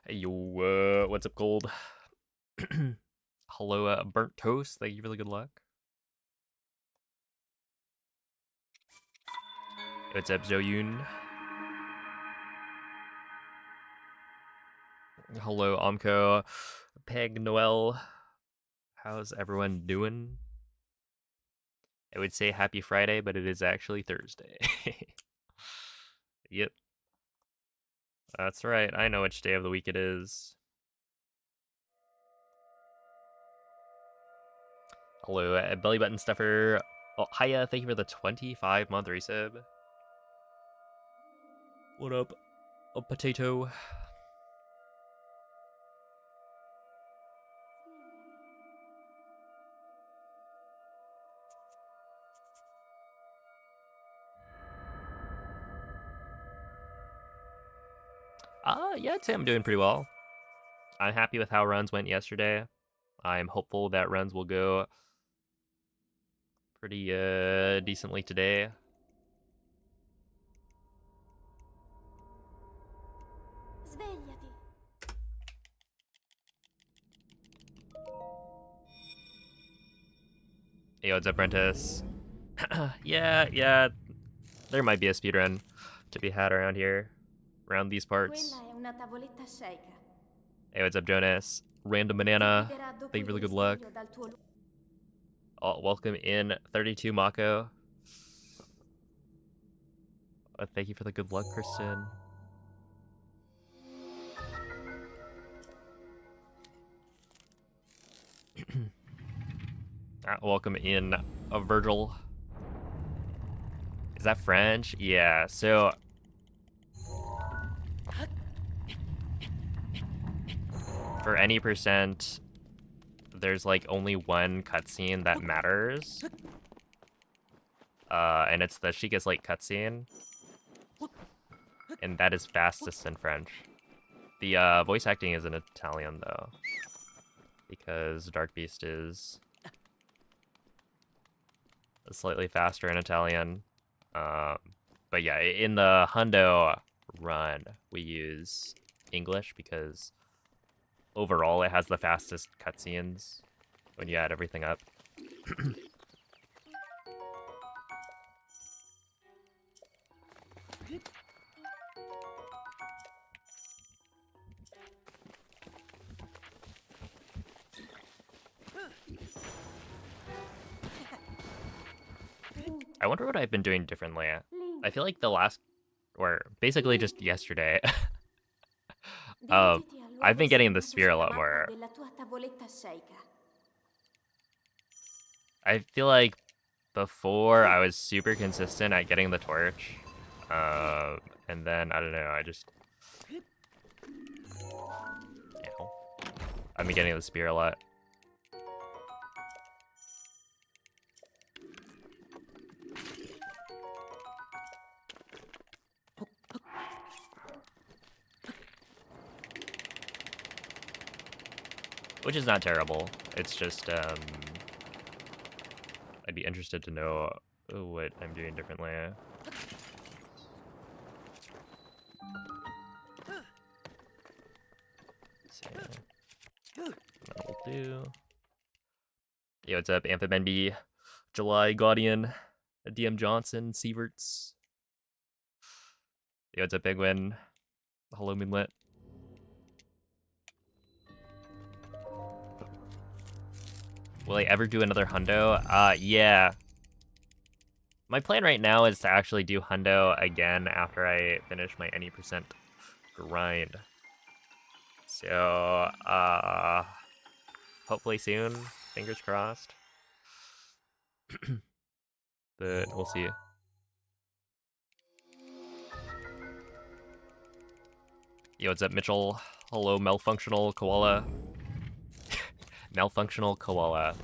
Hey, yo, what's up, Gold? Hello, Burnt Toast. Thank you for the good luck. What's up, Zoyun? Hello, Amco. Peg Noel. How's everyone doing? I would say happy Friday, but it is actually Thursday. Yep. That's right. I know which day of the week it is. Hello, Belly Button Stuffer. Oh, hiya. Thank you for the 25-month resub. What up, a potato? Yeah, I'd say I'm doing pretty well. I'm happy with how runs went yesterday. I'm hopeful that runs will go pretty decently today. Svegliati. Hey, what's up, Apprentice? yeah, there might be a speedrun to be had around here, around these parts. Quella è una tavoletta shake. Hey, what's up, Jonas? Random Ti Banana, guiderà dopo thank you il for the good luck. risveglio dal tuo Welcome in 32 Mako. Thank you for the good luck, Kristen. Welcome in, Virgil. Is that French? Yeah, so for any percent, there's like only one cutscene that matters. And it's the She Gets Late cutscene. And that is fastest in French. The voice acting is in Italian, though. Because Dark Beast is slightly faster in Italian. But yeah, in the Hundo run, we use English because overall it has the fastest cutscenes when you add everything up. I wonder what I've been doing differently. I feel like the last, or basically just yesterday, Dirigiti al I've luogo been getting the segnato spear a sulla lot mappa more. della tua tavoletta shake. I feel like before I was super consistent at getting the torch. And then, I don't know, I just... Ow. I've been getting the spear a lot. Which is not terrible. It's just, I'd be interested to know what I'm doing differently. So, that'll do. Yo, what's up, Amphibenby, July, Gaudian, DM Johnson, Sieverts. Yo, what's up, Bigwin? Hello, Moonlit. Will I ever do another Hundo? Yeah. My plan right now is to actually do Hundo again after I finish my any percent grind. So, hopefully soon. Fingers crossed. But we'll see. Yo, what's up, Mitchell? Hello, malfunctional koala. Malfunctional koala.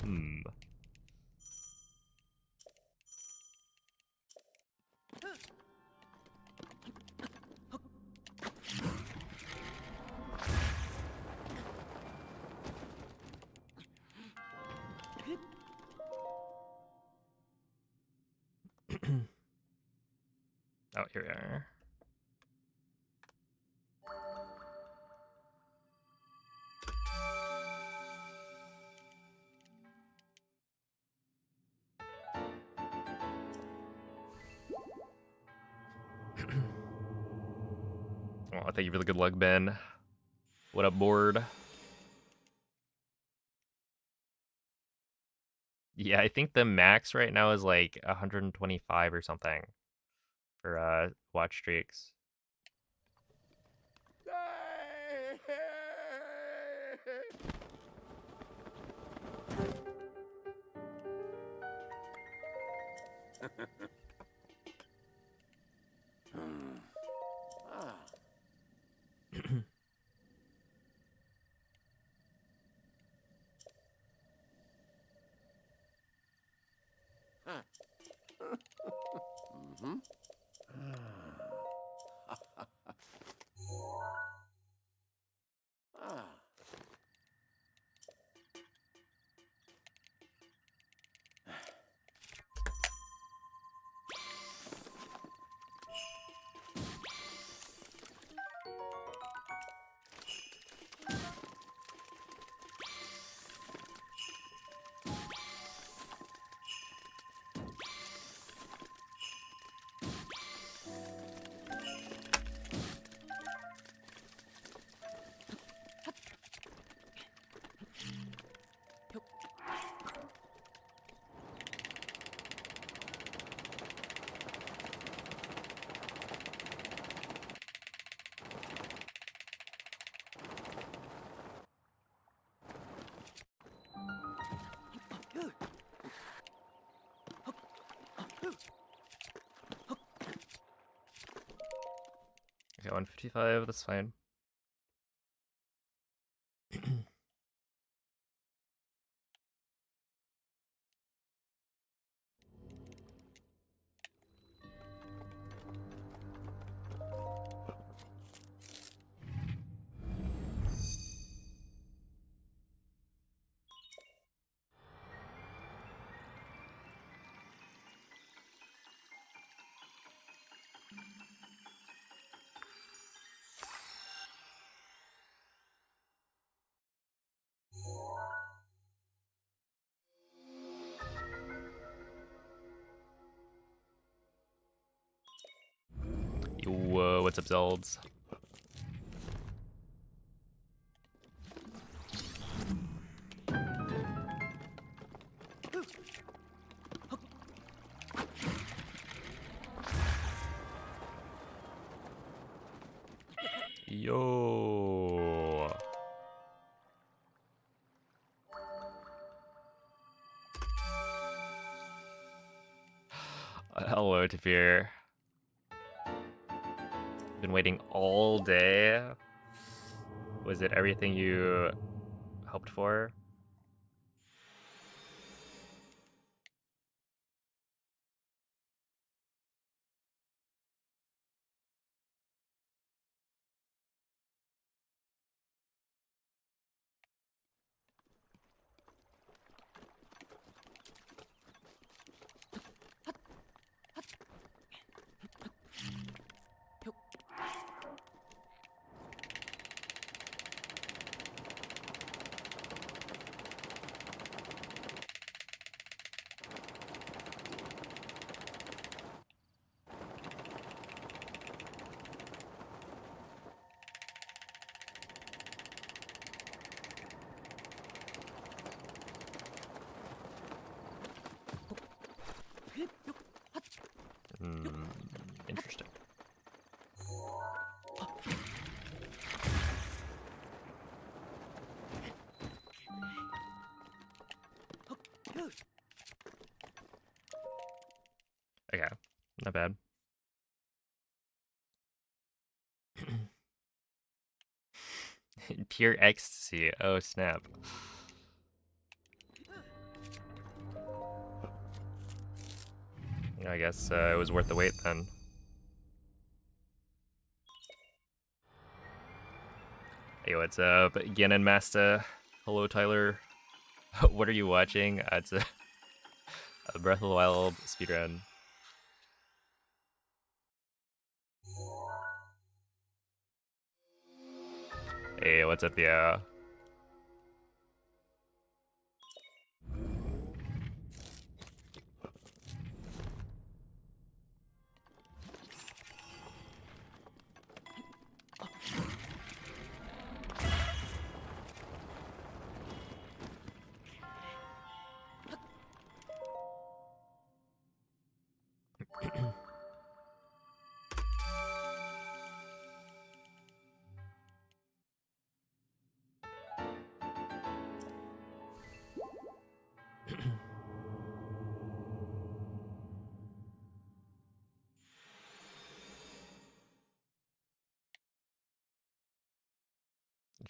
Oh, here we are. Oh, thank you for the good luck, Ben. What up, board? Yeah, I think the max right now is like 125 or something for watch streaks. Okay, 155, that's fine. Yo, what's up, Zelds? Yo. Hello, Tafir. Been waiting all day. Was it everything you hoped for? Interesting. Okay, not bad. Pure ecstasy. Oh, snap. I guess it was worth the wait then. Hey, what's up, Ganon Master? Hello, Tyler. What are you watching? It's a Breath of the Wild speedrun. Hey, what's up, yeah?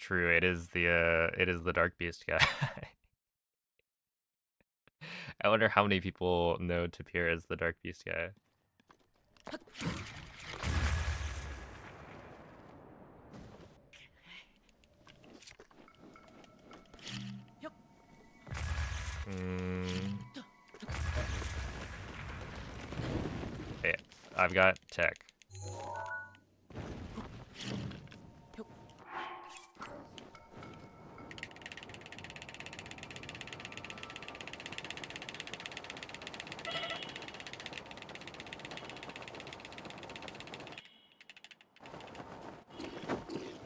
True, it is the Dark Beast guy. I wonder how many people know Tapir as the Dark Beast guy. Okay, I've got tech.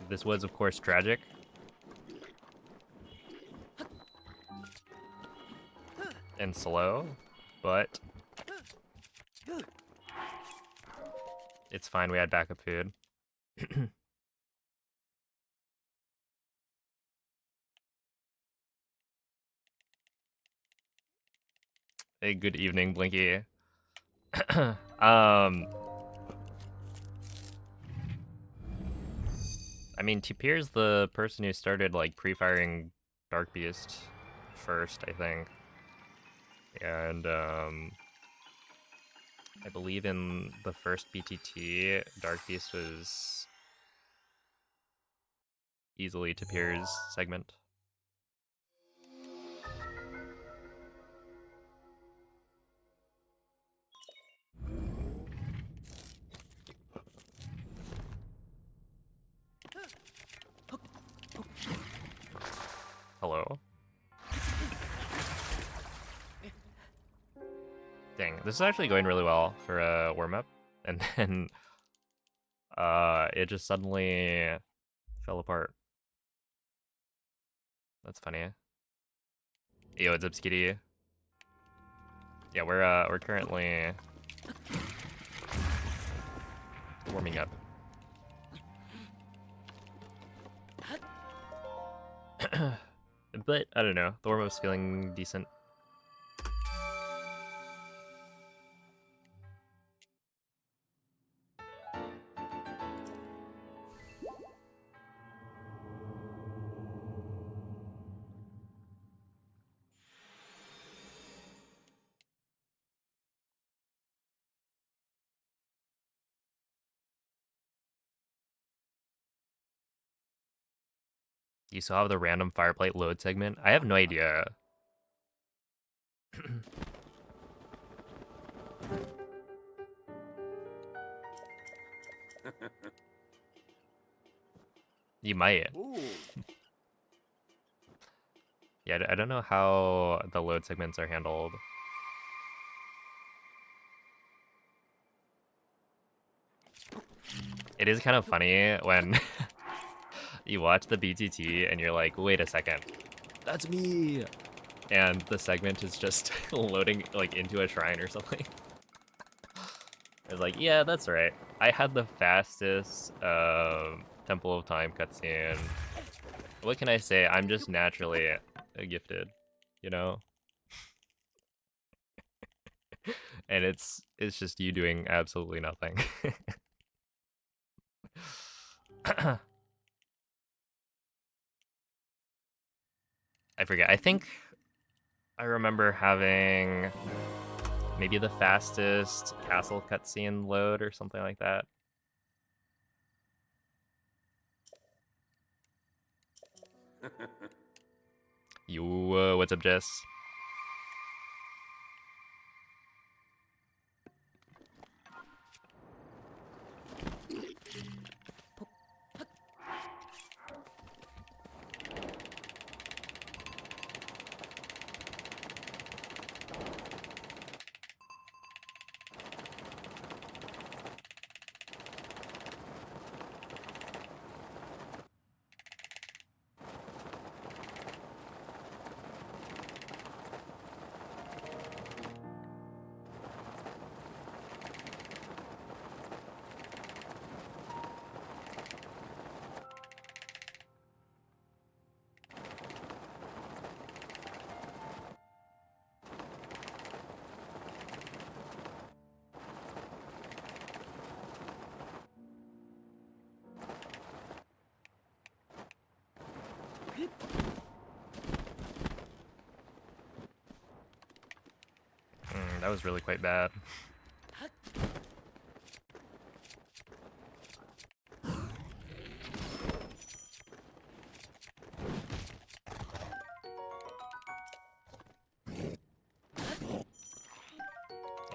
This was, of course, tragic. And slow, but it's fine, we had backup food. Hey, good evening, Blinky. I mean, Tapir's the person who started, like, pre-firing Dark Beast first, I think. And, I believe in the first BTT, Dark Beast was easily Tapir's segment. Hello? Dang, this is actually going really well for a warm-up, and then it just suddenly fell apart. That's funny. Yo, what's up, Skitty? Yeah, we're currently warming up. But I don't know, the warm-up's feeling decent. You still have the random fireplate load segment? I have no idea. You might. Yeah, I don't know how the load segments are handled. It is kind of funny when you watch the BTT and you're like, wait a second, that's me! And the segment is just loading like into a shrine or something. It's like, yeah, that's right. I had the fastest Temple of Time cutscene. What can I say? I'm just naturally gifted, you know? And it's just you doing absolutely nothing. I forget. I think I remember having maybe the fastest castle cutscene load or something like that. Yo, what's up, Jess? that was really quite bad.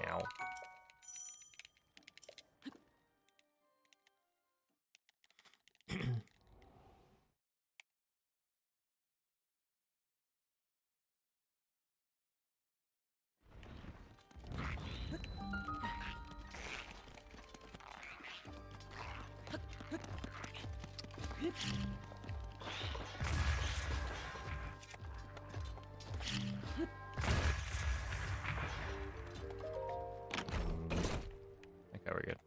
Ow. Okay, we're good.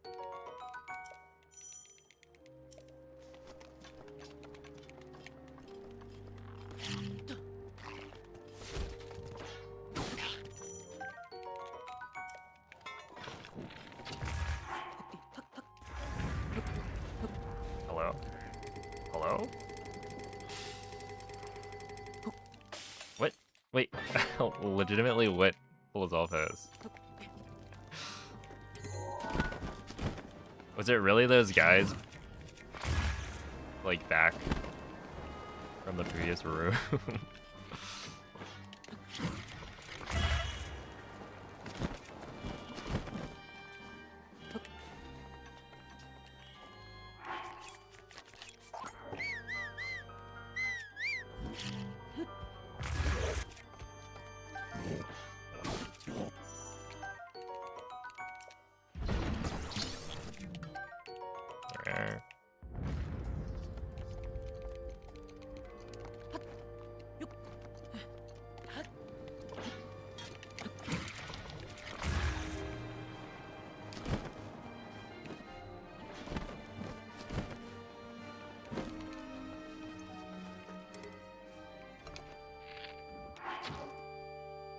Hello? Hello? What? Wait, legitimately, what pulls off is? Was it really those guys, like, back from the previous room? Alright.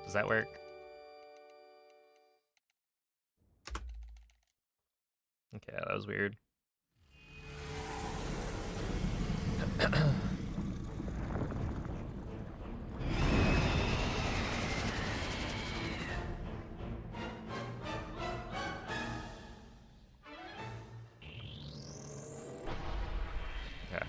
Does that work? Okay, that was weird. Okay.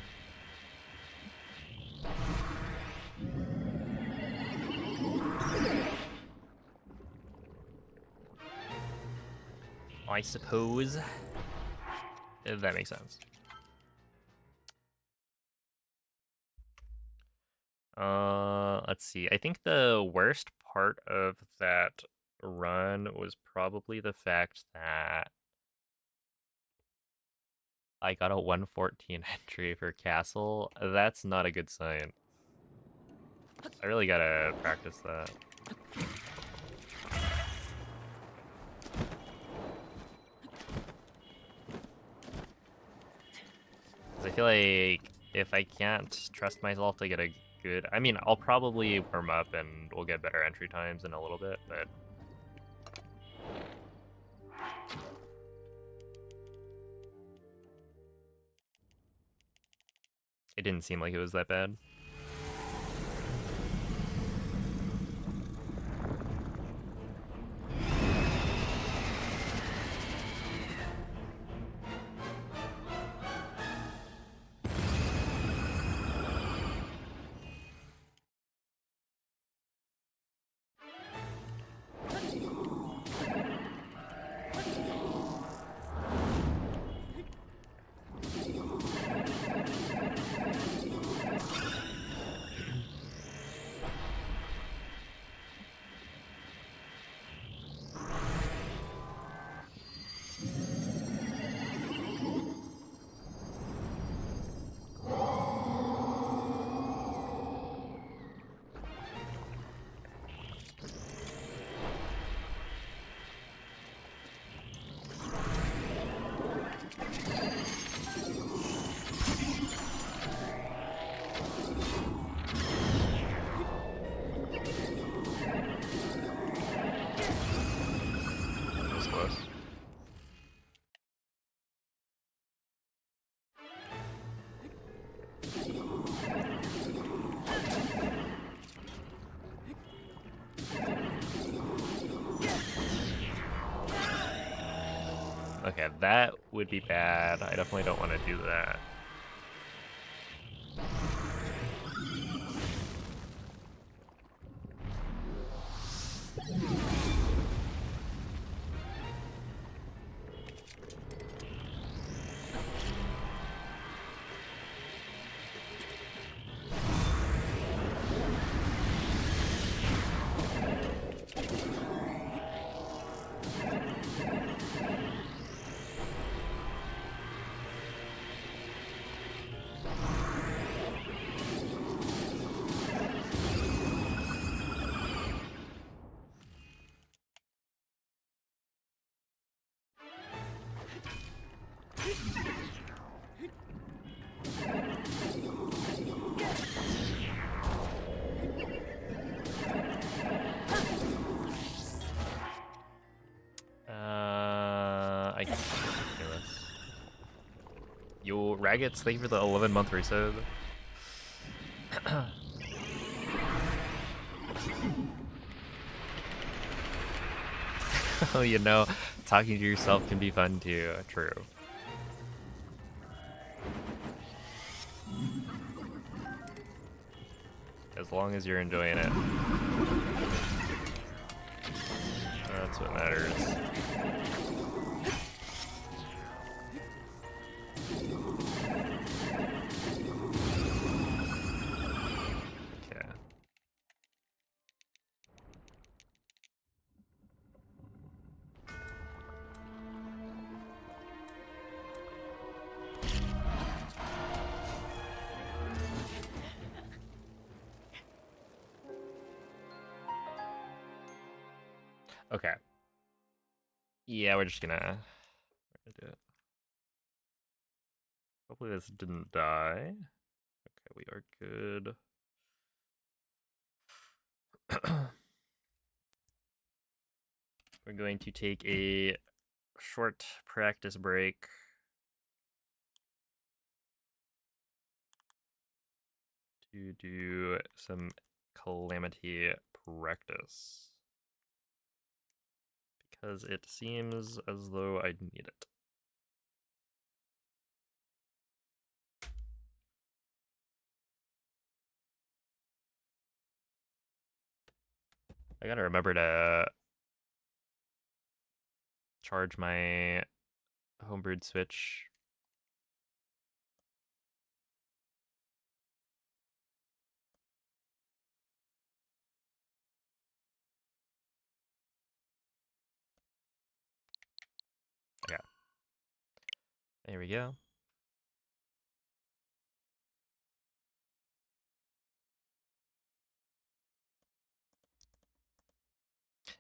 I suppose if that makes sense. Let's see. I think the worst part of that run was probably the fact that I got a 114 entry for castle. That's not a good sign. I really gotta practice that. 'Cause I feel like if I can't trust myself to get a good... I mean, I'll probably warm up and we'll get better entry times in a little bit, but... it didn't seem like it was that bad. Okay, that would be bad. I definitely don't want to do that. I can't do this. Yo, Raggets, thank you for the 11-month resub. Oh, you know, talking to yourself can be fun too. True. As long as you're enjoying it. That's what matters. Okay. Okay. Yeah, we're gonna do it. Hopefully this didn't die. Okay, we are good. We're going to take a short practice break. To do some Calamity practice. Because it seems as though I need it. I gotta remember to charge my homebrewed Switch. Okay. There we go.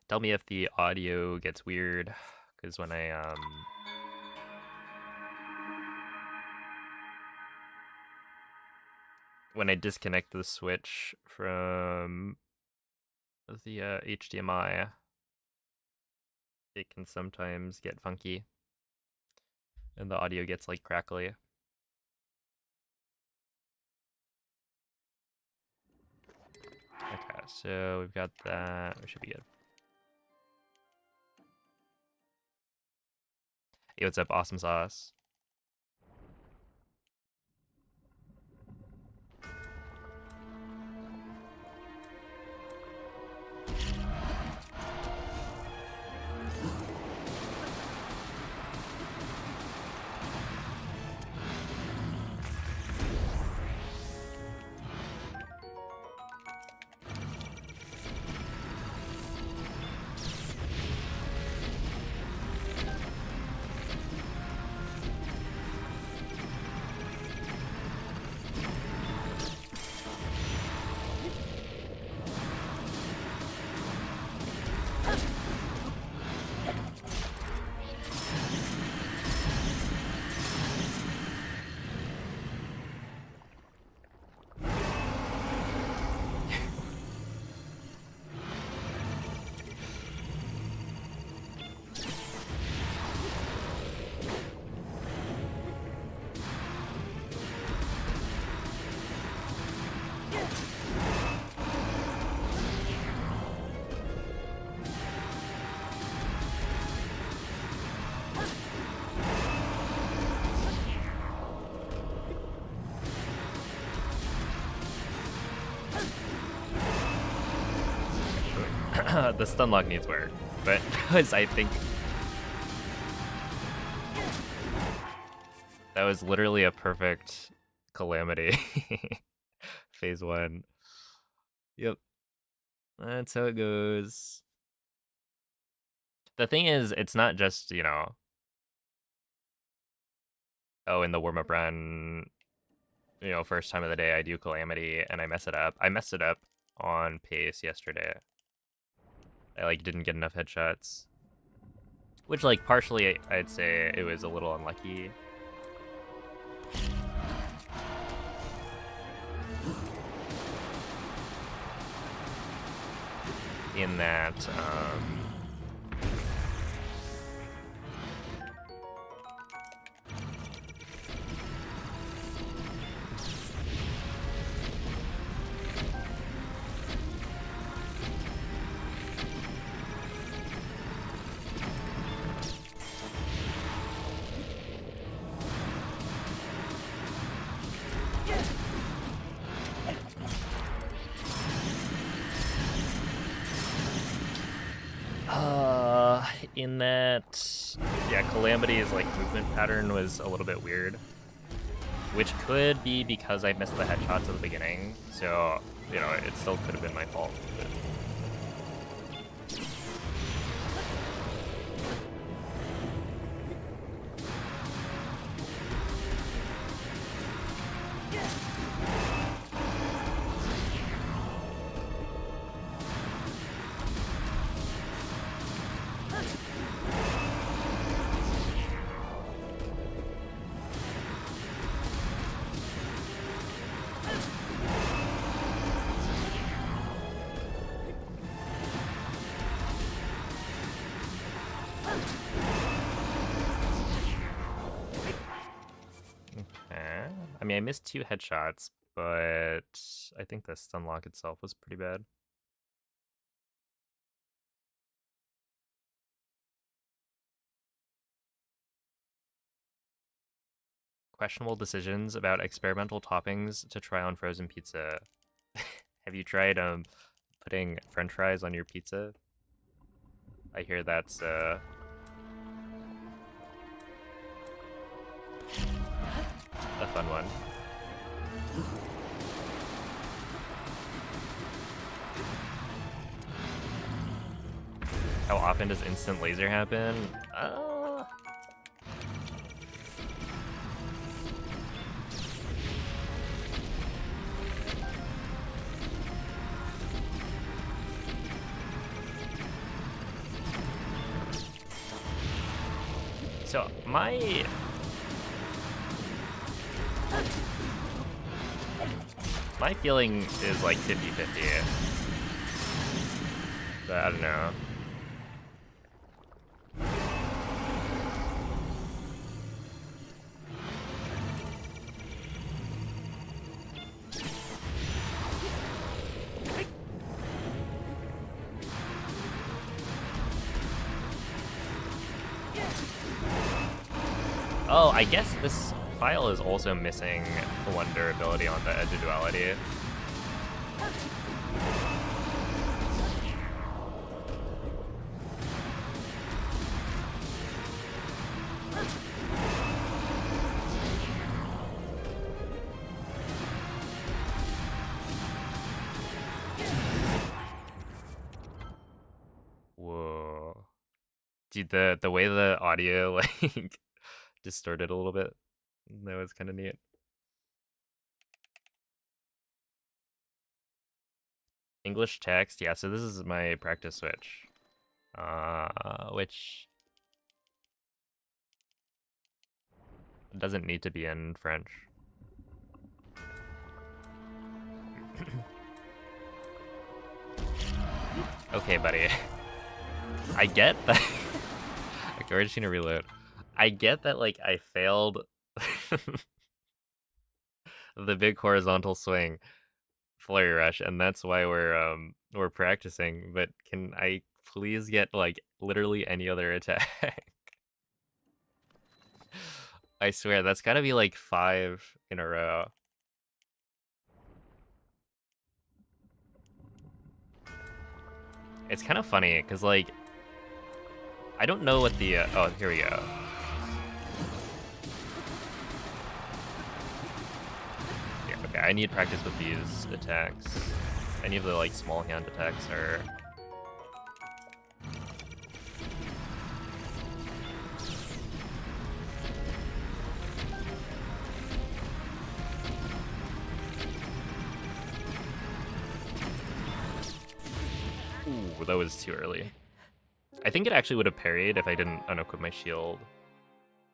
Tell me if the audio gets weird, because when I disconnect the Switch from the HDMI, it can sometimes get funky, and the audio gets like crackly. Okay, so we've got that. We should be good. Hey, what's up, Awesome Sauce? The stun lock needs work, but I think that was literally a perfect Calamity. Phase 1. Yep. That's how it goes. The thing is, it's not just, you know, oh, in the warm-up run, you know, first time of the day I do Calamity and I mess it up. I messed it up on pace yesterday. I, like, didn't get enough headshots. Which, like, partially, I'd say it was a little unlucky. In that, in that, yeah, Calamity's like movement pattern was a little bit weird, which could be because I missed the headshots at the beginning. So, you know, it still could have been my fault. But... I mean, I missed 2 headshots, but I think the stun lock itself was pretty bad. Questionable decisions about experimental toppings to try on frozen pizza. Have you tried putting french fries on your pizza? I hear that's a fun one. How often does instant laser happen? So my feeling is like 50-50. But I don't know. Oh, I guess this file is also missing one durability on the edge of duality. Whoa. Dude, the way the audio like distorted a little bit, that was kind of neat. English text, yeah, so this is my practice switch. Which doesn't need to be in French. Okay, buddy. I get that. Okay, we're just gonna reload. I get that, like, I failed the big horizontal swing flurry rush, and that's why we're practicing. But can I please get like literally any other attack? I swear that's gotta be like 5 in a row. It's kind of funny, because, like, I don't know what the, oh, here we go. Yeah, okay, I need practice with these attacks. Any of the, like, small hand attacks are... Ooh, that was too early. I think it actually would have parried if I didn't unequip my shield.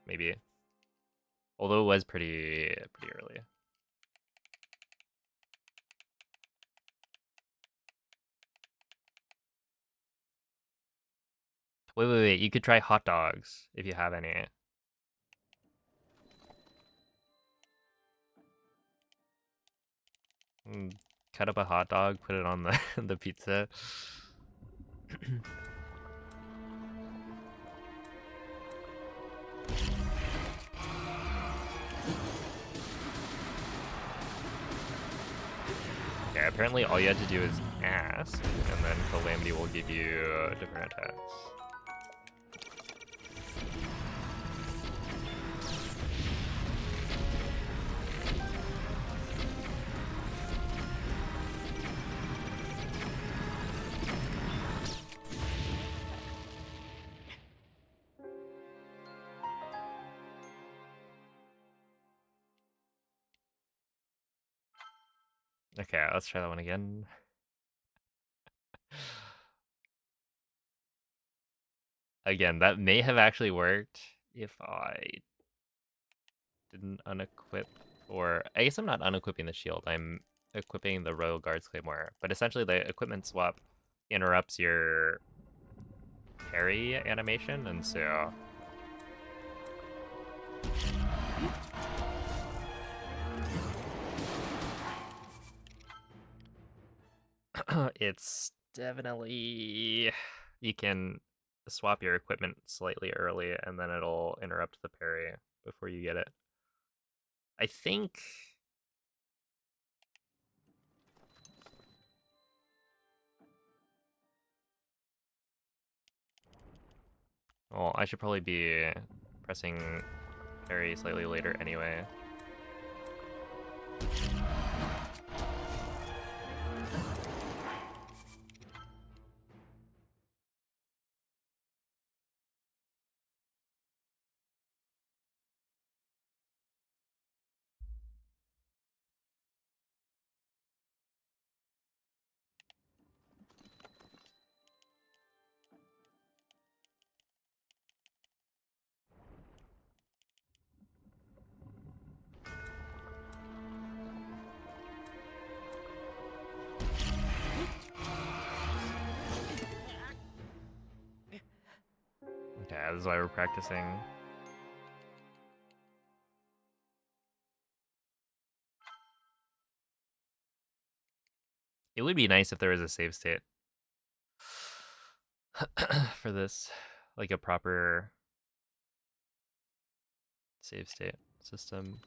Maybe. Although it was pretty early. Wait. You could try hot dogs if you have any. Cut up a hot dog, put it on the the pizza. Okay, apparently all you had to do is ask, and then Calamity will give you different attacks. Okay, let's try that one again. Again, that may have actually worked if I didn't unequip, or I guess I'm not unequipping the shield, I'm equipping the Royal Guards Claymore, but essentially the equipment swap interrupts your parry animation, and so... It's definitely... You can swap your equipment slightly early, and then it'll interrupt the parry before you get it. I think... Well, I should probably be pressing parry slightly later anyway. Okay, this is why we're practicing. It would be nice if there was a save state for this, like a proper save state system.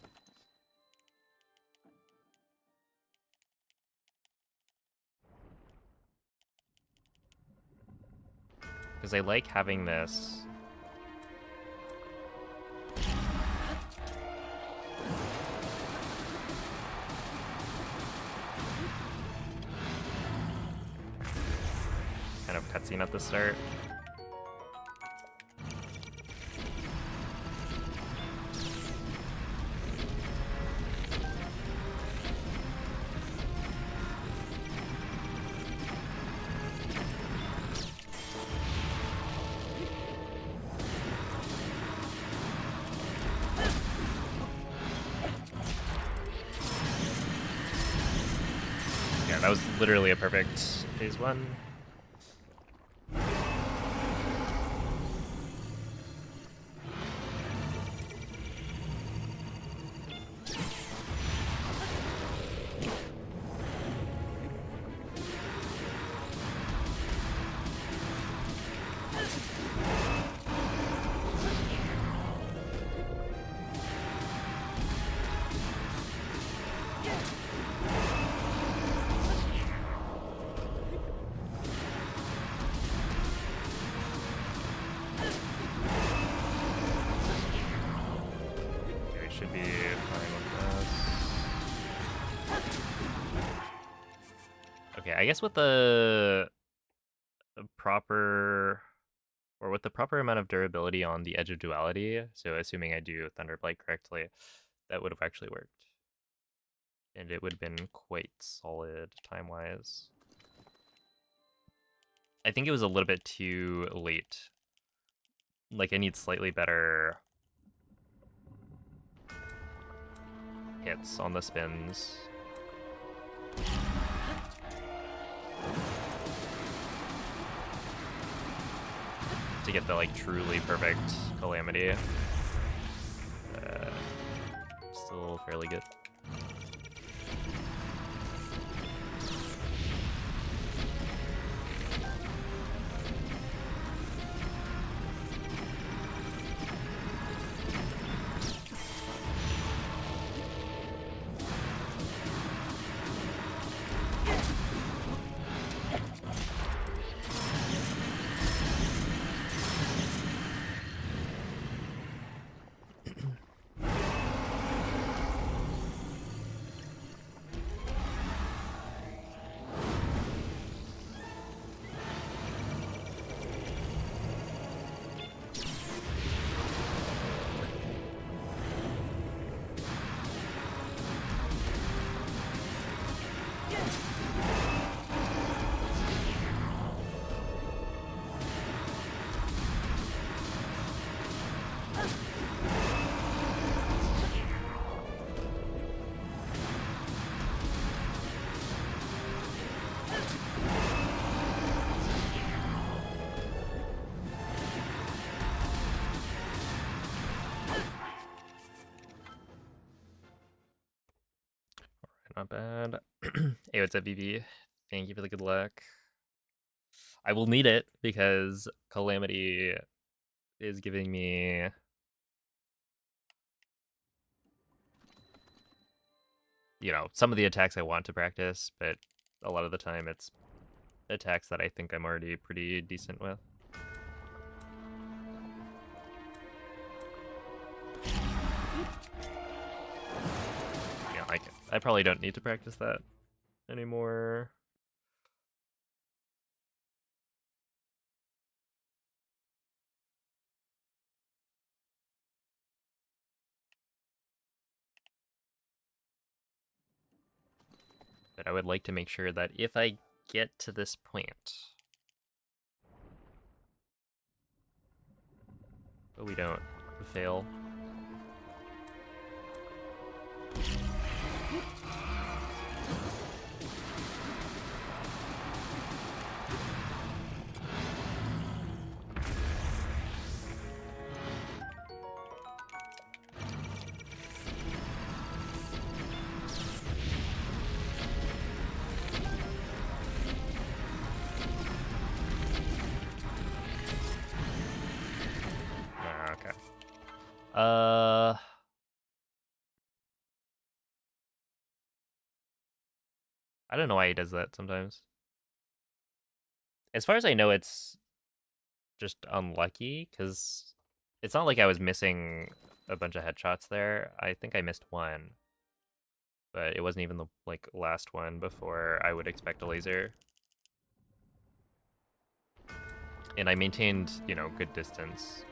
Because I like having this. Kind of cutscene at the start. Yeah, that was literally a perfect phase one. should be fine with this. Okay, I guess with the proper, or with the proper amount of durability on the Edge of Duality, so assuming I do Thunderblight correctly, that would have actually worked. And it would have been quite solid time-wise. I think it was a little bit too late. Like, I need slightly better hits on the spins. To get the, like, truly perfect Calamity. Still fairly good. Not bad. Hey, what's up, BB? Thank you for the good luck. I will need it because Calamity is giving me some of the attacks I want to practice, but a lot of the time it's attacks that I think I'm already pretty decent with. I probably don't need to practice that anymore. But I would like to make sure that if I get to this point, we don't fail. I don't know why he does that sometimes. As far as I know, it's just unlucky, because it's not like I was missing a bunch of headshots there. I think I missed one. But it wasn't even the, last one before I would expect a laser. And I maintained, good distance.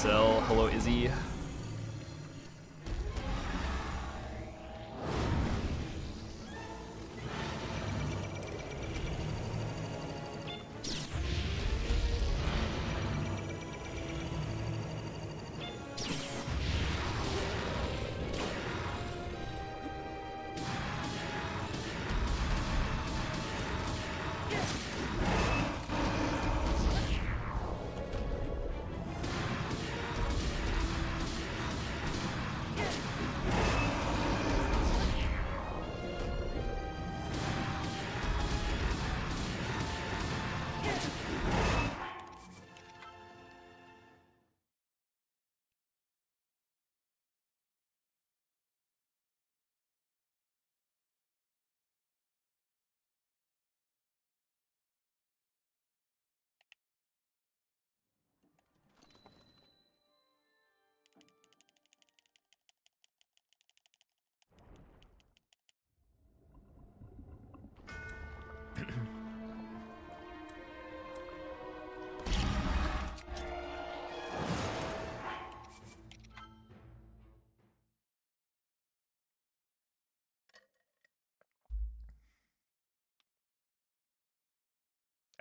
Hello, Izzy.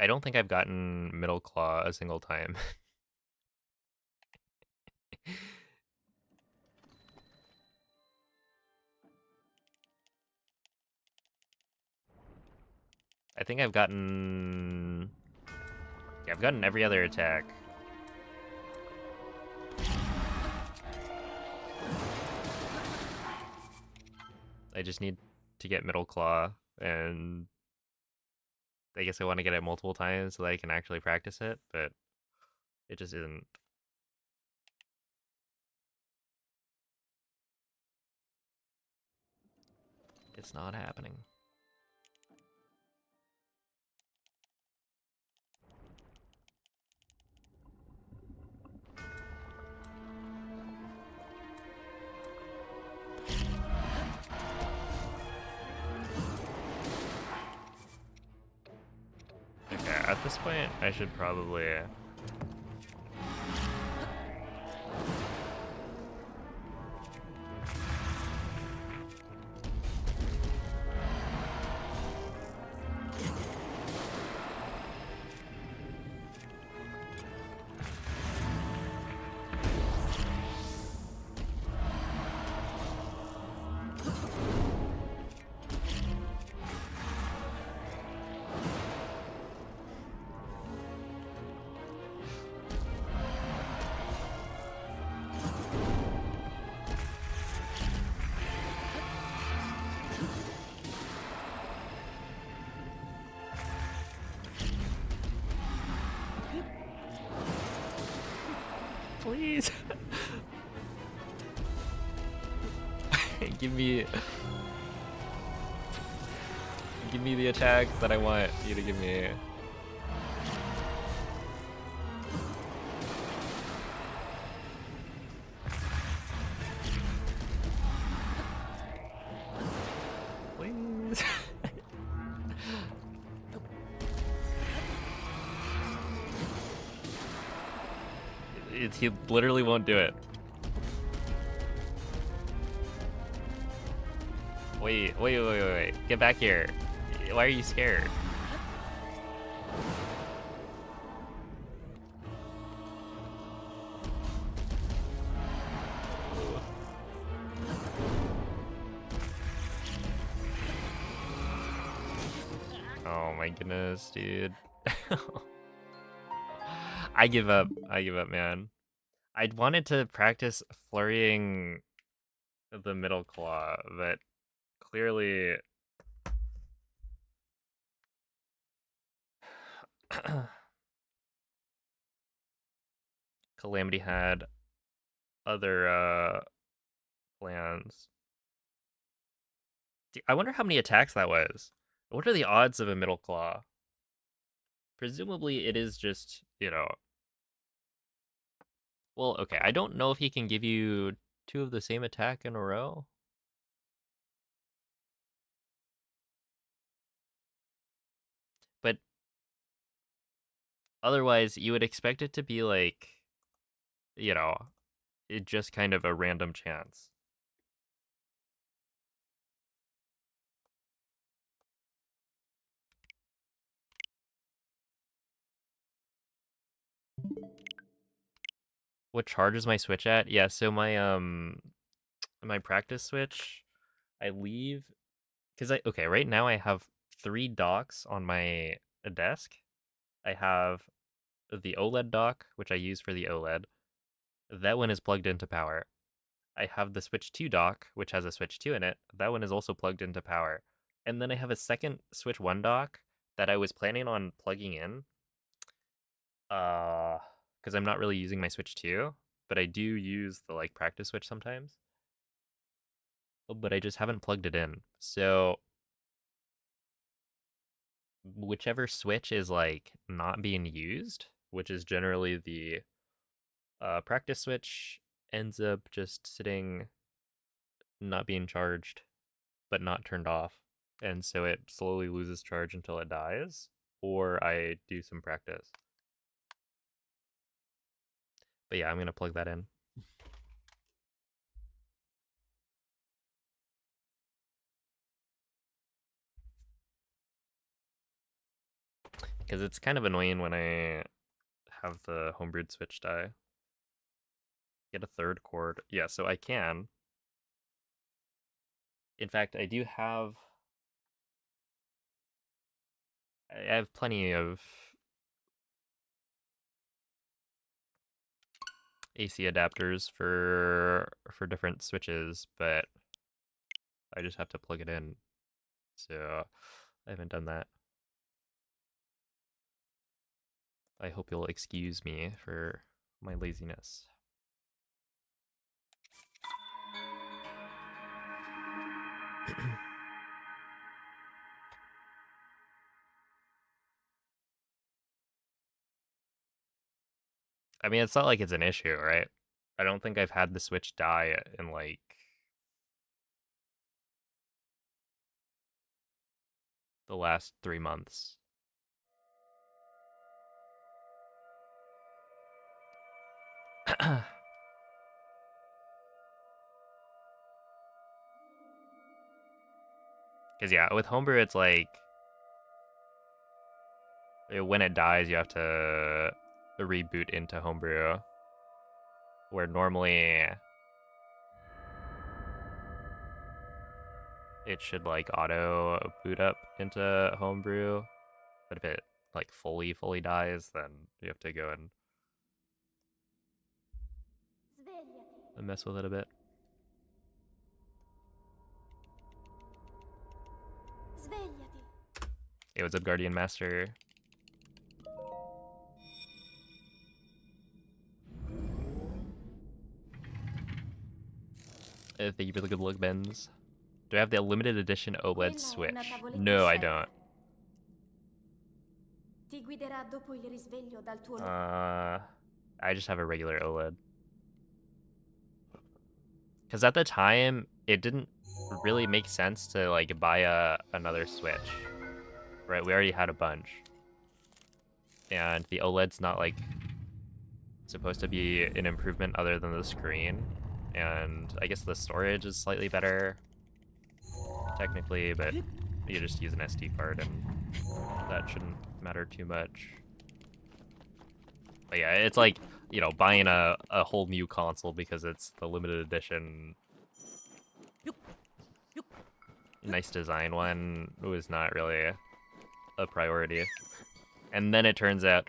I don't think I've gotten middle claw a single time. I think I've gotten... Yeah, I've gotten every other attack. I just need to get middle claw, and I guess I want to get it multiple times so that I can actually practice it, but it just isn't. It's not happening. Okay, at this point, I should probably... Please! Give me the attack that I want you to give me. Please. He literally won't do it. Wait. Get back here. Why are you scared? Oh my goodness, dude. I give up, man. I wanted to practice flurrying the middle claw, but clearly... Calamity had other plans. I wonder how many attacks that was. What are the odds of a middle claw? Presumably it is just, well, okay, I don't know if he can give you 2 of the same attack in a row. But otherwise, you would expect it to be like, it just kind of a random chance. What charge is my switch at? Yeah, so my practice switch, I leave because okay, right now I have 3 docks on my desk. I have the OLED dock, which I use for the OLED. That one is plugged into power. I have the Switch 2 dock, which has a Switch 2 in it. That one is also plugged into power. And then I have a second Switch 1 dock that I was planning on plugging in. Because I'm not really using my Switch 2, but I do use the practice switch sometimes. But I just haven't plugged it in. So whichever switch is not being used, which is generally the practice switch, ends up just sitting not being charged but not turned off, and so it slowly loses charge until it dies, or I do some practice. But yeah, I'm gonna plug that in. Because it's kind of annoying when I have the homebrewed switch die. Get a third chord. Yeah, so I can. In fact, I do have... I have plenty of AC adapters for different switches, but I just have to plug it in. So I haven't done that. I hope you'll excuse me for my laziness. I mean, it's not like it's an issue, right? I don't think I've had the Switch die in like the last 3 months. Because yeah, with Homebrew, it's like when it dies, you have to reboot into Homebrew, where normally it should like auto boot up into Homebrew, but if it like fully dies, then you have to go and Svegliati. mess with it a bit. Svegliati. Hey, what's up, Guardian Master? Thank you for the good look, Benz. Do I have the limited edition OLED Quella è una Switch? tavoletta No, I sceicca. don't. Ti guiderà dopo il risveglio dal tuo I just have a regular OLED. Because at the time, it didn't really make sense to like buy another Switch. Right, we already had a bunch. And the OLED's not like supposed to be an improvement other than the screen. And I guess the storage is slightly better, technically, but you just use an SD card and that shouldn't matter too much. But yeah, it's like, you know, buying a whole new console because it's the limited edition nice design one was not really a priority. And then it turns out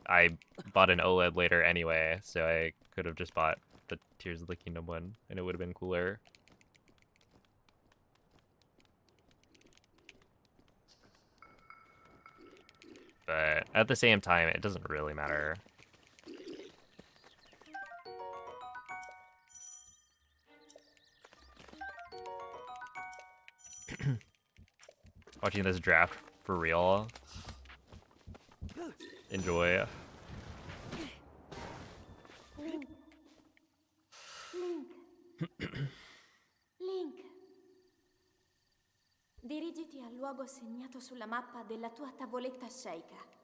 I bought an OLED later anyway, so I could have just bought the Tears of the Kingdom one and it would have been cooler. But at the same time, it doesn't really matter. Watching this draft for real. Enjoy. Link. Link. Link. Dirigiti al luogo segnato sulla mappa della tua tavoletta sceicca.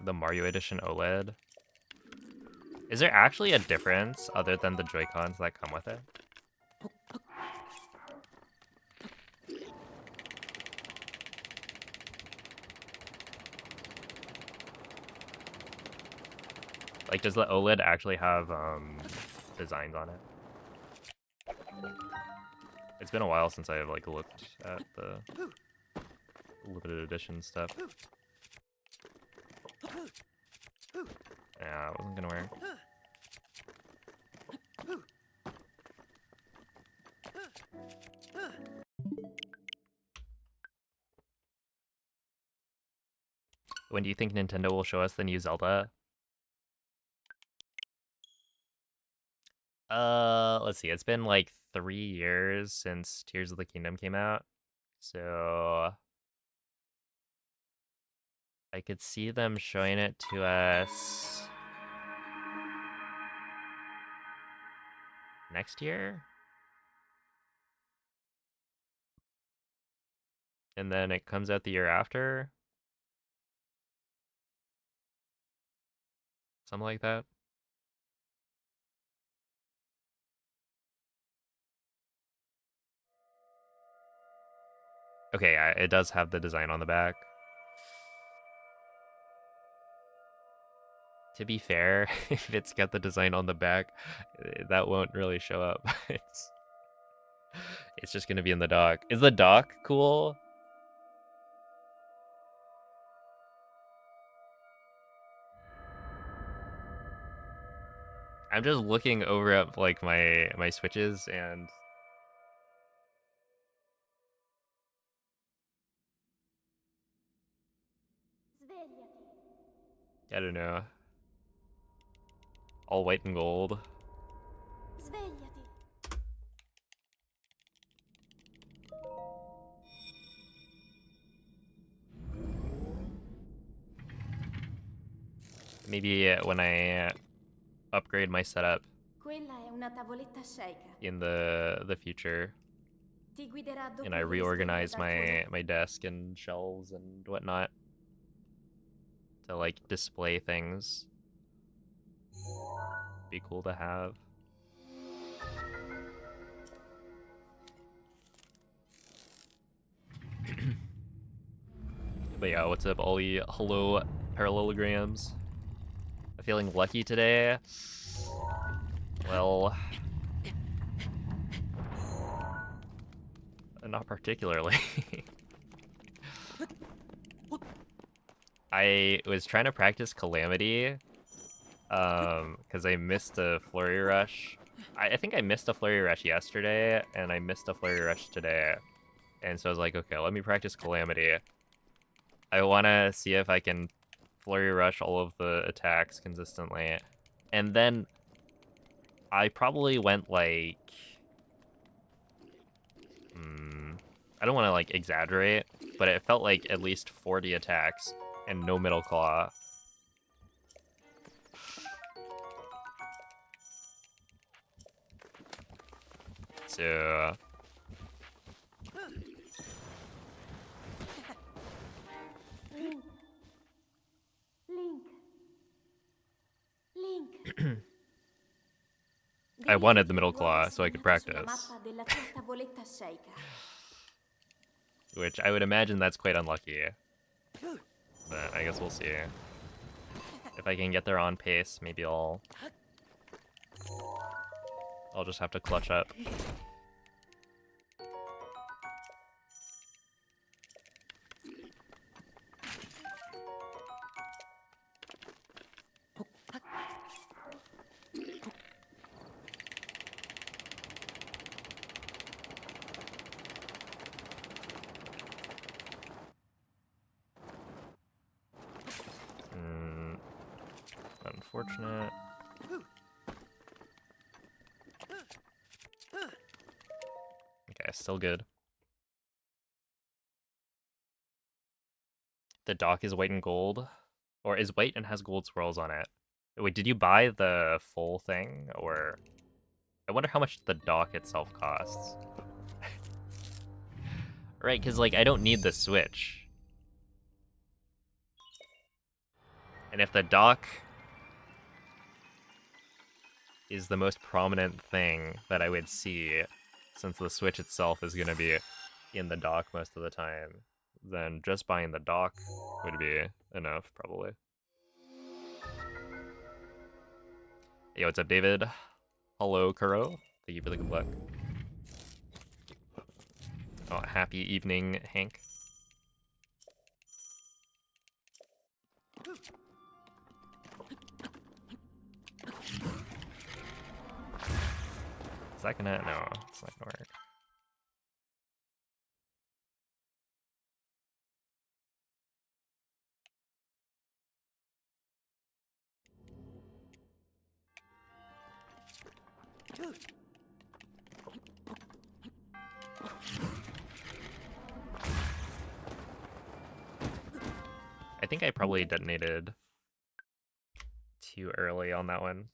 The Mario Edition OLED. Is there actually a difference other than the Joy-Cons that come with it? Like, does the OLED actually have designs on it? It's been a while since I've like looked at the limited edition stuff. Yeah, it wasn't gonna work. When do you think Nintendo will show us the new Zelda? Let's see. It's been like 3 years since Tears of the Kingdom came out. So I could see them showing it to us next year. And then it comes out the year after. something like that. Okay, it does have the design on the back. To be fair, if it's got the design on the back, that won't really show up. It's just gonna be in the dock. Is the dock cool? I'm just looking over at like my switches and I don't know. All white and gold. Svegliati. Maybe when I upgrade my setup Quella è una tavoletta sceicca. in the future, Ti guiderà dopo and I il risveglio reorganize dal tuo letto. my desk and shelves and whatnot to like display things. Be cool to have. But yeah, what's up, Ollie? Hello, parallelograms. Feeling lucky today? Well, not particularly. I was trying to practice Calamity, because I missed a Flurry Rush. I think I missed a Flurry Rush yesterday, and I missed a Flurry Rush today. And so I was like, okay, let me practice Calamity. I want to see if I can Flurry Rush all of the attacks consistently. And then I probably went like... I don't want to like exaggerate, but it felt like at least 40 attacks and no middle claw. So... Link. Link. I wanted the Dirigiti al middle luogo claw so I could segnato sulla practice. mappa della tua tavoletta sceicca. Which I would imagine that's quite unlucky. But I guess we'll see. If I can get there on pace, maybe I'll just have to clutch up. Unfortunate. Okay, still good. The dock is white and gold. Or is white and has gold swirls on it. Wait, did you buy the full thing? Or... I wonder how much the dock itself costs. Right, because, like, I don't need the Switch. And if the dock is the most prominent thing that I would see, since the Switch itself is going to be in the dock most of the time, then just buying the dock would be enough, probably. Yo, what's up, David? Hello, Kuro. Thank you for the good luck. Oh, happy evening, Hank. Is that gonna... No, it's not gonna work. I think I probably detonated too early on that one.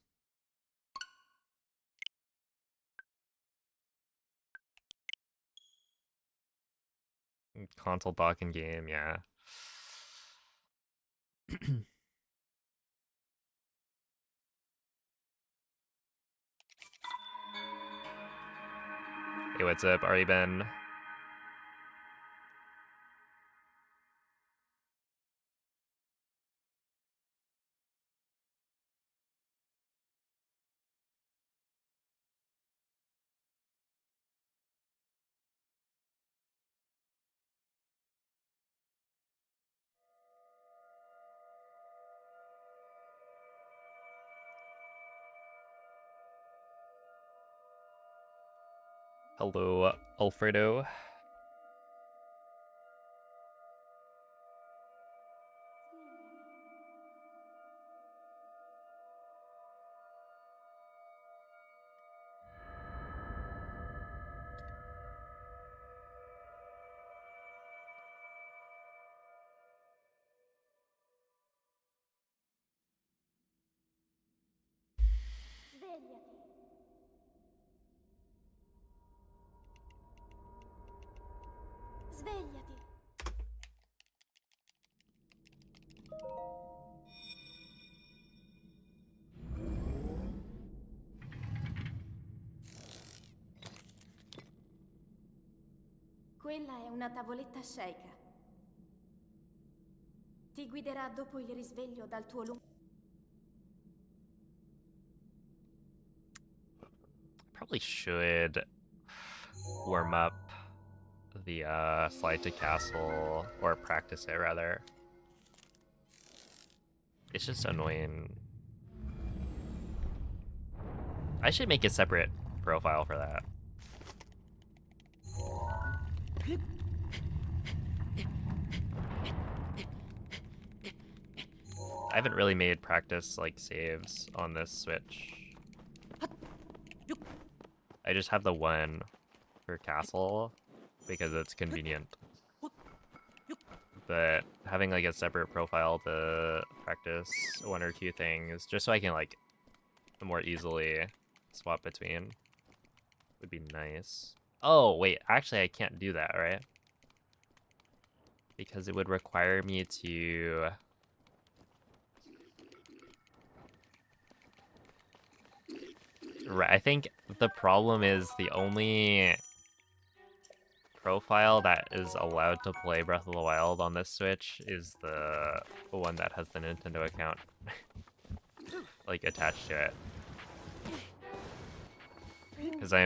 Console dock in game, yeah. Hey, what's up, Ari Ben? Hello, Alfredo. Svegliati. Svegliati. Quella è una tavoletta sceika. Ti guiderà dopo il risveglio dal tuo lungo... Probably should warm up the slide to castle, or practice it rather. It's just annoying. I should make a separate profile for that. I haven't really made practice like saves on this Switch. I just have the one for castle because it's convenient. But having like a separate profile to practice one or two things just so I can like more easily swap between would be nice. Oh, wait, actually I can't do that, right? Because it would require me to... Right, I think the problem is the only profile that is allowed to play Breath of the Wild on this Switch is the one that has the Nintendo account like attached to it. Because I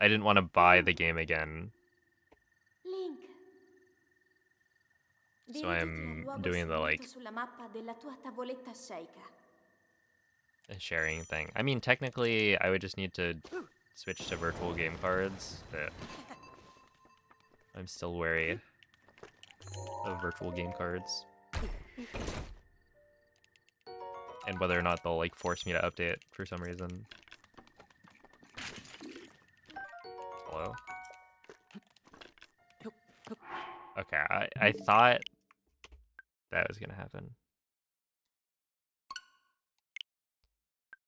didn't want to buy the game again. Link. So I'm doing the like sulla mappa della tua tavoletta sceika. sharing thing. I mean, technically, I would just need to switch to virtual game cards, but I'm still wary of virtual game cards. And whether or not they'll like force me to update for some reason. Hello? Okay, I thought that was gonna happen.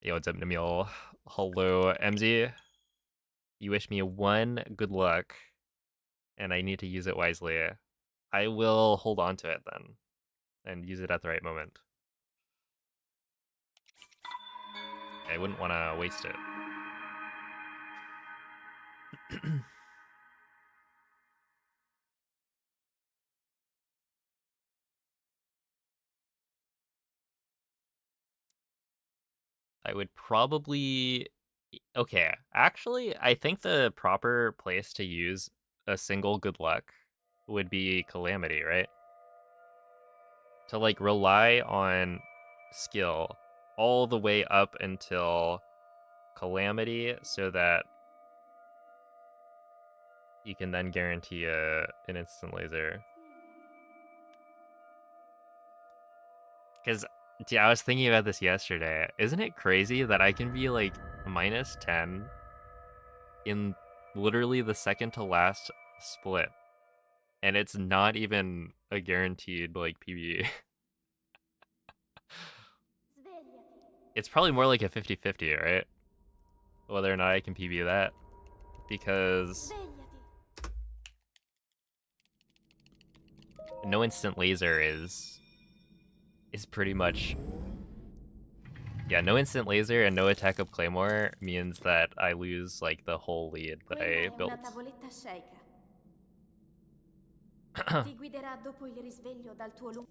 Yo, what's up, Namil? Hello, MZ. You wish me one good luck, and I need to use it wisely. I will hold on to it then, and use it at the right moment. I wouldn't want to waste it. I would probably... Okay, actually, I think the proper place to use a single good luck would be Calamity, right? To, like, rely on skill all the way up until Calamity so that you can then guarantee an instant laser. Because, yeah, I was thinking about this yesterday. Isn't it crazy that I can be, like, minus 10 in literally the second to last split? And it's not even a guaranteed, like, PB. It's probably more like a 50-50, right? Whether or not I can PB that. Because no instant laser is pretty much Yeah, no instant laser and no attack of claymore means that I lose like the whole lead that Quella I è built. una tavoletta sceicca. Ti guiderà dopo il risveglio dal tuo lungo...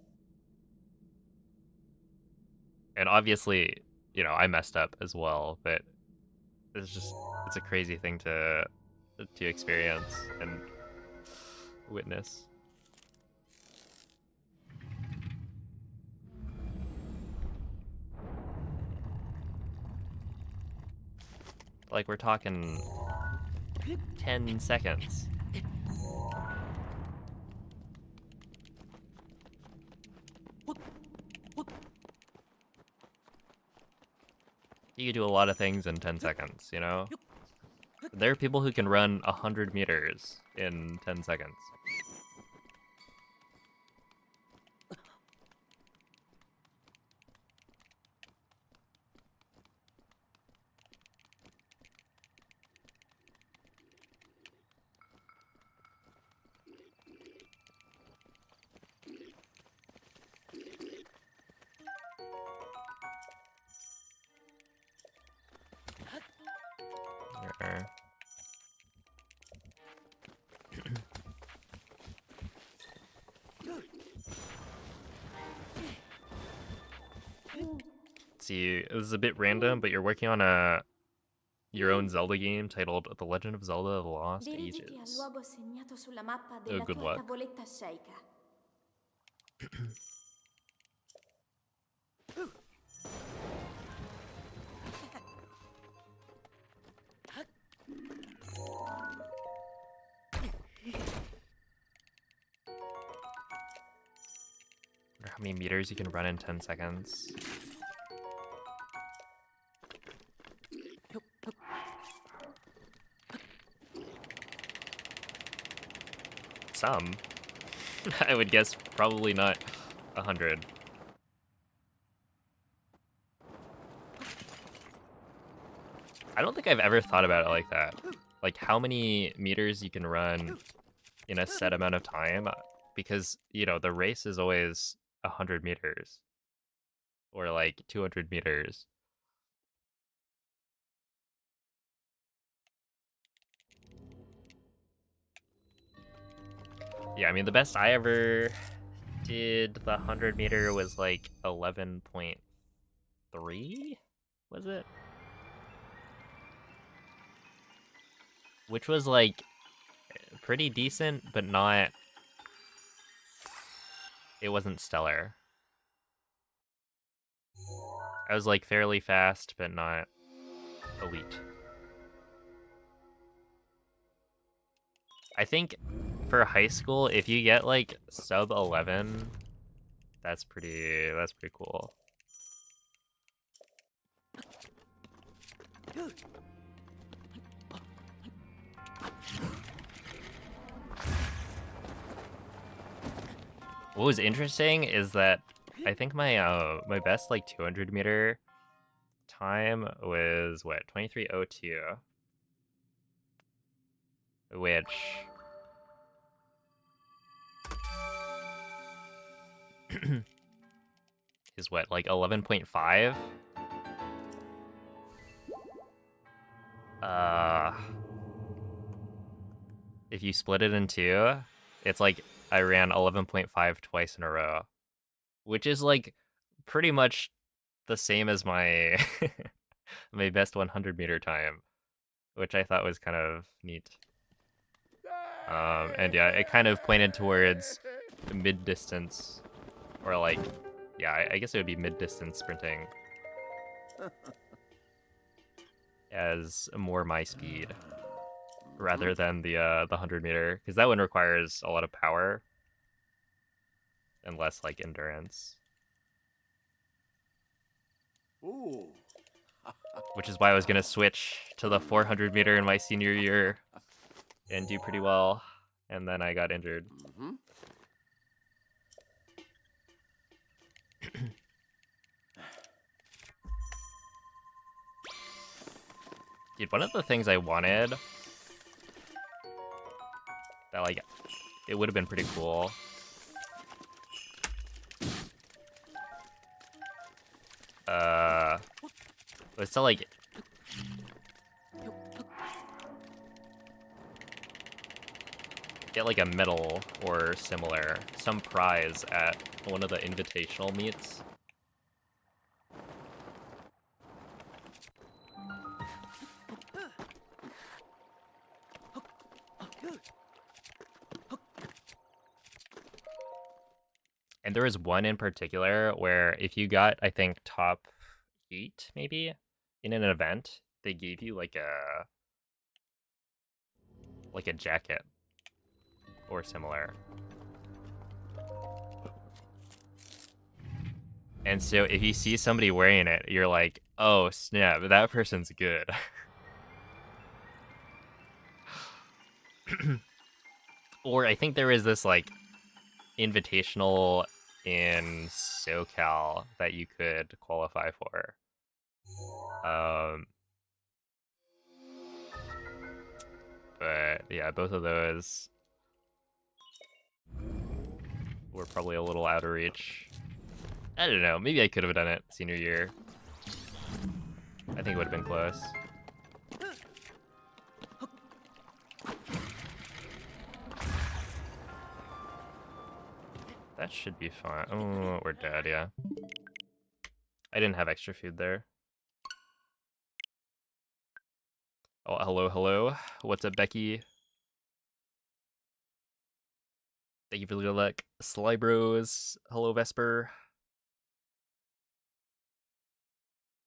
And obviously, you know, I messed up as well, but it's a crazy thing to experience and witness. Like we're talking 10 seconds. You can do a lot of things in 10 seconds, you know? There are people who can run 100 meters in 10 seconds. There. See, this is a bit random, but you're working on your own Zelda game titled The Legend of Zelda: The Lost Dirigiti al Ages. luogo segnato sulla mappa Oh, della good tua luck. tavoletta sceicca. Wonder how many meters you can run in 10 seconds. Some. I would guess probably not 100. I don't think I've ever thought about it like that. Like how many meters you can run in a set amount of time, because, you know, the race is always 100 meters or like 200 meters. Yeah, I mean, the best I ever did the 100 meter was like 11.3, was it? Which was like pretty decent, but not, it wasn't stellar. I was like fairly fast, but not elite. I think for high school, if you get like sub 11, that's pretty cool. What was interesting is that I think my my best like 200 meter time was what, 23:02, which is what, like 11.5. If you split it in two, it's like I ran 11.5 twice in a row, which is like pretty much the same as my my best 100 meter time, which I thought was kind of neat. And yeah, it kind of pointed towards mid-distance, or like, yeah, I guess it would be mid-distance sprinting as more my speed rather than the 100 meter, because that one requires a lot of power and less like endurance. Ooh. Which is why I was gonna switch to the 400 meter in my senior year and do pretty well, and then I got injured. Dude, one of the things I wanted that, like, it would have been pretty cool But still, like, get like a medal or similar, some prize at one of the invitational meets. And there was one in particular where if you got, I think, top 8 maybe in an event, they gave you like a jacket or similar. And so if you see somebody wearing it, you're like, oh snap, that person's good. Or I think there is this like invitational in SoCal that you could qualify for. But yeah, both of those were probably a little out of reach. I don't know, maybe I could have done it senior year. I think it would have been close. That should be fine. Oh, we're dead, yeah. I didn't have extra food there. Oh, hello, hello. What's up, Becky? Thank you for the good luck. Sly Bros. Hello, Vesper.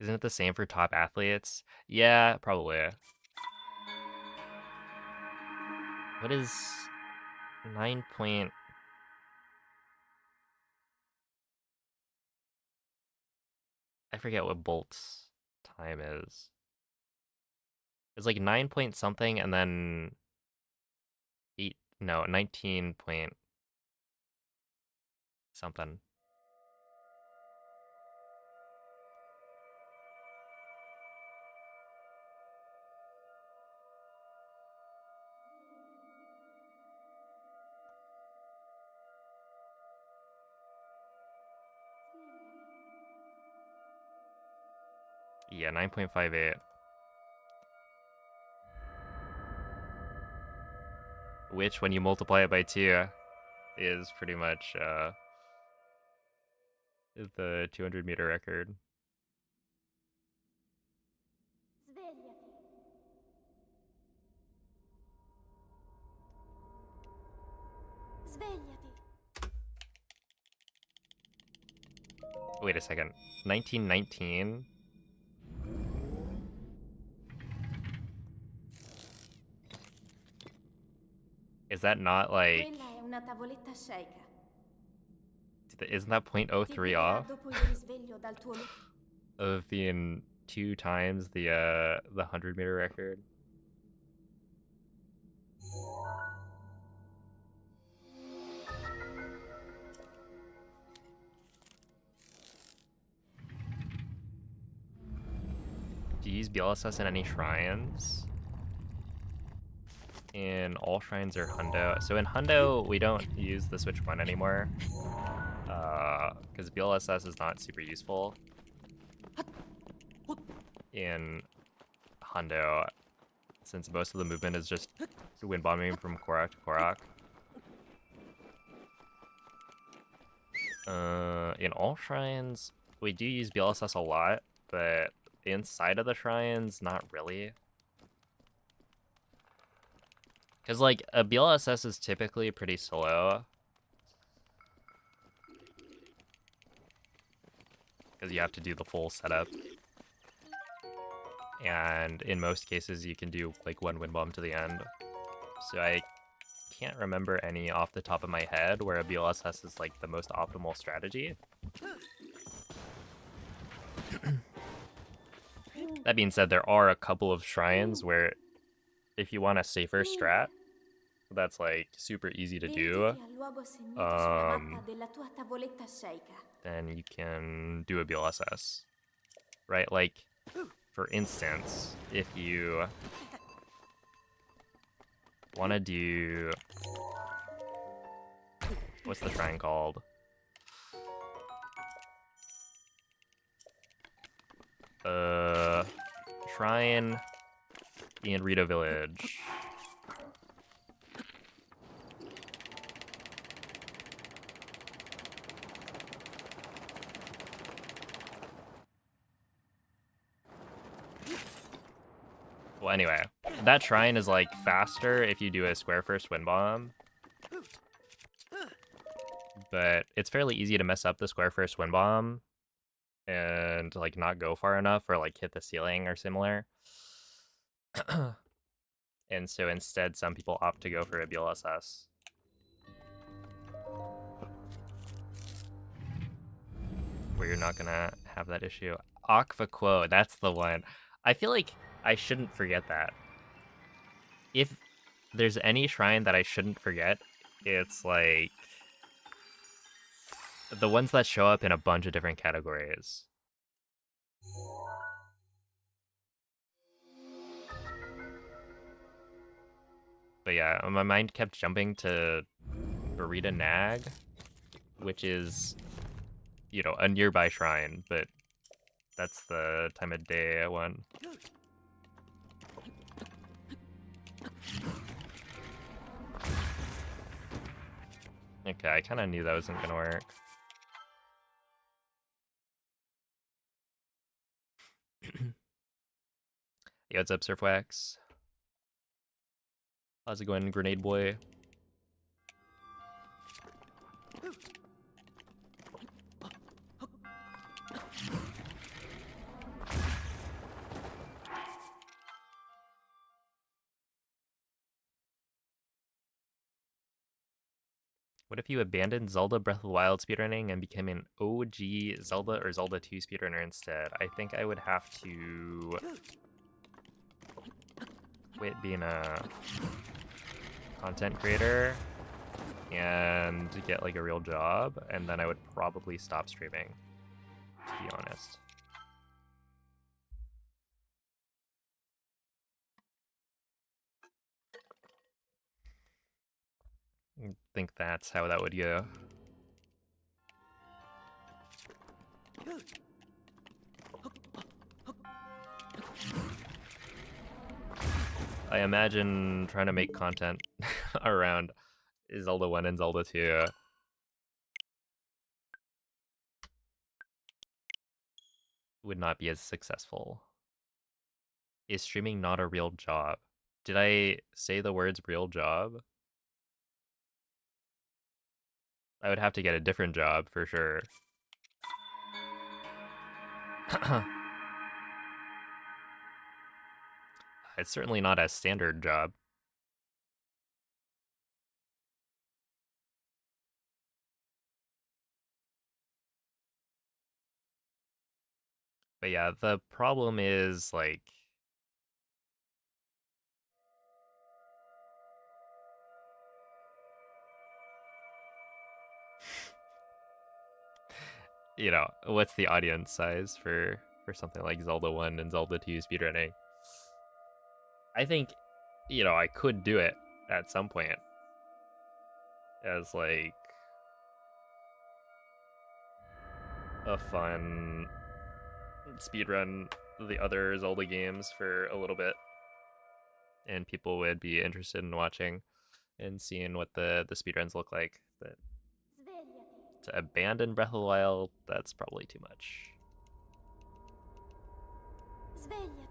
Isn't it the same for top athletes? Yeah, probably. What is 9 point... I forget what Bolt's time is. It's like 9 point something and then 8, no, 19 point something. Yeah, 9.58. Which, when you multiply it by 2, is pretty much the 200-meter record. Svegliati. Wait a second. 1919? Is that not like... Quella è una tavoletta sceicca. Isn't that Ti 0.03 guiderà off dopo il risveglio dal tuo of being 2 times the 100-meter record? Do you use BLSS in any shrines? In all shrines or Hundo? So in Hundo, we don't use the Switch 1 anymore. Because BLSS is not super useful in Hundo, since most of the movement is just wind bombing from Korok to Korok. In all shrines, we do use BLSS a lot, but inside of the shrines, not really. Because, like, a BLSS is typically pretty slow. Because you have to do the full setup. And in most cases, you can do, like, one wind bomb to the end. So I can't remember any off the top of my head where a BLSS is, like, the most optimal strategy. That being said, there are a couple of shrines where if you want a safer strat, that's like super easy to do, then you can do a BLSS, right? Like, for instance, if you want to do, what's the shrine called? shrine in Rito Village. Well, anyway, that shrine is like faster if you do a square first wind bomb. But it's fairly easy to mess up the square first wind bomb and like not go far enough or like hit the ceiling or similar. And so instead, some people opt to go for a BLSS. Where you're not gonna have that issue. Aqua Quo, that's the one. I feel like I shouldn't forget that. If there's any shrine that I shouldn't forget, it's like the ones that show up in a bunch of different categories. But yeah, my mind kept jumping to Burrito Nag, which is, you know, a nearby shrine, but that's the time of day one. Okay, I kind of knew that wasn't gonna work. Yo, what's up, Surfwax? How's it going, Grenade Boy? What if you abandoned Zelda Breath of the Wild speedrunning and became an OG Zelda or Zelda 2 speedrunner instead? I think I would have to quit being a content creator and get like a real job, and then I would probably stop streaming, to be honest. I think that's how that would go. I imagine trying to make content around Zelda 1 and Zelda 2 would not be as successful. Is streaming not a real job? Did I say the words real job? I would have to get a different job for sure. It's certainly not a standard job. But yeah, the problem is like you know, what's the audience size for something like Zelda 1 and Zelda 2 speedrunning? I think, you know, I could do it at some point as like a fun speedrun the other Zelda games for a little bit, and people would be interested in watching and seeing what the speedruns look like. But to abandon Breath of the Wild, that's probably too much. Svegliati.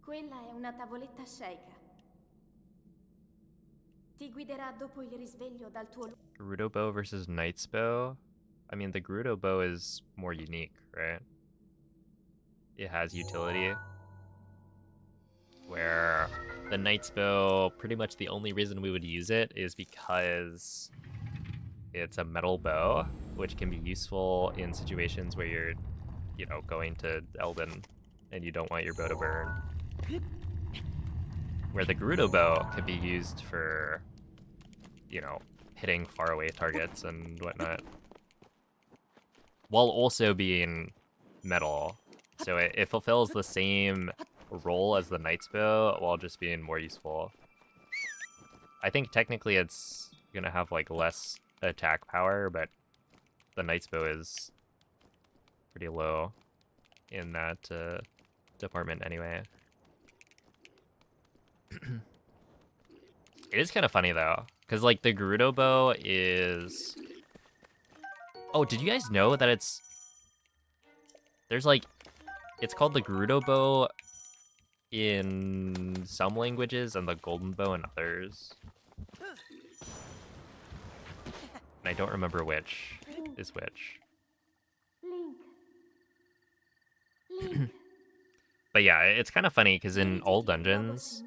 Quella è una tavoletta sceicca. Ti guiderà dopo il risveglio dal tuo... Gerudo Bow versus Knight's Bow? I mean, the Gerudo Bow is more unique, right? It has utility. Where the Knight's Bow, pretty much the only reason we would use it is because it's a metal bow, which can be useful in situations where you're, you know, going to Elden and you don't want your bow to burn. Where the Gerudo Bow can be used for, you know, hitting faraway targets and whatnot, while also being metal. So it fulfills the same role as the Knight's Bow while just being more useful. I think technically it's gonna have like less attack power, but the Knight's Bow is pretty low in that department anyway. It is kind of funny though, because like the Gerudo bow is... Oh, did you guys know that there's like, it's called the Gerudo bow in some languages and the Golden bow in others? And I don't remember which is which. Link. But yeah, it's kind of funny because in all dungeons,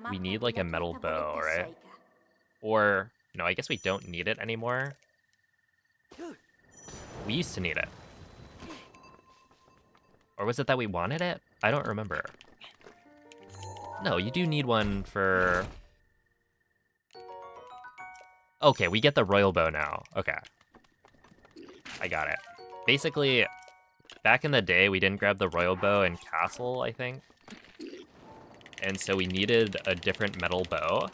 we need like a metal bow, right? Or, no, I guess we don't need it anymore. We used to need it. Or was it that we wanted it? I don't remember. No, you do need one for... Okay, we get the royal bow now. Okay. I got it. Basically, back in the day, we didn't grab the royal bow in Castle, I think. And so we needed a different metal bow.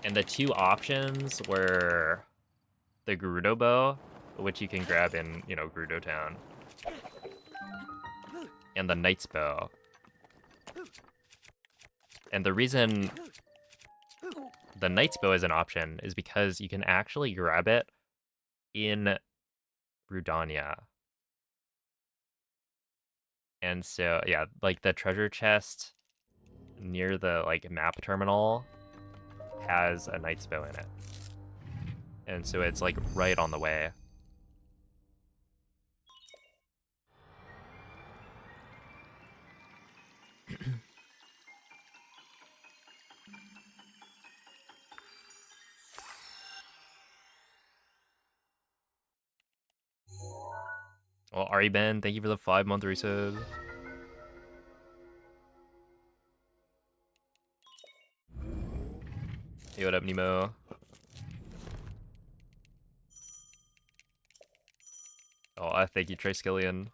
And the two options were the Gerudo bow, which you can grab in, you know, Gerudo Town, and the Knight's bow. And the reason the Knight's bow is an option is because you can actually grab it in Rudania. And so, yeah, like the treasure chest near the like map terminal has a Knight's bow in it. And so it's like right on the way. Well, Ari Ben, thank you for the 5-month resub. Hey, what up, Nemo? Oh, I thank you, Trey Skillian.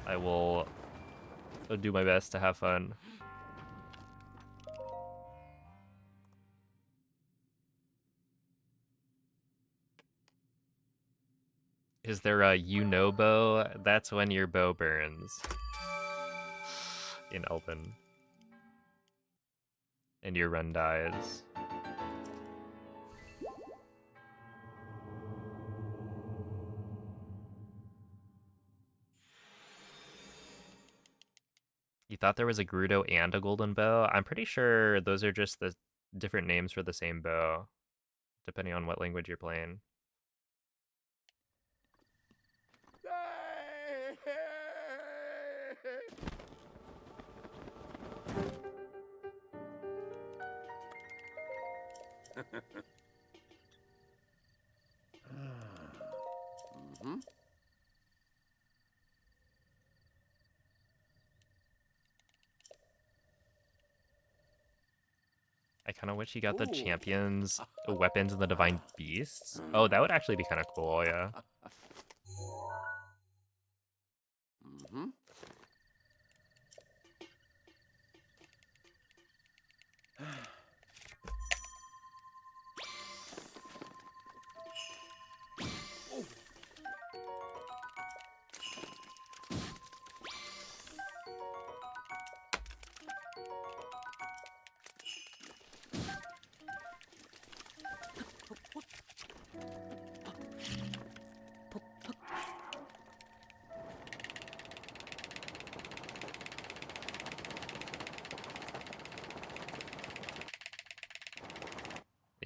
I will do my best to have fun. Is there a you-know bow? That's when your bow burns. In Elven. And your run dies. You thought there was a Gerudo and a golden bow? I'm pretty sure those are just the different names for the same bow, depending on what language you're playing. I kind of wish you got the champions, weapons, and the divine beasts. Oh, that would actually be kind of cool, yeah.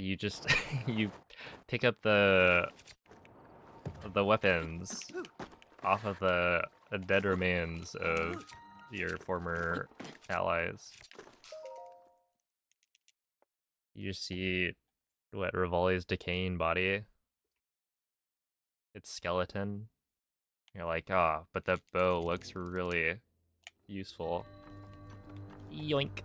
You just you pick up the weapons off of the dead remains of your former allies. You just see what Rivali's decaying body, its skeleton. You're like, ah, but that bow looks really useful. Yoink.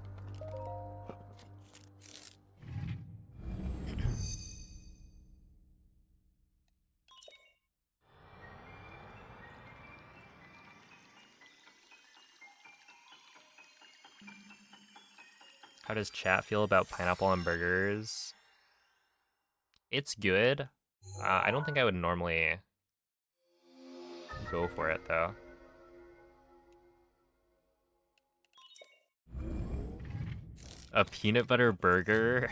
How does chat feel about pineapple on burgers? It's good. I don't think I would normally go for it though. A peanut butter burger?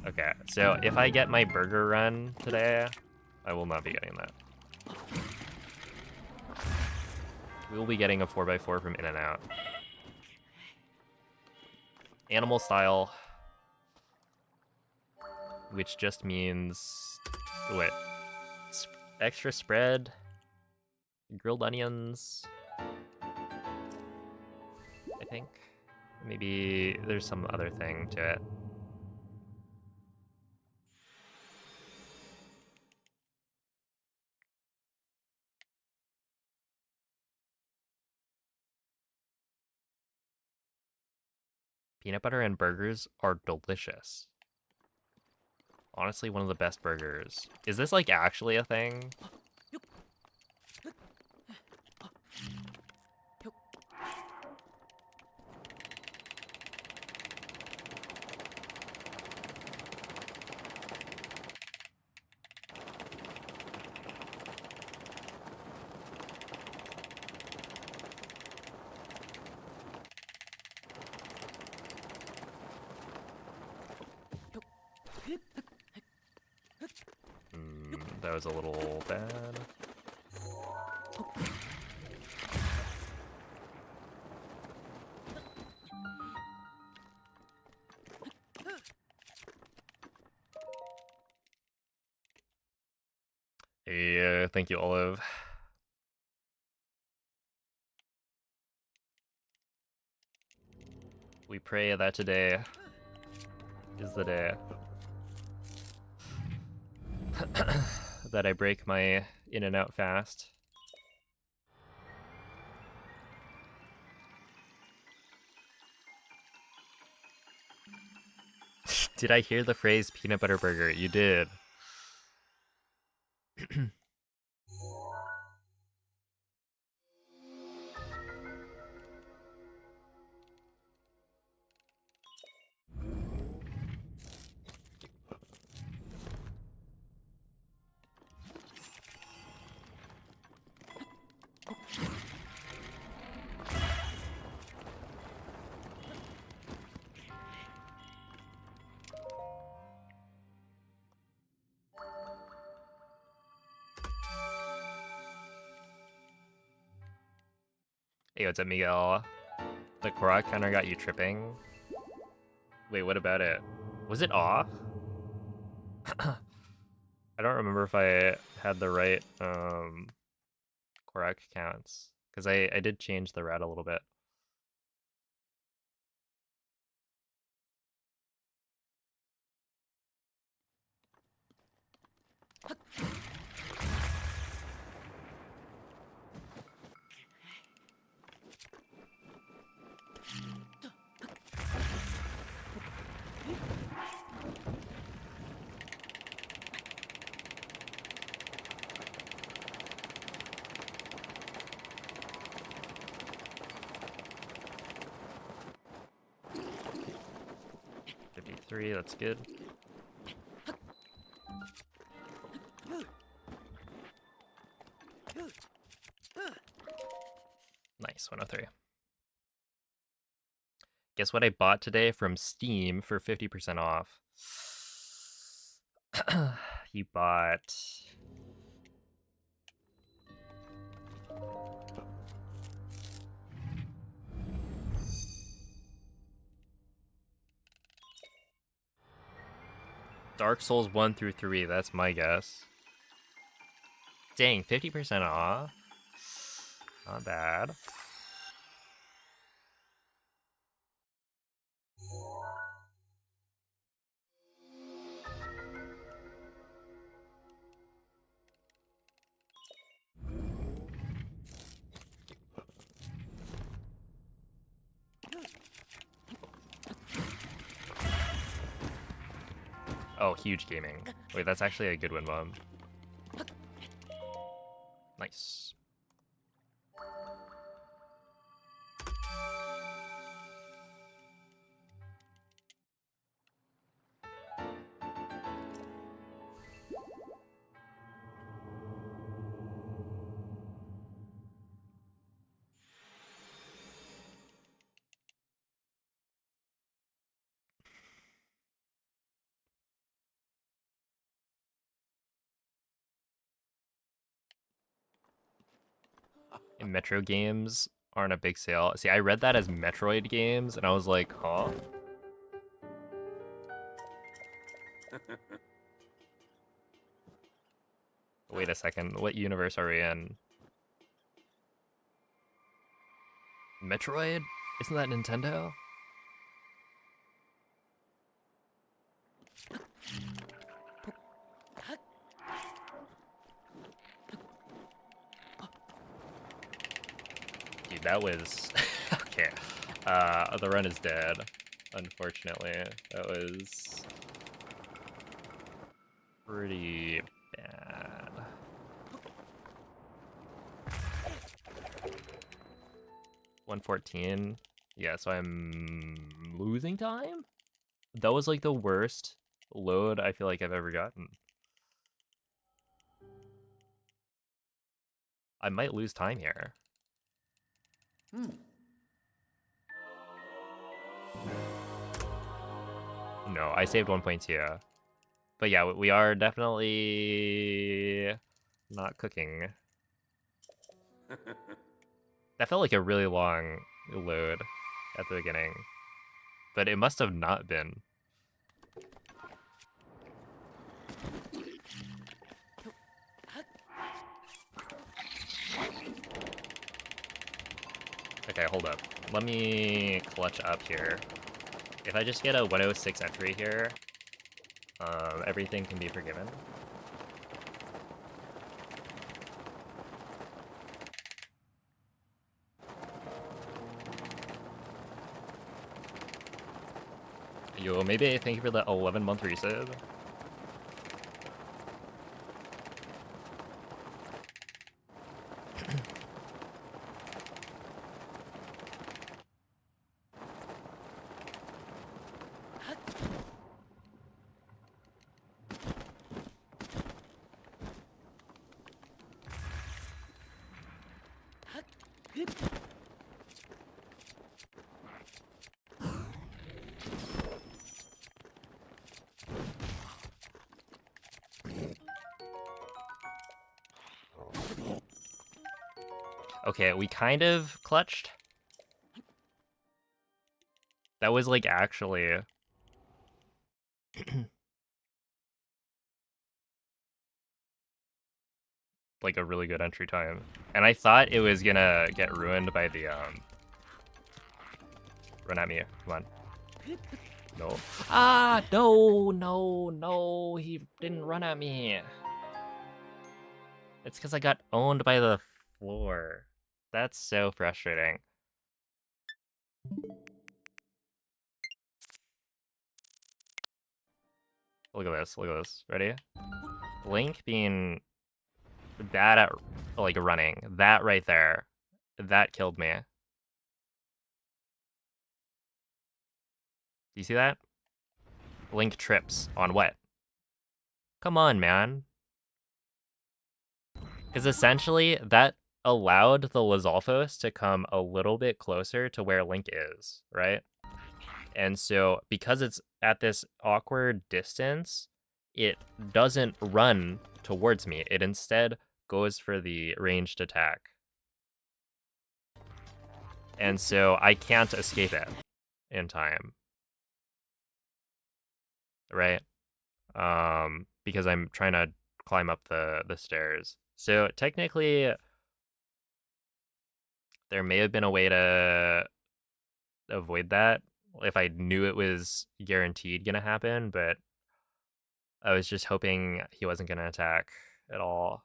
Okay, so if I get my burger run today, I will not be getting that. We will be getting a 4x4 from In-N-Out. Animal style. Which just means... what? Extra spread? Grilled onions? I think. Maybe there's some other thing to it. Peanut butter and burgers are delicious. Honestly, one of the best burgers. Is this like actually a thing? That was a little bad. Yeah, thank you, Olive. We pray that today is the day that I break my In-N-Out fast. Did I hear the phrase peanut butter burger? You did. Hey, what's up, Miguel? The Korok counter got you tripping? Wait, what about it? Was it off? I don't remember if I had the right Korok counts. Because I did change the rat a little bit. That's good. Nice, 103. Guess what I bought today from Steam for 50% off? You bought... Dark Souls 1 through 3, that's my guess. Dang, 50% off? Not bad. Oh, huge gaming. Wait, that's actually a good one, Mom. Nice. Metro games aren't a big sale. See, I read that as Metroid games, and I was like, huh? Wait a second, what universe are we in? Metroid? Isn't that Nintendo? Dude, that was... okay. The run is dead, unfortunately. That was... pretty bad. $114. Yeah, so I'm losing time? That was like the worst load I feel like I've ever gotten. I might lose time here. No, I saved 1.2. But yeah, we are definitely not cooking. That felt like a really long load at the beginning. But it must have not been. Okay, hold up. Let me clutch up here. If I just get a 106 entry here, everything can be forgiven. Yo, maybe thank you for the 11-month resub. Okay, we kind of clutched. That was like actually like a really good entry time. And I thought it was gonna get ruined by the run at me. Come on. No. Ah, no, he didn't run at me. It's because I got owned by the floor. That's so frustrating. Look at this, look at this. Ready? Link being bad at like running. That right there. That killed me. Do you see that? Link trips on what? Come on, man. Because essentially, that allowed the Lizalfos to come a little bit closer to where Link is, right? And so, because it's at this awkward distance, it doesn't run towards me. It instead goes for the ranged attack. And so, I can't escape it in time. Right? Because I'm trying to climb up the stairs. So, technically, there may have been a way to avoid that if I knew it was guaranteed gonna happen, but I was just hoping he wasn't gonna attack at all.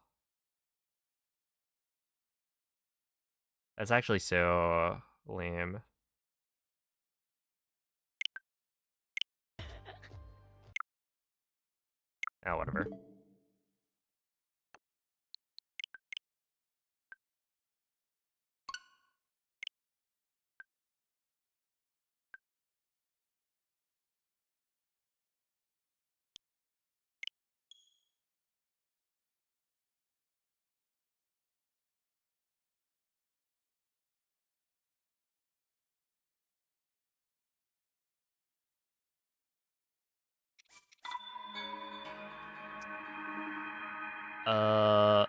That's actually so lame. Oh, whatever. Uh,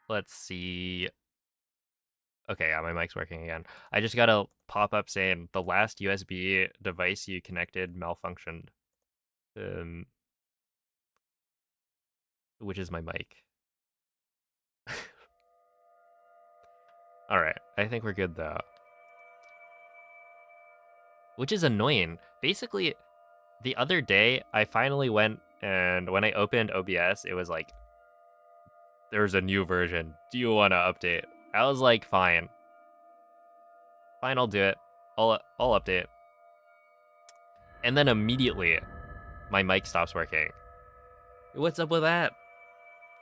Let's see. Okay, yeah, my mic's working again. I just got a pop-up saying the last USB device you connected malfunctioned. Which is my mic. Alright, I think we're good though. Which is annoying. Basically, the other day, I finally went and when I opened OBS, it was like, there's a new version. Do you want to update? I was like, fine. Fine, I'll do it. I'll update. And then immediately, my mic stops working. What's up with that?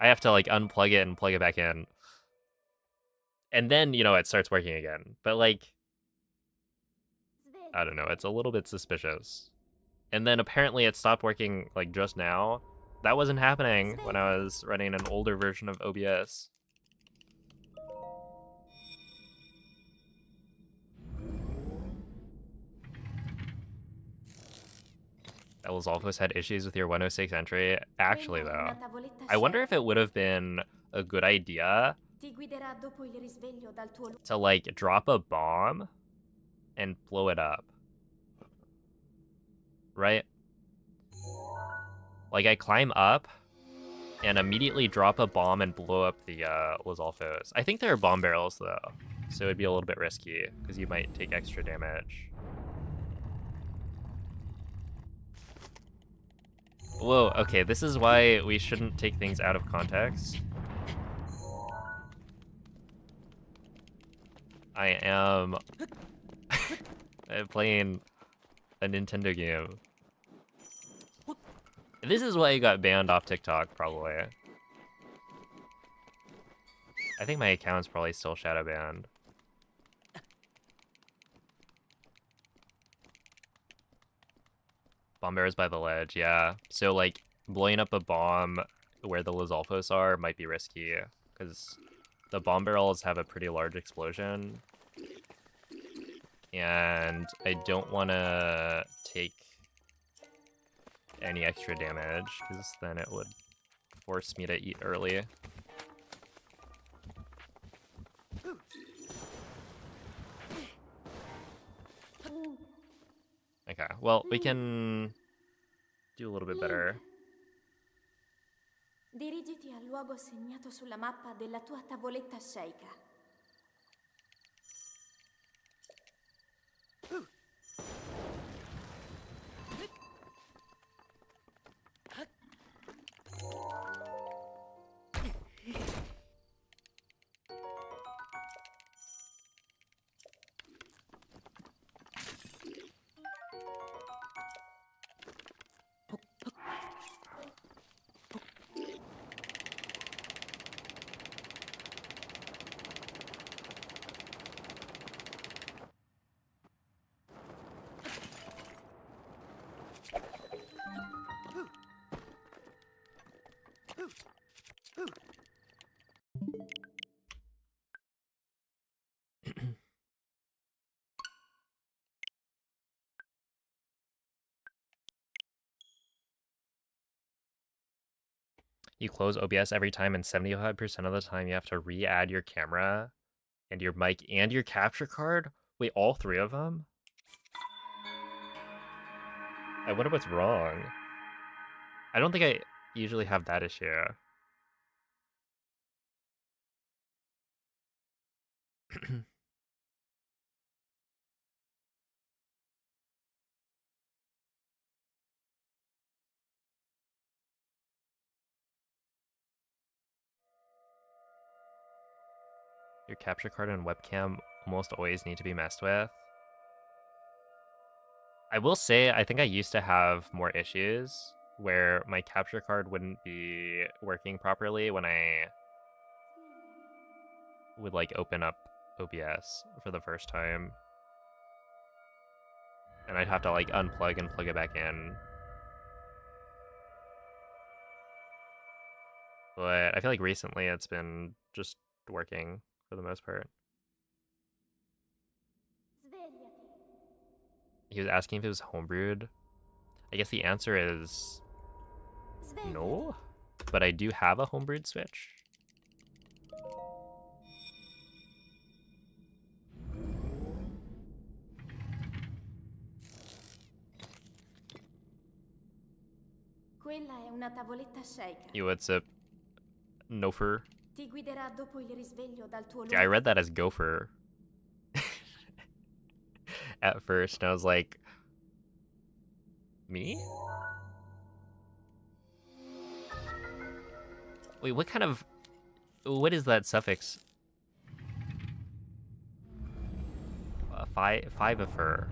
I have to like unplug it and plug it back in. And then, you know, it starts working again. But like, I don't know, it's a little bit suspicious. And then apparently it stopped working like just now. That wasn't happening when I was running an older version of OBS. Los Altos had issues with your 106 entry. Actually, though, I wonder if it would have been a good idea to like drop a bomb and blow it up. Right? Like I climb up and immediately drop a bomb and blow up the Los Altos. I think there are bomb barrels though, so it'd be a little bit risky because you might take extra damage. Whoa, okay, this is why we shouldn't take things out of context. I am playing a Nintendo game. This is why you got banned off TikTok, probably. I think my account's probably still shadow banned. Bomb bears by the ledge, yeah. So like blowing up a bomb where the Los Altos are might be risky because the bomb barrels have a pretty large explosion. And I don't want to take any extra damage because then it would force me to eat early. Okay, well, we can do a little bit better. Dirigiti al luogo segnato sulla mappa della tua tavoletta sceicca. You close OBS every time, and 75% of the time you have to re-add your camera and your mic and your capture card? Wait, all three of them? I wonder what's wrong. I don't think I usually have that issue. Your capture card and webcam almost always need to be messed with. I will say, I think I used to have more issues where my capture card wouldn't be working properly when I would like open up OBS for the first time. And I'd have to like unplug and plug it back in. But I feel like recently it's been just working for the most part. He was asking if it was homebrewed. I guess the answer is no, but I do have a homebrewed Switch. Quella è una tavoletta sceicca. Yo, what's up, Nofer? Ti guiderà dopo il risveglio dal tuo See, I luogo. read that as gopher at first, and I was like, me? Wait, what is that suffix? Five of her.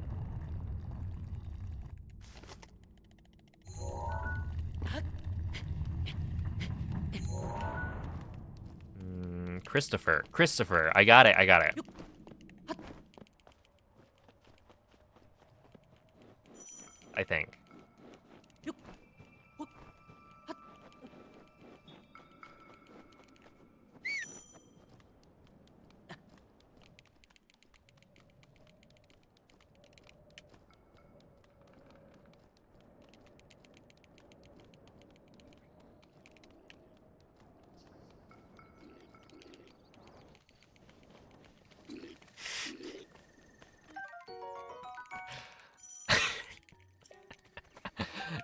Christopher. I got it. I think.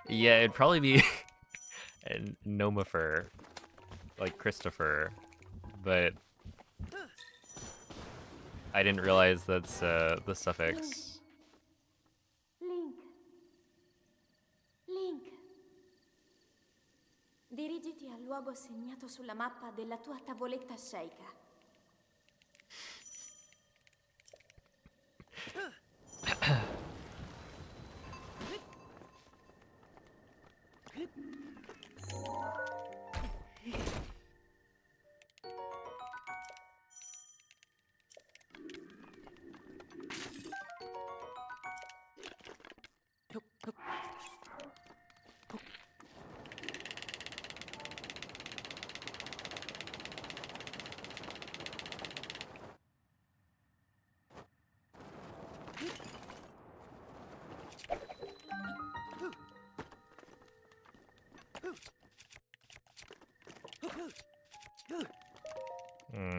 Yeah, it'd probably be a Nomifer, like Christopher, but I didn't realize that's the suffix. Link. Dirigiti al luogo segnato sulla mappa della tua tavoletta sceicca.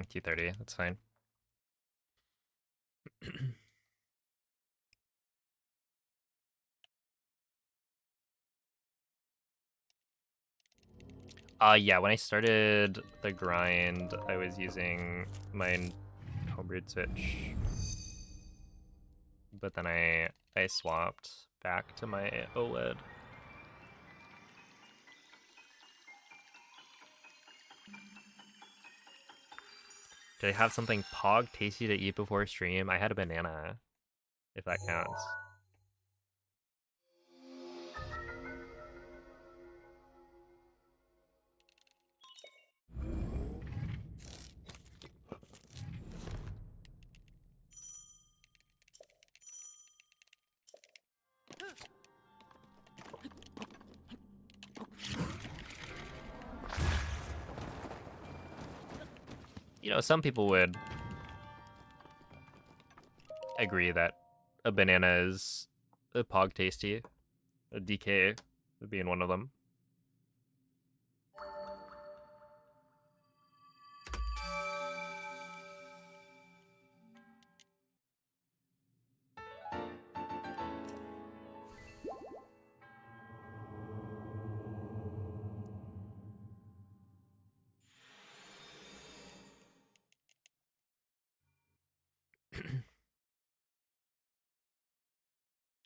T30, that's fine. Yeah, when I started the grind, I was using my homebrewed Switch, but then I swapped back to my OLED. Did I have something pog tasty to eat before stream? I had a banana, if that counts. You know, some people would agree that a banana is a pog tasty. A DK being one of them.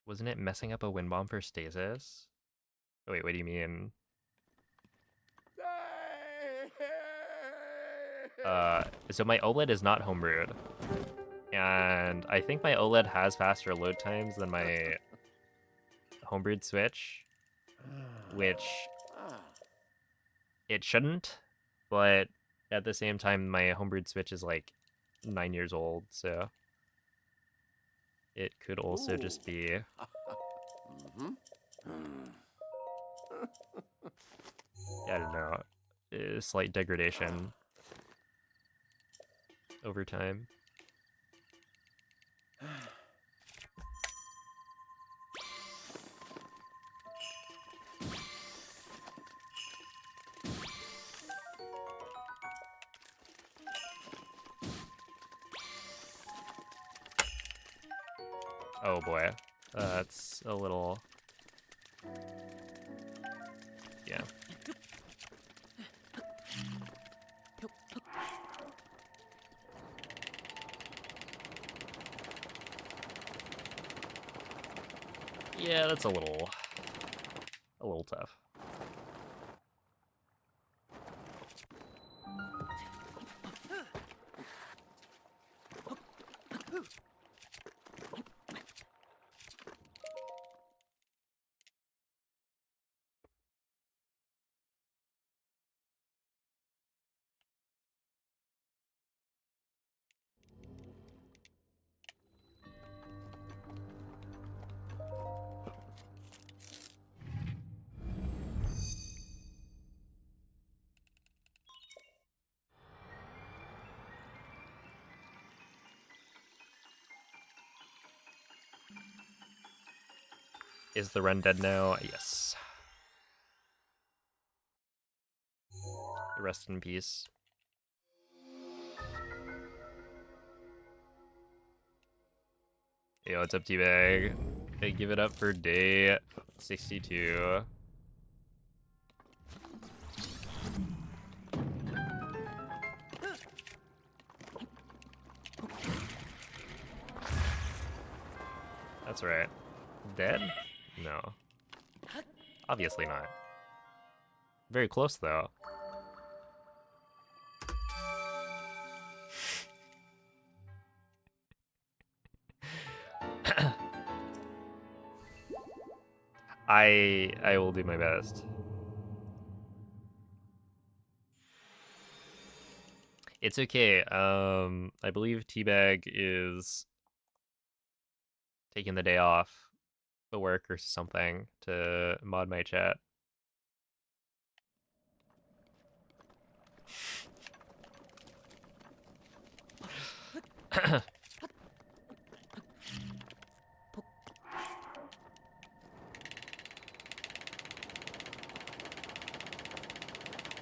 Wasn't it messing up a wind bomb for stasis? Oh, wait, what do you mean? So my OLED is not homebrewed. And I think my OLED has faster load times than my homebrewed Switch, which it shouldn't, but at the same time, my homebrewed Switch is like 9 years old, so it could also just be I don't know, a slight degradation over time. Oh boy, that's a little... Yeah. Yeah, that's a little tough. Is the run dead now? Yes. Rest in peace. Yo, what's up, T-Bag? Hey, give it up for day 62. That's right. Dead? No. Obviously not. Very close, though. I will do my best. It's okay. I believe Teabag is taking the day off the work or something to mod my chat.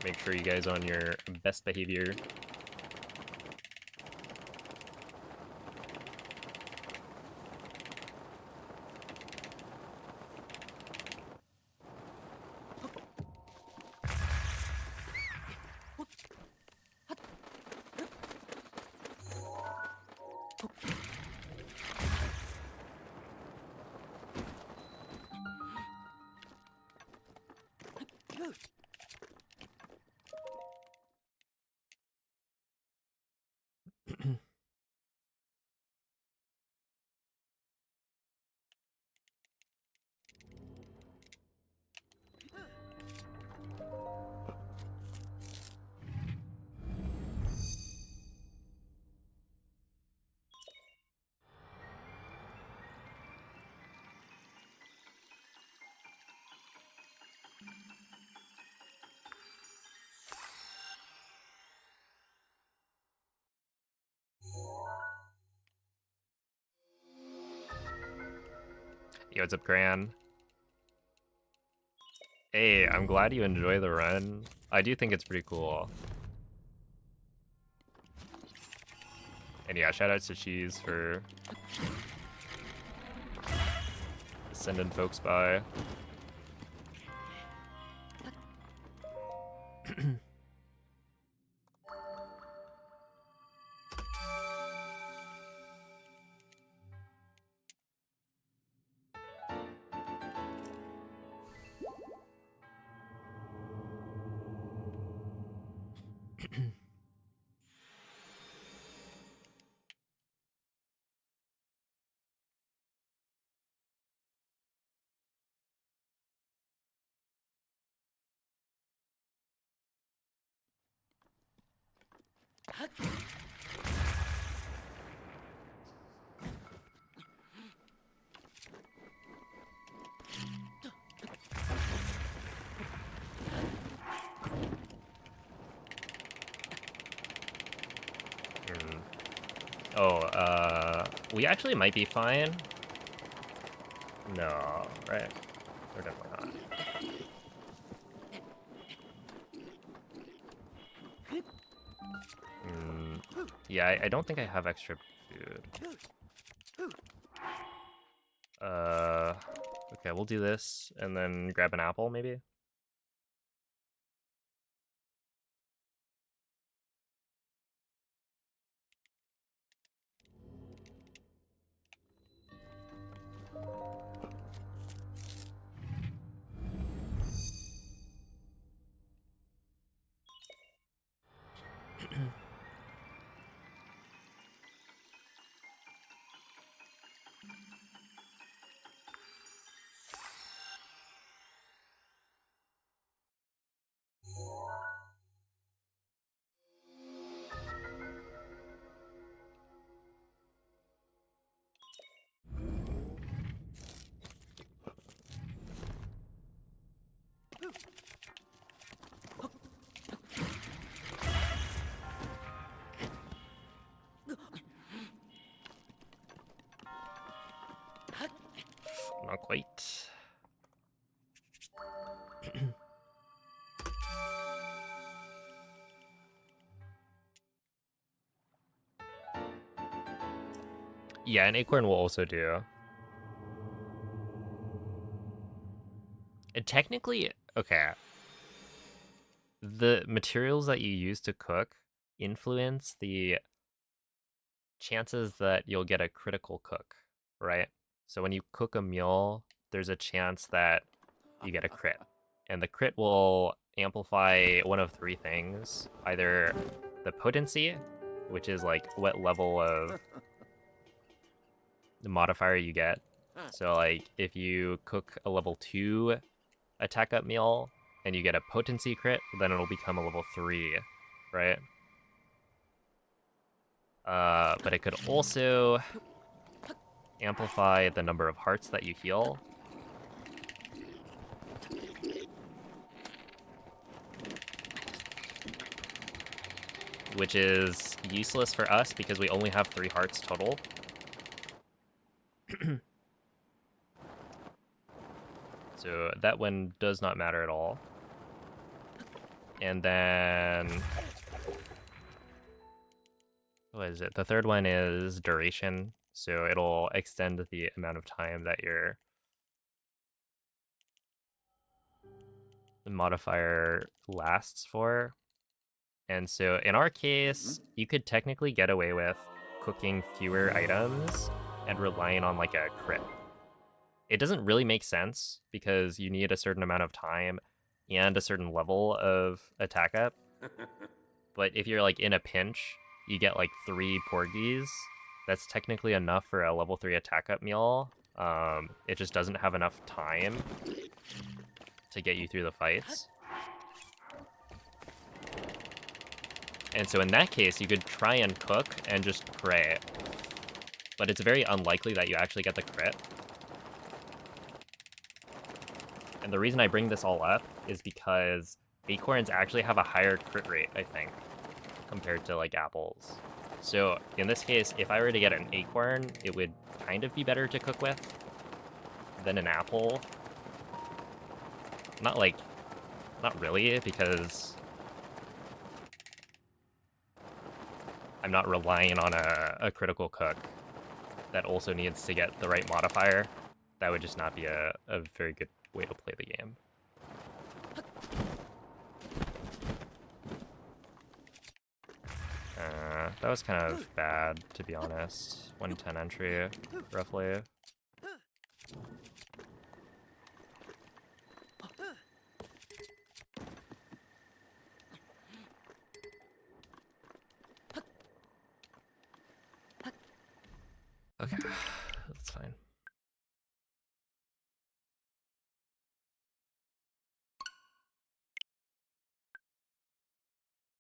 Make sure you guys are on your best behavior. Yo, what's up, Gran? Hey, I'm glad you enjoy the run. I do think it's pretty cool. And yeah, shoutouts to Cheese for sending folks by. We actually might be fine. No, right? We're definitely not. Yeah, I don't think I have extra food. Okay, we'll do this and then grab an apple, maybe? Yeah, an acorn will also do. And technically, okay, the materials that you use to cook influence the chances that you'll get a critical cook, right? So when you cook a meal, there's a chance that you get a crit. And the crit will amplify one of three things. Either the potency, which is like what level of the modifier you get. So like if you cook a level 2 attack up meal and you get a potency crit, then it'll become a level 3, right? But it could also amplify the number of hearts that you heal. Which is useless for us because we only have 3 hearts total. So that one does not matter at all. And then... what is it? The third one is duration. So it'll extend the amount of time that your modifier lasts for. And so in our case, you could technically get away with cooking fewer items and relying on like a crit. It doesn't really make sense because you need a certain amount of time and a certain level of attack up. But if you're like in a pinch, you get like 3 porgies. That's technically enough for a level 3 attack up meal. It just doesn't have enough time to get you through the fights. And so in that case, you could try and cook and just pray. But it's very unlikely that you actually get the crit. And the reason I bring this all up is because acorns actually have a higher crit rate, I think, compared to like apples. So in this case, if I were to get an acorn, it would kind of be better to cook with than an apple. Not really, because I'm not relying on a critical cook that also needs to get the right modifier. That would just not be a very good way to play the game. That was kind of bad, to be honest. 110 entry, roughly. Okay, that's fine.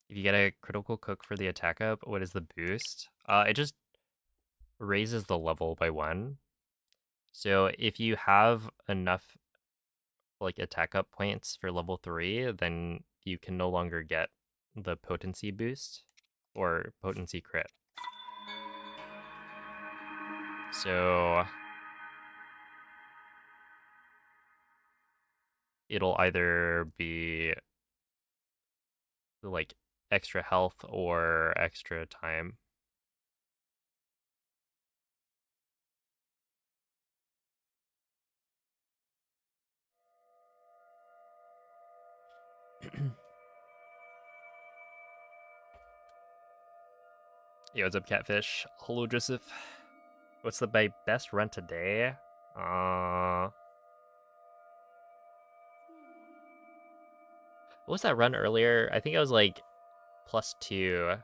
If you get a critical cook for the attack up, what is the boost? It just raises the level by 1. So if you have enough like attack up points for level 3, then you can no longer get the potency boost or potency crit. So it'll either be like extra health or extra time. Yo, what's up, Catfish? Hello, Joseph. What's the best run today? What was that run earlier? I think I was like +2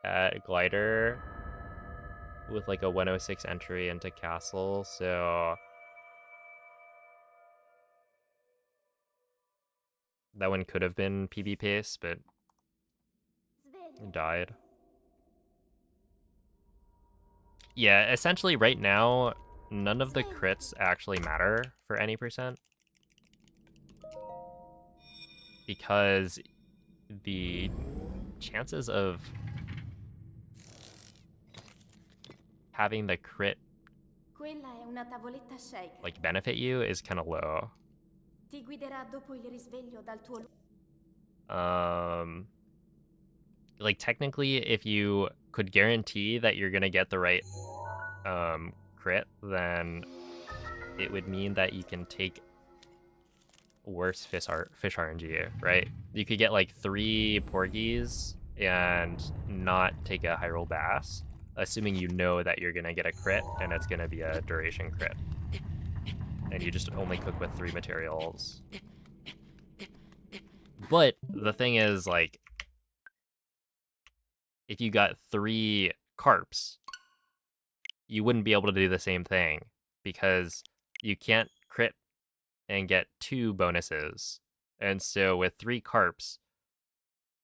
at Glider with like a 106 entry into Castle, so that one could have been PB pace, but died. Yeah, essentially right now, none of the crits actually matter for any percent. Because the chances of having the crit Quella è una tavoletta shake. like benefit you is kind of low. Ti guiderà dopo il risveglio dal tuo... Like technically, if you could guarantee that you're gonna get the right crit, then it would mean that you can take worse fish RNG, right? You could get like 3 porgies and not take a high roll bass, assuming you know that you're gonna get a crit and it's gonna be a duration crit. And you just only cook with 3 materials. But the thing is, like, if you got 3 carps, you wouldn't be able to do the same thing because you can't crit and get 2 bonuses. And so with 3 carps,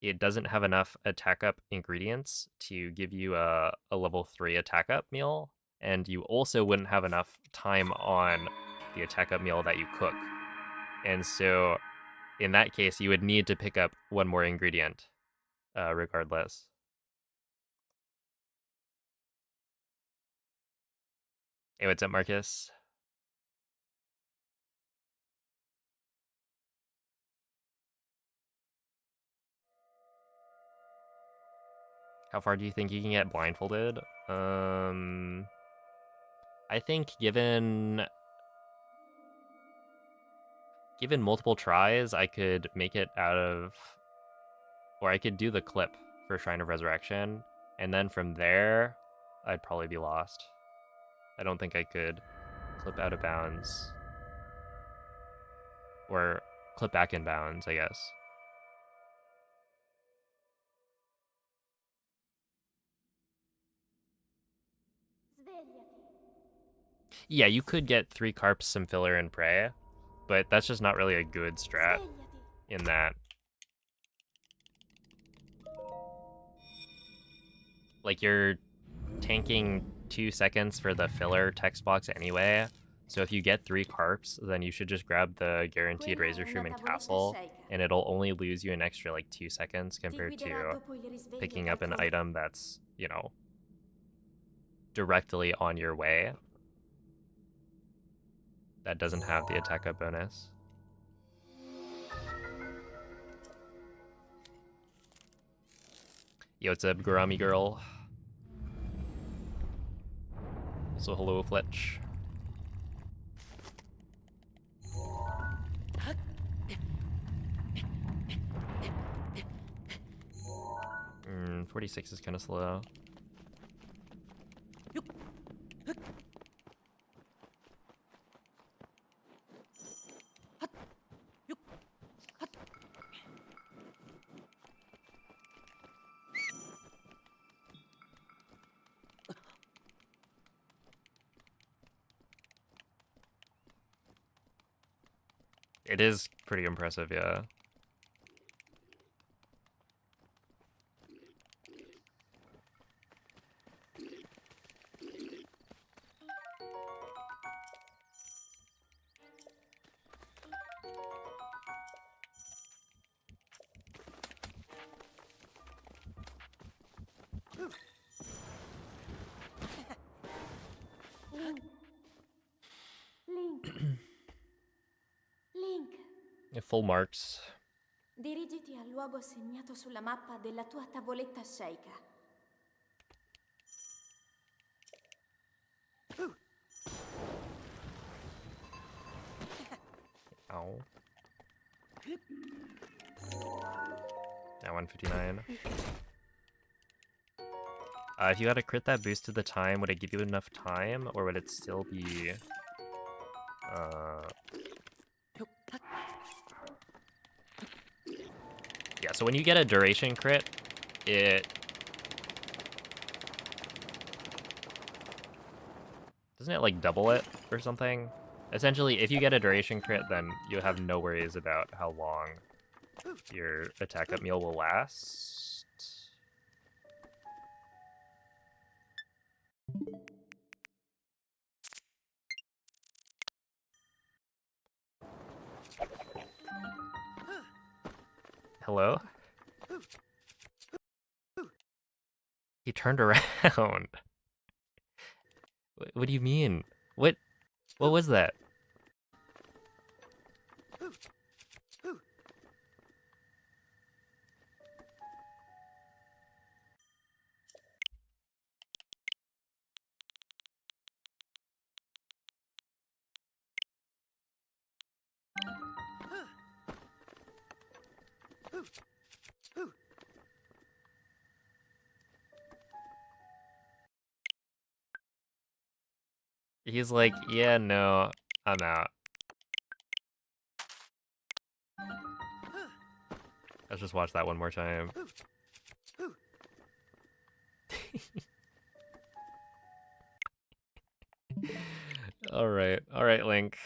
it doesn't have enough attack up ingredients to give you a level 3 attack up meal, and you also wouldn't have enough time on the attack up meal that you cook. And so in that case, you would need to pick up 1 more ingredient, regardless. Hey, what's up, Marcus? How far do you think you can get blindfolded? I think given multiple tries, I could make it out of, or I could do the clip for Shrine of Resurrection, and then from there, I'd probably be lost. I don't think I could clip out of bounds, or clip back in bounds, I guess. Yeah, you could get 3 carps, some filler, and prey, but that's just not really a good strat in that. Like, you're tanking 2 seconds for the filler text box anyway, so if you get 3 carps, then you should just grab the guaranteed Razor Shroom and Castle, and it'll only lose you an extra, like, 2 seconds compared to picking up an item that's, you know, directly on your way that doesn't have the attack up bonus. Yo, what's up, Gurami girl? Also, hello, Fletch. 46 is kind of slow. It is pretty impressive, yeah. Link, Full marks. dirigiti al luogo segnato sulla mappa della tua tavoletta sceicca. Ow. Now 159. If you had to crit that boost to the time, would it give you enough time, or would it still be... Yeah, so when you get a duration crit, it... Doesn't it, like, double it or something? Essentially, if you get a duration crit, then you have no worries about how long your attack up meal will last. Hello? He turned around. What do you mean? What was that? He's like, yeah, no, I'm out. Let's just watch that one more time. All right, Link.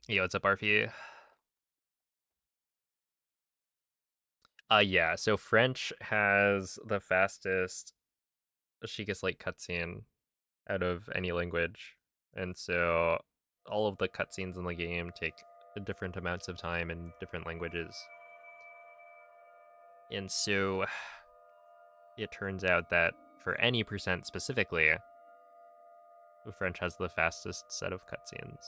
Yo, what's up, RP? Yeah, so French has the fastest Sheikah Slate cutscene out of any language. And so all of the cutscenes in the game take different amounts of time in different languages. And so it turns out that for any percent specifically, French has the fastest set of cutscenes.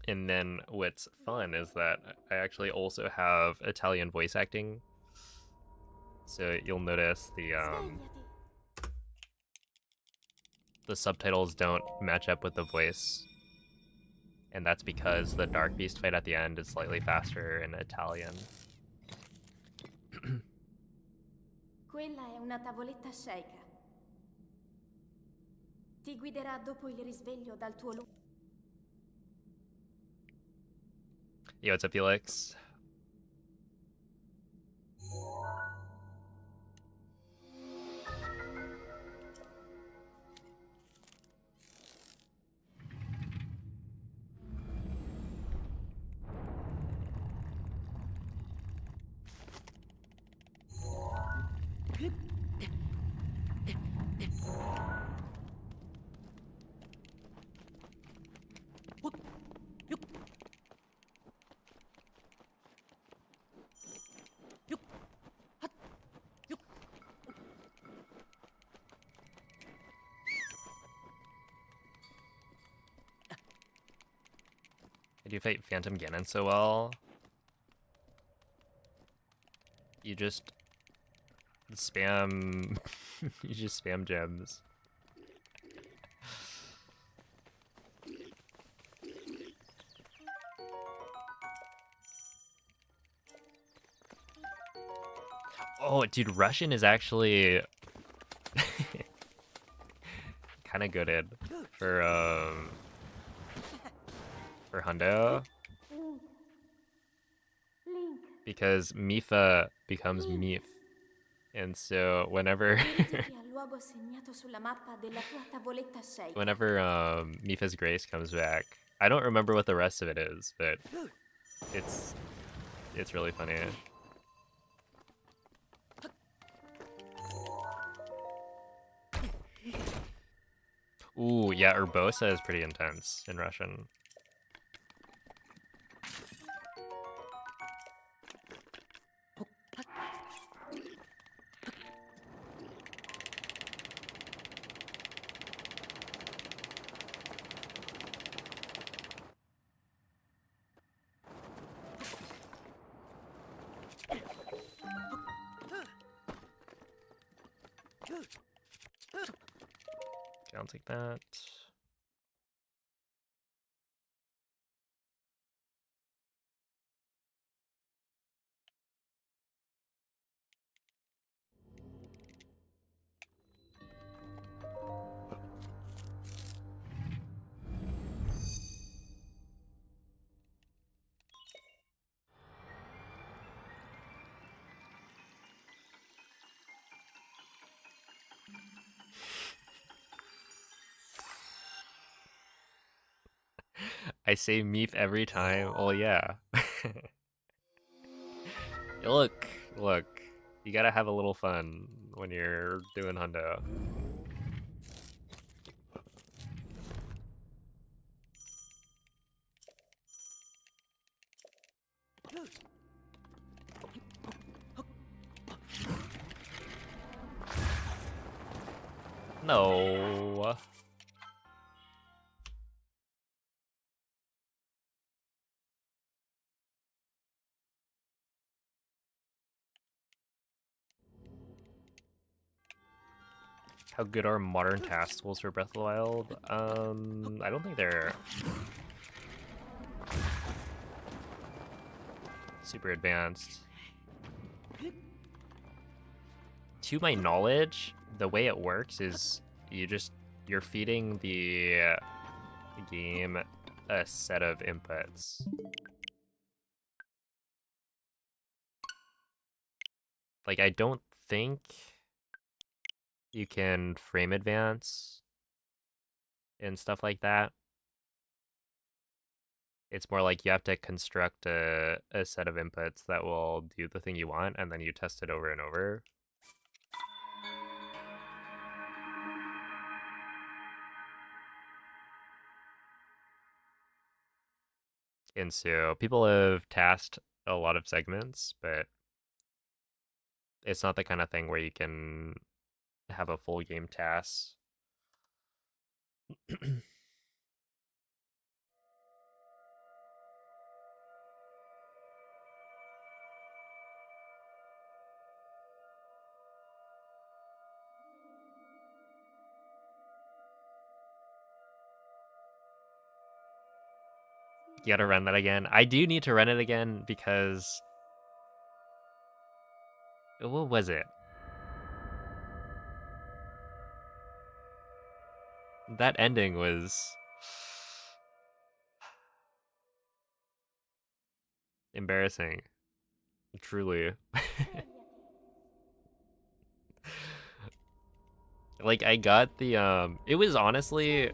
And then what's fun is that I actually also have Italian voice acting. So you'll notice the subtitles don't match up with the voice. And that's because the Dark Beast fight at the end is slightly faster in Italian. Quella è una tavoletta sceicca. Ti guiderà dopo il risveglio dal tuo luogo. Yo, what's up, Felix? I do fight Phantom Ganon so well. You just spam you just spam gems. Oh, dude, Russian is actually kind of goated for Hundo because Mifa becomes Mif, and so whenever whenever Mifa's Grace comes back, I don't remember what the rest of it is, but it's really funny. Ooh, yeah, Urbosa is pretty intense in Russian. Okay, I'll take that. I say Meep every time. Oh yeah. Look, you gotta have a little fun when you're doing Hundo. No. How good are modern task tools for Breath of the Wild? I don't think they're super advanced. To my knowledge, the way it works is you're feeding the game a set of inputs. Like, I don't think you can frame advance and stuff like that. It's more like you have to construct a set of inputs that will do the thing you want, and then you test it over and over. And so people have tasked a lot of segments, but it's not the kind of thing where you can have a full game task. You gotta run that again. I do need to run it again because what was it? That ending was embarrassing. Truly. Like, I got the it was honestly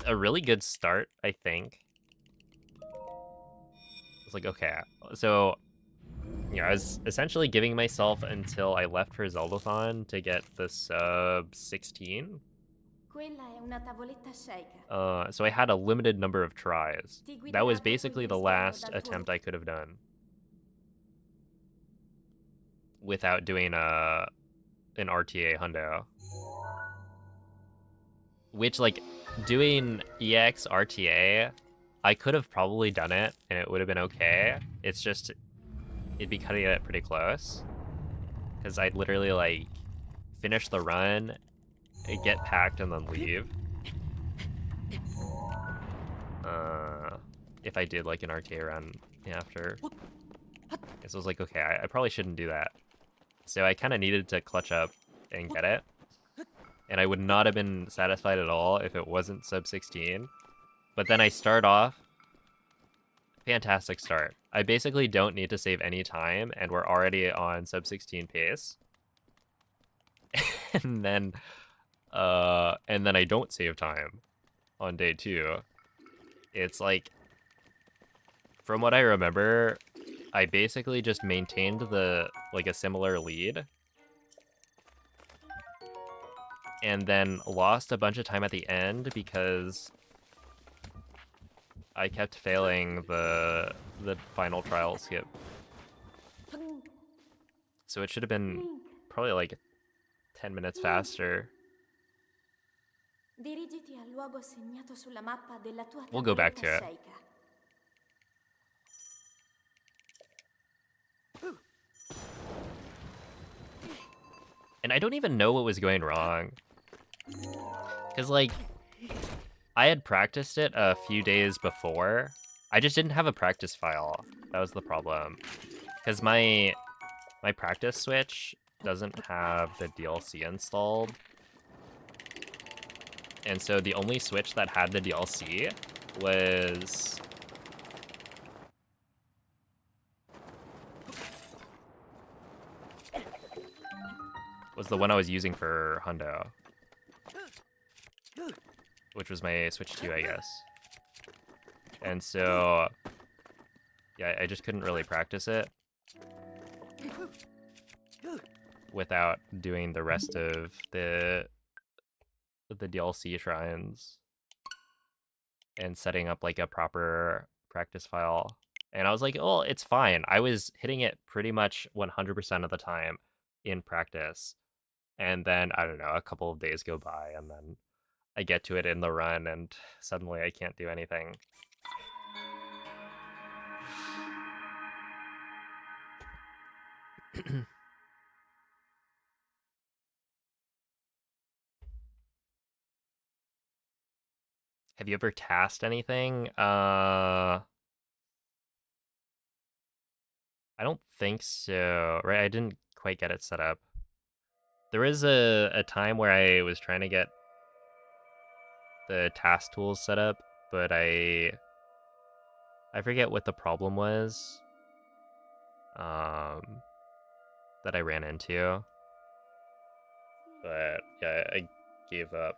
a really good start, I think. It's like, okay, so yeah, I was essentially giving myself until I left for Zeldathon to get the sub 16. Quella è una tavoletta sceicca. So I had a limited number of tries. Ti That was guiderà dopo il basically the risveglio last dal tuo attempt I could have done without doing an RTA hundo. Which, like, doing EX RTA, I could have probably done it and it would have been okay. It's just, it'd be cutting it pretty close. Because I'd literally, like, finish the run, get packed, and then leave. If I did, like, an RTA run after. So I was like, okay, I probably shouldn't do that. So I kind of needed to clutch up and get it. And I would not have been satisfied at all if it wasn't sub 16. But then I start off, fantastic start. I basically don't need to save any time, and we're already on sub 16 pace. and then I don't save time on day 2. It's like, from what I remember, I basically just maintained a similar lead. And then lost a bunch of time at the end because I kept failing the final trial skip. So it should have been probably like 10 minutes faster. Dirigiti al luogo segnato sulla mappa della tua We'll go back tavoletta to it. sceicca. And I don't even know what was going wrong. Because, like, I had practiced it a few days before. I just didn't have a practice file. That was the problem. Because my practice Switch doesn't have the DLC installed. And so the only Switch that had the DLC was the one I was using for Hundo. Which was my Switch 2, I guess. And so, yeah, I just couldn't really practice it without doing the rest of the DLC shrines and setting up like a proper practice file. And I was like, oh, it's fine. I was hitting it pretty much 100% of the time in practice. And then, I don't know, a couple of days go by, and then I get to it in the run, and suddenly I can't do anything. Have you ever tasked anything? I don't think so. Right, I didn't quite get it set up. There was a time where I was trying to get the task tools set up, but I forget what the problem was that I ran into. But yeah, I gave up.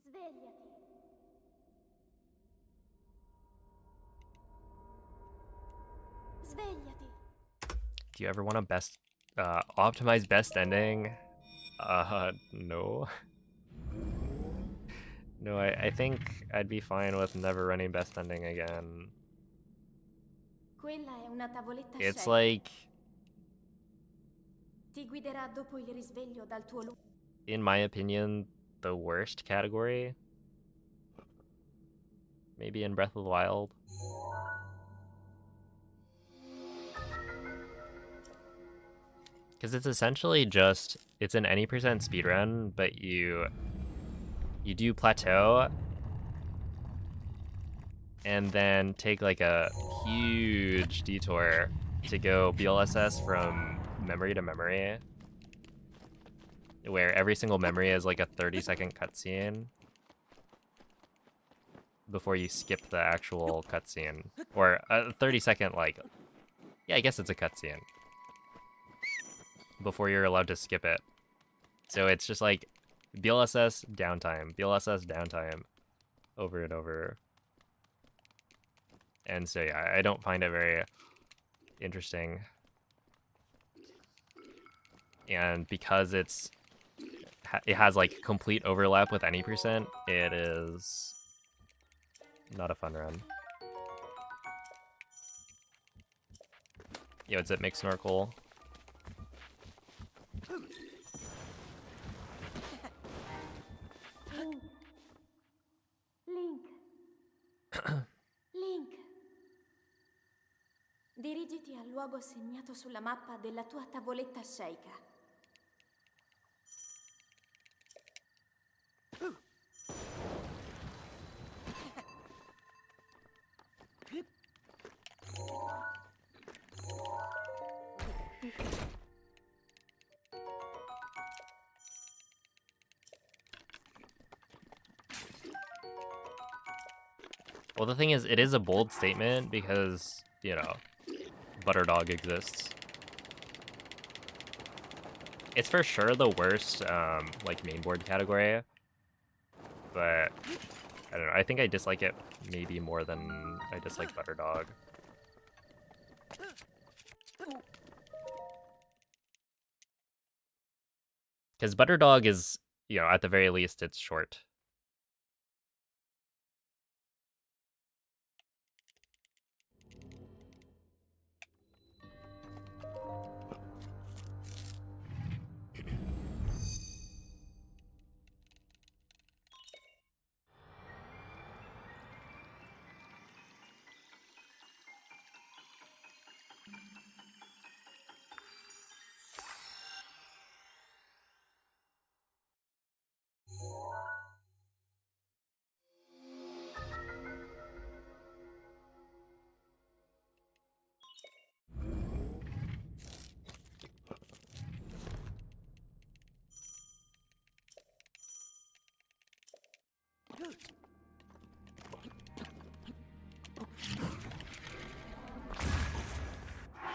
Svegliati. Svegliati. Do you ever want to optimize best ending? No. No, I think I'd be fine with never running best ending again. Quella è una tavoletta It's scelta. like, Ti guiderà dopo il risveglio dal tuo lungo. in my opinion, the worst category. Maybe in Breath of the Wild. Because it's essentially just, it's an any percent speedrun, but you do plateau, and then take like a huge detour to go BLSS from memory to memory, where every single memory is like a 30-second cutscene before you skip the actual cutscene. Or a 30-second, like, yeah, I guess it's a cutscene before you're allowed to skip it. So it's just like BLSS downtime, BLSS downtime, over and over. And so yeah, I don't find it very interesting. And because it has like complete overlap with any percent, it is not a fun run. Yo, it's at Mixed Snorkel. Link. Link. Dirigiti al luogo segnato sulla mappa della tua tavoletta sceicca. Well, the thing is, it is a bold statement because, you know, Butterdog exists. It's for sure the worst, like, mainboard category, but I don't know. I think I dislike it maybe more than I dislike Butterdog. Because Butterdog is, you know, at the very least, it's short.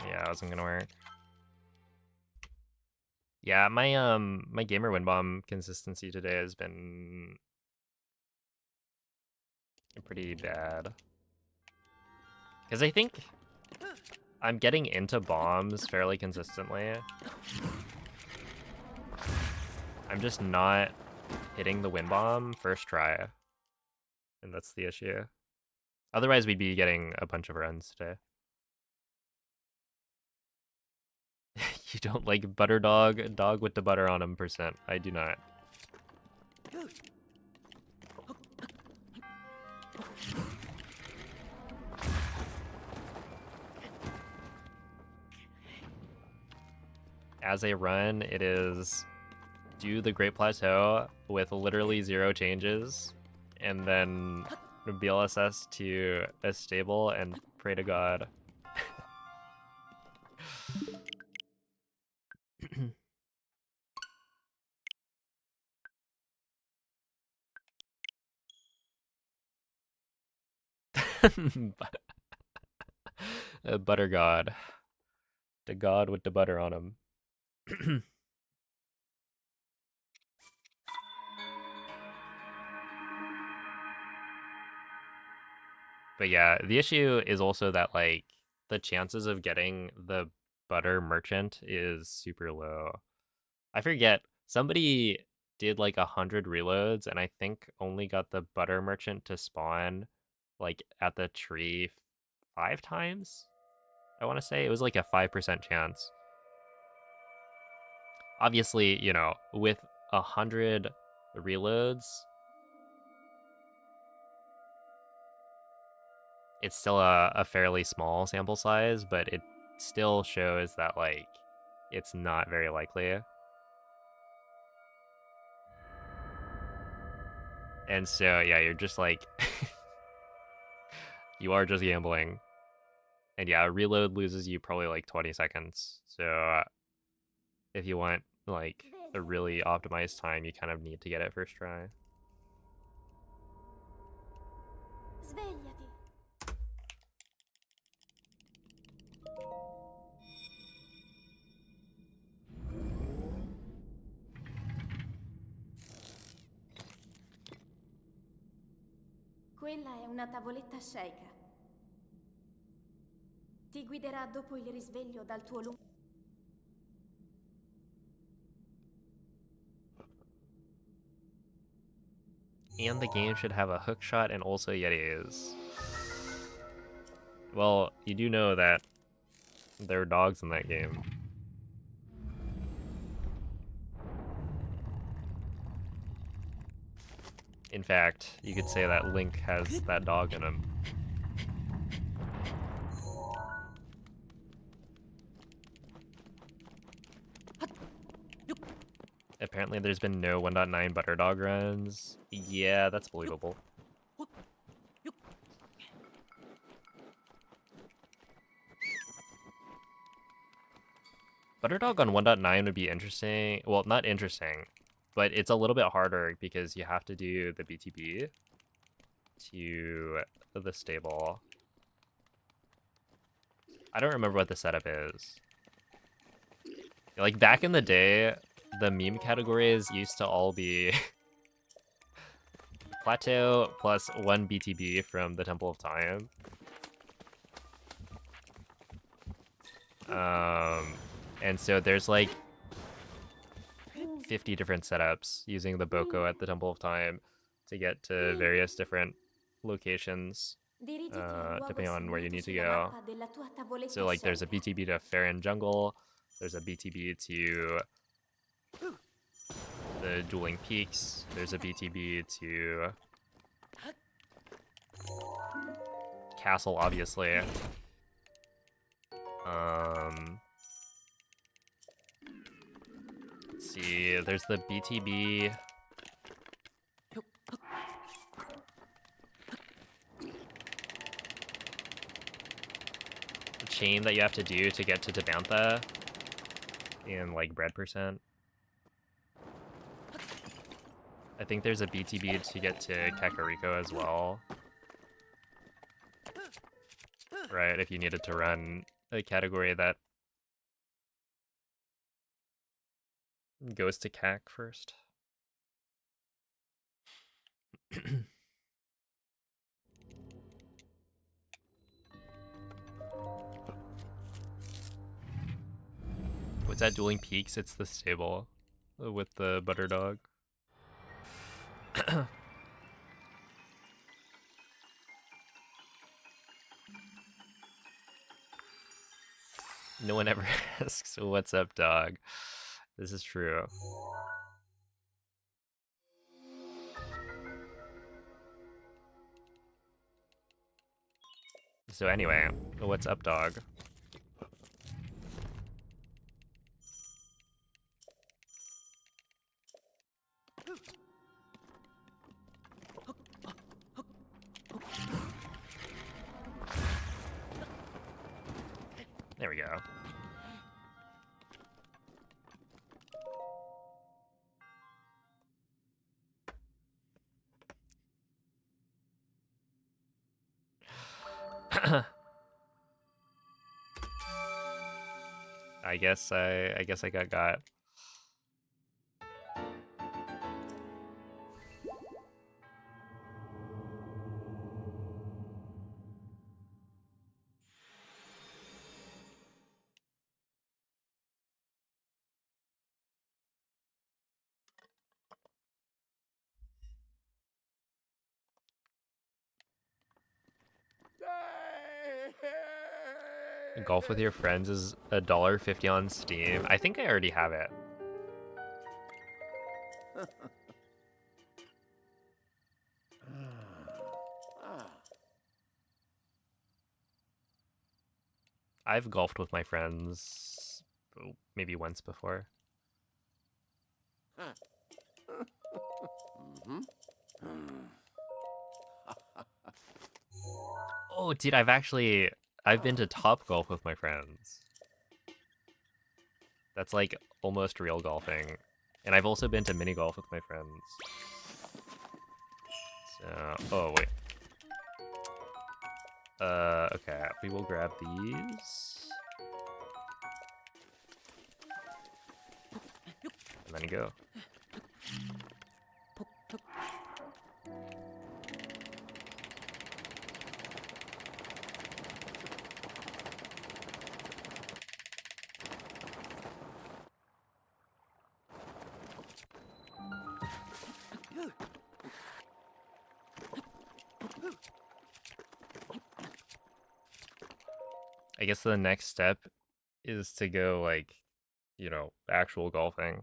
Yeah, it wasn't gonna work. Yeah, my gamer win bomb consistency today has been pretty bad. Because I think I'm getting into bombs fairly consistently. I'm just not hitting the wind bomb first try. And that's the issue. Otherwise, we'd be getting a bunch of runs today. You don't like butter dog? Dog with the butter on him %. I do not. As a run, it is do the Great Plateau with literally 0 changes, and then BLSS to a stable and pray to God. Butter God. The God with the butter on him. But yeah, the issue is also that like the chances of getting the butter merchant is super low. I forget, somebody did like 100 reloads and I think only got the butter merchant to spawn like at the tree 5 times. I want to say it was like a 5% chance. Obviously, you know, with 100 reloads, it's still a fairly small sample size, but it still shows that like it's not very likely. And so yeah, you're just like you are just gambling. And yeah, a reload loses you probably like 20 seconds. So if you want like a really optimized time, you kind of need to get it first try. Svegliati. Quella è una tavoletta sceika. Ti guiderà dopo il risveglio dal tuo lungo... And the game should have a hook shot and also Yetis. Well, you do know that there are dogs in that game. In fact, you could say that Link has that dog in him. Apparently there's been no 1.9 butter dog runs. Yeah, that's believable. Butter dog on 1.9 would be interesting. Well, not interesting, but it's a little bit harder because you have to do the BTB to the stable. I don't remember what the setup is. Like back in the day, the meme categories used to all be plateau plus 1 BTB from the Temple of Time. And so there's like 50 different setups using the Boko at the Temple of Time to get to various different locations, depending on where you need to go. So like there's a BTB to Farron Jungle, there's a BTB to the Dueling Peaks, there's a BTB to Castle, obviously. Let's see, there's the BTB. The chain that you have to do to get to Tabantha in like bread %. I think there's a BTB to get to Kakariko as well. Right, if you needed to run a category that goes to CAC first. What's that, Dueling Peaks? It's the stable with the butter dog. No one ever asks, what's up, dog? This is true. So anyway, what's up, dog? There we go. I guess I got. Golf with your friends is $1.50 on Steam. I think I already have it. I've golfed with my friends maybe once before. Oh, dude, I've been to Top Golf with my friends. That's like almost real golfing. And I've also been to mini golf with my friends. So, oh wait. Okay, we will grab these. And then go. I guess the next step is to go, like, you know, actual golfing.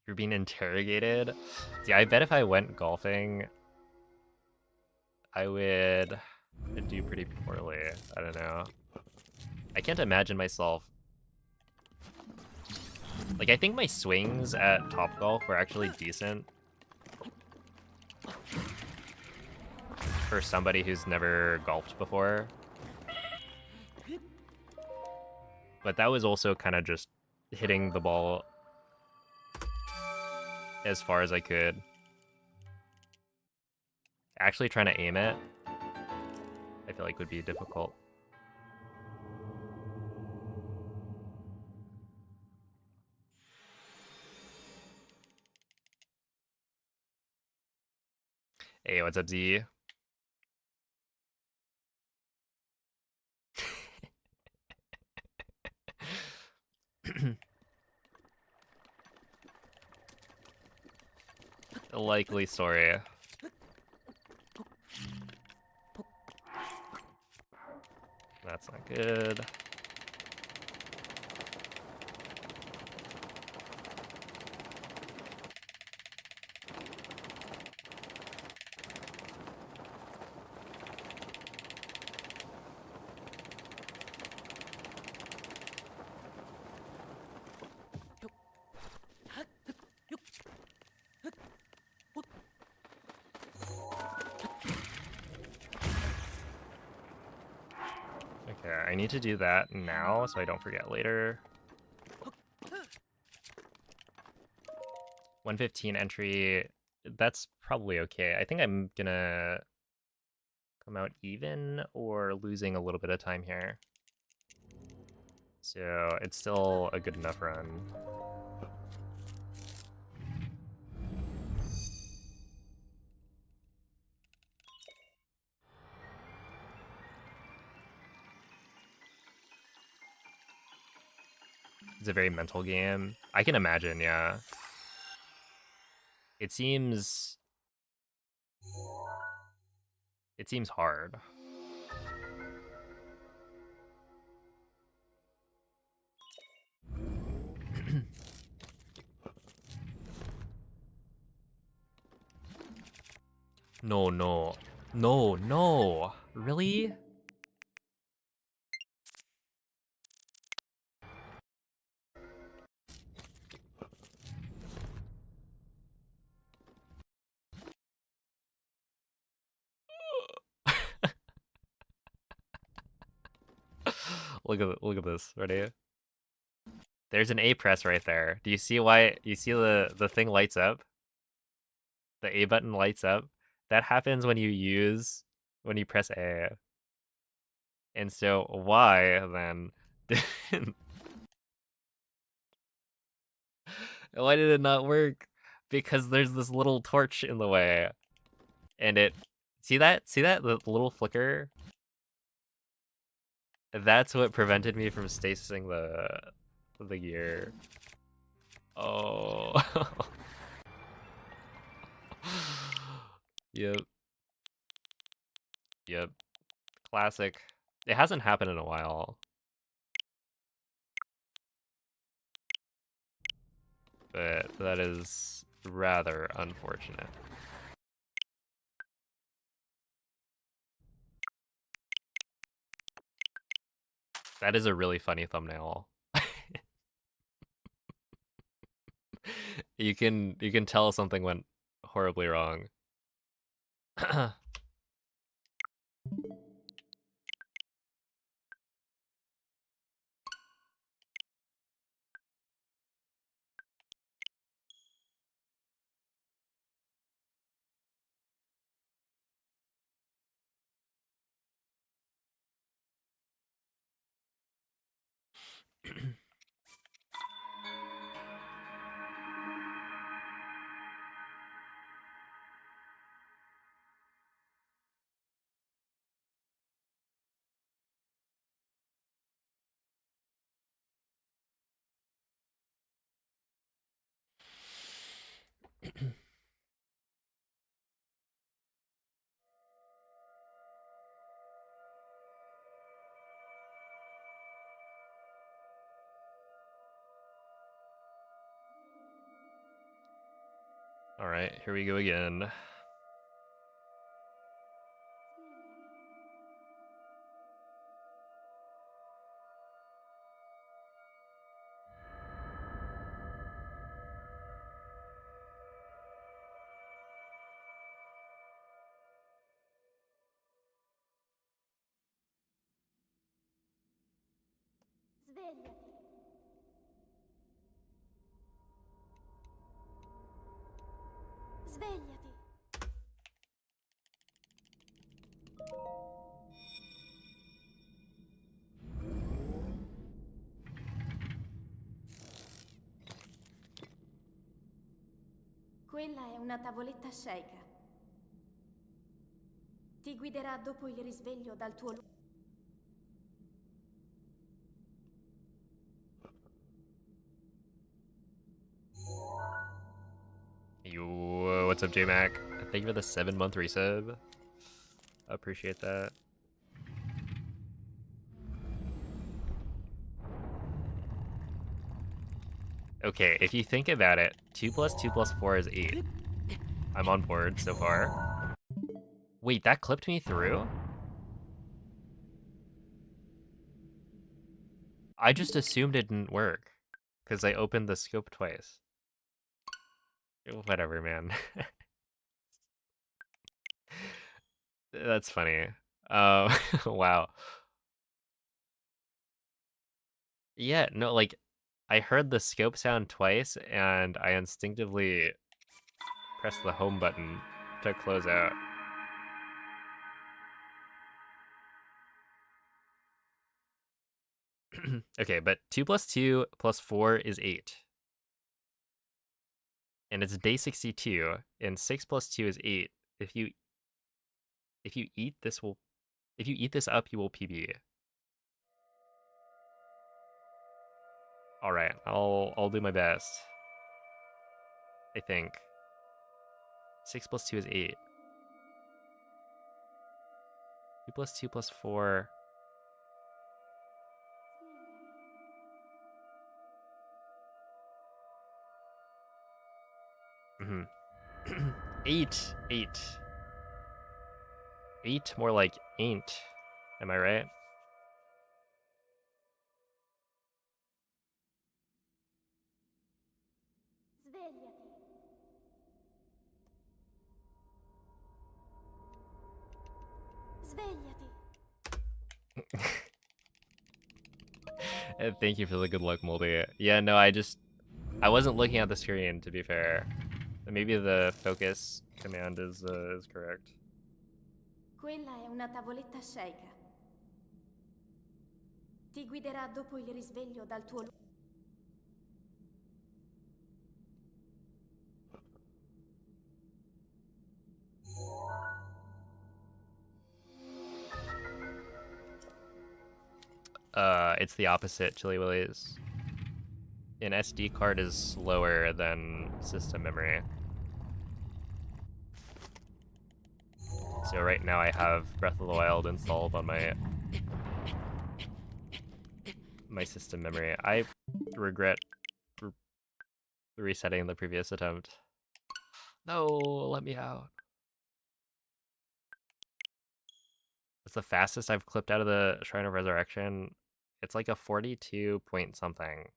You're being interrogated? See, I bet if I went golfing, I would do pretty poorly. I don't know. I can't imagine myself... Like, I think my swings at Topgolf were actually decent. For somebody who's never golfed before. But that was also kind of just hitting the ball as far as I could. Actually trying to aim it, I feel like would be difficult. Hey, what's up, Z? A likely story. That's not good. I need to do that now so I don't forget later. 115 entry, that's probably okay. I think I'm gonna come out even or losing a little bit of time here. So it's still a good enough run. It's a very mental game. I can imagine, yeah. It seems hard. No, no. No, no. Really? Look at this. Ready? There's an A press right there. Do you see why? You see the thing lights up? The A button lights up. That happens when you press A. And so why then didn't why did it not work? Because there's this little torch in the way. And it see that? See that? The little flicker? That's what prevented me from stasing the gear. Oh. Yep. Yep. Classic. It hasn't happened in a while. But that is rather unfortunate. That is a really funny thumbnail. You can tell something went horribly wrong. All right, here we go again. Svegliati. Svegliati. Quella è una tavoletta sceicca. Ti guiderà dopo il risveglio dal tuo luogo. Yo, what's up, J-Mac? Thank you for the 7-month resub. I appreciate that. Okay, if you think about it, 2 plus 2 plus 4 is 8. I'm on board so far. Wait, that clipped me through? I just assumed it didn't work because I opened the scope twice. Whatever, man. That's funny. Wow. Yeah, no, like, I heard the scope sound twice, and I instinctively pressed the home button to close out. Okay, but 2 plus 2 plus 4 is 8. And it's day 62, and 6 plus 2 is 8. If you eat this up, you will PB. All right, I'll do my best. I think 6 plus 2 is 8. 2 plus 2 plus 4. Mm-hmm. 8. 8 more like ain't. Am I right? Svegliati. Svegliati. Thank you for the good luck, Moldy. Yeah, no, I wasn't looking at the screen, to be fair. Maybe the focus command is correct. Quella è una tavoletta sceika. Ti guiderà dopo il risveglio dal tuo luogo. It's the opposite, Chili Willies. An SD card is slower than system memory. So right now I have Breath of the Wild installed on my system memory. I regret resetting the previous attempt. No, let me out. It's the fastest I've clipped out of the Shrine of Resurrection. It's like a 42 point something.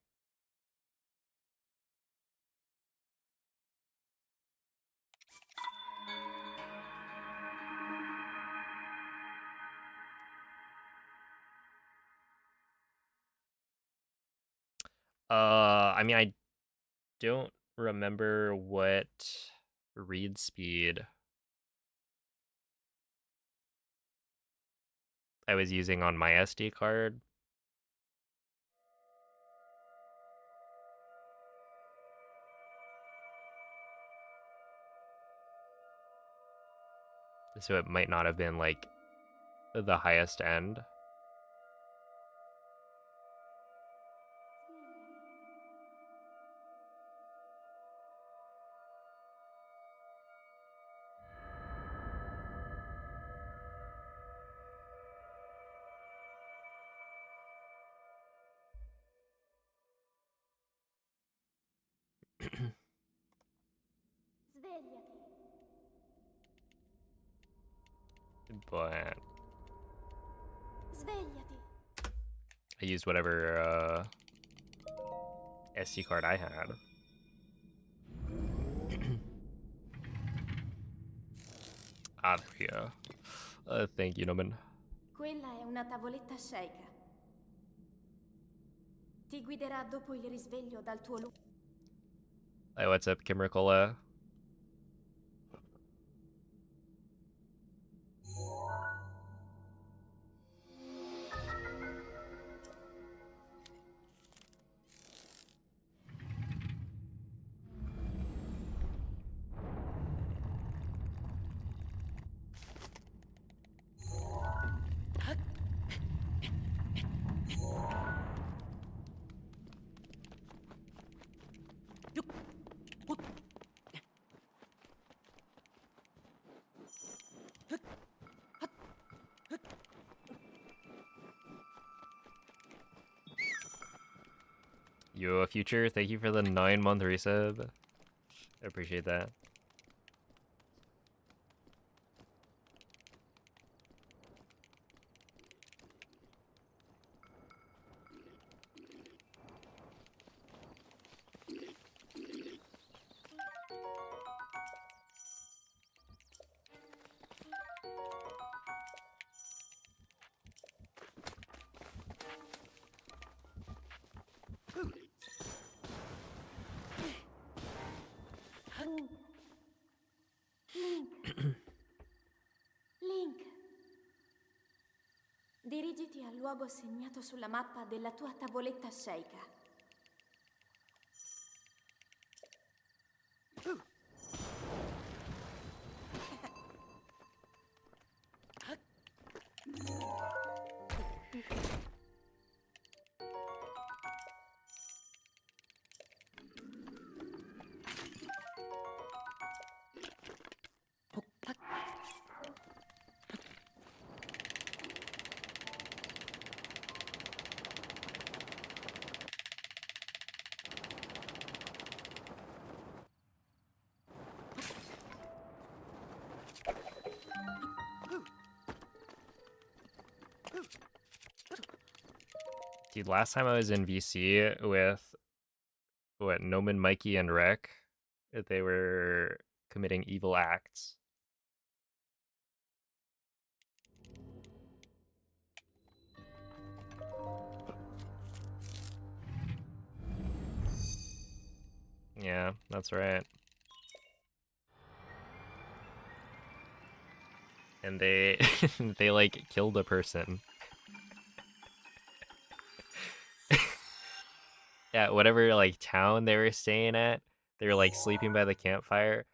I mean, I don't remember what read speed I was using on my SD card. So it might not have been like the highest end. Svegliati. But Svegliati. I used whatever SD card I had. Ah, there we go. Thank you, Noman. Quella è una tavoletta sceika. Ti guiderà dopo il risveglio dal tuo luogo. Hey, what's up, Kim Ricola? Yo, Future, thank you for the 9-month resub. I appreciate that. Dirigiti al luogo segnato sulla mappa della tua tavoletta sceicca. Dude, last time I was in VC with Noman, Mikey, and Rick, they were committing evil acts. Yeah, that's right. And they they like killed a person. Yeah, whatever like town they were staying at, they were like sleeping by the campfire.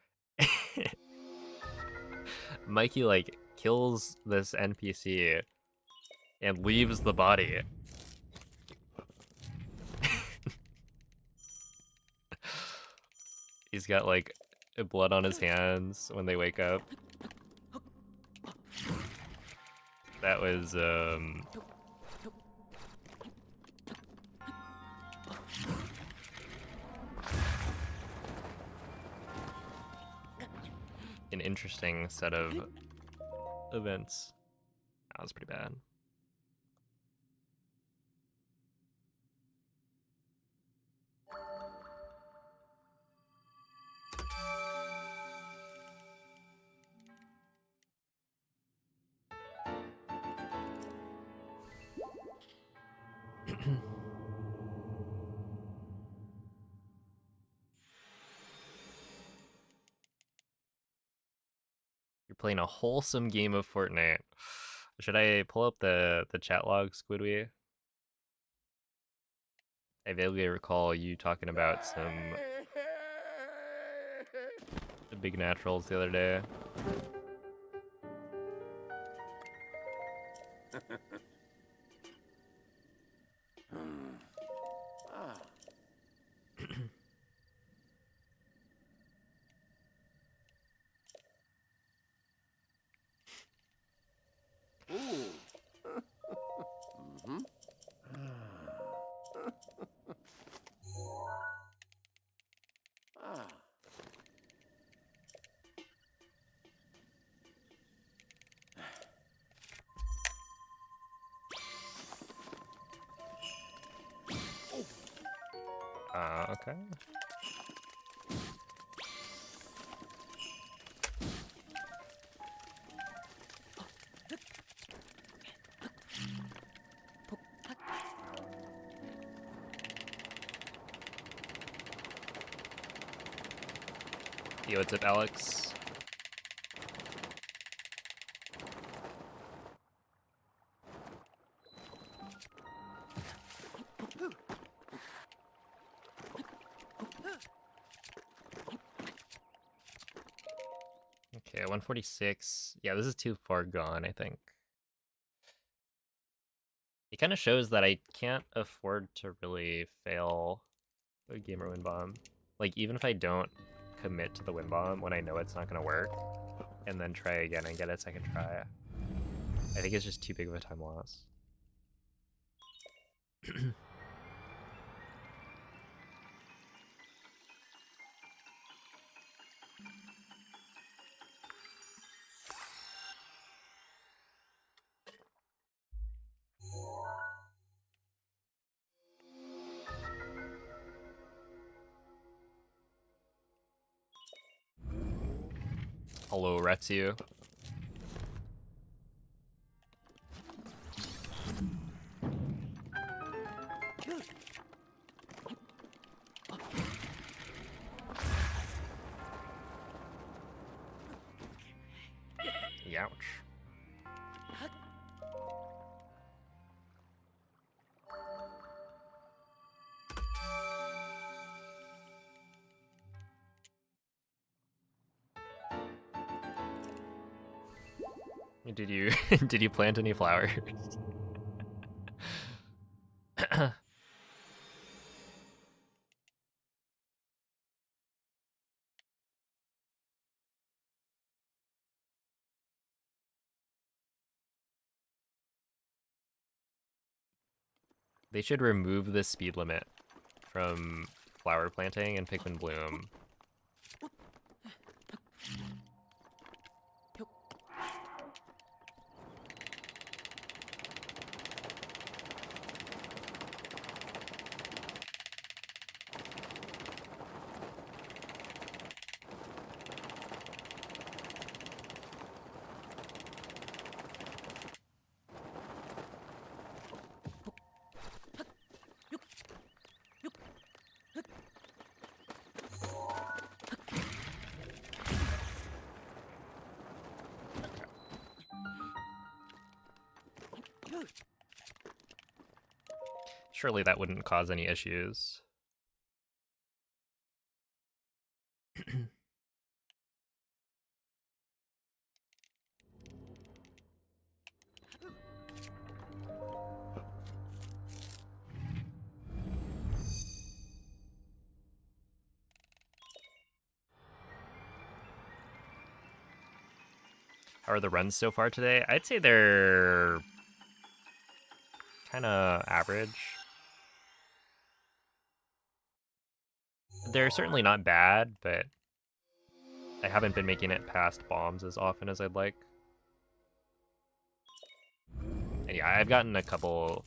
Mikey like kills this NPC and leaves the body. He's got like blood on his hands when they wake up. That was an interesting set of events. That was pretty bad. You're playing a wholesome game of Fortnite. Should I pull up the chat log, Squidway? I vaguely recall you talking about some big naturals the other day. Okay. Yo, what's up, Alex? Okay, 146. Yeah, this is too far gone, I think. It kind of shows that I can't afford to really fail a gamer win bomb. Like, even if I don't commit to the win bomb when I know it's not going to work, and then try again and get a second try, I think it's just too big of a time loss. Hello, Retsu. Youch. Did you did you plant any flowers? They should remove the speed limit from flower planting and Pikmin Bloom. Surely that wouldn't cause any issues. How are the runs so far today? I'd say they're kind of average. They're certainly not bad, but I haven't been making it past bombs as often as I'd like. And yeah, I've gotten a couple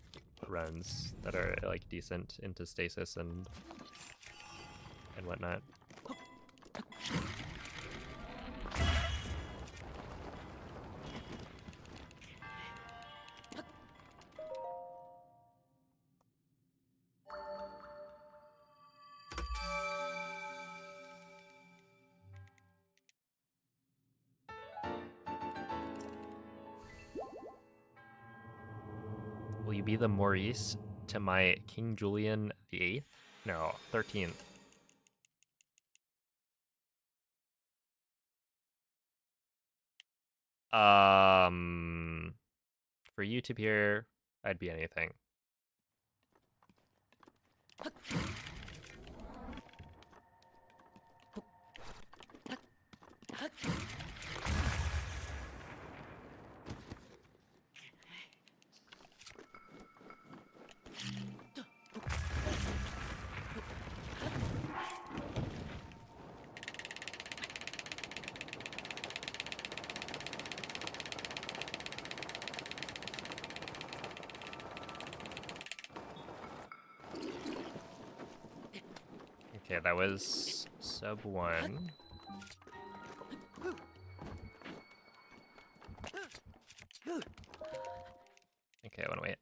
runs that are like decent into stasis and whatnot. Will you be the Maurice to my King Julian VIII? No, 13th. For you to appear, I'd be anything. Okay, that was sub 1. Okay, I wanna wait.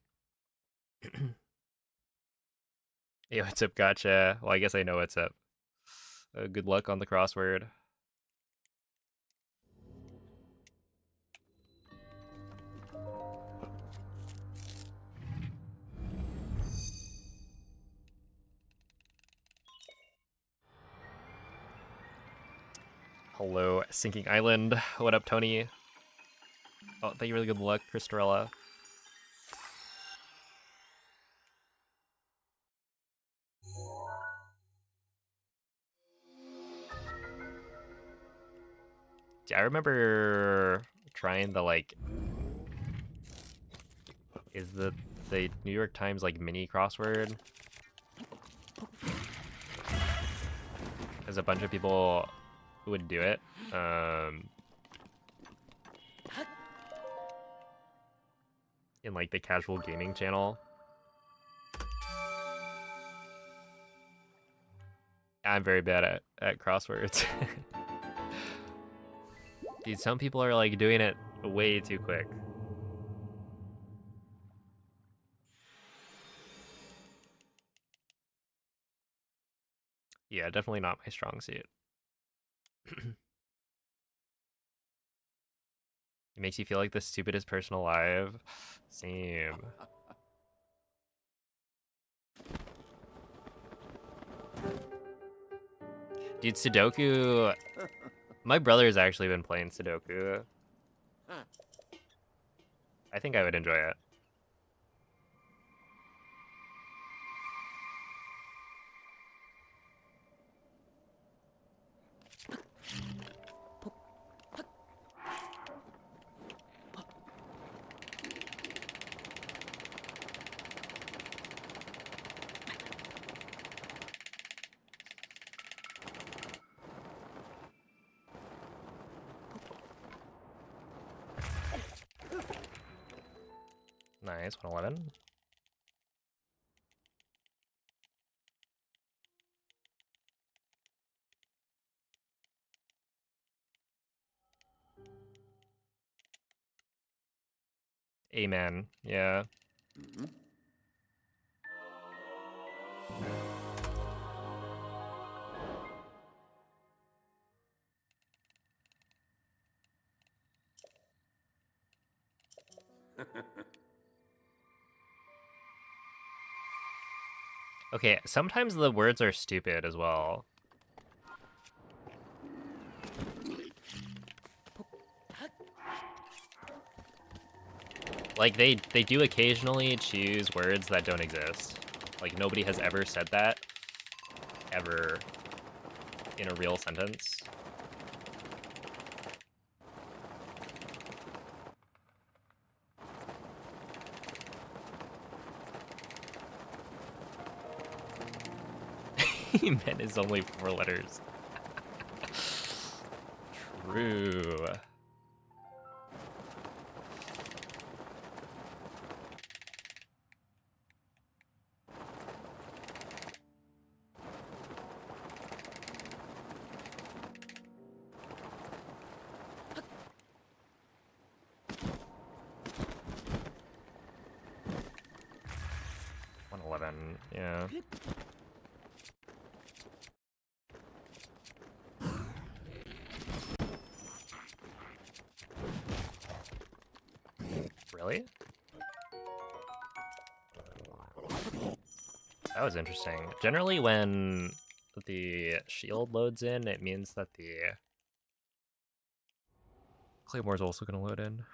Yo, what's up, gotcha? Well, I guess I know what's up. Good luck on the crossword. Hello, Sinking Island. What up, Tony? Oh, thank you, really good luck, Cristorella. Yeah, I remember trying the, like... Is the New York Times, like, mini crossword? There's a bunch of people who would do it. In, like, the casual gaming channel. I'm very bad at crosswords. Dude, some people are, like, doing it way too quick. Yeah, definitely not my strong suit. It makes you feel like the stupidest person alive. Same. Dude, Sudoku... My brother's actually been playing Sudoku. I think I would enjoy it. Nice, 111. Amen. Yeah. Okay, sometimes the words are stupid as well. Like, they do occasionally choose words that don't exist. Like, nobody has ever said that, ever, in a real sentence. Men is only 4 letters. True. Yeah. Really? That was interesting. Generally, when the shield loads in, it means that the Claymore is also going to load in.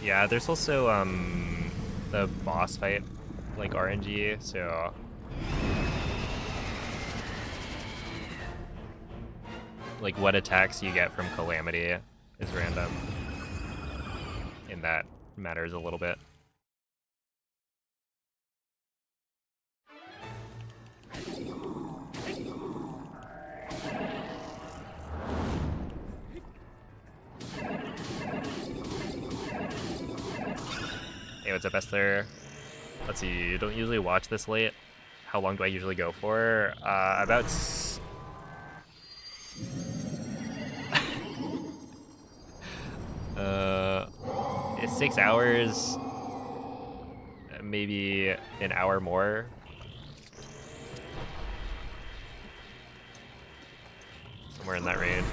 Yeah, there's also the boss fight, like RNG, so like what attacks you get from Calamity is random, and that matters a little bit. Hey, what's up, Esther? Let's see, you don't usually watch this late. How long do I usually go for? About 6 hours, maybe an hour more. Somewhere in that range.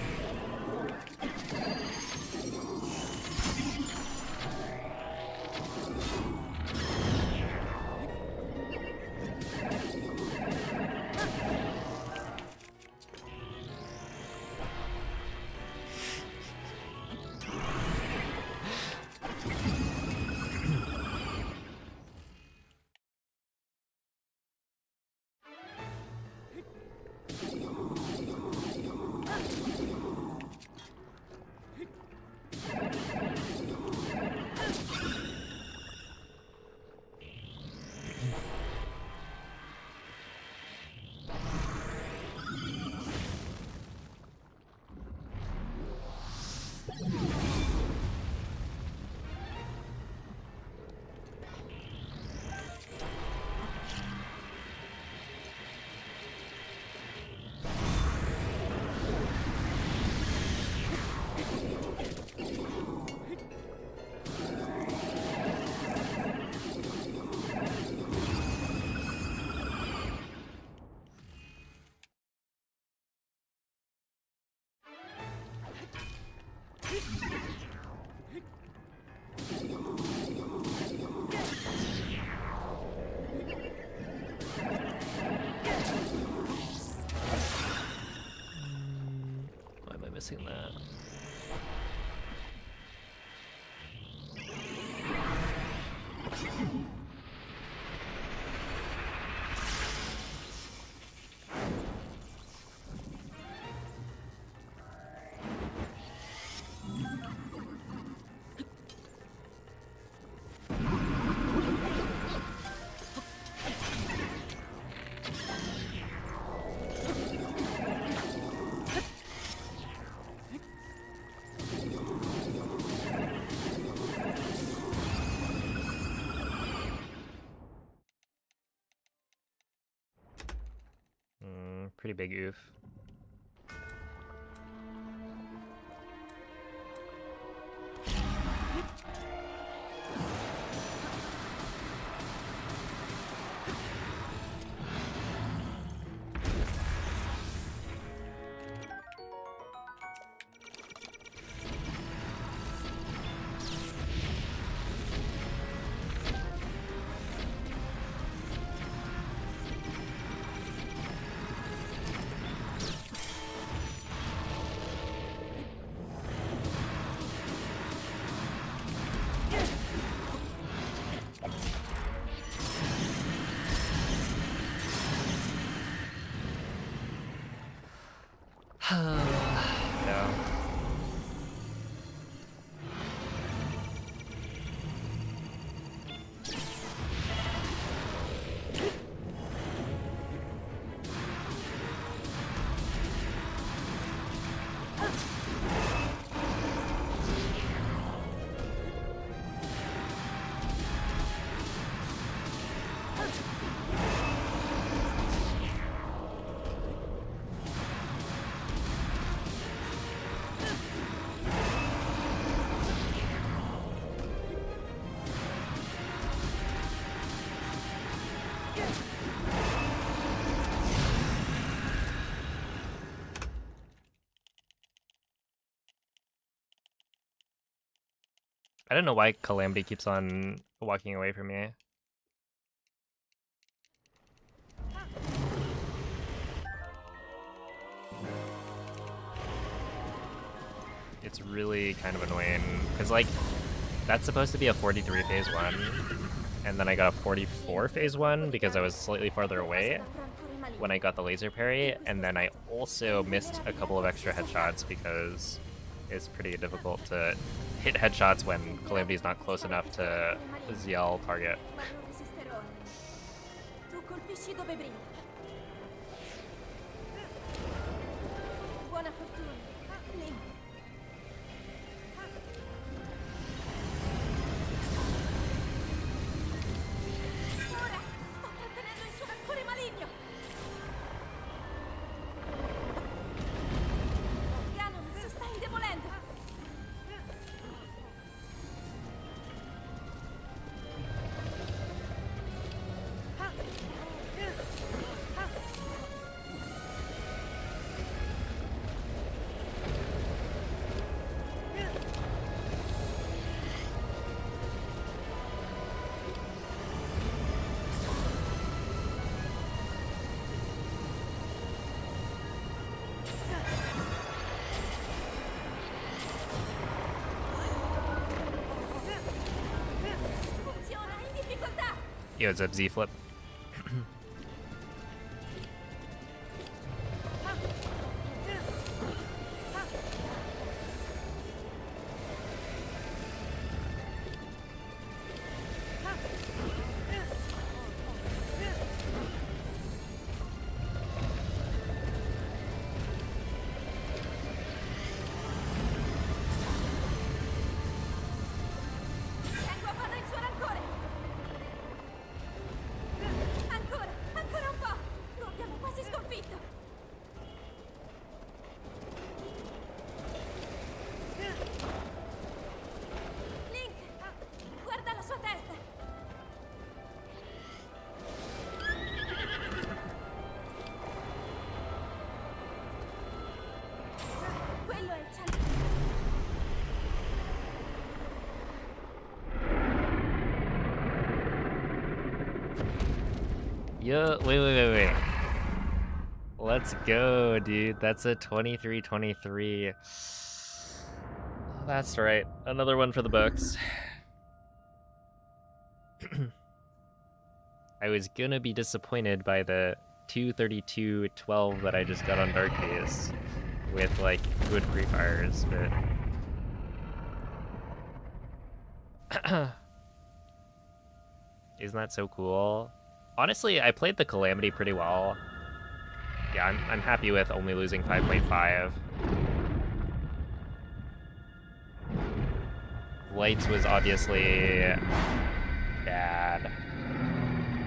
Why am I missing that? Pretty big oof. No. I don't know why Calamity keeps on walking away from me. It's really kind of annoying, because like, that's supposed to be a 43 phase 1, and then I got a 44 phase 1 because I was slightly farther away when I got the laser parry, and then I also missed a couple of extra headshots because it's pretty difficult to hit headshots when Calamity's not close enough to ZL target. Yo, it's a Z flip. Tengo a bada il suo rancore! Ancora! Ancora un po'! Lo abbiamo quasi sconfitto! Link! Guarda la sua testa! Quello è il centro. Yo, wait. Let's go, dude. That's a 23-23. That's right. Another one for the books. I was gonna be disappointed by the 232-12 that I just got on Dark Beast with like good pre-fires, but isn't that so cool? Honestly, I played the Calamity pretty well. Yeah, I'm happy with only losing 5.5. Lights was obviously bad.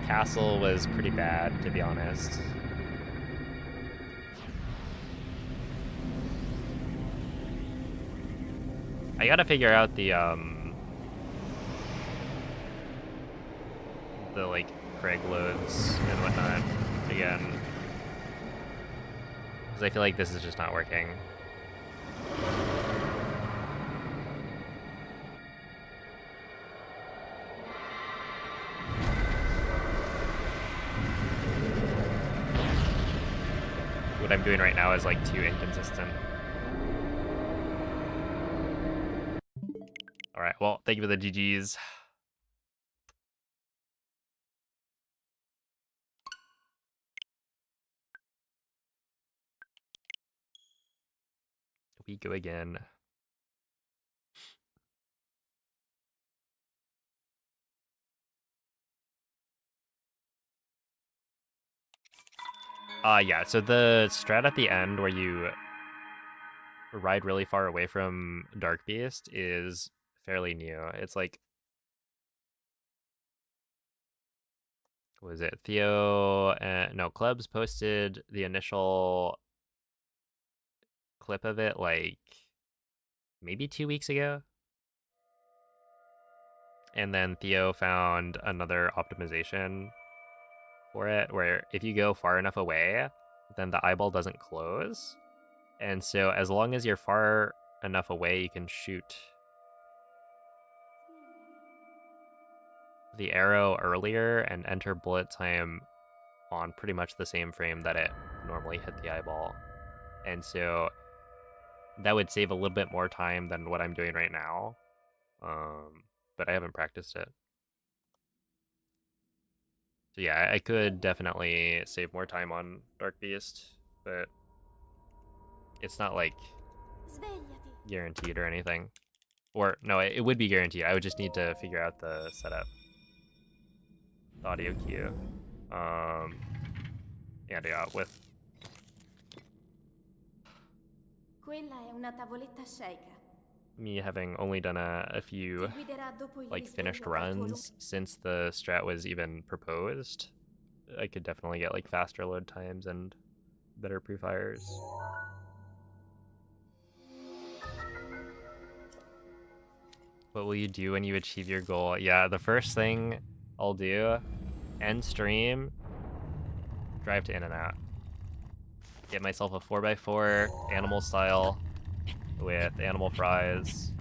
Castle was pretty bad, to be honest. I gotta figure out the like Craig loads and whatnot again, because I feel like this is just not working. What I'm doing right now is like too inconsistent. All right, well, thank you for the GGs. We go again. Yeah, so the strat at the end where you ride really far away from Dark Beast is fairly new. It's like, what was it? Theo, no, Clubs posted the initial clip of it like maybe 2 weeks ago. And then Theo found another optimization for it where if you go far enough away, then the eyeball doesn't close. And so as long as you're far enough away, you can shoot the arrow earlier and enter bullet time on pretty much the same frame that it normally hit the eyeball. And so that would save a little bit more time than what I'm doing right now. But I haven't practiced it. So yeah, I could definitely save more time on Dark Beast, but it's not like Svegliati. guaranteed or anything. Or no, it would be guaranteed. I would just need to figure out the setup, the audio cue, and yeah, with Quella è una tavoletta sceicca. me having only done a few Ti guiderà dopo il like finished risveglio dal tuo runs since the strat was even proposed. I could definitely get like faster load times and better pre-fires. What will you do when you achieve your goal? Yeah, the first thing I'll do, end stream, drive to In-N-Out. Get myself a 4x4 animal style with animal fries.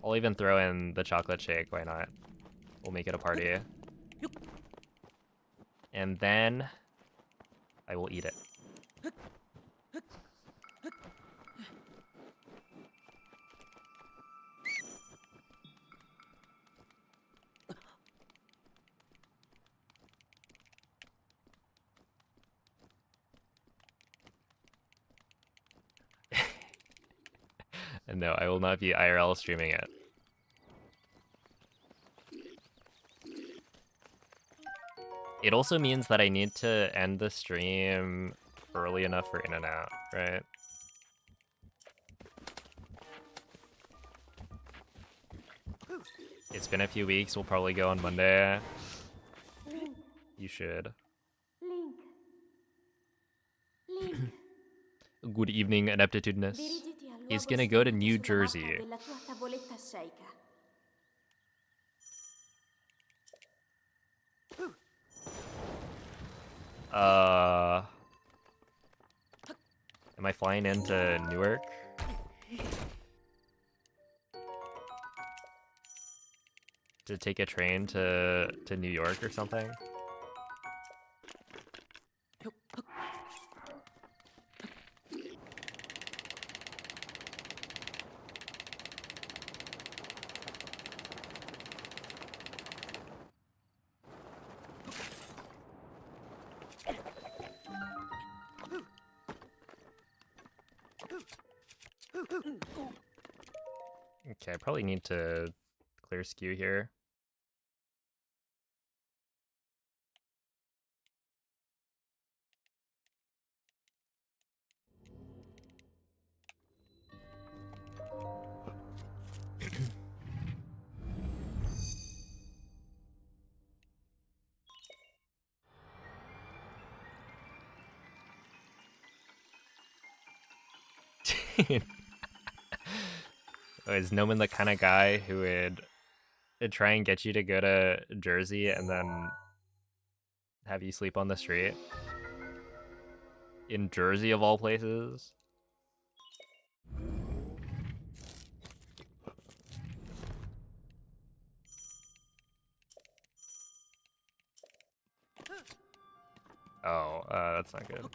I'll even throw in the chocolate shake, why not? We'll make it a party. And then I will eat it. No, I will not be IRL streaming it. It also means that I need to end the stream early enough for in and out, right? It's been a few weeks. We'll probably go on Monday. Link, You should. Link, Link. Good evening, Ineptitudinous. Dirigiti al He's luogo gonna go to segnato New sulla Jersey. mappa della tua tavoletta sceicca. Am I flying into Newark? To take a train to New York or something? Okay, I probably need to clear skew here. Is Noman the kind of guy who would try and get you to go to Jersey and then have you sleep on the street? In Jersey, of all places? Oh, that's not good.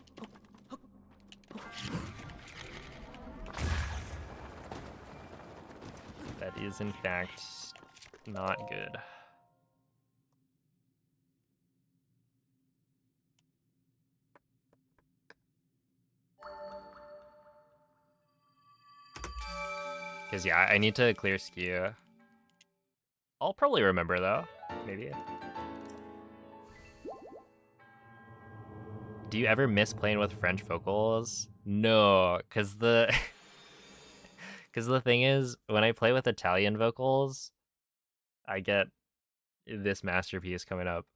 That is, in fact, not good. Because, yeah, I need to clear skew. I'll probably remember, though. Maybe. Do you ever miss playing with French vocals? No, because the... Because the thing is, when I play with Italian vocals, I get this masterpiece coming up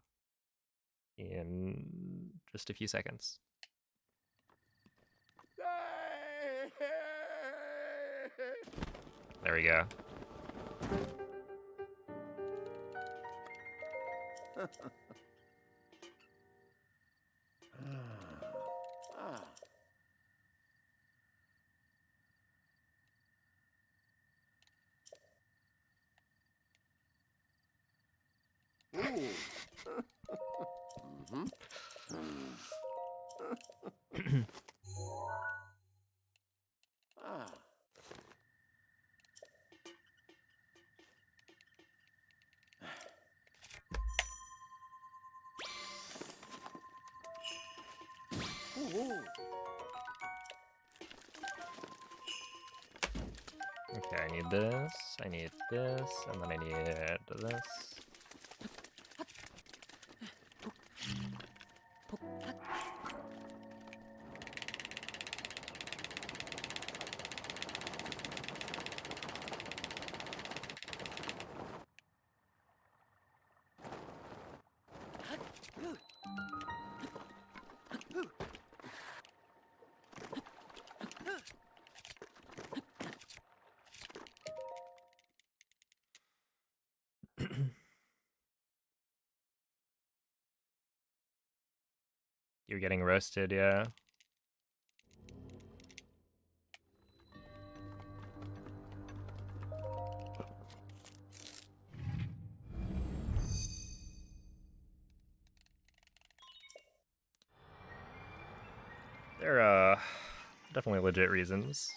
in just a few seconds. There we go. Okay, I need this, and then I need this. You're getting roasted, yeah. There are definitely legit reasons.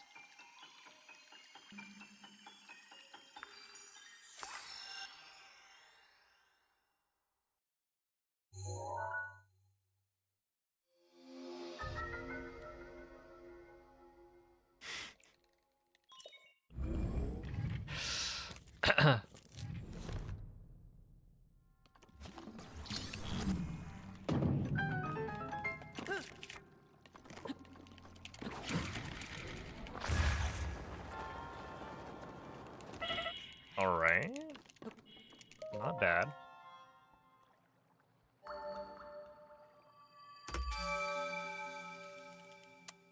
bad.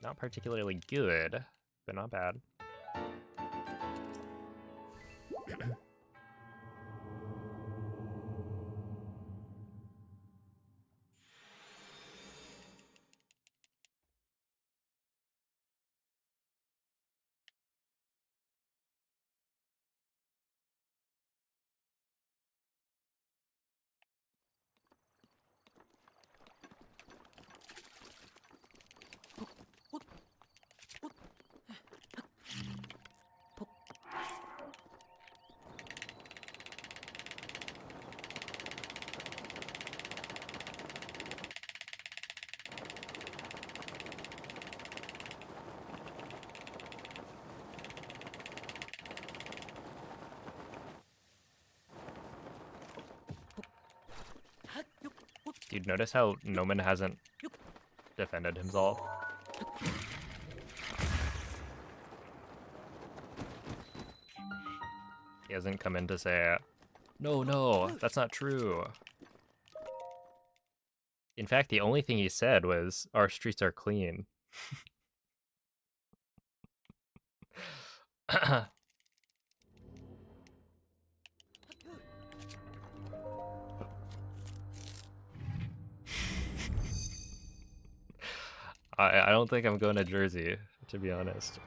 Not particularly good, but not bad. Dude, notice how Noman hasn't defended himself? He hasn't come in to say, no, that's not true. In fact, the only thing he said was, our streets are clean. I don't think I'm going to Jersey, to be honest.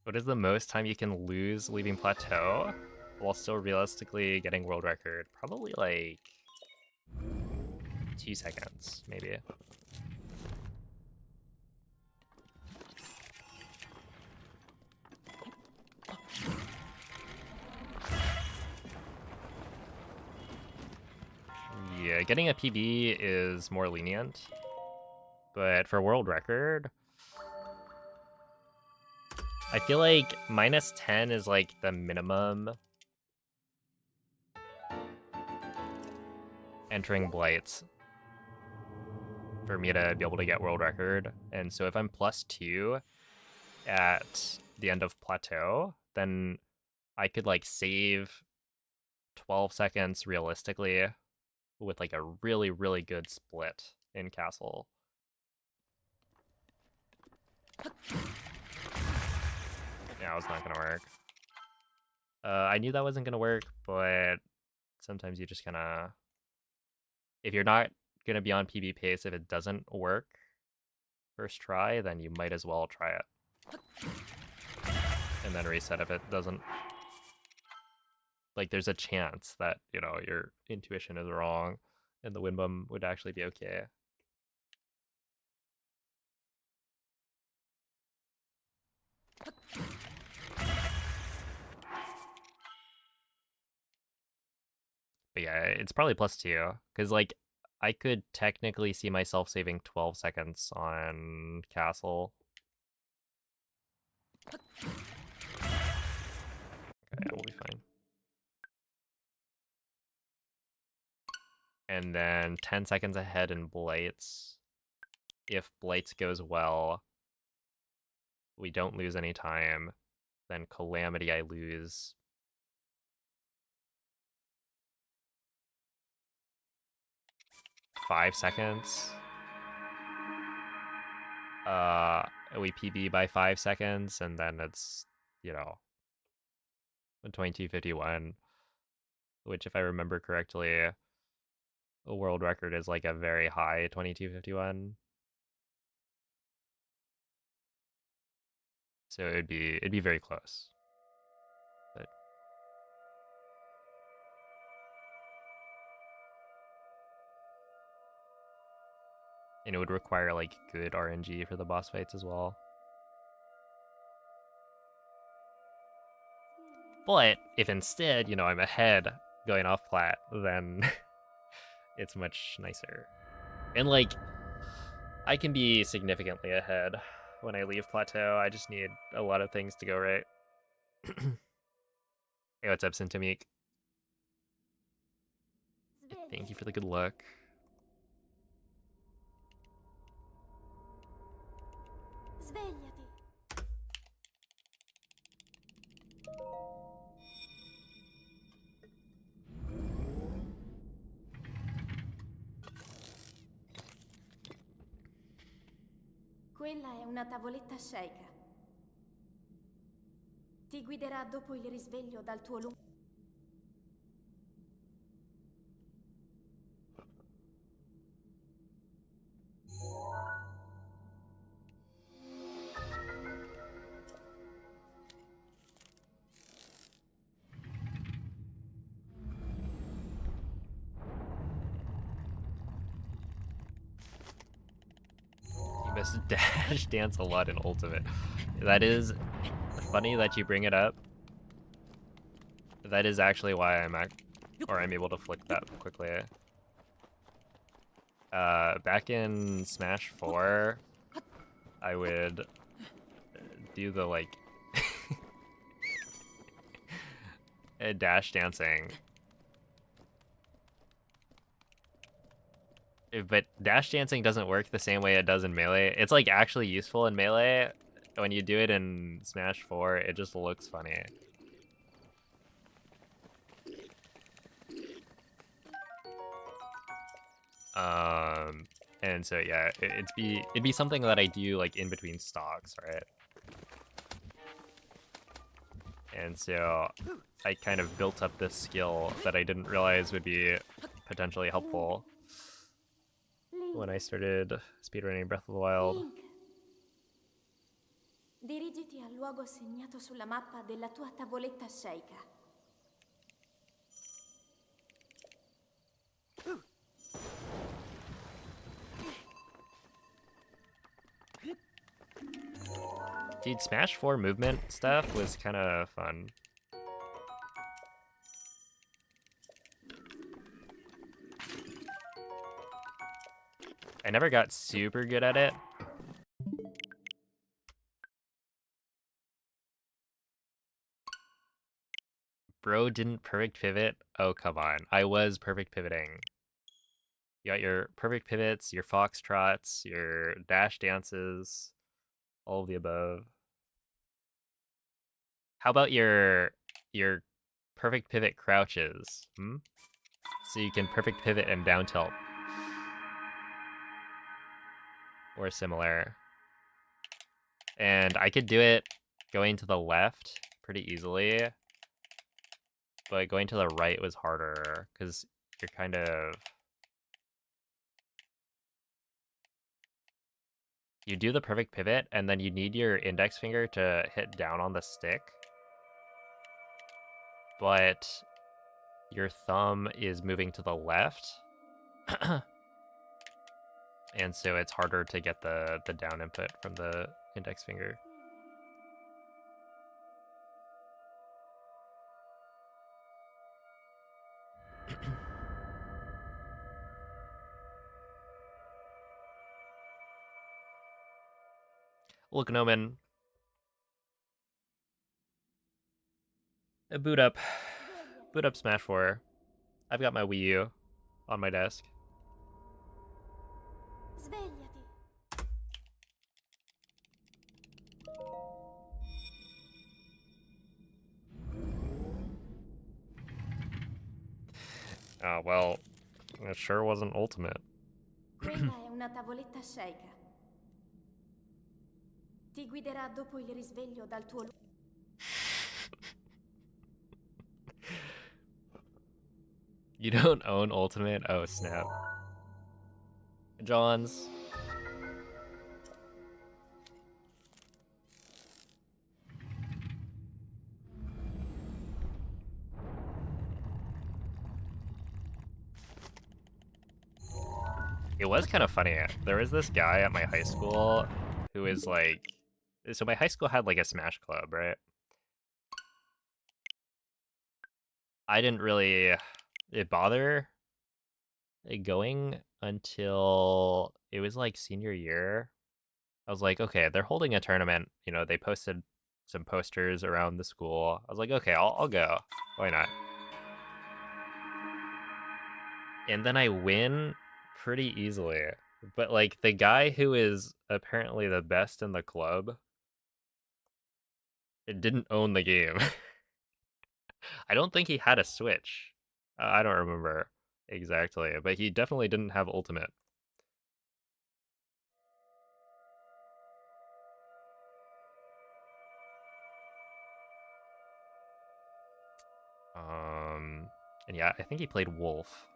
What is the most time you can lose leaving plateau while still realistically getting world record? Probably like 2 seconds, maybe. Yeah, getting a PB is more lenient, but for world record, I feel like -10 is like the minimum entering blights for me to be able to get world record. And so if I'm +2 at the end of plateau, then I could like save 12 seconds realistically with like a really, really good split in castle. Yeah, it was not gonna work. I knew that wasn't gonna work, but sometimes you just kinda, if you're not gonna be on PB pace, if it doesn't work first try, then you might as well try it. And then reset if it doesn't. Like, there's a chance that, you know, your intuition is wrong and the wind bum would actually be okay. But yeah, it's probably +2, because, like, I could technically see myself saving 12 seconds on castle. Okay, yeah, we'll be fine. And then 10 seconds ahead in Blights. If Blights goes well, we don't lose any time. Then Calamity, I lose 5 seconds. We PB by 5 seconds, and then it's, you know, 22:51, which, if I remember correctly, a world record is like a very high 22:51. So it'd be very close. But and it would require like good RNG for the boss fights as well. But if instead, you know, I'm ahead going off plat, then it's much nicer. And like, I can be significantly ahead when I leave plateau. I just need a lot of things to go right. Hey, what's up, Sintamik? Thank you for the good luck. Svegliati. Quella è una tavoletta sceika. Ti guiderà dopo il risveglio dal tuo lungo... You must dash dance a lot in Ultimate. That is funny that you bring it up. That is actually why I'm able to flick that quickly. Back in Smash 4, I would do the like dash dancing. But dash dancing doesn't work the same way it does in Melee. It's like actually useful in Melee. When you do it in Smash 4, it just looks funny. And so yeah, it'd be something that I do like in between stocks, right? And so I kind of built up this skill that I didn't realize would be potentially helpful when I started speedrunning Breath of the Wild. Link. Dirigiti al luogo segnato sulla mappa della tua tavoletta sceika. Dude, Smash 4 movement stuff was kind of fun. I never got super good at it. Bro didn't perfect pivot? Oh, come on. I was perfect pivoting. You got your perfect pivots, your foxtrots, your dash dances, all of the above. How about your perfect pivot crouches? Hmm? So you can perfect pivot and down tilt. Or similar. And I could do it going to the left pretty easily. But going to the right was harder, because you're kind of... You do the perfect pivot, and then you need your index finger to hit down on the stick. But your thumb is moving to the left. And so it's harder to get the down input from the index finger. Look, Noman. Boot up. Boot up Smash 4. I've got my Wii U on my desk. Svegliati. Oh, well, it sure wasn't Ultimate. Quella è una tavoletta sceika. Ti guiderà dopo il risveglio dal tuo... You don't own Ultimate? Oh, snap. Johns. It was kind of funny. There was this guy at my high school who is like... So my high school had like a Smash club, right? I didn't really bother going until it was like senior year. I was like, okay, they're holding a tournament. You know, they posted some posters around the school. I was like, okay, I'll go. Why not? And then I win pretty easily. But like the guy who is apparently the best in the club, it didn't own the game. I don't think he had a Switch. I don't remember exactly, but he definitely didn't have Ultimate. And yeah, I think he played Wolf.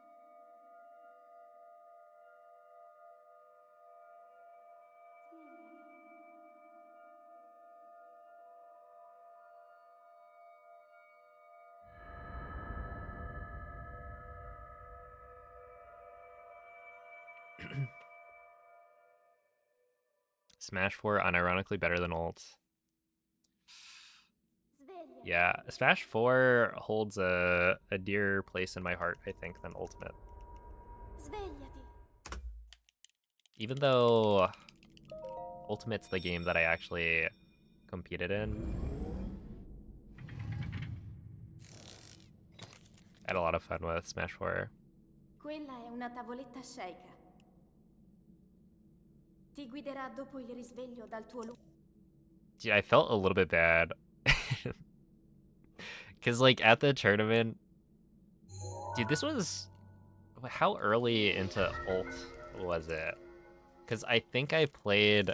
Smash 4 unironically better than ult. Yeah, Smash 4 holds a dearer place in my heart, I think, than Ultimate. Svegliati. Even though Ultimate's the game that I actually competed in. I had a lot of fun with Smash 4. Quella è una tavoletta sceicca. Ti guiderà dopo il risveglio dal tuo Dude, I felt a little bit bad. Because, like, at the tournament... Dude, this was... How early into ult was it? Because I think I played...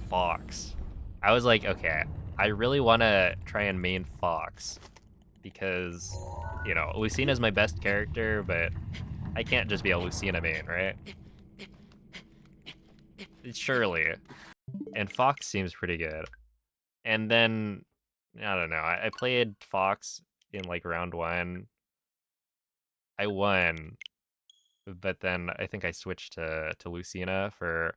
Fox. I was like, okay, I really want to try and main Fox. Because, you know, Lucina's my best character, but I can't just be a Lucina main, right? Surely. And Fox seems pretty good. And then, I don't know, I played Fox in, like, round 1. I won, but then I think I switched to Lucina for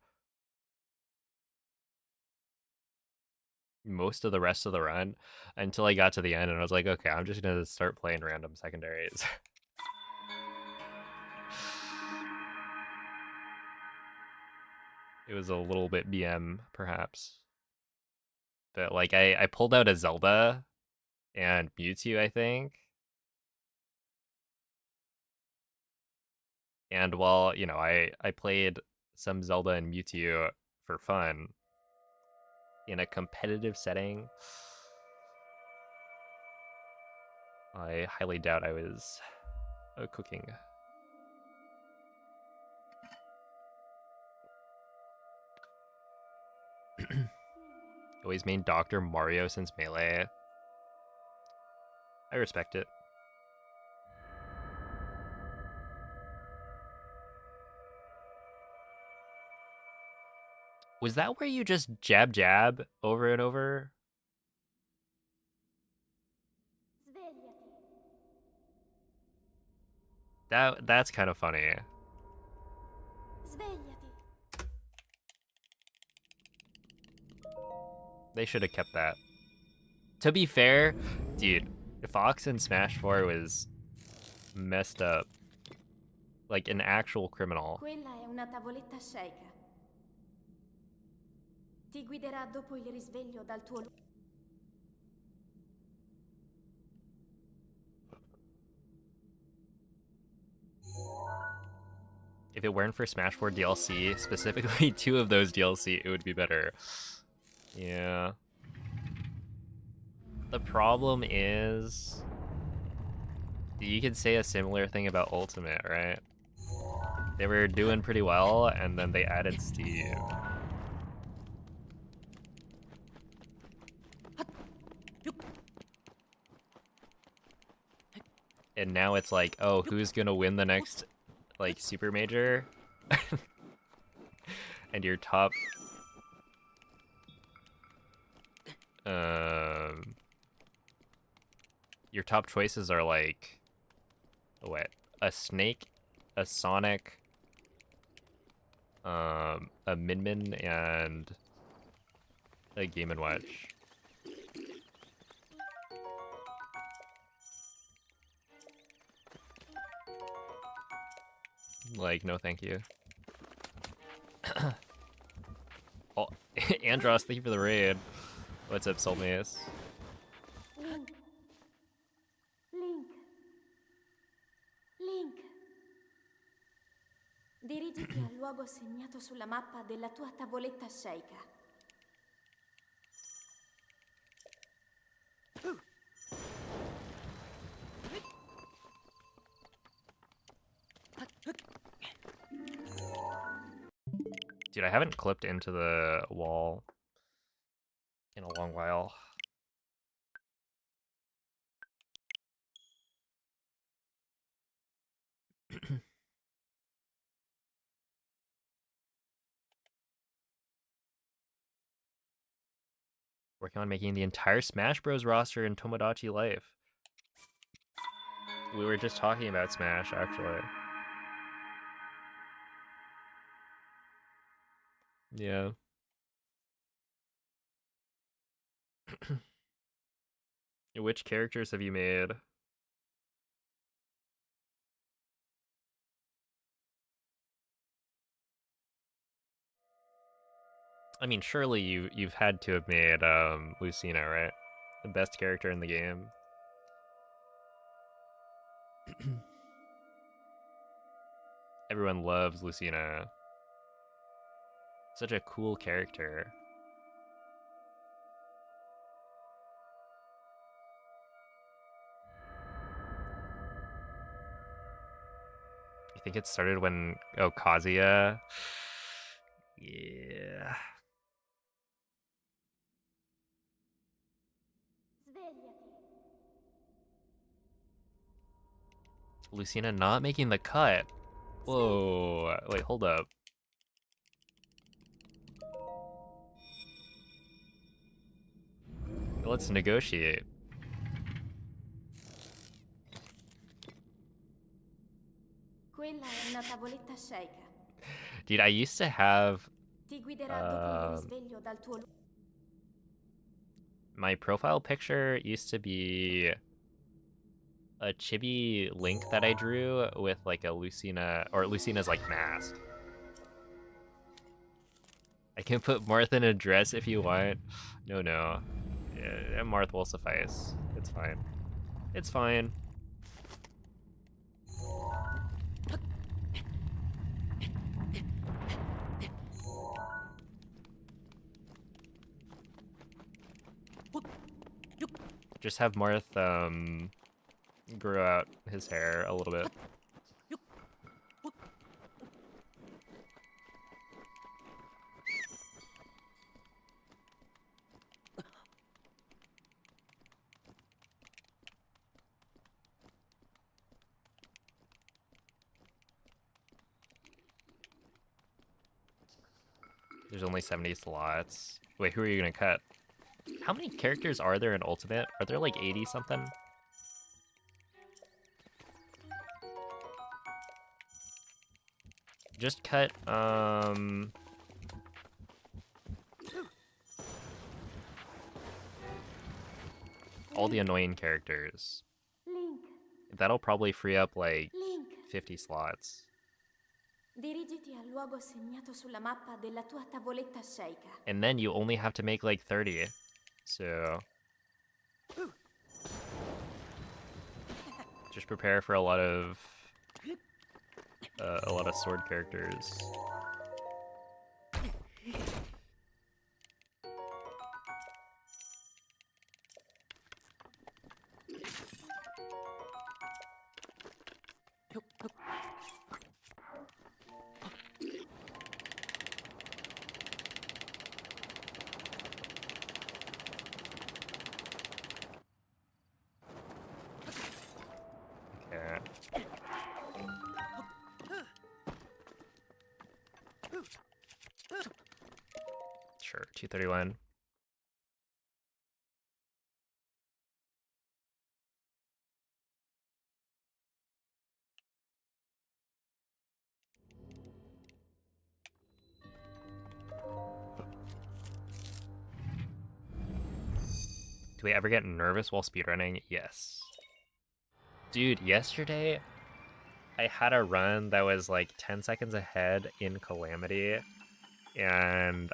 most of the rest of the run until I got to the end, and I was like, okay, I'm just gonna start playing random secondaries. It was a little bit BM, perhaps. But, like, I pulled out a Zelda and Mewtwo, I think. And while, you know, I played some Zelda and Mewtwo for fun in a competitive setting, I highly doubt I was cooking. Always main Dr. Mario since Melee. I respect it. Was that where you just jab over and over? Svegliati. That's kind of funny. Svegliati. They should have kept that. To be fair, dude, Fox in Smash 4 was messed up. Like an actual criminal. Quella è una tavoletta sceicca. Ti guiderà dopo il risveglio dal tuo If it weren't for Smash 4 DLC, specifically 2 of those DLC, it would be better. Yeah. The problem is... You could say a similar thing about Ultimate, right? They were doing pretty well, and then they added Steve. And now it's like, oh, who's gonna win the next, like, Super Major? And your top... Your top choices are like... What? A Snake, a Sonic, a Min Min, and a Game & Watch. Like, no thank you. Oh, Andros, thank you for the raid. What's up, Soulmates? Link. Link. Link. Dirigiti al luogo segnato sulla mappa della tua tavoletta sceicca. Dude, I haven't clipped into the wall in a long while. Working on making the entire Smash Bros. Roster in Tomodachi Life. We were just talking about Smash, actually. Yeah. Which characters have you made? I mean, surely you've had to have made Lucina, right? The best character in the game. Everyone loves Lucina. Such a cool character. I think it started when Kazuya. Yeah. Lucina not making the cut. Whoa. Wait, hold up. Let's negotiate. Quella è una tavoletta sceicca. Dude, I used to have Ti guiderà dopo il risveglio dal tuo my profile picture used to be a chibi Link that I drew with like a Lucina, or Lucina's like mask. I can put Marth in a dress if you want. No. Yeah, Marth will suffice. It's fine. It's fine. Just have Marth grow out his hair a little bit. There's only 70 slots. Wait, who are you gonna cut? How many characters are there in Ultimate? Are there like 80 something? Just cut, all the annoying characters. Link. That'll probably free up like Link. 50 slots. Dirigiti al luogo segnato sulla mappa della tua tavoletta sceicca. And then you only have to make like 30. So just prepare for a lot of sword characters. Sure, 231. Do we ever get nervous while speedrunning? Yes. Dude, yesterday I had a run that was like 10 seconds ahead in Calamity, and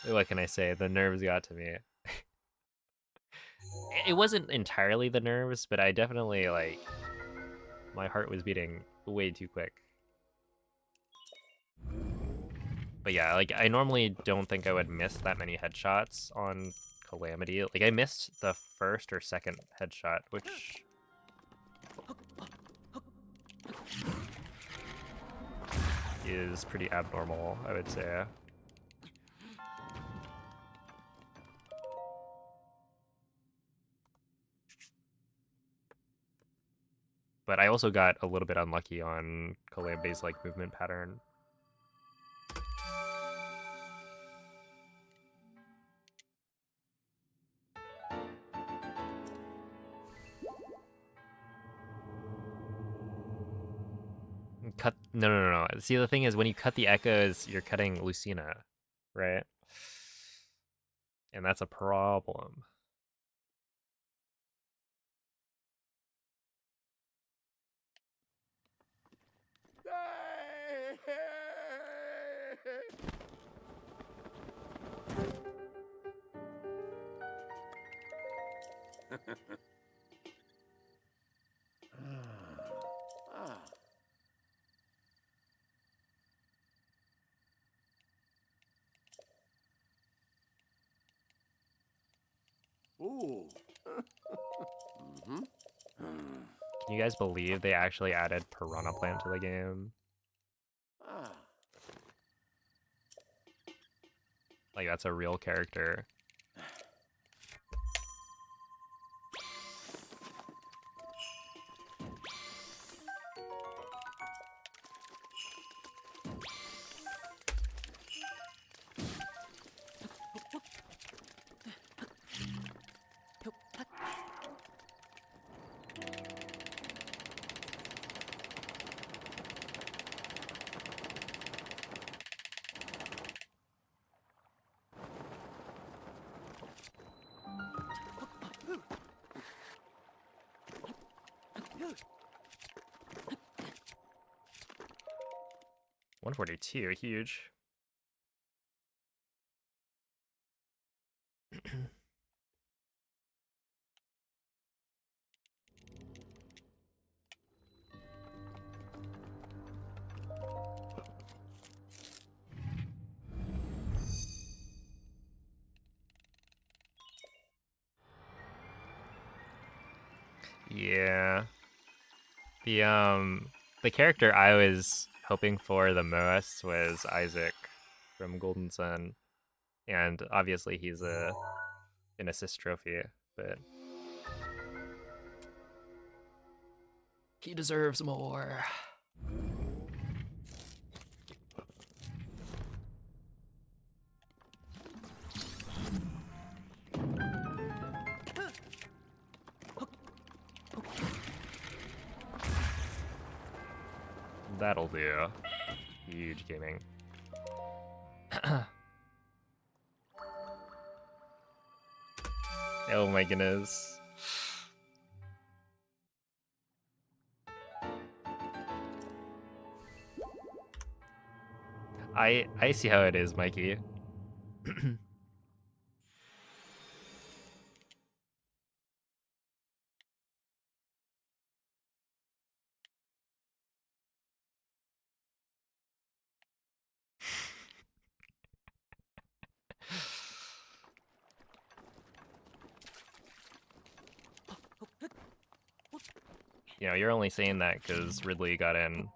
what can I say? The nerves got to me. It wasn't entirely the nerves, but I definitely, like, my heart was beating way too quick. But yeah, like I normally don't think I would miss that many headshots on Calamity. Like I missed the first or second headshot, which is pretty abnormal, I would say. But I also got a little bit unlucky on Calamity's like movement pattern. Cut no. See, the thing is when you cut the echoes, you're cutting Lucina, right? And that's a problem. Ooh. Can you guys believe they actually added Piranha Plant to the game? Like that's a real character. $142, huge. Yeah. The character I was hoping for the most was Isaac from Golden Sun. And obviously he's an assist trophy, but he deserves more. That'll do. Huge gaming. Oh my goodness. I see how it is, Mikey. You know, you're only saying that because Ridley got in.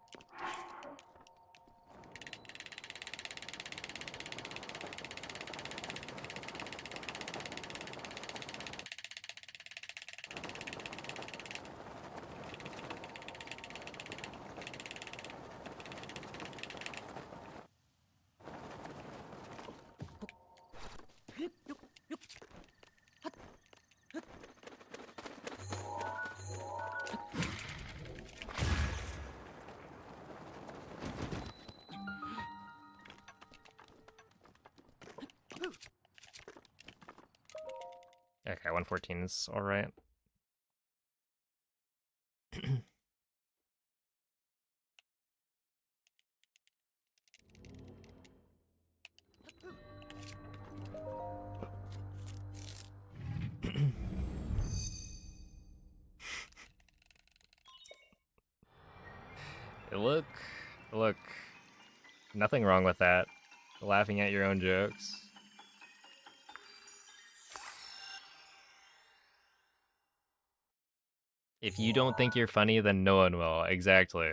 Okay, 114's alright. Look, nothing wrong with that. Laughing at your own jokes. If you don't think you're funny, then no one will. Exactly.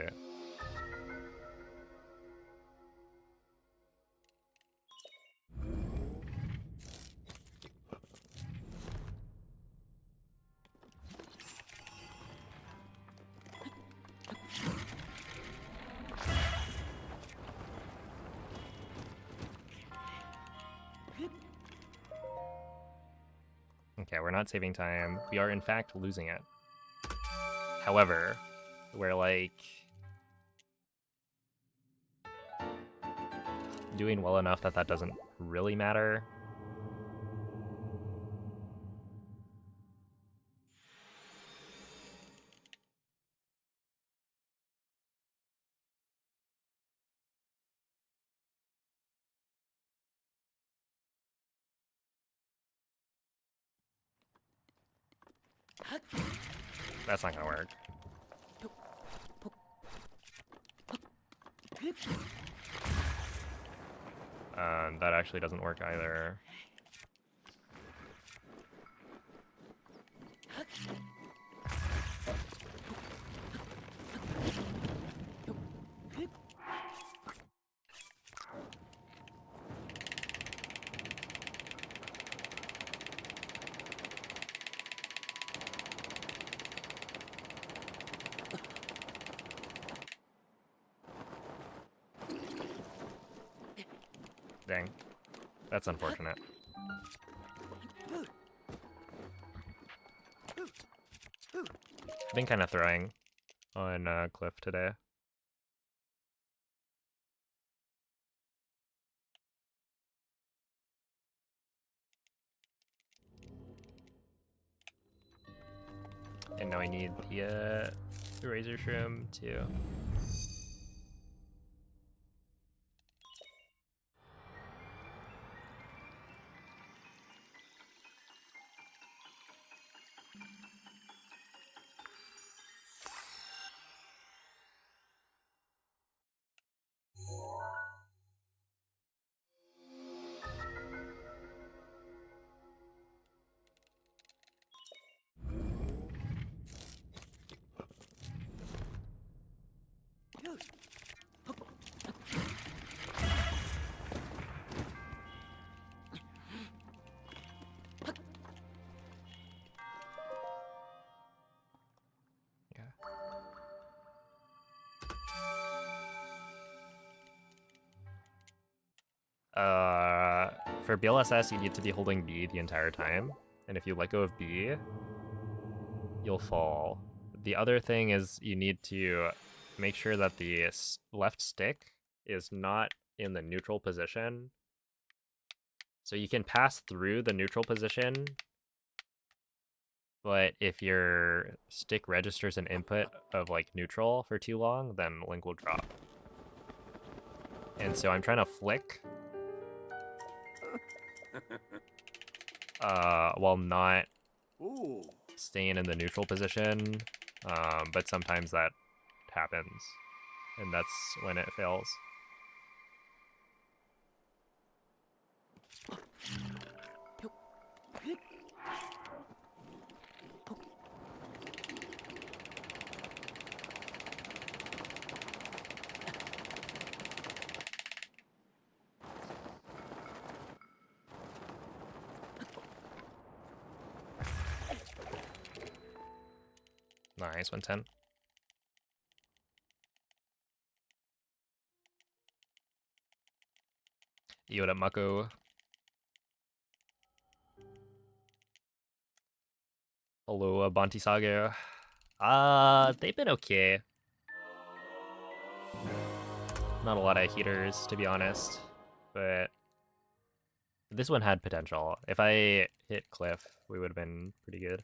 Okay, we're not saving time. We are, in fact, losing it. However, we're, like, doing well enough that that doesn't really matter. That's not gonna work. That actually doesn't work either. Dang. That's unfortunate. I've been kind of throwing on Cliff today. And now I need the Razor Shroom too. For BLSS, you need to be holding B the entire time, and if you let go of B, you'll fall. The other thing is you need to make sure that the left stick is not in the neutral position. So you can pass through the neutral position, but if your stick registers an input of like neutral for too long, then Link will drop. And so I'm trying to flick while not staying in the neutral position, but sometimes that happens, and that's when it fails. Nice, 110. Yoda Mako. Hello, Bonti Saga. They've been okay. Not a lot of heaters, to be honest, but this one had potential. If I hit Cliff, we would have been pretty good.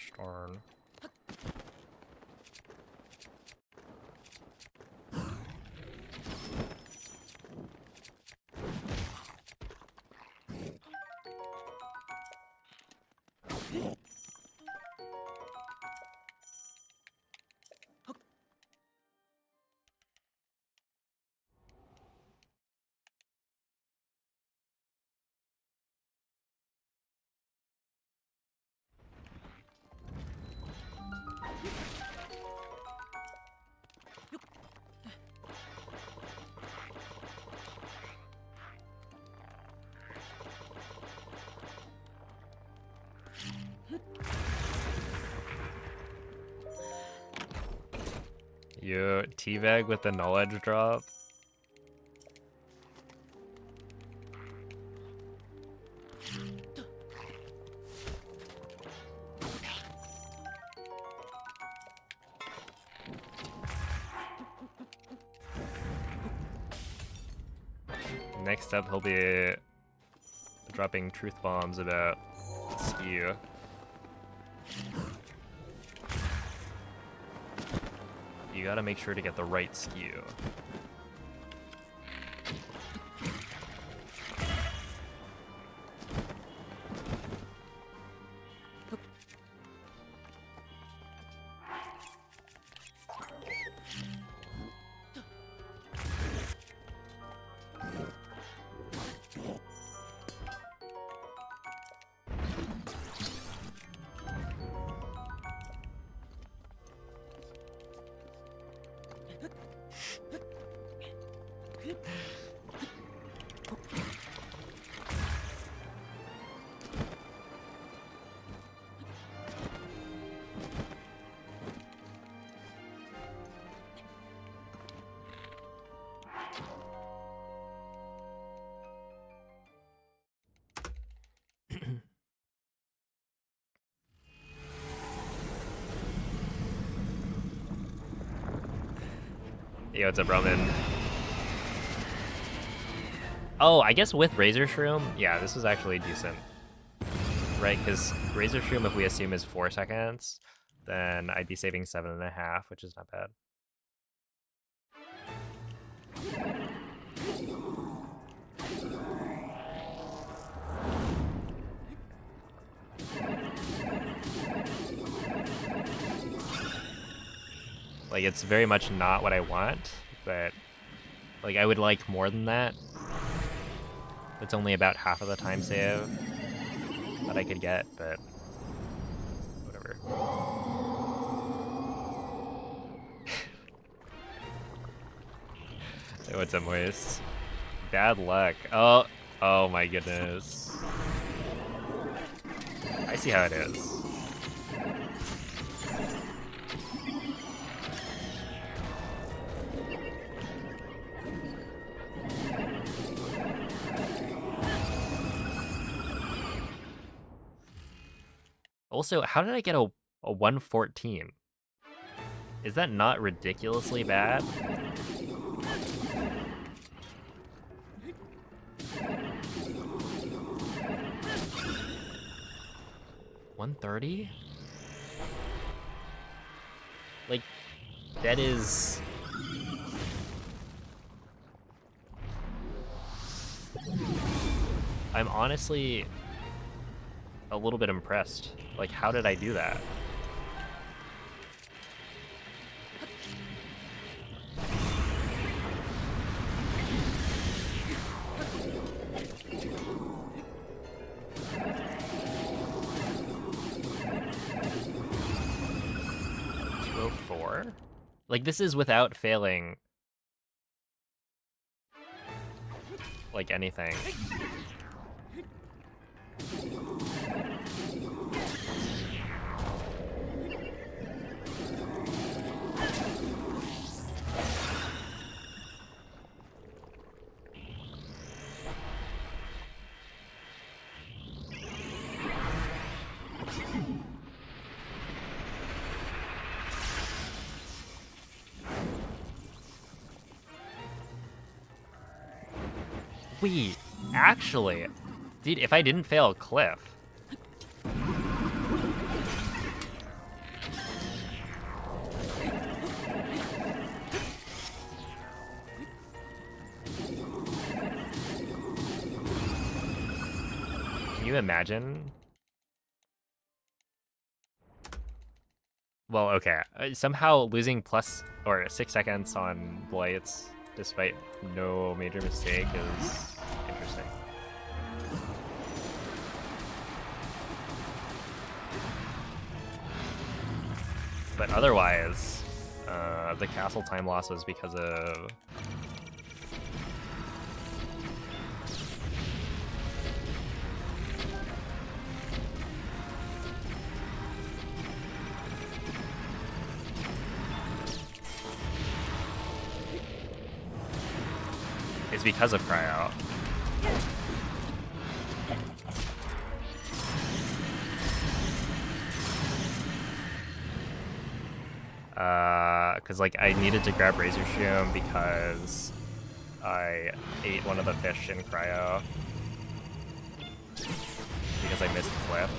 Gosh darn. You teabag with the knowledge drop. Next up, he'll be dropping truth bombs about skew. You gotta make sure to get the right skew. Yo, what's up, Roman? Oh, I guess with Razor Shroom, yeah, this was actually decent. Right, because Razor Shroom, if we assume is 4 seconds, then I'd be saving 7.5, which is not bad. Like, it's very much not what I want, but like I would like more than that. It's only about half of the time save that I could get, but whatever. Hey, what's up, Moist? Bad luck. Oh my goodness. I see how it is. Also, how did I get a 114? Is that not ridiculously bad? $130? Like, that is... I'm honestly a little bit impressed. Like, how did I do that? $204? Like, this is without failing like anything. Wait, actually, dude, if I didn't fail Cliff, you imagine? Well, okay. Somehow losing plus or 6 seconds on blights despite no major mistake is interesting. But otherwise, the castle time loss was because of because of cryo. Because like I needed to grab Razor Shoom because I ate one of the fish in cryo because I missed Cliff.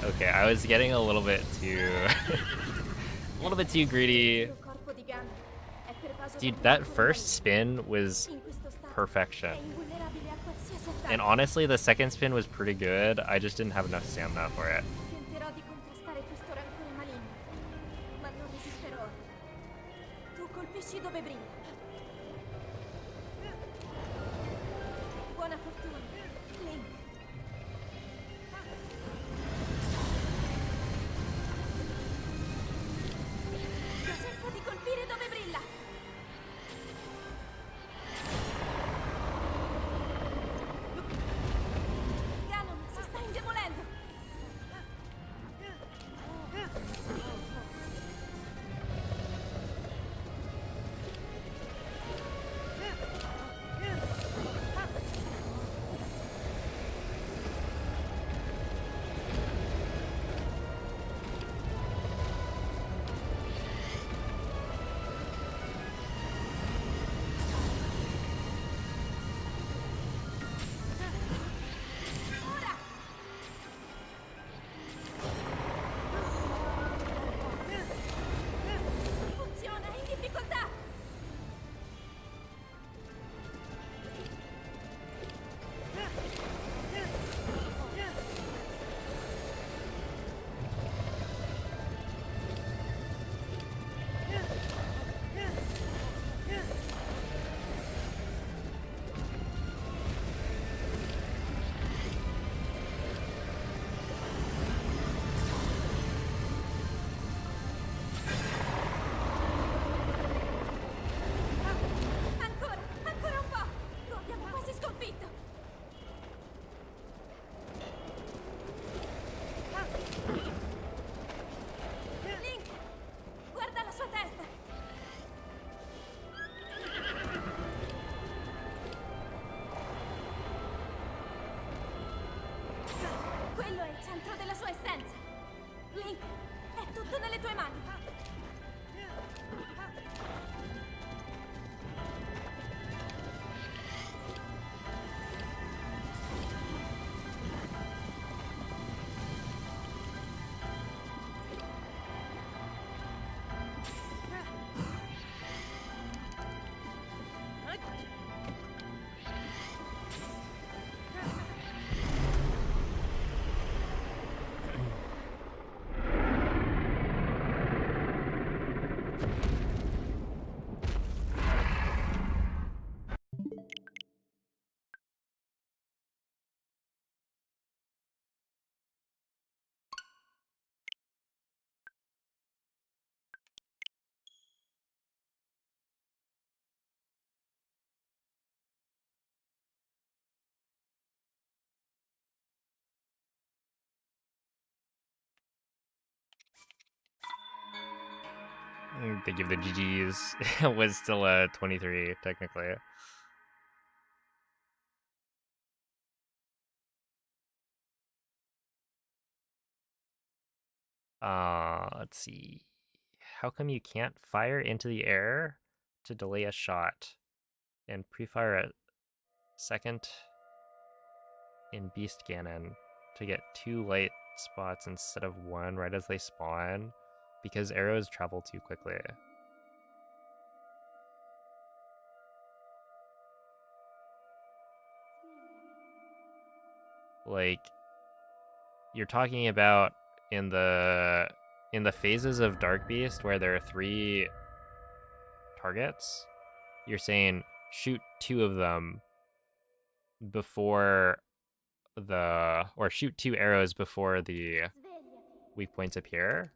Okay, I was getting a little bit too greedy. Dude, that first spin was perfection. And honestly, the second spin was pretty good. I just didn't have enough stamina for it. They give the GGs. It was still a 23, technically. Let's see. How come you can't fire into the air to delay a shot and pre-fire a second in Beast Ganon to get 2 light spots instead of 1 right as they spawn? Because arrows travel too quickly. Like, you're talking about in the phases of Dark Beast where there are 3 targets, you're saying shoot 2 of them before or shoot 2 arrows before the weak points appear.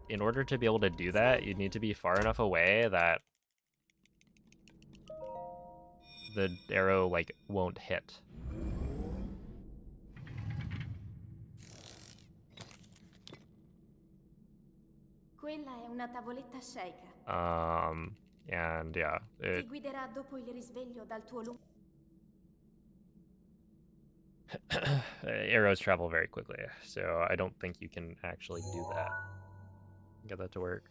In order to be able to do that, you'd need to be far enough away that the arrow like won't hit. Quella è una tavoletta sceicca. And yeah, Ti guiderà dopo il risveglio dal tuo lungo. arrows travel very quickly, so I don't think you can actually do that. Get that to work.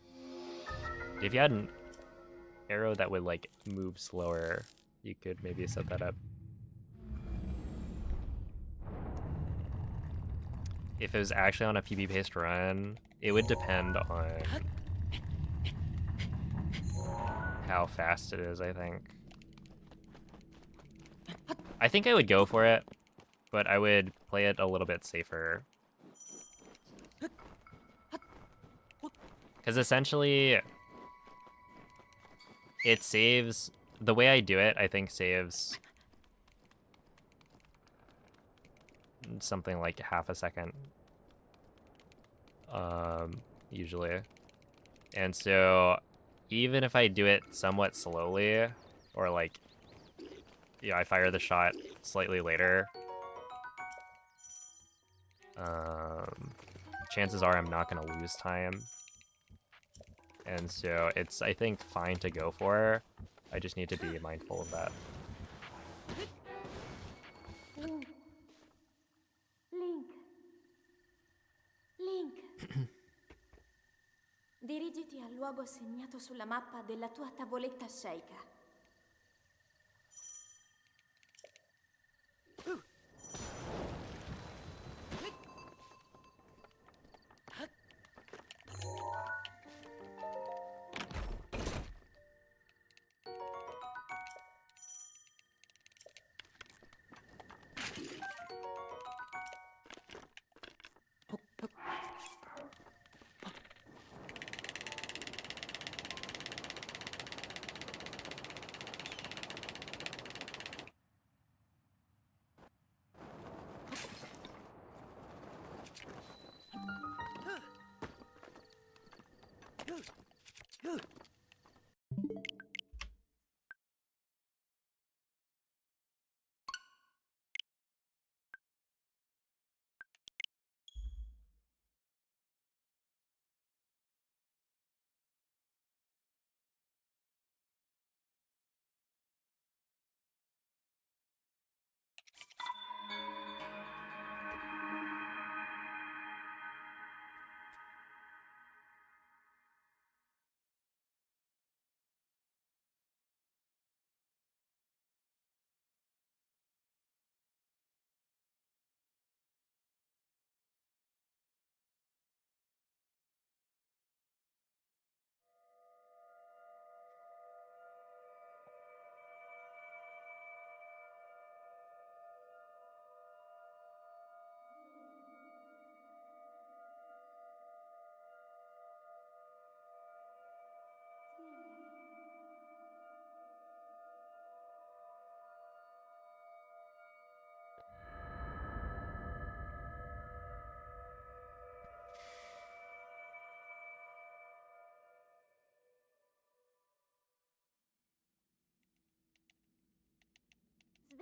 If you had an arrow that would like move slower, you could maybe set that up. If it was actually on a PB-based run, it would depend on how fast it is, I think. I think I would go for it, but I would play it a little bit safer. Because essentially, it saves... The way I do it, I think, saves something like half a second. Usually. And so, even if I do it somewhat slowly, or like, yeah, I fire the shot slightly later, chances are I'm not going to lose time. And so it's, I think, fine to go for. I just need to be mindful of that. Link. Dirigiti al luogo segnato sulla mappa della tua tavoletta sceicca.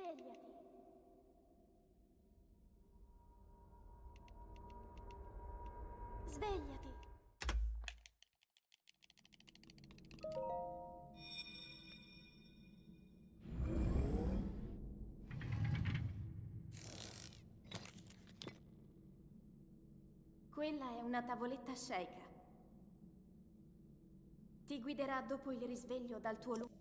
Svegliati. Svegliati. Quella è una tavoletta sceika. Ti guiderà dopo il risveglio dal tuo lungo.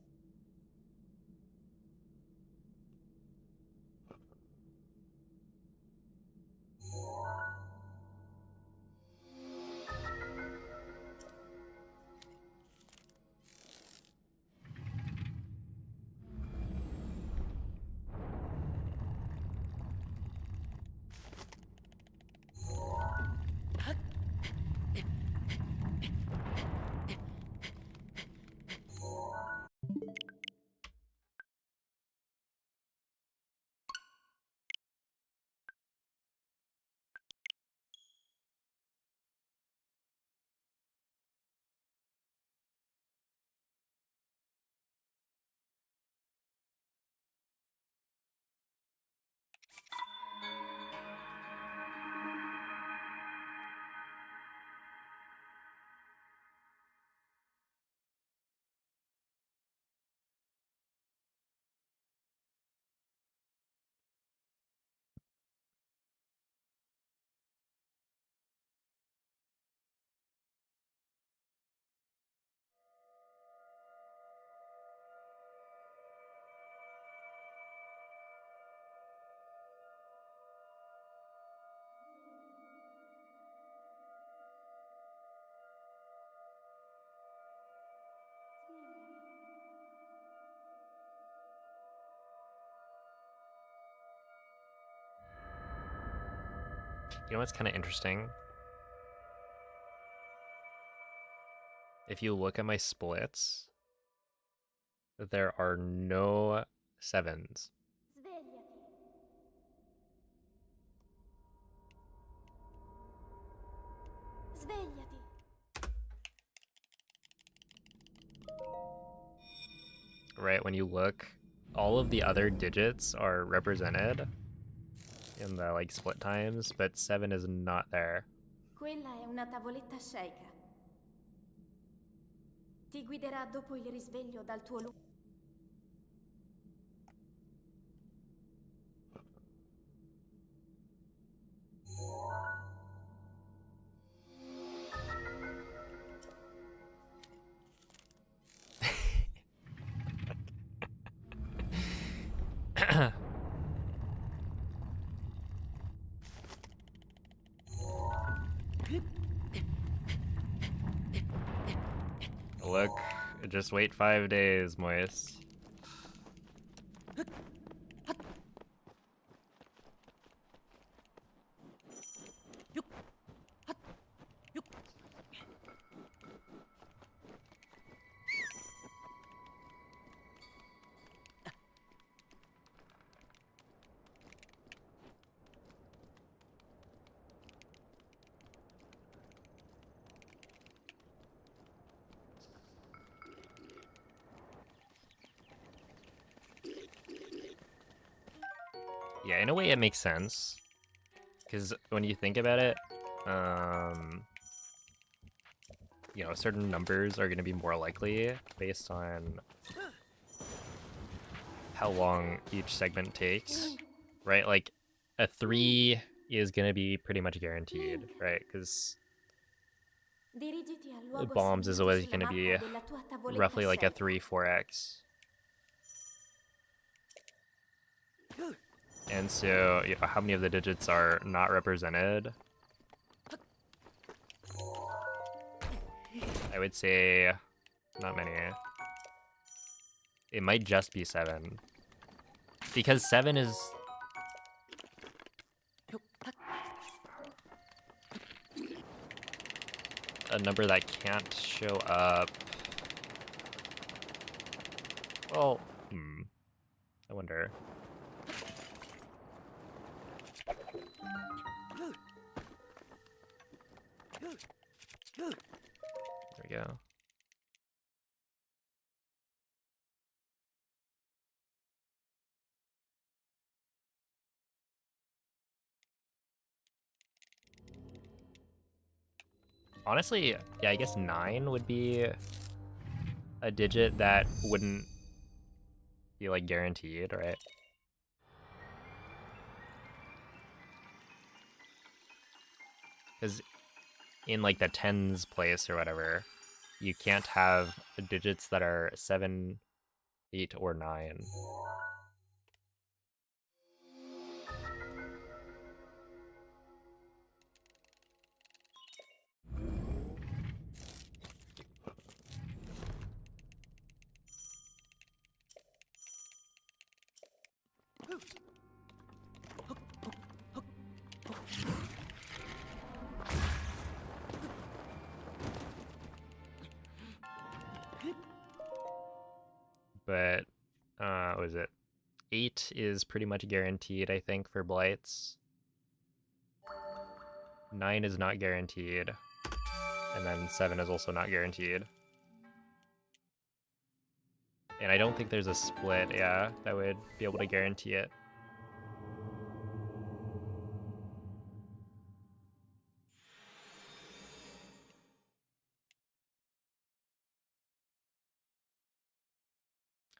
You know what's kind of interesting? If you look at my splits, there are no 7s. Svegliati. Svegliati. Right, when you look, all of the other digits are represented in the like split times, but 7 is not there. Quella è una tavoletta sceika. Ti guiderà dopo il risveglio dal tuo lungo. Look, just wait 5 days, Moist. Yeah, in a way it makes sense. Because when you think about it, you know, certain numbers are going to be more likely based on how long each segment takes, right? Like, a 3 is going to be pretty much guaranteed, right? Because Dirigiti al luogo bombs is segnato always sulla going to be mappa della tua tavoletta roughly like a sceika. 3, 4x. And so, you know, how many of the digits are not represented? I would say not many. It might just be 7. Because 7 is... a number that can't show up. Well, I wonder. There we go. Honestly, yeah, I guess 9 would be a digit that wouldn't be like guaranteed, right? Because in like the tens place or whatever, you can't have digits that are 7, 8, or 9. But what is it? 8 is pretty much guaranteed, I think, for blights. 9 is not guaranteed. And then 7 is also not guaranteed. And I don't think there's a split, yeah, that would be able to guarantee it.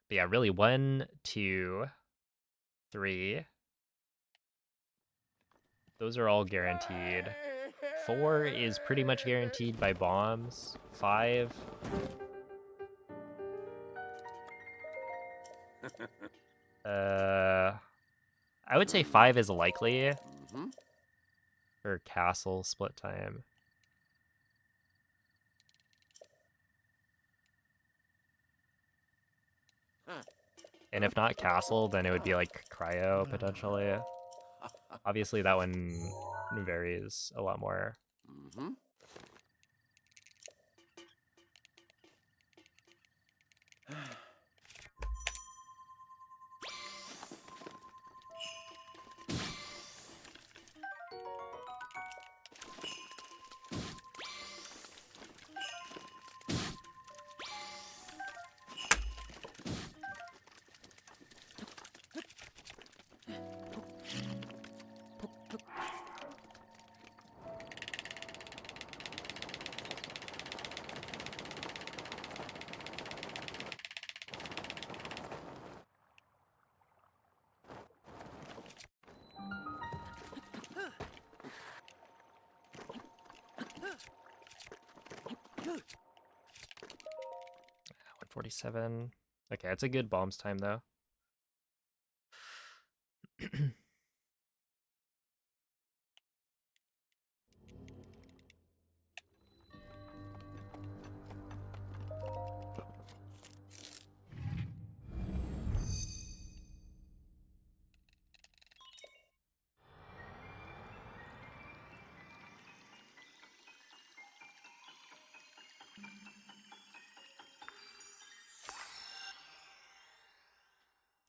But yeah, really 1, 2, 3. Those are all guaranteed. 4 is pretty much guaranteed by bombs. 5. I would say 5 is likely for castle split time. And if not castle, then it would be like cryo potentially. Obviously, that one varies a lot more. 147. Okay, it's a good bombs time though.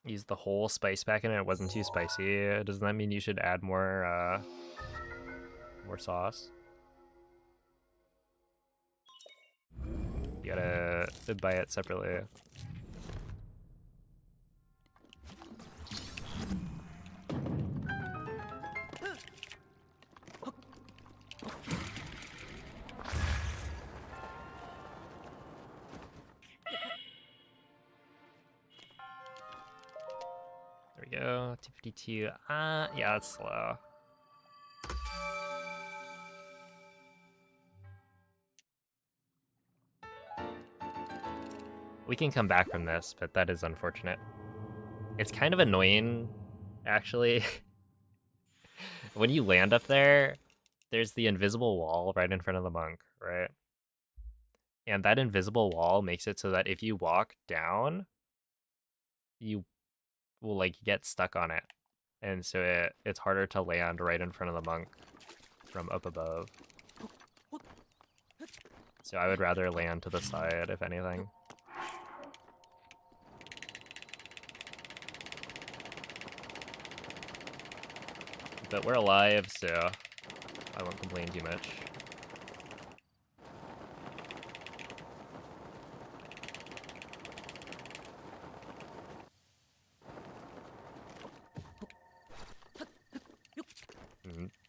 Use the whole spice pack in it. It wasn't too spicy. Doesn't that mean you should add more sauce? You gotta buy it separately. There we go. 252. Yeah, that's slow. We can come back from this, but that is unfortunate. It's kind of annoying, actually. When you land up there, there's the invisible wall right in front of the monk, right? And that invisible wall makes it so that if you walk down, you will like get stuck on it. And so it's harder to land right in front of the monk from up above. So I would rather land to the side, if anything. But we're alive, so I won't complain too much.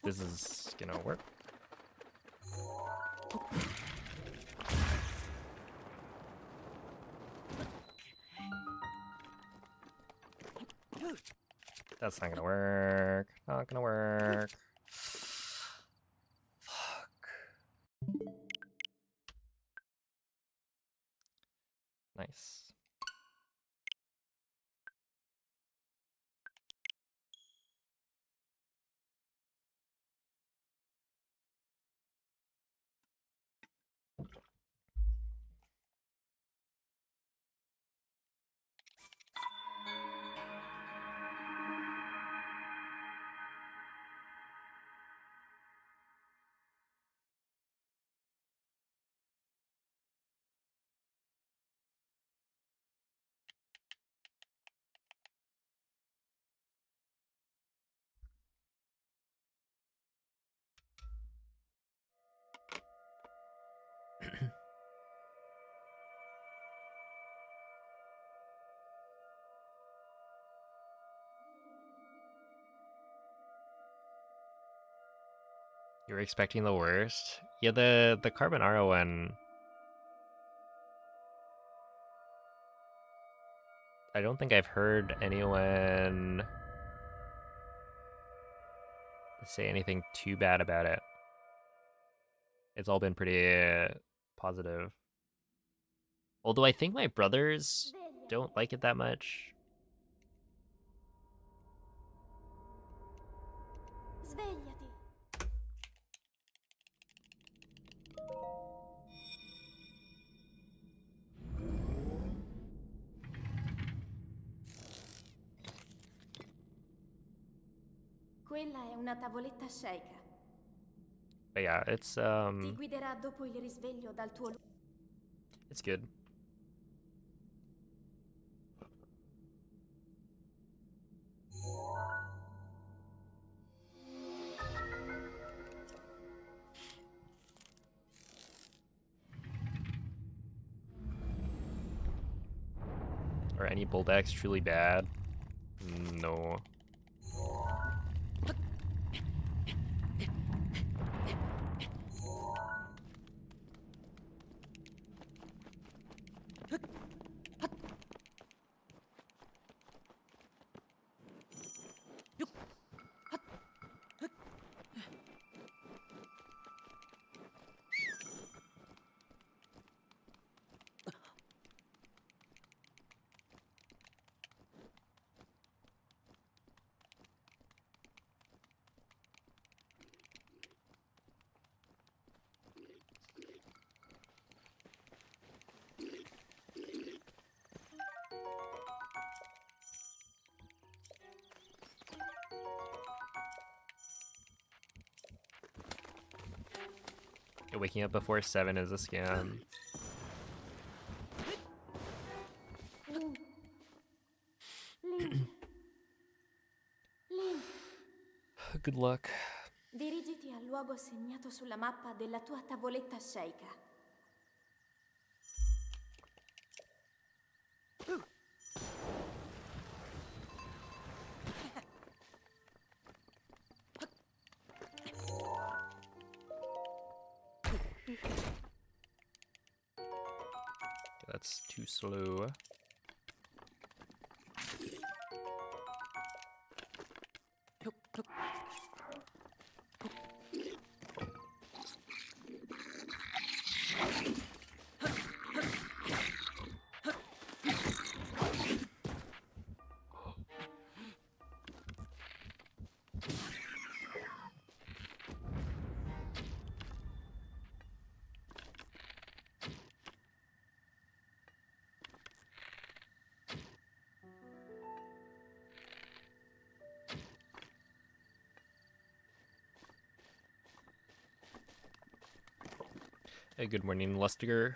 This is gonna work. That's not gonna work. Not gonna work. Fuck. Nice. You were expecting the worst? Yeah, the Carbonara one. I don't think I've heard anyone say anything too bad about it. It's all been pretty positive. Although I think my brothers don't like it that much. Svegliati. Quella è una tavoletta sceicca. But yeah, it's Ti guiderà dopo il risveglio dal tuo... it's good. Are any bull decks truly bad? No. Yeah, waking up before 7 is a scam. Link. Link. Good luck. Dirigiti al luogo segnato sulla mappa della tua tavoletta sceicca. That's too slow. Hey, good morning, Lustiger.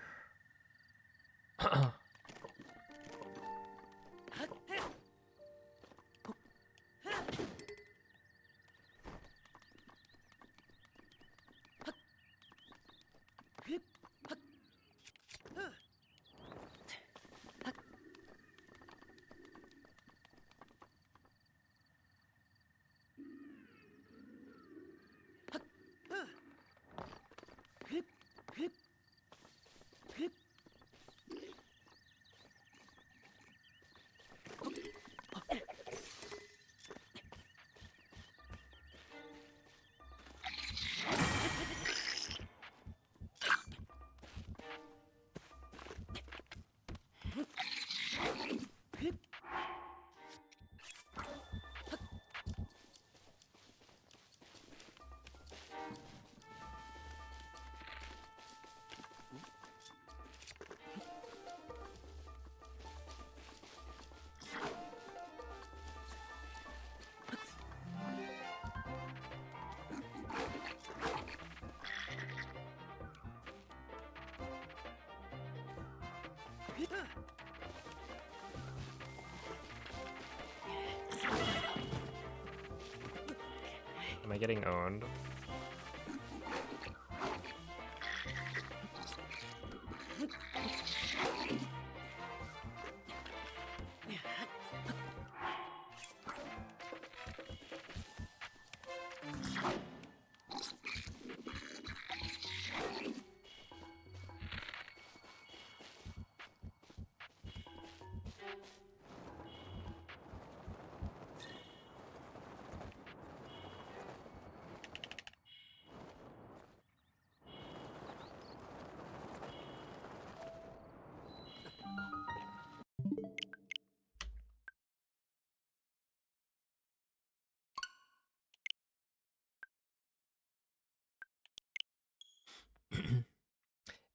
Am I getting owned?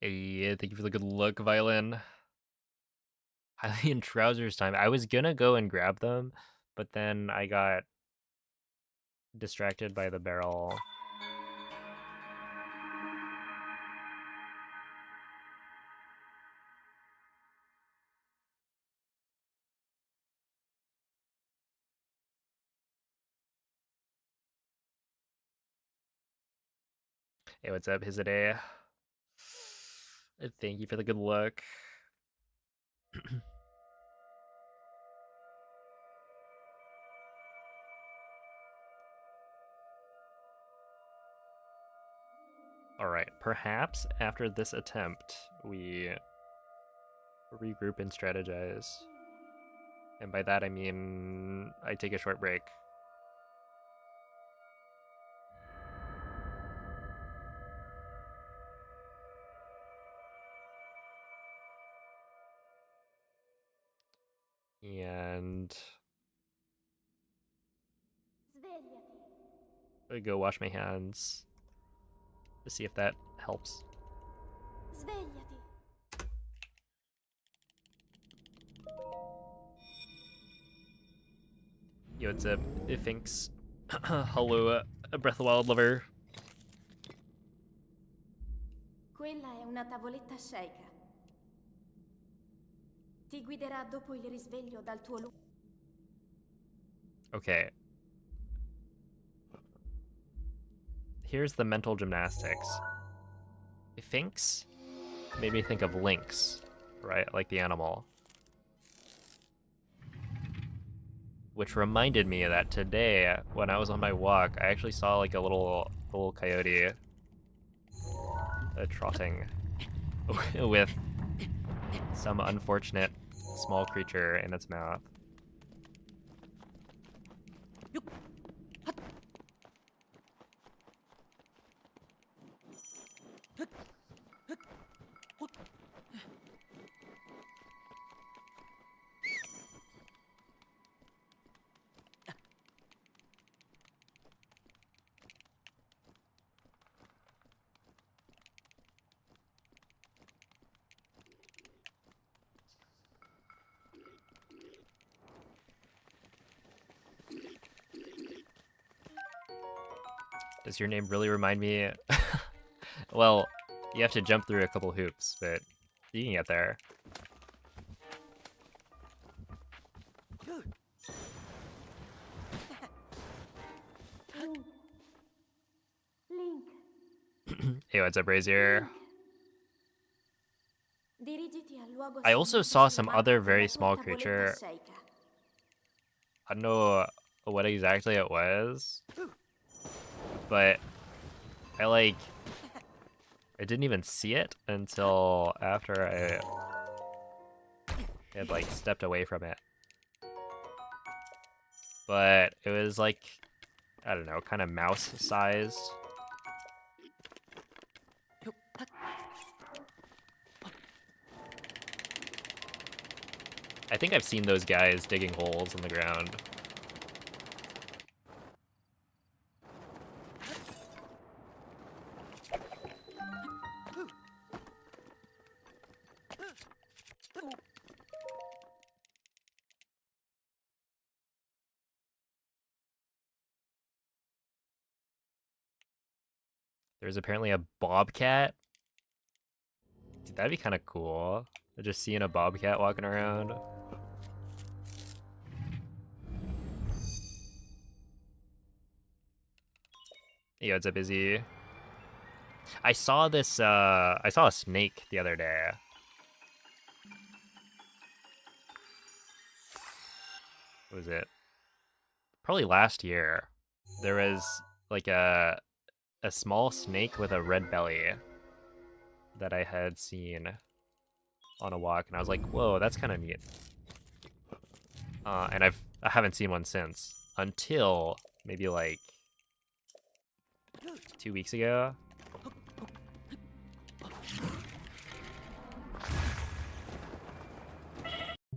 Hey, thank you for the good look, Violin. Hylian trousers time. I was gonna go and grab them, but then I got distracted by the barrel. Hey, what's up, Hizade? Thank you for the good look. Alright, perhaps after this attempt, we regroup and strategize. And by that I mean I take a short break. And I go wash my hands to see if that helps. Svegliati. Yo, it's a Finks. Hello, Breath of the Wild lover. Quella è una tavoletta sceicca. Ti guiderà dopo il risveglio dal tuo luogo. Okay. Here's the mental gymnastics. Finks made me think of lynx, right? Like the animal. Which reminded me that today, when I was on my walk, I actually saw like a little coyote trotting with some unfortunate small creature in its mouth. Does your name really remind me? Well, you have to jump through a couple hoops, but you can get there. Link. Hey, what's up, Brazier? Dirigiti al luogo I also segnato saw sulla some mappa other della very tua small tavoletta creature. sceicca. I don't know what exactly it was, but I didn't even see it until after I had like stepped away from it. But it was like, I don't know, kind of mouse-sized. I think I've seen those guys digging holes in the ground. There's apparently a bobcat. Dude, that'd be kind of cool. Just seeing a bobcat walking around. Yeah, it's a busy. I saw this. I saw a snake the other day. What was it? Probably last year. There was like a small snake with a red belly that I had seen on a walk, and I was like, "Whoa, that's kind of neat." And I haven't seen one since until maybe like 2 weeks ago.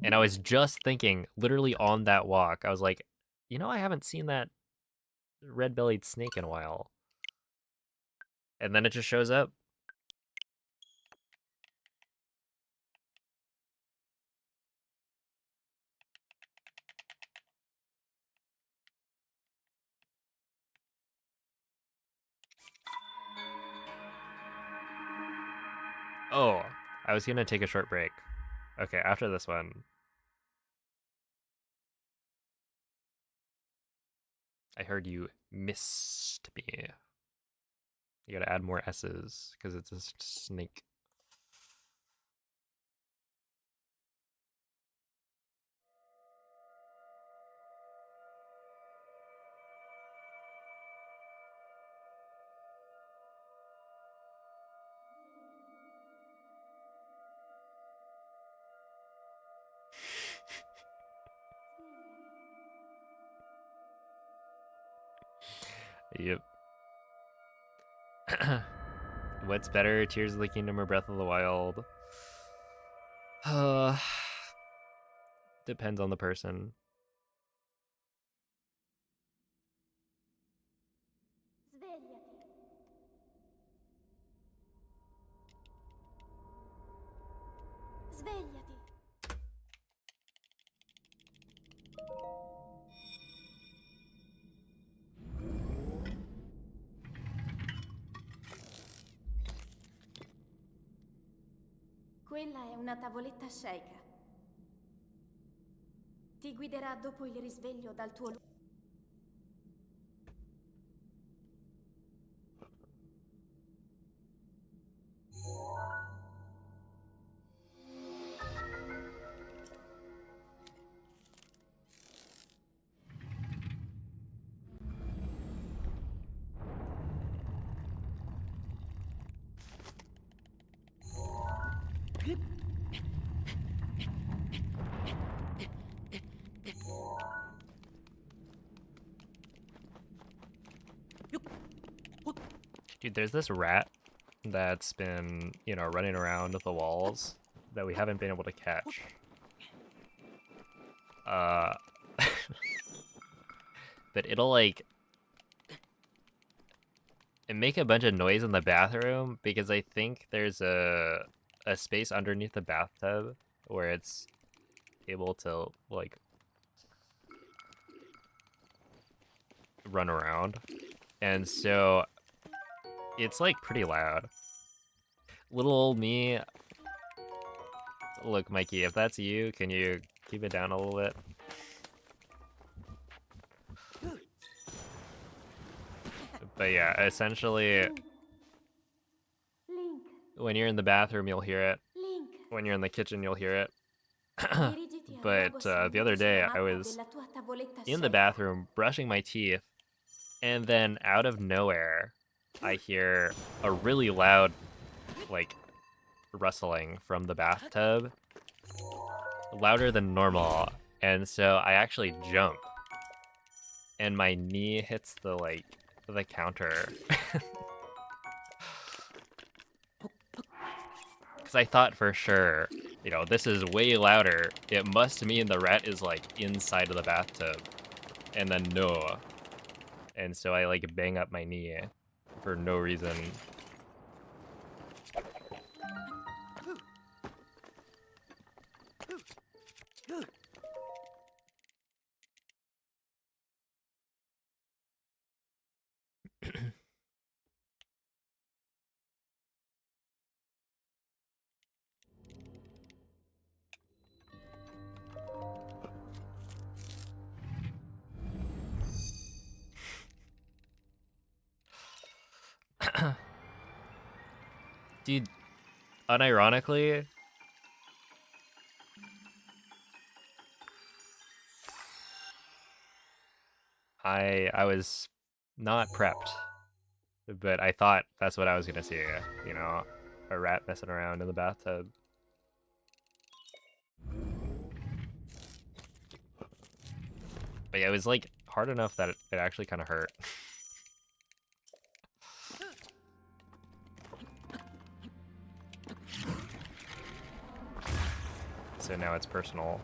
And I was just thinking, literally on that walk, I was like, you know, I haven't seen that red-bellied snake in a while. And then it just shows up. Oh, I was gonna take a short break. Okay, after this one. I heard you missed me. You gotta add more S's, because it's a snake. Yep. What's better, Tears of the Kingdom or Breath of the Wild? Depends on the person. Svegliati. Svegliati. Quella è una tavoletta sceika. Ti guiderà dopo il risveglio dal tuo luogo. Dude, there's this rat that's been, you know, running around the walls that we haven't been able to catch. But it'll like and make a bunch of noise in the bathroom because I think there's a space underneath the bathtub where it's able to like run around. And so it's like pretty loud. Little old me. Look, Mikey, if that's you, can you keep it down a little bit? But yeah, essentially, Link. when you're in the bathroom, you'll hear it. Link. When you're in the kitchen, you'll hear it. Dirigiti al But luogo the segnato other day, sulla I mappa was della tua tavoletta in the sceika. bathroom brushing my teeth, and then out of nowhere, I hear a really loud, like, rustling from the bathtub, louder than normal. And so I actually jump, and my knee hits the counter. Because I thought for sure, you know, this is way louder. It must mean the rat is like inside of the bathtub. And then no. And so I like bang up my knee for no reason. Dude, unironically, I was not prepped, but I thought that's what I was gonna see, you know, a rat messing around in the bathtub. But yeah, it was like hard enough that it actually kind of hurt. So now it's personal.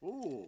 Ooh.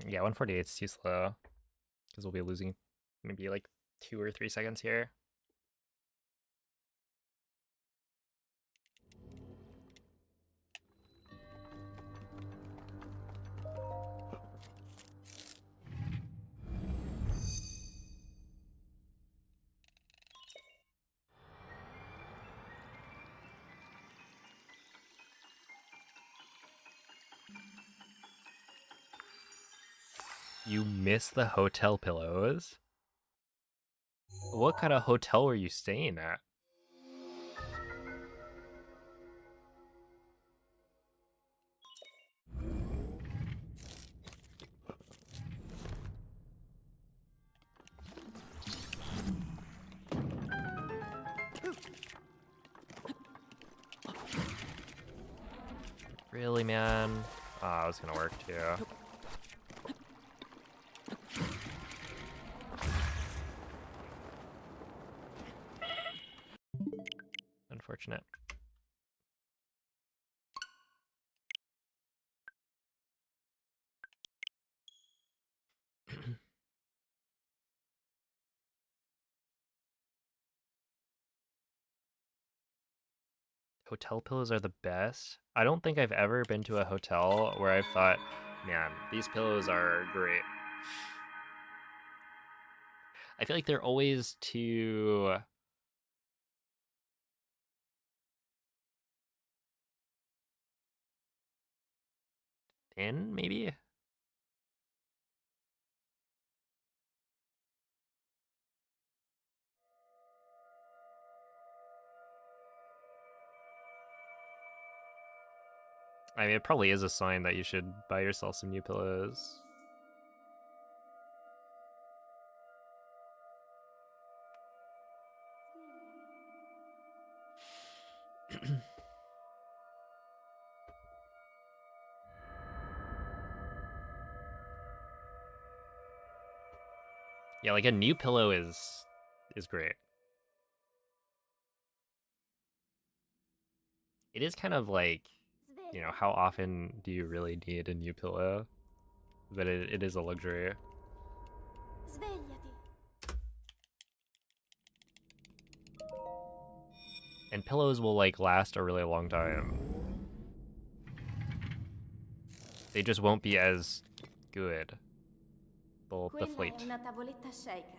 Yeah, 148 is too slow because we'll be losing maybe like 2 or 3 seconds here. You missed the hotel pillows? What kind of hotel were you staying at? Really, man? Oh, that was gonna work too. Unfortunate. Hotel pillows are the best. I don't think I've ever been to a hotel where I've thought, man, these pillows are great. I feel like they're always too thin, maybe? I mean, it probably is a sign that you should buy yourself some new pillows. Yeah, like a new pillow is is great. It is kind of like, you know, how often do you really need a new pillow? But it is a luxury. Svegliati. And pillows will like last a really long time. They just won't be as good. They'll Quella deflate. è una tavoletta sceicca.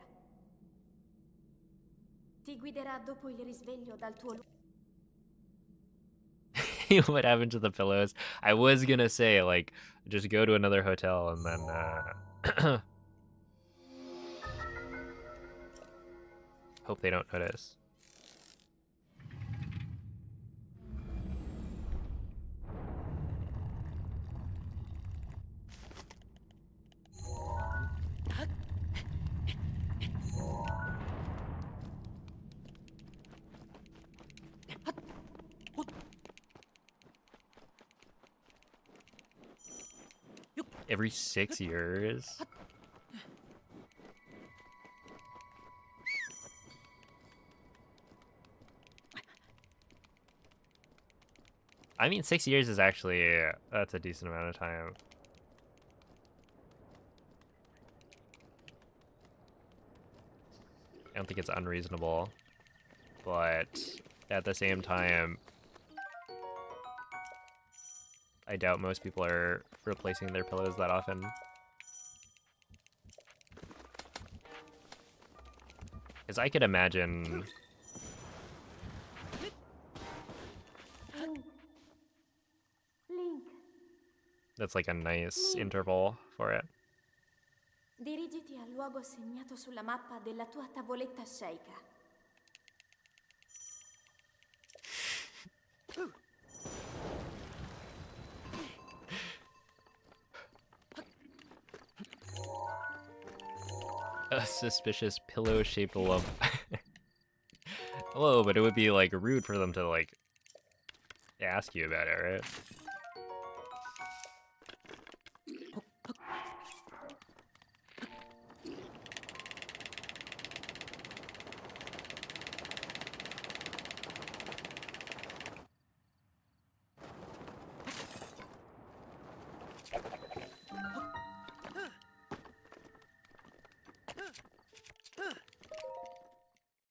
Ti guiderà dopo il risveglio dal tuo What happened to the pillows? I was gonna say, like, just go to another hotel and then hope they don't notice. Every 6 years? I mean, 6 years is actually, that's a decent amount of time. I don't think it's unreasonable, but at the same time, I doubt most people are replacing their pillows that often. Because I could imagine... Link. That's like a nice interval for it. Dirigiti al luogo segnato sulla mappa della tua tavoletta sceicca. A suspicious pillow-shaped lump. Hello, but it would be like rude for them to like ask you about it, right?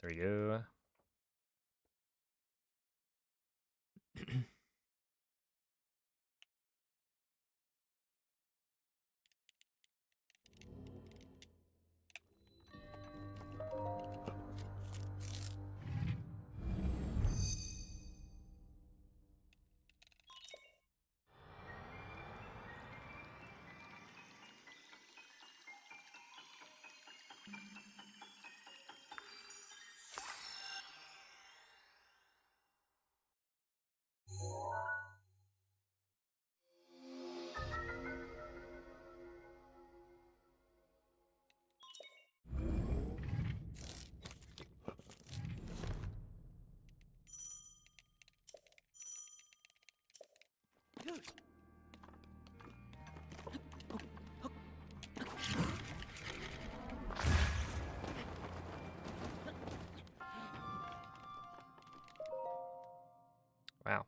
There we go. Wow.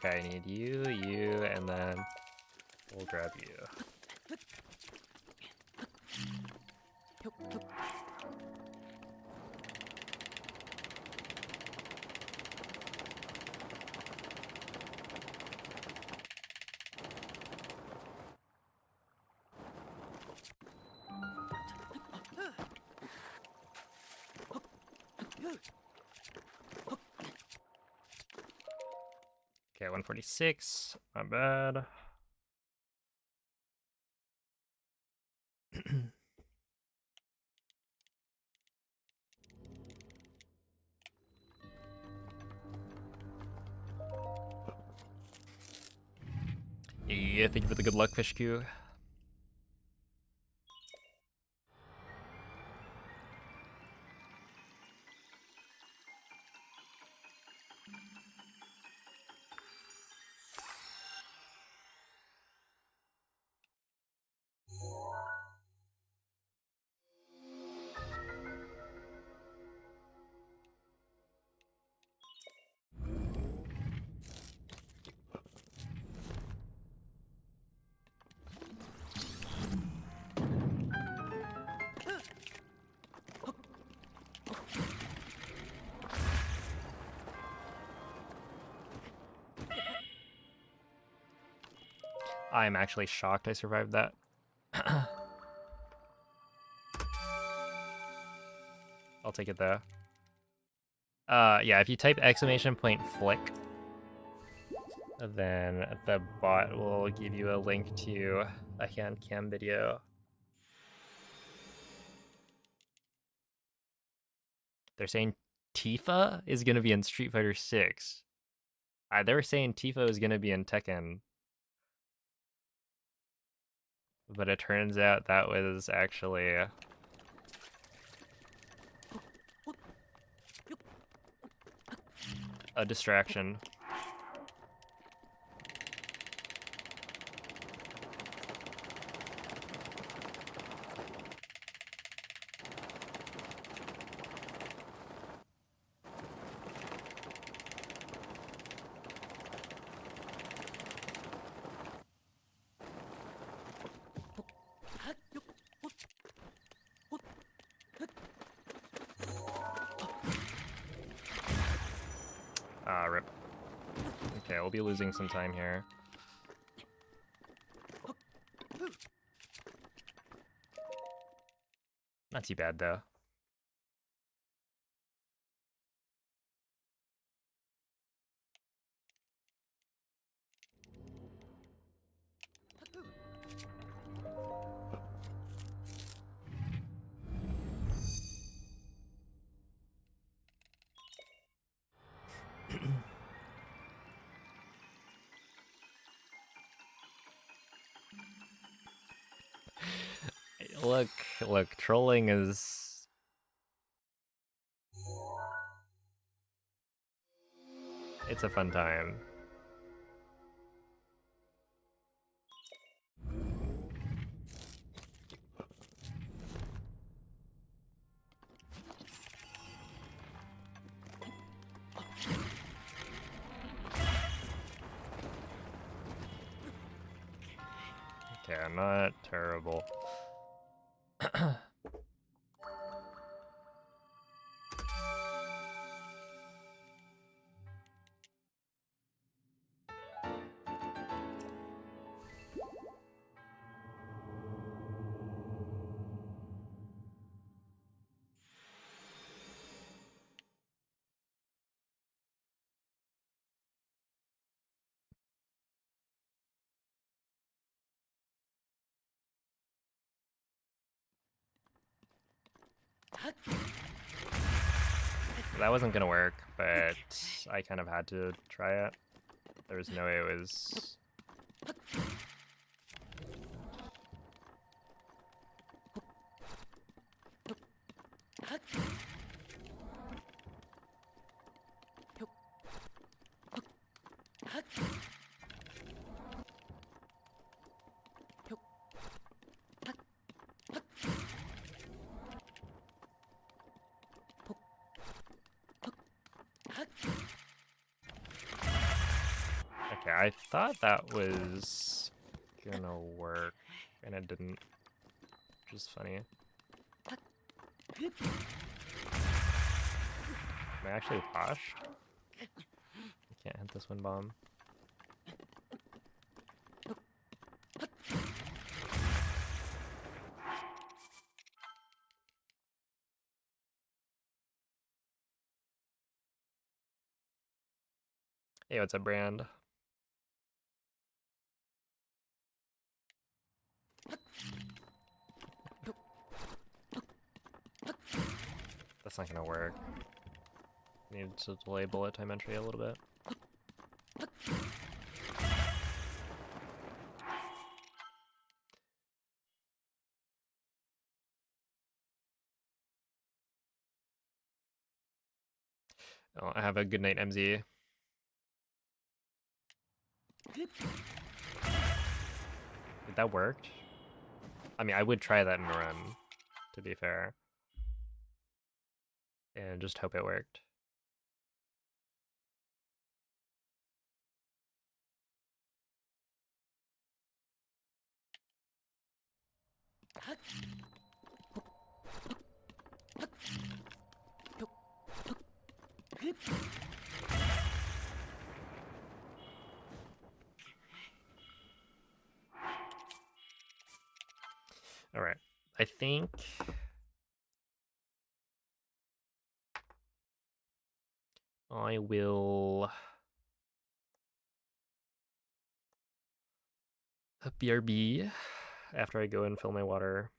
Okay, I need you, and then we'll grab you. Okay, 146. Not bad. Yeah, thank you for the good luck, Fish Q. I'm actually shocked I survived that. I'll take it though. Yeah, if you type !flick, then the bot will give you a link to a hand cam video. They're saying Tifa is gonna be in Street Fighter 6. They were saying Tifa is gonna be in Tekken. But it turns out that was actually a distraction. Ah, rip. Okay, we'll be losing some time here. Not too bad, though. Look, trolling is... It's a fun time. Okay, I'm not terrible. That wasn't gonna work, but I kind of had to try it. There was no way it was... I thought that was gonna work, and it didn't, which is funny. Am I actually washed? I can't hit this wind bomb. Hey, what's up, Brand? That's not gonna work. Need to delay bullet time entry a little bit. Oh, I have a good night, MZ. That worked? I mean, I would try that in a run, to be fair. And just hope it worked. All right, I think I will BRB after I go and fill my water.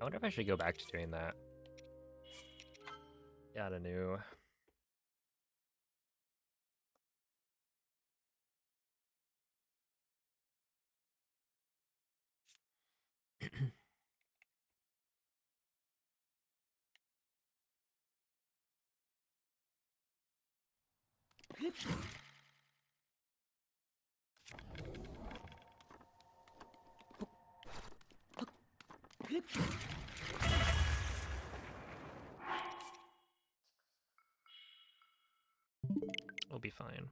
I wonder if I should go back to doing that. Got a new. We'll be fine.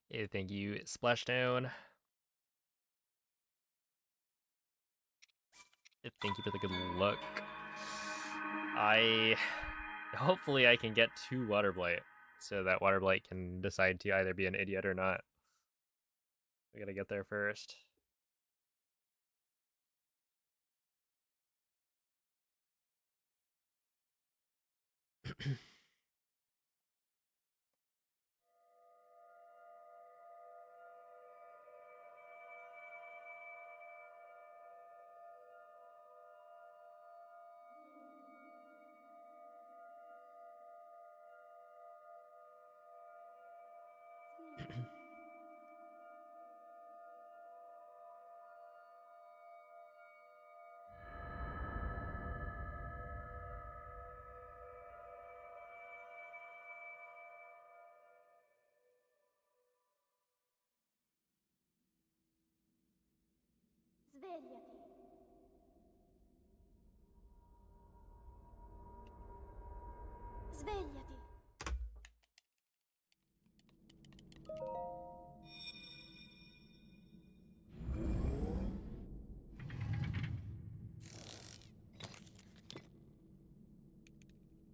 Hey, thank you, Splashdown. Thank you for the good luck. Hopefully I can get to Water Blight, so that Water Blight can decide to either be an idiot or not. We gotta get there first. Svegliati. Svegliati.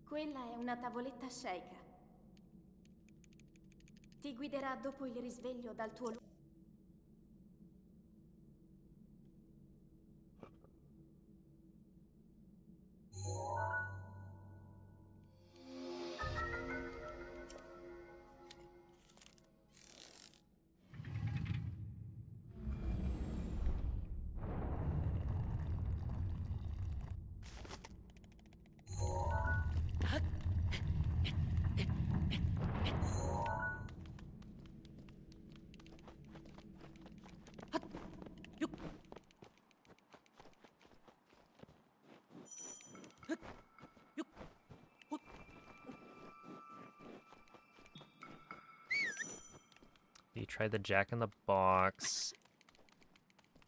Quella è una tavoletta sceika. Ti guiderà dopo il risveglio dal tuo luogo. You tried the Jack in the Box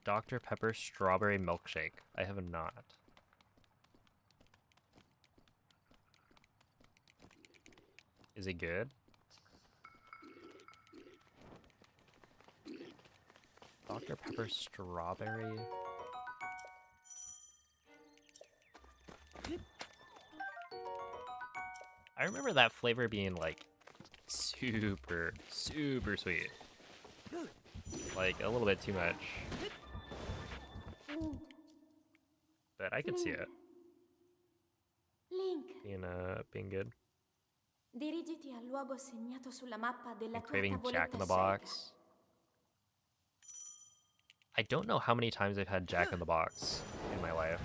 Dr. Pepper strawberry milkshake. I have not. Is it good? Dr. Pepper strawberry. I remember that flavor being like super, super sweet. Like a little bit too much. Link. But I could see it Link. being good. Dirigiti al luogo segnato sulla mappa della And tua craving Jack tavoletta in the sceika. Box. I don't know how many times I've had Jack in the Box in my life.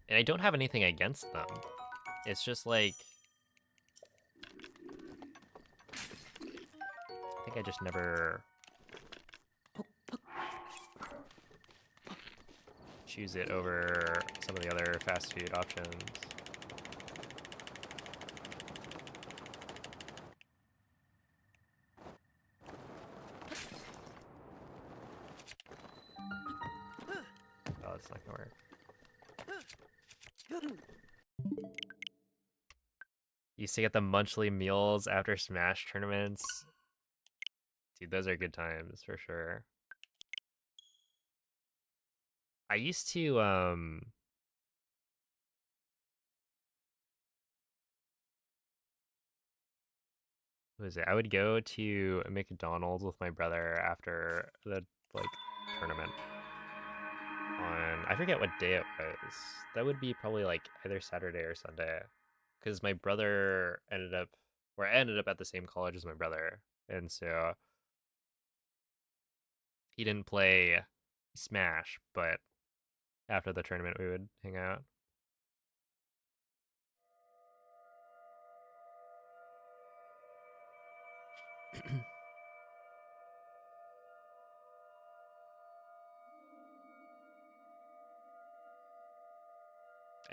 And I don't have anything against them. It's just like... I think I just never... choose it over some of the other fast food options. Oh, it's not gonna work. Used to get the monthly meals after Smash tournaments. Dude, those are good times for sure. I used to what was it? I would go to McDonald's with my brother after the like tournament on, I forget what day it was. That would be probably like either Saturday or Sunday, because my brother ended up, or I ended up at the same college as my brother, and so he didn't play Smash, but after the tournament we would hang out.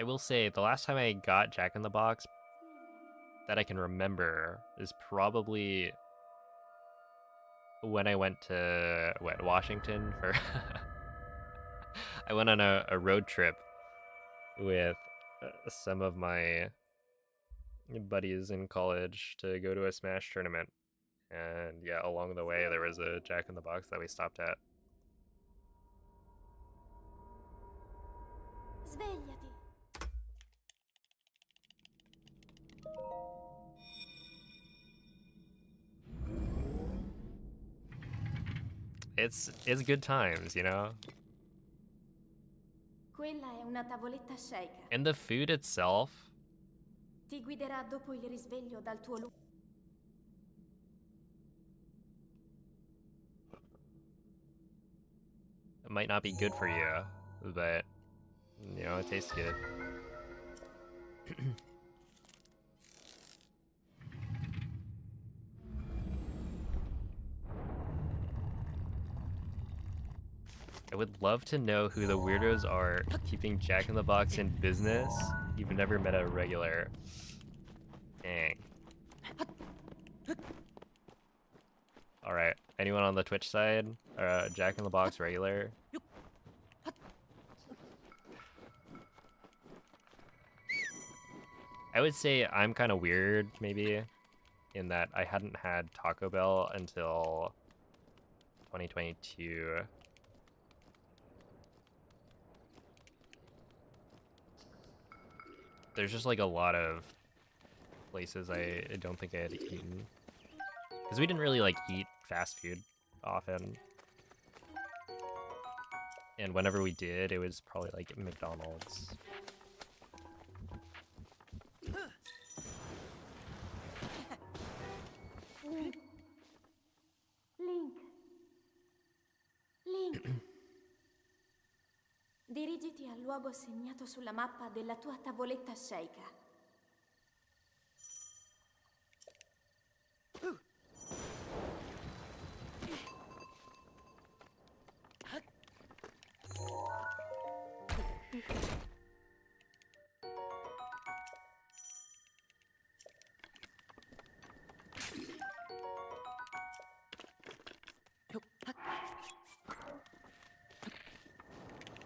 I will say the last time I got Jack in the Box that I can remember is probably when I went to Washington for I went on a road trip with some of my buddies in college to go to a Smash tournament. And yeah, along the way there was a Jack in the Box that we stopped at. Svegliati. It's good times, you know? Quella è una tavoletta sceicca. And the food itself, Ti guiderà dopo il risveglio dal tuo luogo. it might not be good for you, but you know, it tastes good. I would love to know who the weirdos are keeping Jack in the Box in business. You've never met a regular. Dang. Alright, anyone on the Twitch side? Jack in the Box regular? I would say I'm kind of weird, maybe, in that I hadn't had Taco Bell until 2022. There's just like a lot of places I don't think I had eaten. Because we didn't really like eat fast food often. And whenever we did, it was probably like McDonald's. Link. Link. Dirigiti al luogo segnato sulla mappa della tua tavoletta sceicca.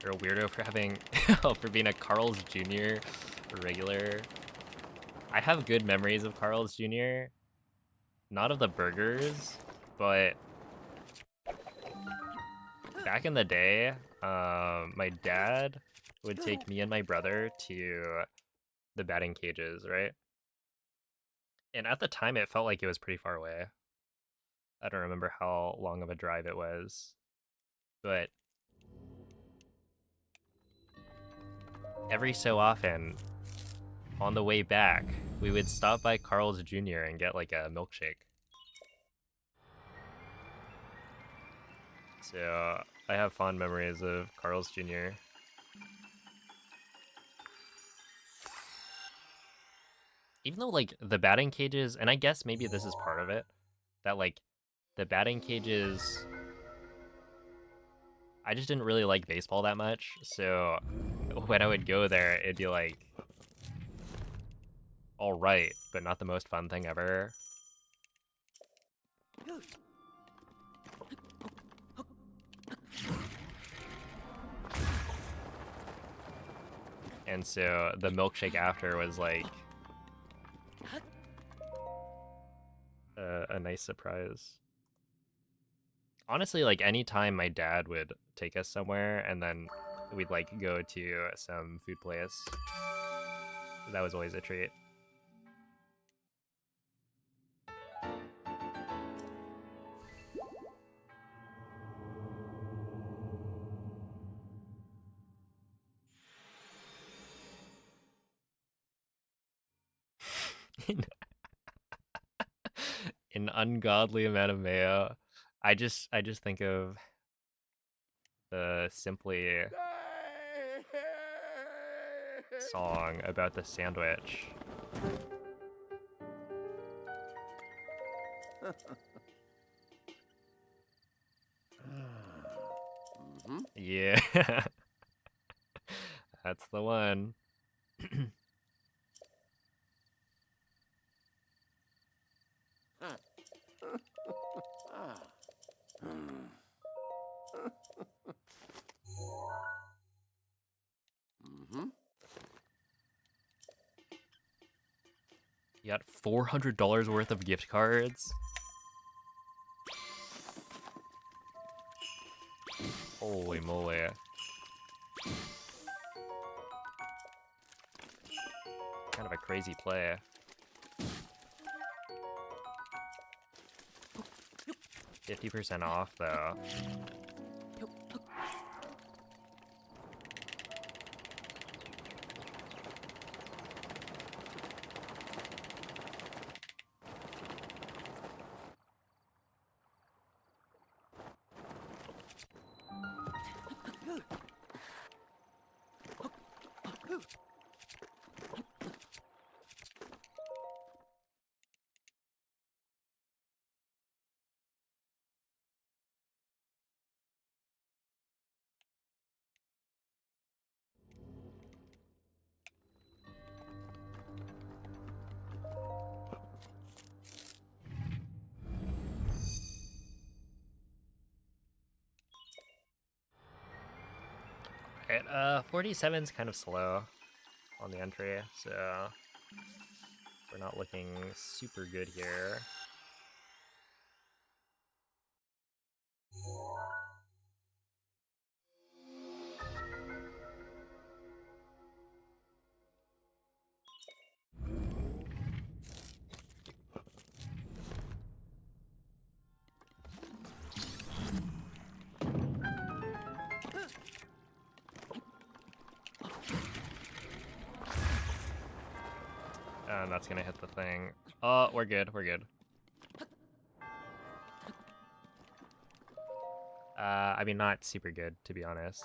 You're a weirdo for having, for being a Carl's Jr. regular. I have good memories of Carl's Jr. Not of the burgers, but back in the day, my dad would take me and my brother to the batting cages, right? And at the time, it felt like it was pretty far away. I don't remember how long of a drive it was, but every so often, on the way back, we would stop by Carl's Jr. and get like a milkshake. So I have fond memories of Carl's Jr. Even though like the batting cages, and I guess maybe this is part of it, that like the batting cages, I just didn't really like baseball that much. So when I would go there, it'd be like, all right, but not the most fun thing ever. And so the milkshake after was like a nice surprise. Honestly, like anytime my dad would take us somewhere and then we'd like go to some food place, that was always a treat. An ungodly amount of mayo. I just think of the Simply song about the sandwich. Yeah. That's the one. You got $400 worth of gift cards? Holy moly. Kind of a crazy play. $50% off though. Alright, 47's kind of slow on the entry, so we're not looking super good here. And that's gonna hit the thing. Oh, we're good, we're good. I mean, not super good, to be honest.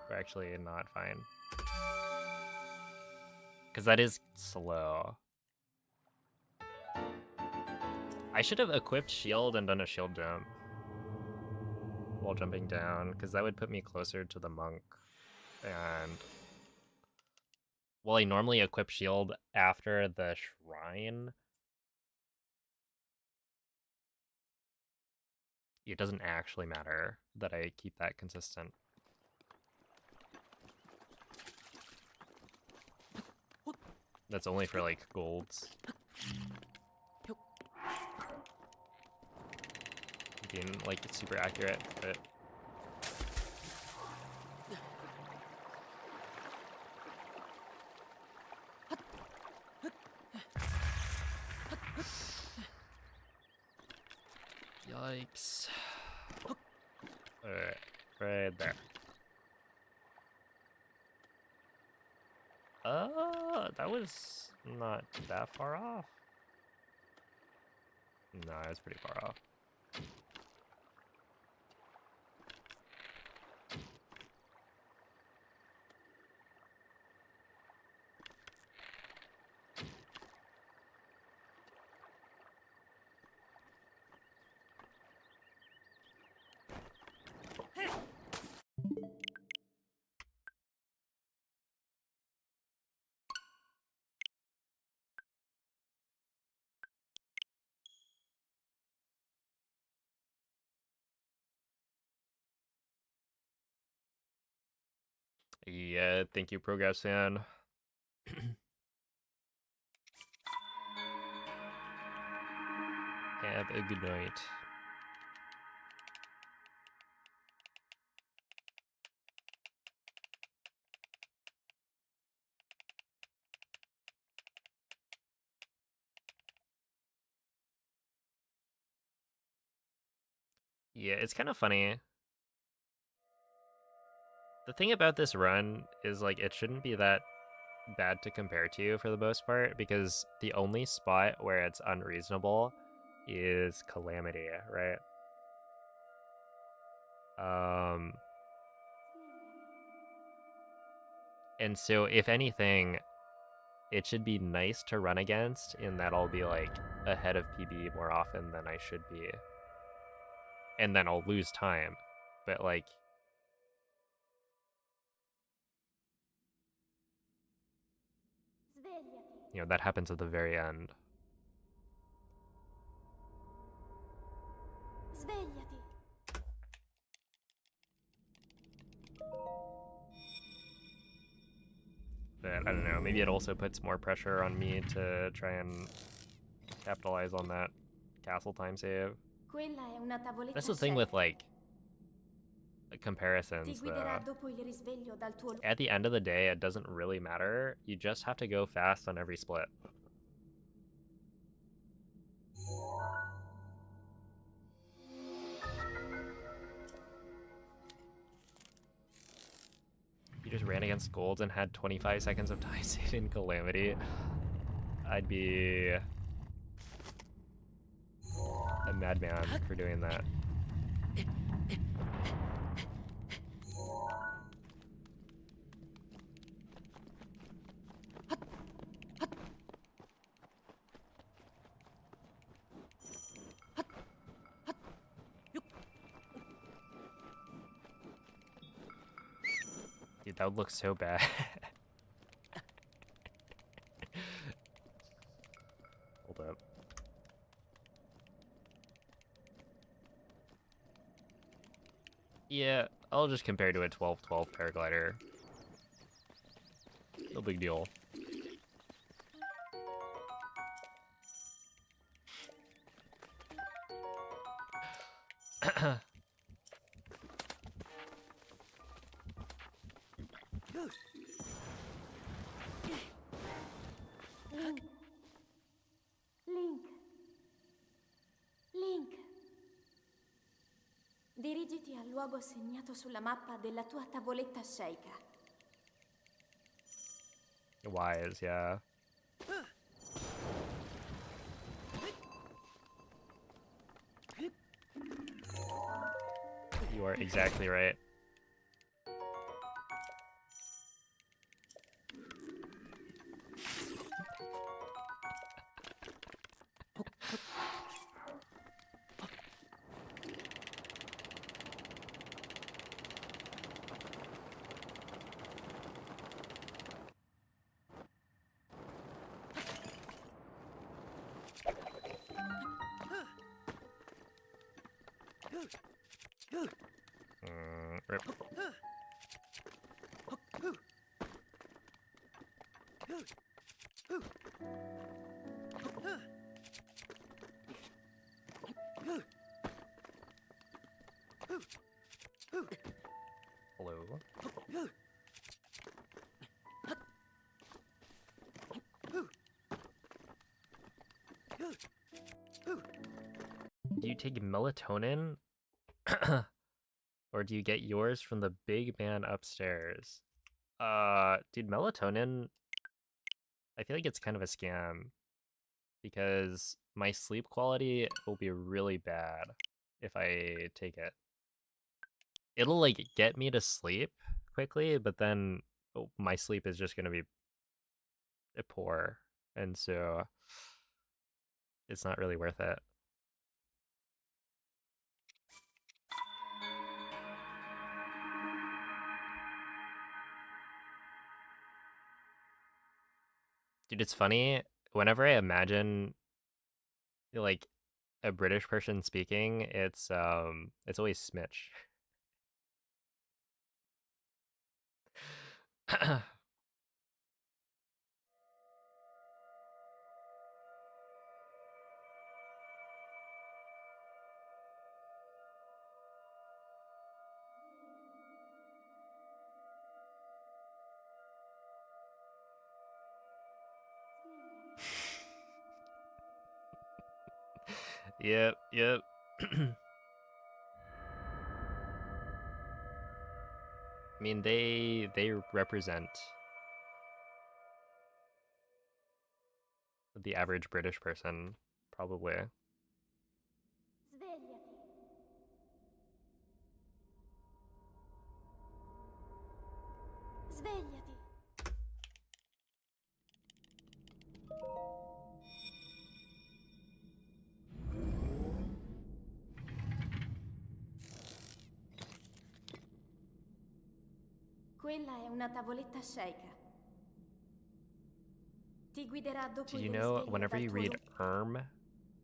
We're actually not fine. Because that is slow. I should have equipped shield and done a shield jump while jumping down, because that would put me closer to the monk. And well, I normally equip shield after the shrine. It doesn't actually matter that I keep that consistent. That's only for like golds. Being like super accurate, but yikes. Alright, right there. That was not that far off. No, it was pretty far off. Yeah, thank you, Progress fan. Have a good night. Yeah, it's kind of funny. The thing about this run is like it shouldn't be that bad to compare to for the most part, because the only spot where it's unreasonable is Calamity, right? And so if anything, it should be nice to run against in that I'll be like ahead of PB more often than I should be. And then I'll lose time. But like, Svegliati. you know, that happens at the very end. Svegliati. But I don't know, maybe it also puts more pressure on me to try and capitalize on that castle time save. Quella è una tavoletta That's the thing with scelta. like Ti comparisons guiderà though. dopo il risveglio dal tuo... At the end of the day, it doesn't really matter. You just have to go fast on every split. You just ran against golds and had 25 seconds of time save in Calamity. I'd be a madman for doing that. Dude, that would look so bad. Hold up. Yeah, I'll just compare to a 12-12 paraglider. No big deal. Link. Link. Link. Dirigiti al luogo segnato sulla mappa della tua tavoletta sceicca. Wise, yeah. You are exactly right. Rip. Hello. Do you take melatonin? Or do you get yours from the big man upstairs? Dude, melatonin, I feel like it's kind of a scam because my sleep quality will be really bad if I take it. It'll like get me to sleep quickly, but then my sleep is just gonna be poor, and so it's not really worth it. Dude, it's funny whenever I imagine like a British person speaking, it's always Smitch. Yep, yep. I mean, they represent the average British person, probably. Svegliati. Svegliati. Quella è una tavoletta sceika. Ti guiderà dopo Do you il know, risveglio whenever dal you tuo read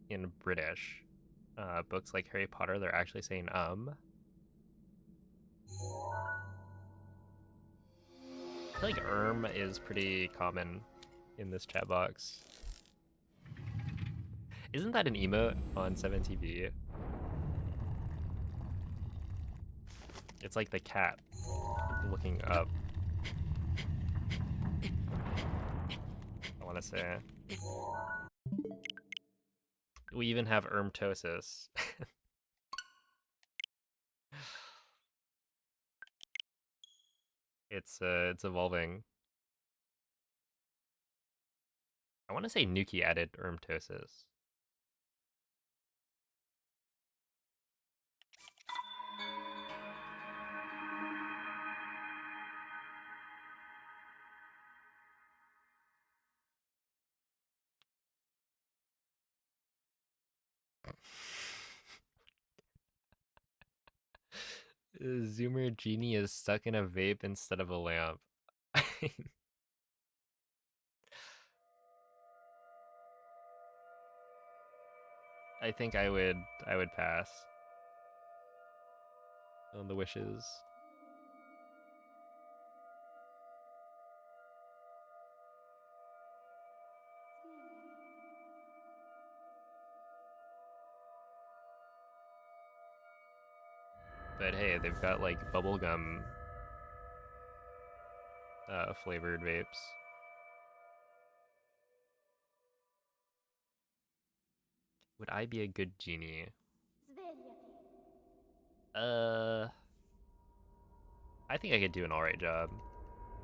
in British, books like Harry Potter, they're actually saying I feel like is pretty common in this chat box. Isn't that an emote on 7TV? It's like the cat looking up. I want to say. We even have ermtosis. It's evolving. I want to say Nuki added ermtosis. Zoomer Genie is stuck in a vape instead of a lamp. I think I would pass on the wishes. But hey, they've got like bubblegum flavored vapes. Would I be a good genie? Svegliati. I think I could do an alright job.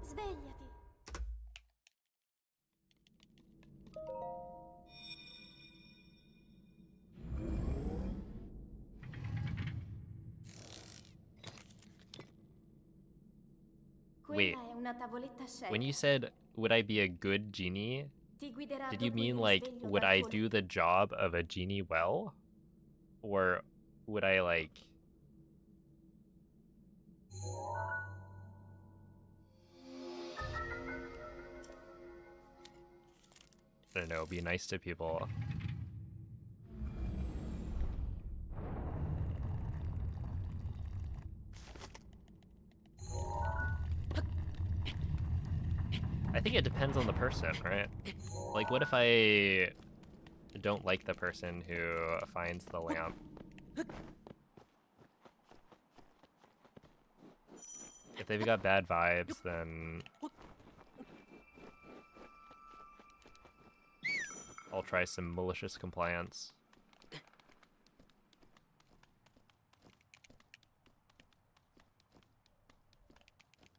Svegliati. Wait, Quella è una tavoletta when you sceika. said, would I be a good genie? Ti guiderà Did you dopo il mean like, risveglio would dal I tuo do the job of a genie well? Or would I like... I don't know, be nice to people. I think it depends on the person, right? Like, what if I don't like the person who finds the lamp? If they've got bad vibes, then I'll try some malicious compliance.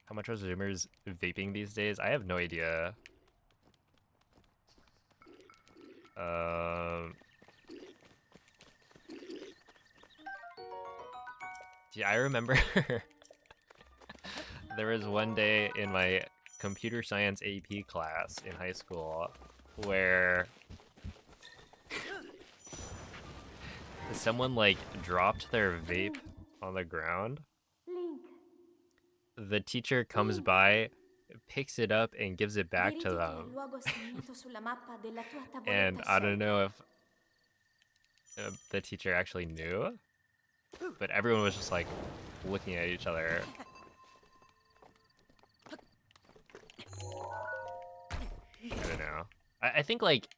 How much are Zoomers vaping these days? I have no idea. Yeah, I remember there was one day in my computer science AP class in high school where someone like dropped their vape on the ground. Link. The teacher comes by, picks it up, and gives it back to Dirigiti al them. luogo segnato sulla mappa della tua And tavoletta I don't sceika. know if the teacher actually knew, but everyone was just like looking at each other. I don't know. I think like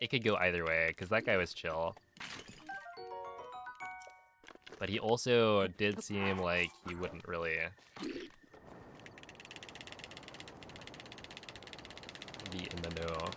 it could go either way because that guy was chill. But he also did seem like he wouldn't really be in the know.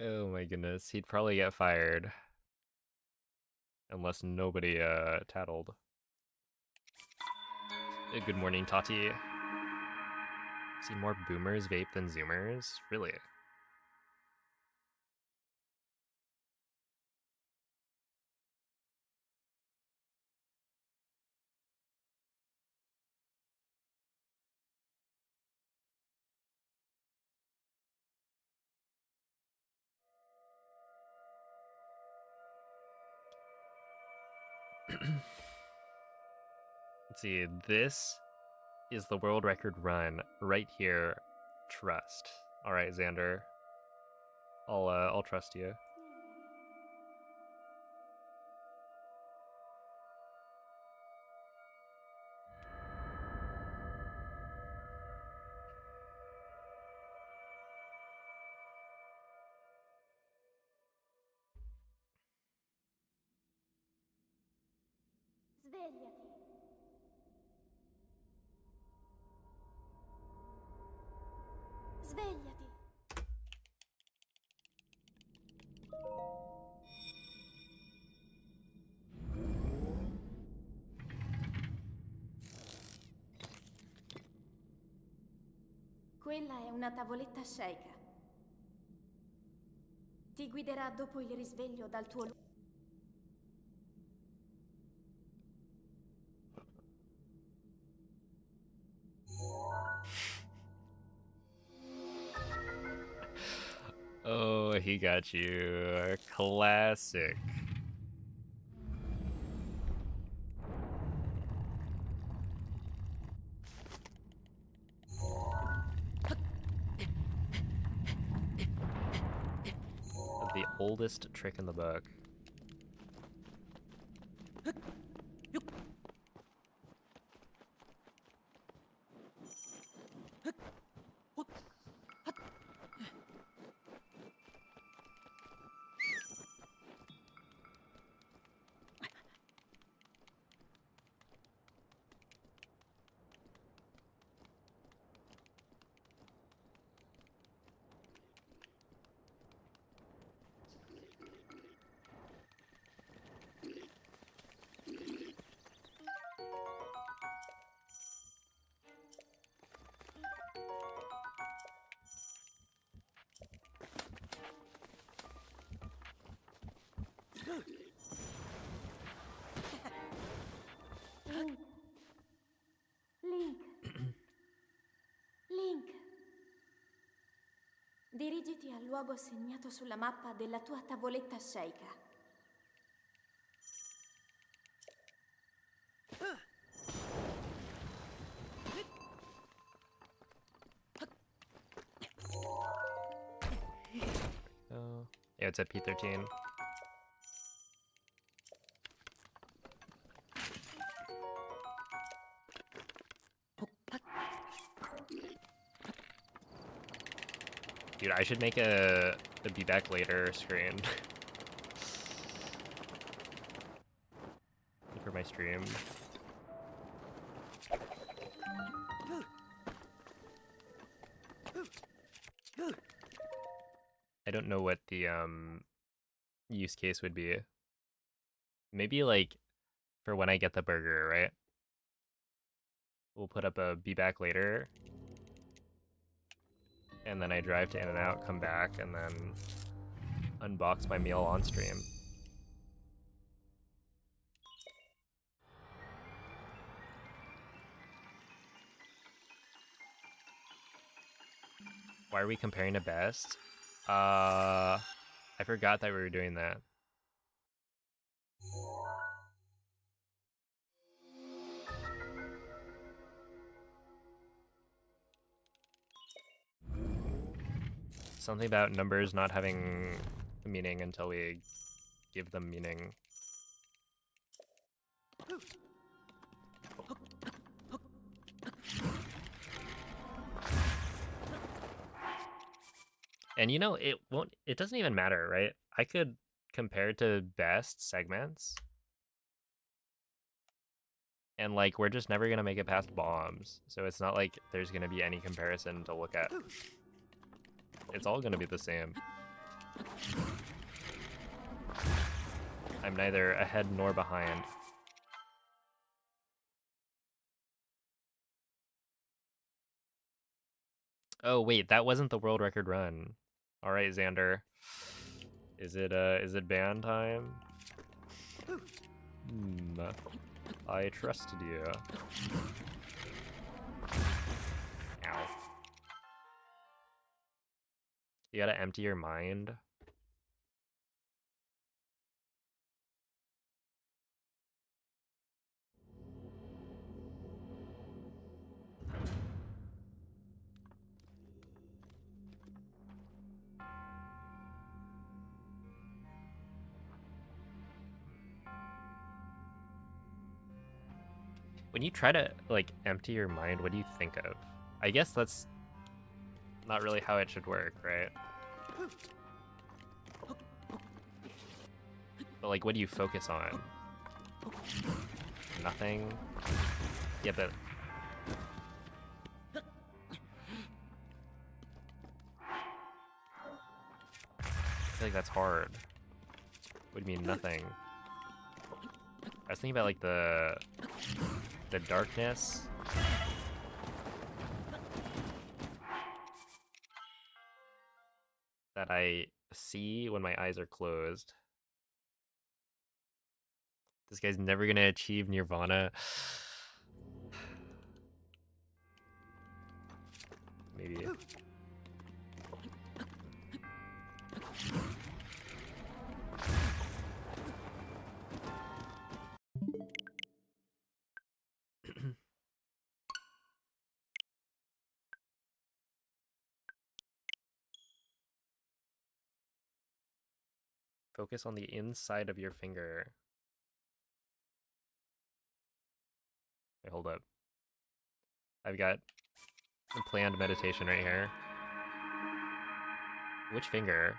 Oh my goodness, he'd probably get fired. Unless nobody tattled. Good morning, Tati. See more boomers vape than zoomers? Really? Let's see, this is the world record run right here. Trust. All right, Xander. I'll trust you. Svegliati. Svegliati. Quella è una tavoletta sceika. Ti guiderà dopo il risveglio dal tuo luogo. Oh, he got you. Classic. The oldest trick in the book. Link. Link. Link. Dirigiti al luogo segnato sulla mappa della tua tavoletta sceika. Oh, yeah, it's at P13. Dude, I should make a be back later screen for my stream. I don't know what the use case would be. Maybe like for when I get the burger, right? We'll put up a be back later. And then I drive to In-N-Out, come back, and then unbox my meal on stream. Why are we comparing to best? I forgot that we were doing that. Something about numbers not having a meaning until we give them meaning. And you know, it doesn't even matter, right? I could compare to best segments. And like, we're just never gonna make it past bombs. So it's not like there's gonna be any comparison to look at. It's all gonna be the same. I'm neither ahead nor behind. Oh wait, that wasn't the world record run. All right, Xander. Is it ban time? I trusted you. Ow. You gotta empty your mind. When you try to, like, empty your mind, what do you think of? I guess that's not really how it should work, right? But, like, what do you focus on? Nothing? Yeah, but... I feel like that's hard. What do you mean, nothing? I was thinking about, like, the darkness. That I see when my eyes are closed. This guy's never gonna achieve nirvana. Maybe. Focus on the inside of your finger. Wait, hold up. I've got a planned meditation right here. Which finger?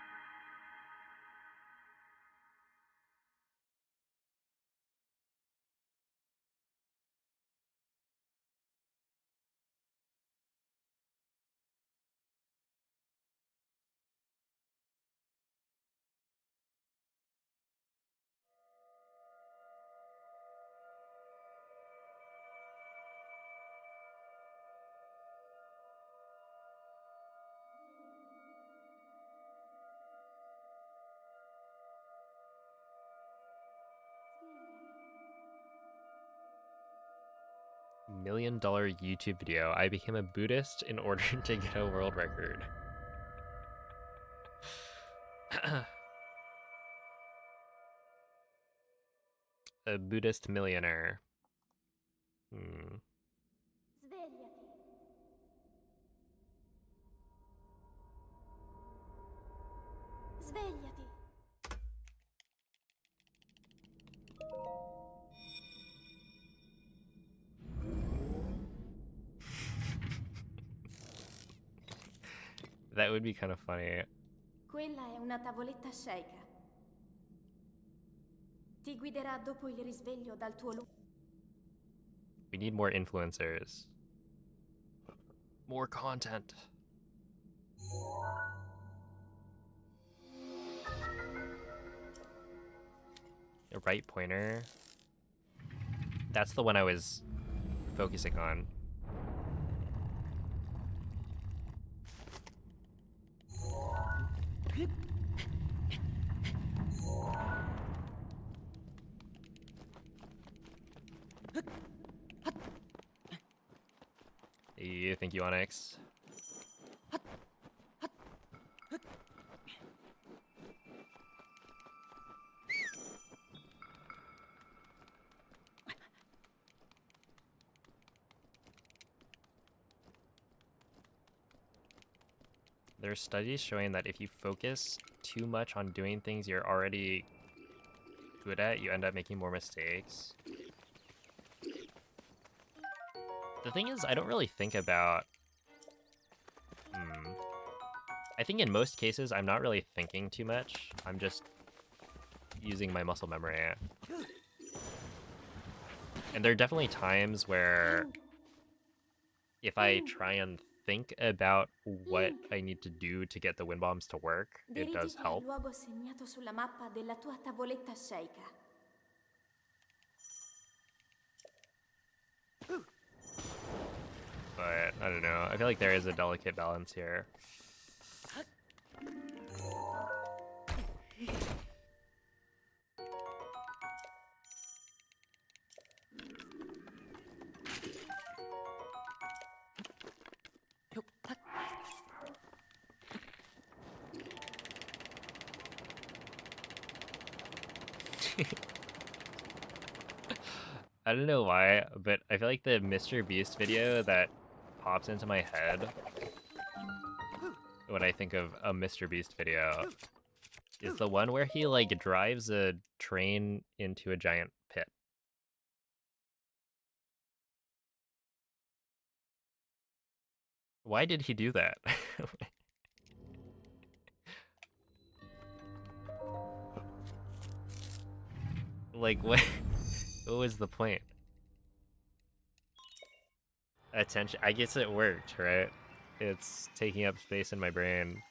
$1 million YouTube video. I became a Buddhist in order to get a world record. A Buddhist millionaire. Svegliati. Svegliati. That would be kind of funny. Quella è una tavoletta sceicca. Ti guiderà dopo il risveglio dal tuo We need more influencers. More content. A right pointer. That's the one I was focusing on. You think you Onyx? There are studies showing that if you focus too much on doing things you're already good at, you end up making more mistakes. The thing is, I don't really think about... I think in most cases, I'm not really thinking too much. I'm just using my muscle memory. And there are definitely times where if I try and think about what I need to do to get the wind bombs to work, it does Dirigiti al help. luogo segnato sulla mappa della tua tavoletta sceicca. But I don't know. I feel like there is a delicate balance here. I don't know why, but I feel like the Mr. Beast video that pops into my head when I think of a Mr. Beast video is the one where he like drives a train into a giant pit. Why did he do that? Like what was the point? Attention, I guess it worked, right? It's taking up space in my brain.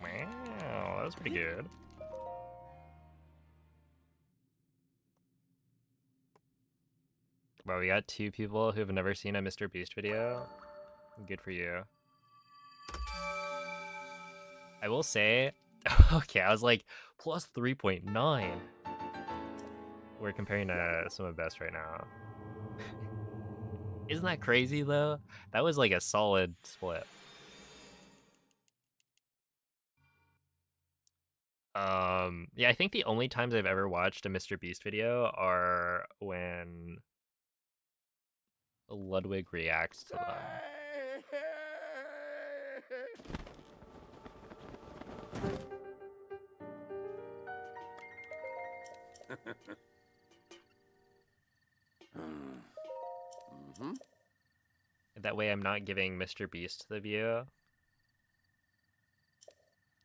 Wow, that was pretty good. Well, we got 2 people who've never seen a Mr. Beast video. Good for you. I will say, okay, I was like, plus 3.9. We're comparing to some of best right now. Isn't that crazy, though? That was like a solid split. Yeah, I think the only times I've ever watched a Mr. Beast video are when Ludwig reacts to them. That way I'm not giving Mr. Beast the view.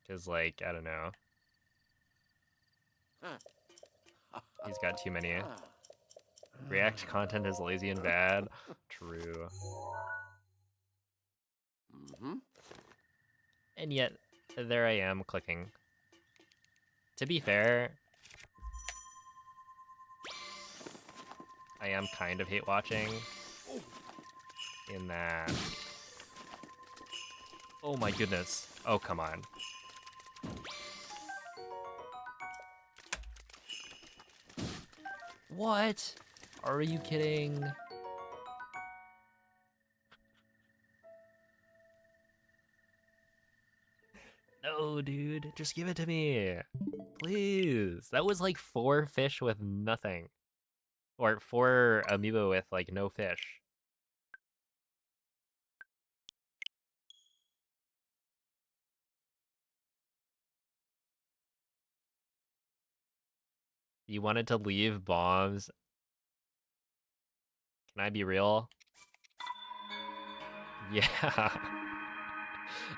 Because, like, I don't know. He's got too many. React content is lazy and bad. True. And yet, there I am clicking. To be fair, I am kind of hate watching in that. Oh my goodness. Oh, come on. What? Are you kidding? No, dude. Just give it to me. Please. That was like 4 fish with nothing. Or 4 amiibo with like no fish. You wanted to leave bombs. Can I be real? Yeah.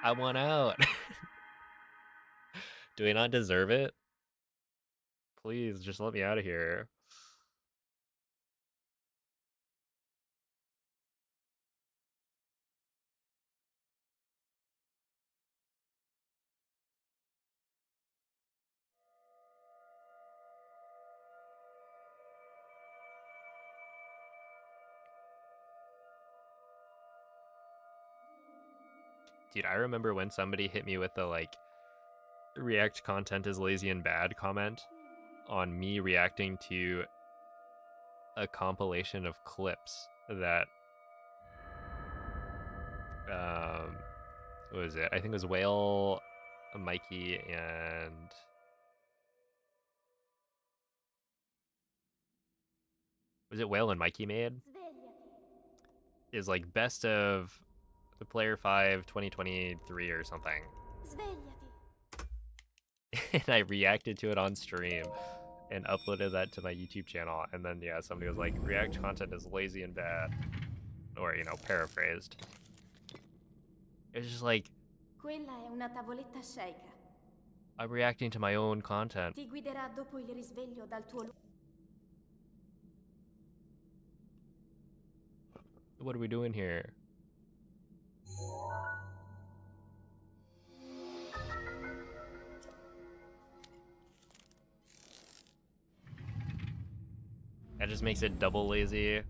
I want out. Do I not deserve it? Please, just let me out of here. Dude, I remember when somebody hit me with the, like, React content is lazy and bad comment on me reacting to a compilation of clips that, what was it? I think it was Whale, Mikey, and... Was it Whale and Mikey made? is like best of the Player 5 2023 or something. Svegliati. And I reacted to it on stream and uploaded that to my YouTube channel. And then, yeah, somebody was like, React content is lazy and bad. Or, you know, paraphrased. It was just like, Quella è una tavoletta sceicca. I'm reacting to my own content. Ti guiderà dopo il risveglio dal tuo What are we doing here? That just makes it double lazy.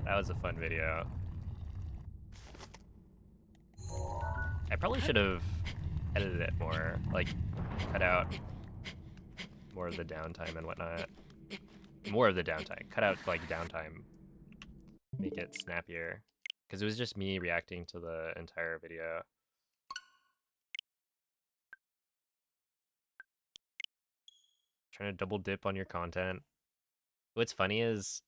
That was a fun video. I probably should have edited it more, like cut out more of the downtime and whatnot. More of the downtime. Cut out like downtime. Make it snappier. Because it was just me reacting to the entire video. Trying to double dip on your content. What's funny is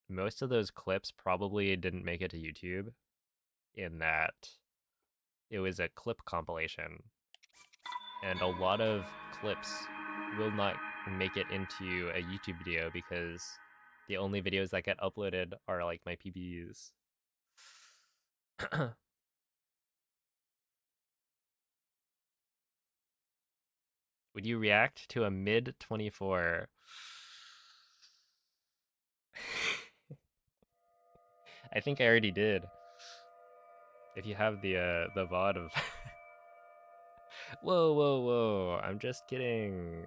most of those clips probably didn't make it to YouTube, in that it was a clip compilation. And a lot of clips will not make it into a YouTube video because the only videos that get uploaded are like my PBs. Would you react to a mid 24? I think I already did. If you have the VOD of Whoa, whoa, whoa. I'm just kidding.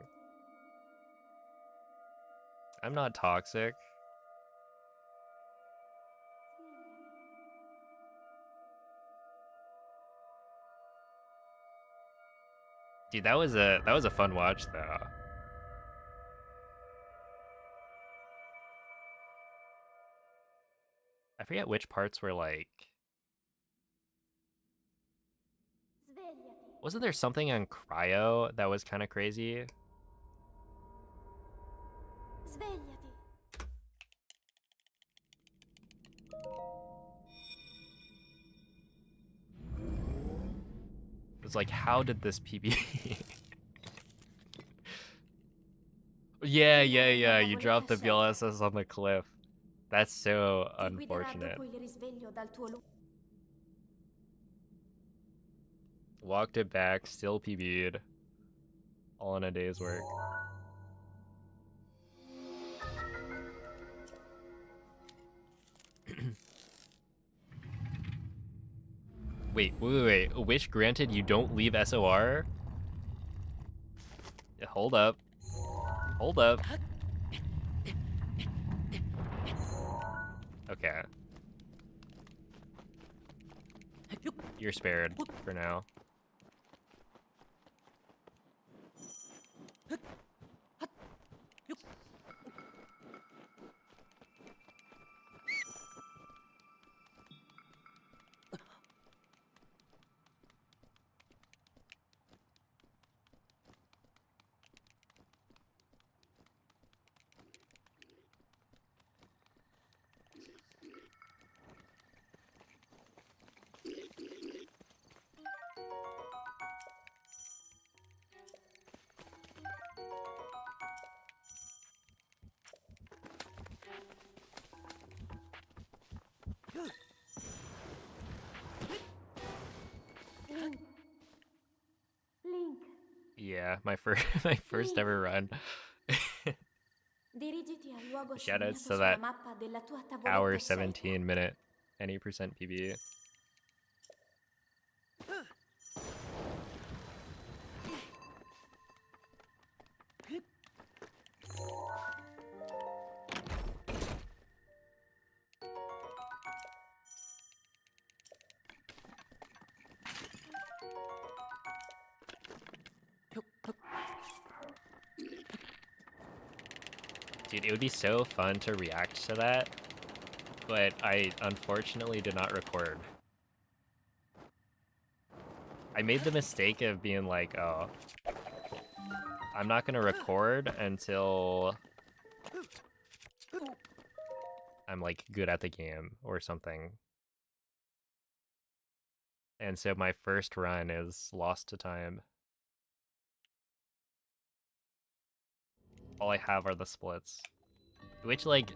I'm not toxic. Dude, that was a fun watch though. I forget which parts were like. Svegliati. Wasn't there something on Cryo that was kind of crazy? Svegliati. It was like, how did this PB? Yeah, you dropped the BLSS on the cliff. That's so Ti guiderà unfortunate. dopo il risveglio dal tuo Walked it back, still PB'd. All in a day's work. Wait. Wish granted you don't leave SOR? Hold up. Hold up. Okay. You're spared for now. Link. Yeah, my first ever run. Dirigiti al luogo Shoutouts segnato to sulla that mappa della tua tavoletta hour sceicca. 17 minute any percent PB. Dude, it would be so fun to react to that, but I unfortunately did not record. I made the mistake of being like, oh, I'm not gonna record until I'm like good at the game or something. And so my first run is lost to time. All I have are the splits. Which, like,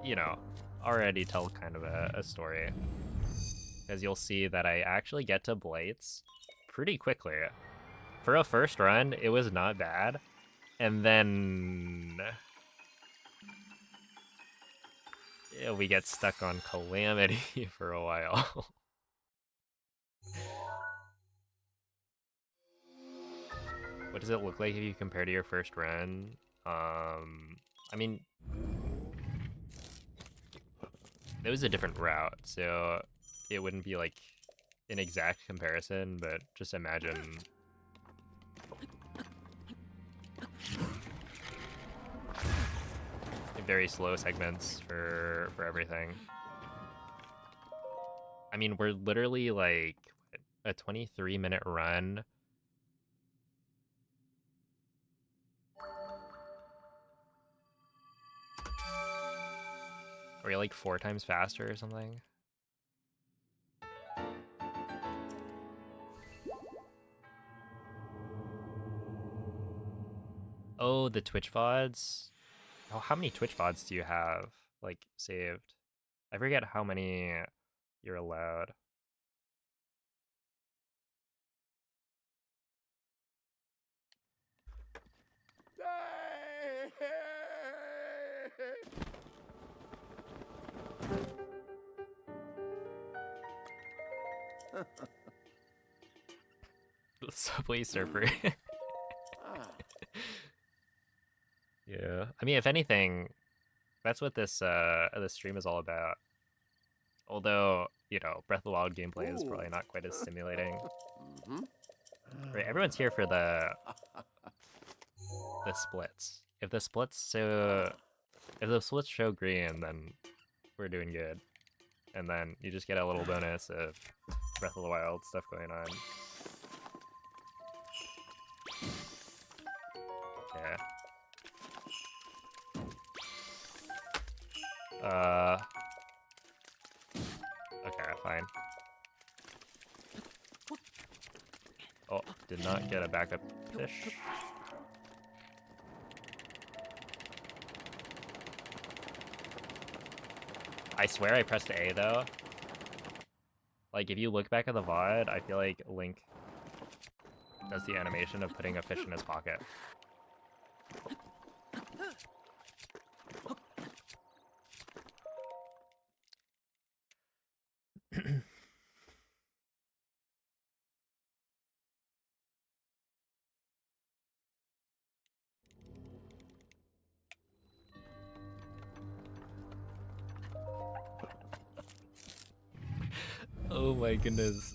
you know, already tell kind of a story. Because you'll see that I actually get to Blights pretty quickly. For a first run, it was not bad. And then yeah, we get stuck on Calamity for a while. What does it look like if you compare to your first run? I mean, it was a different route, so it wouldn't be like an exact comparison, but just imagine very slow segments for everything. I mean, we're literally like a 23-minute run. Are we like 4 times faster or something? Oh, the Twitch VODs. Oh, how many Twitch VODs do you have, like, saved? I forget how many you're allowed. Subway Surfer. Yeah. I mean, if anything, that's what this stream is all about. Although, you know, Breath of the Wild gameplay is probably not quite as stimulating. Right, everyone's here for the splits. If the splits show green, then we're doing good. And then you just get a little bonus of Breath of the Wild stuff going on. Okay. Okay, fine. Oh, did not get a backup fish. I swear I pressed A though. Like, if you look back at the VOD, I feel like Link does the animation of putting a fish in his pocket. Oh my goodness.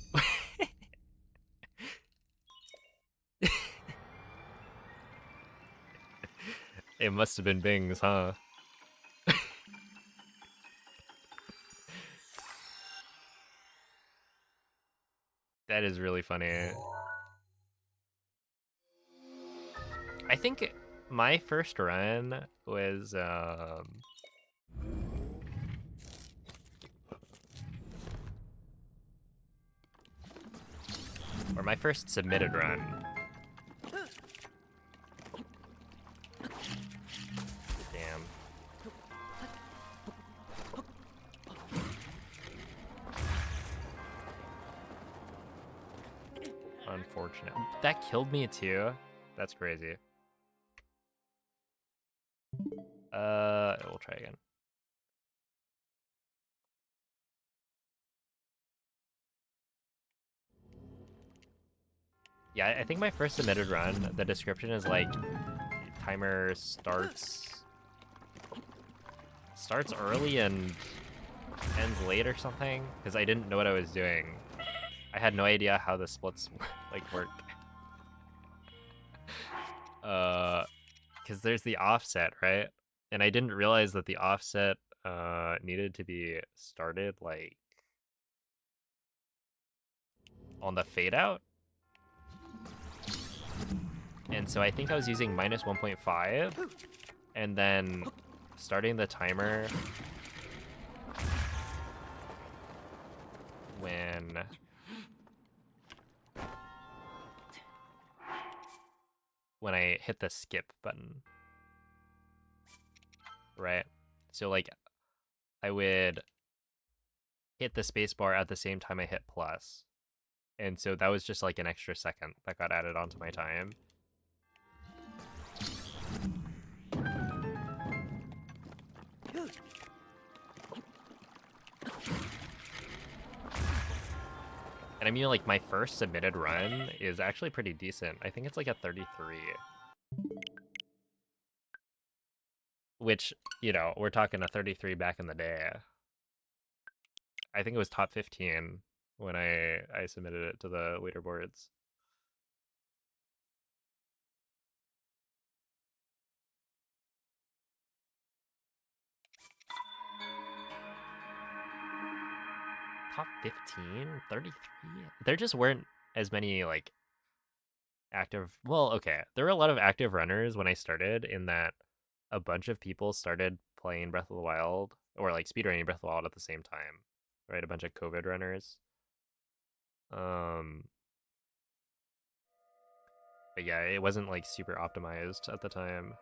It must have been Bing's, huh? That is really funny. I think my first run was or my first submitted run. Damn. Unfortunate. That killed me too. That's crazy. We'll try again. Yeah, I think my first submitted run, the description is like timer starts early and ends late or something, because I didn't know what I was doing. I had no idea how the splits like work. Because there's the offset, right? And I didn't realize that the offset needed to be started like on the fade out. And so I think I was using minus 1.5 and then starting the timer when when I hit the skip button, right? So like I would hit the spacebar at the same time I hit plus. And so that was just like an extra second that got added onto my time. And I mean, like, my first submitted run is actually pretty decent. I think it's like a 33. Which, you know, we're talking a 33 back in the day. I think it was top 15 when I submitted it to the leaderboards. Top 15? 33? There just weren't as many, like, active... Well, okay. There were a lot of active runners when I started, in that a bunch of people started playing Breath of the Wild, or, like, speedrunning Breath of the Wild at the same time. Right? A bunch of COVID runners. But yeah, it wasn't, like, super optimized at the time.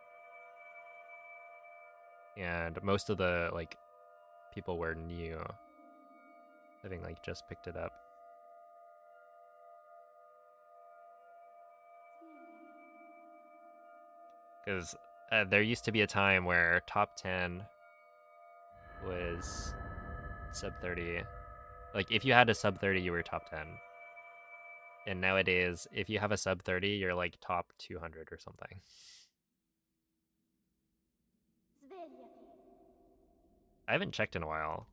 And most of the, like, people were new. Having, like, just picked it up. Because there used to be a time where top 10 was sub 30. Like, if you had a sub 30, you were top 10. And nowadays, if you have a sub 30, you're like top 200 or something. I haven't checked in a while.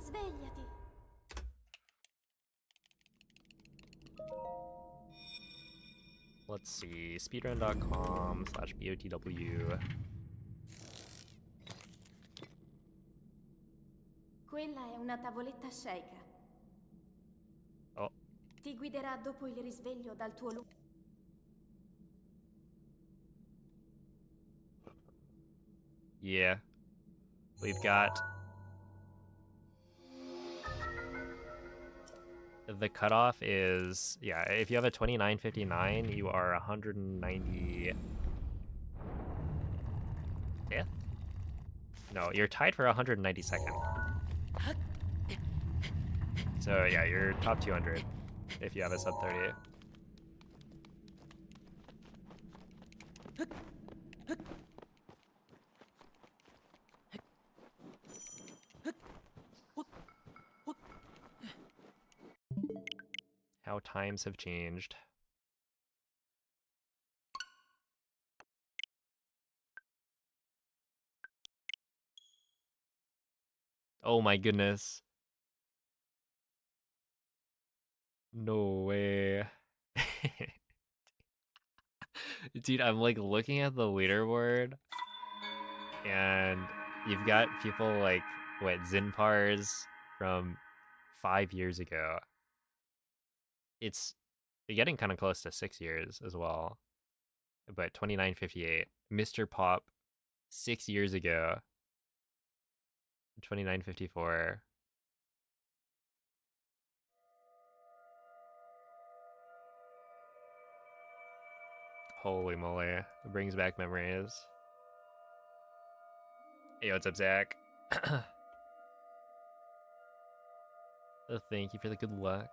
Svegliati. Let's see, speedrun.com/BOTW. Quella è una tavoletta sceicca. Oh, Ti guiderà dopo il risveglio dal tuo luogo. yeah. We've got... The cutoff is, yeah, if you have a 2959, you are 195th? No, you're tied for 192nd. So yeah, you're top 200 if you have a sub 30. How times have changed. Oh my goodness. No way. Dude, I'm like looking at the leaderboard and you've got people like, what, Zinpars from 5 years ago. It's getting kind of close to 6 years as well. But 2958. Mr. Pop 6 years ago. 2954. Holy moly. It brings back memories. Hey, what's up, Zach? Oh, thank you for the good luck.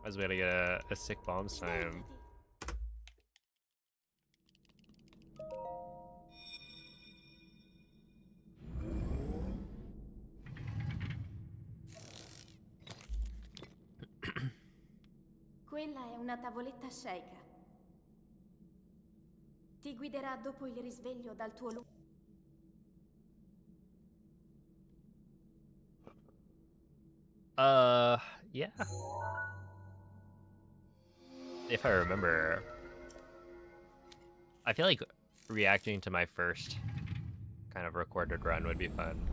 I was about to get a sick bombs time. Quella è una tavoletta sceicca. Ti guiderà dopo il risveglio dal tuo luogo. Yeah. If I remember, I feel like reacting to my first kind of recorded run would be fun.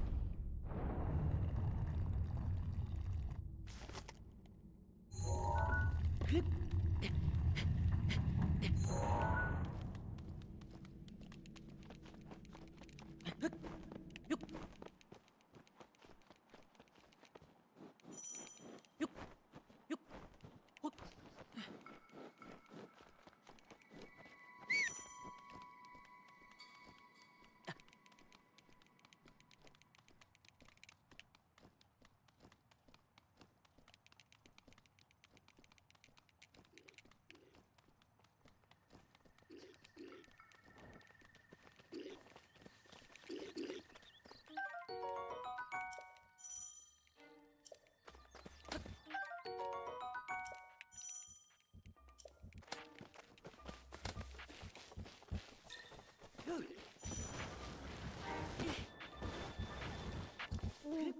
Link.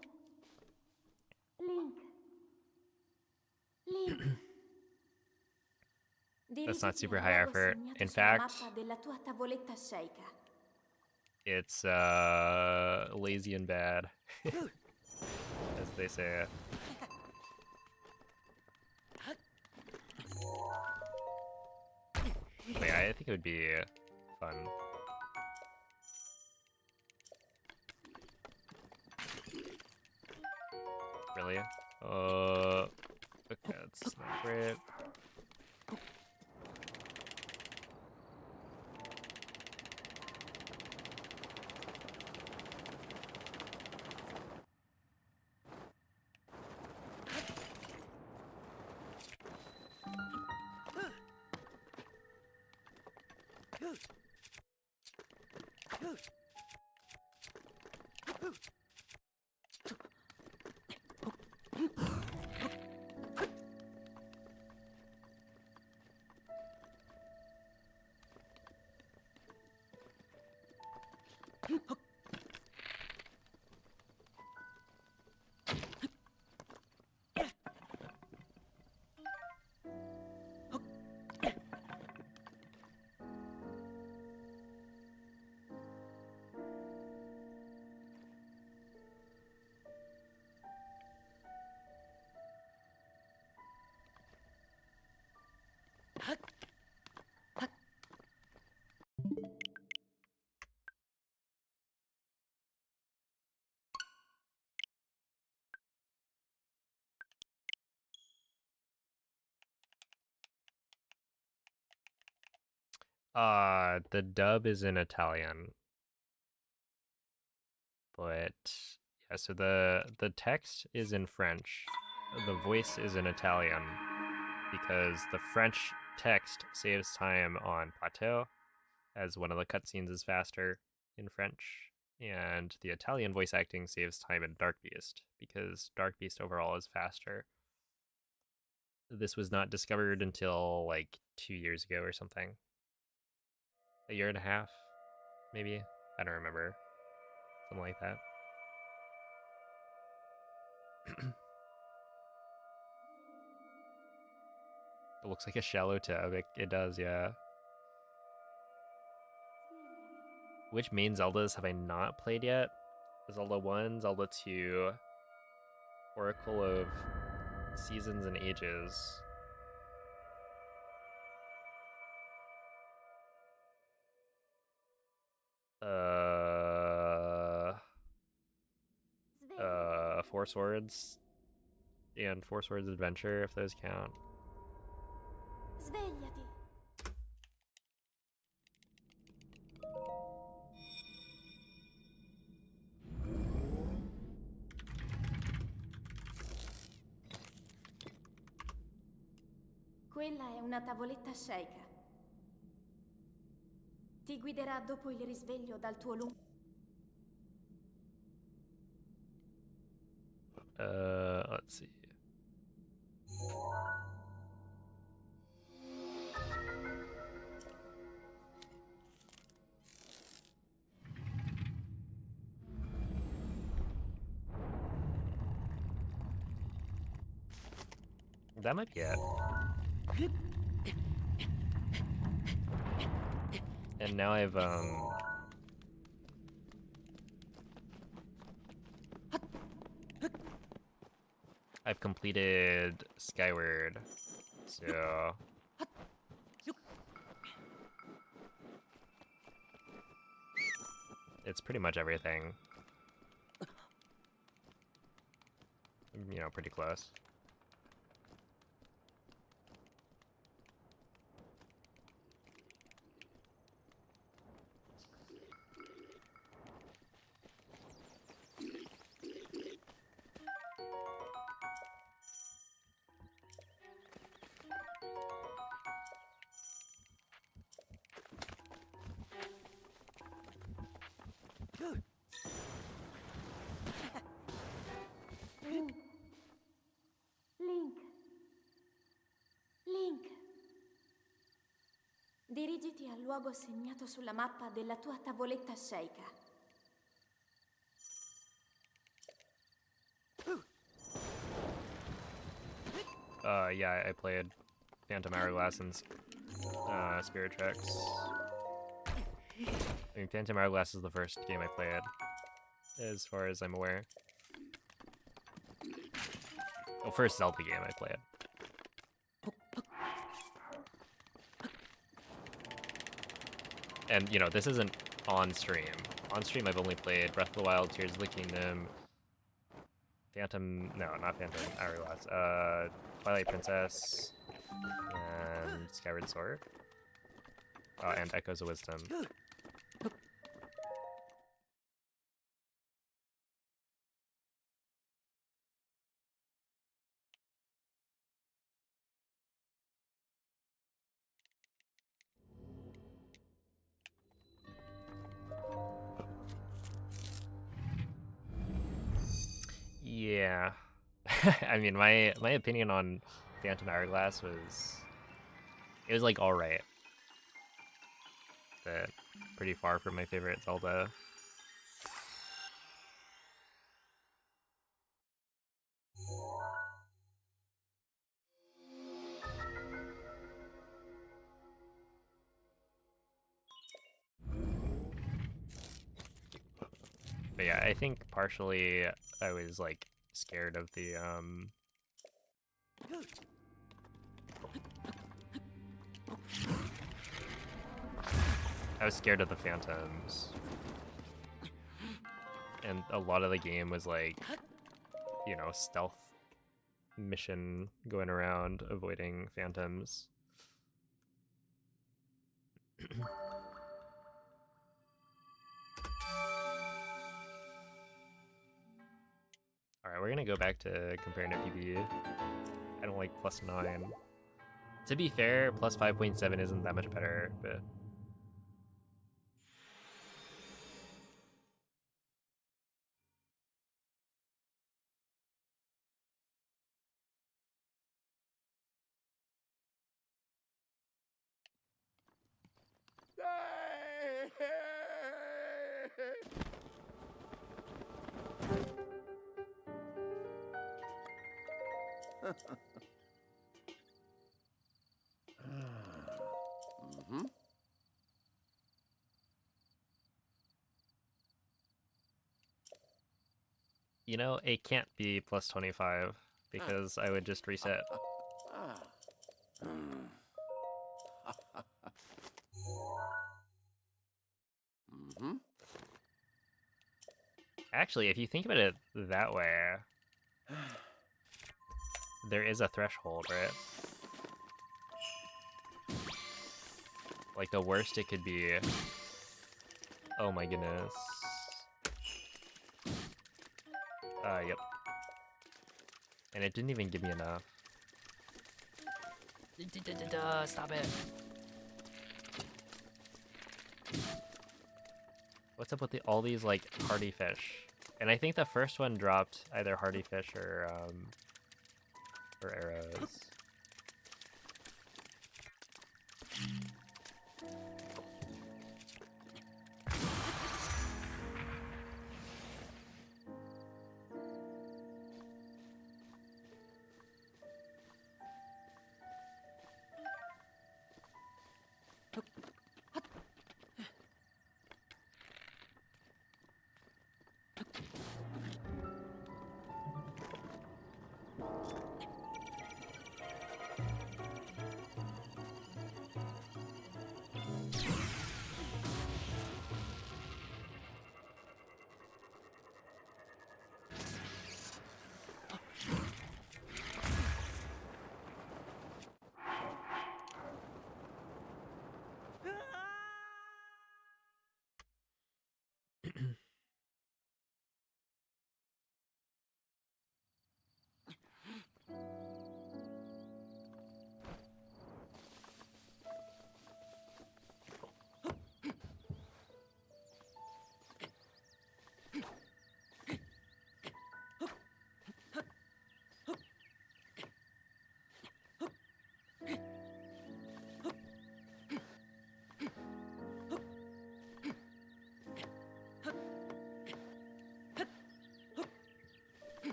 Link. Link. That's not Dirigiti super al high luogo effort. segnato In sulla fact, mappa della tua tavoletta sceicca. it's lazy and bad, as they say it. But yeah, I think it would be fun. Really? Okay, that's not great. The dub is in Italian, but yeah, so the text is in French. The voice is in Italian because the French text saves time on Plateau, as one of the cutscenes is faster in French, and the Italian voice acting saves time in Dark Beast because Dark Beast overall is faster. This was not discovered until like 2 years ago or something. A year and a half, maybe? I don't remember. Something like that. It looks like a shallow tub. It does, yeah. Which main Zeldas have I not played yet? Zelda 1, Zelda 2, Oracle of Seasons and Ages. Four Swords and Four Swords Adventure, if those count. Svegliati. Quella è una tavoletta sceicca. Ti guiderà dopo il risveglio dal tuo lungo... Let's see. That might be it. And now I've I've completed Skyward, so it's pretty much everything. You know, pretty close. Link. Link. Link. Dirigiti al luogo segnato sulla mappa della tua tavoletta sceicca. Yeah, I played Phantom Hourglass and Spirit Tracks. I mean, Phantom Hourglass is the first game I played, as far as I'm aware. The first Zelda game I played. And, you know, this isn't on stream. On stream, I've only played Breath of the Wild, Tears of the Kingdom, no, not Phantom Hourglass, Twilight Princess, and Skyward Sword, and Echoes of Wisdom. Yeah. I mean, my opinion on Phantom Hourglass was, it was like alright, but pretty far from my favorite Zelda. But yeah, I think partially I was like scared of the I was scared of the phantoms. And a lot of the game was like, you know, stealth mission going around avoiding phantoms. Alright, we're gonna go back to comparing to PB. I don't like +9. To be fair, +5.7 isn't that much better, but you know, it can't be +25 because I would just reset. Actually, if you think about it that way, there is a threshold, right? Like, the worst it could be... Oh my goodness. Yep. And it didn't even give me enough. Stop it. What's up with all these, like, hardy fish? And I think the first one dropped either hardy fish or arrows.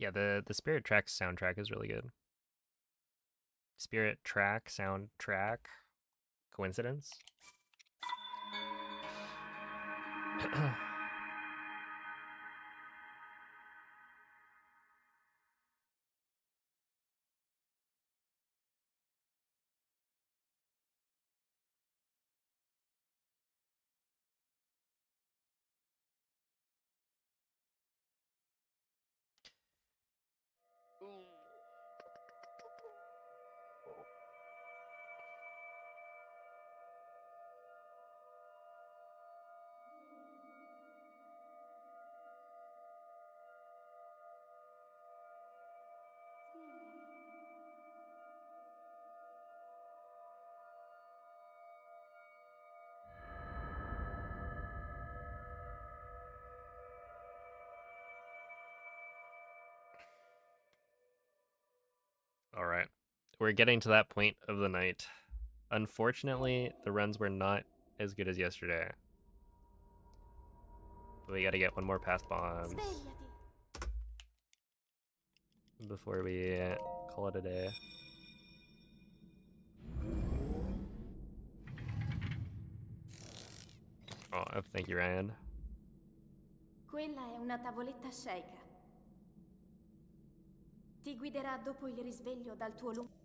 Yeah, the Spirit Track soundtrack is really good. Spirit Track soundtrack. Coincidence? All right. We're getting to that point of the night. Unfortunately, the runs were not as good as yesterday. We gotta get one more pass bombs Svegliati. before we call it a day. Oh, thank you, Ryan. Quella è una tavoletta sceicca. Ti guiderà dopo il risveglio dal tuo lungo...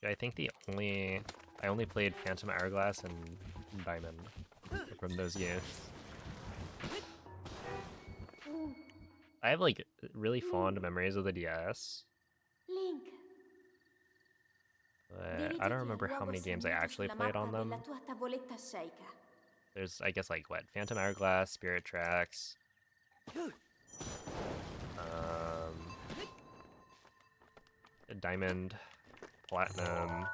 Yeah, I think I only played Phantom Hourglass and Diamond from those games. I have like really fond memories of the DS. Link. But I don't remember how many games I actually played on them. There's, I guess, like, what? Phantom Hourglass, Spirit Tracks. Diamond, Platinum.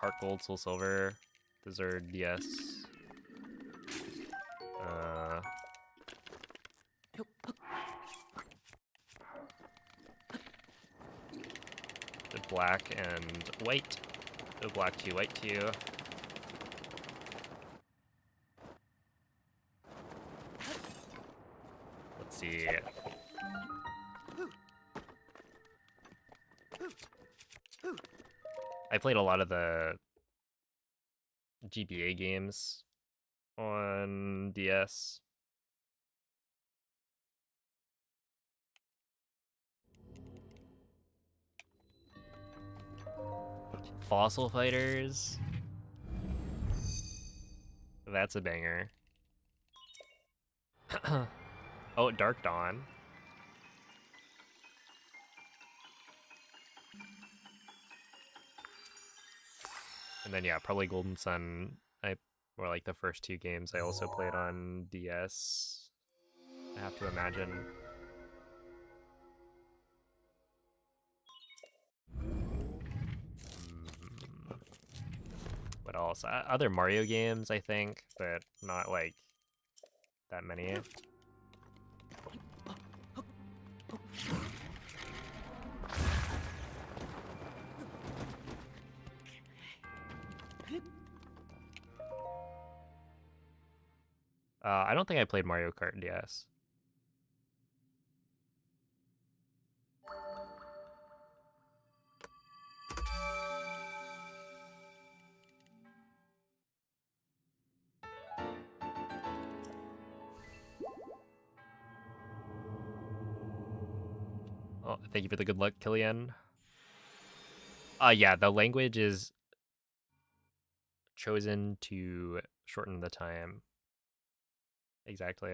Heart Gold, Soul Silver. Those are DS. The black and white. The black 2, white 2. Let's see. I played a lot of the GBA games on DS. Fossil Fighters. That's a banger. Oh, Dark Dawn. And then, yeah, probably Golden Sun. Or like the first 2 games I also played on DS. I have to imagine. What else? Other Mario games, I think, but not like that many. I don't think I played Mario Kart DS. Thank you for the good luck, Killian. Yeah, the language is chosen to shorten the time. Exactly.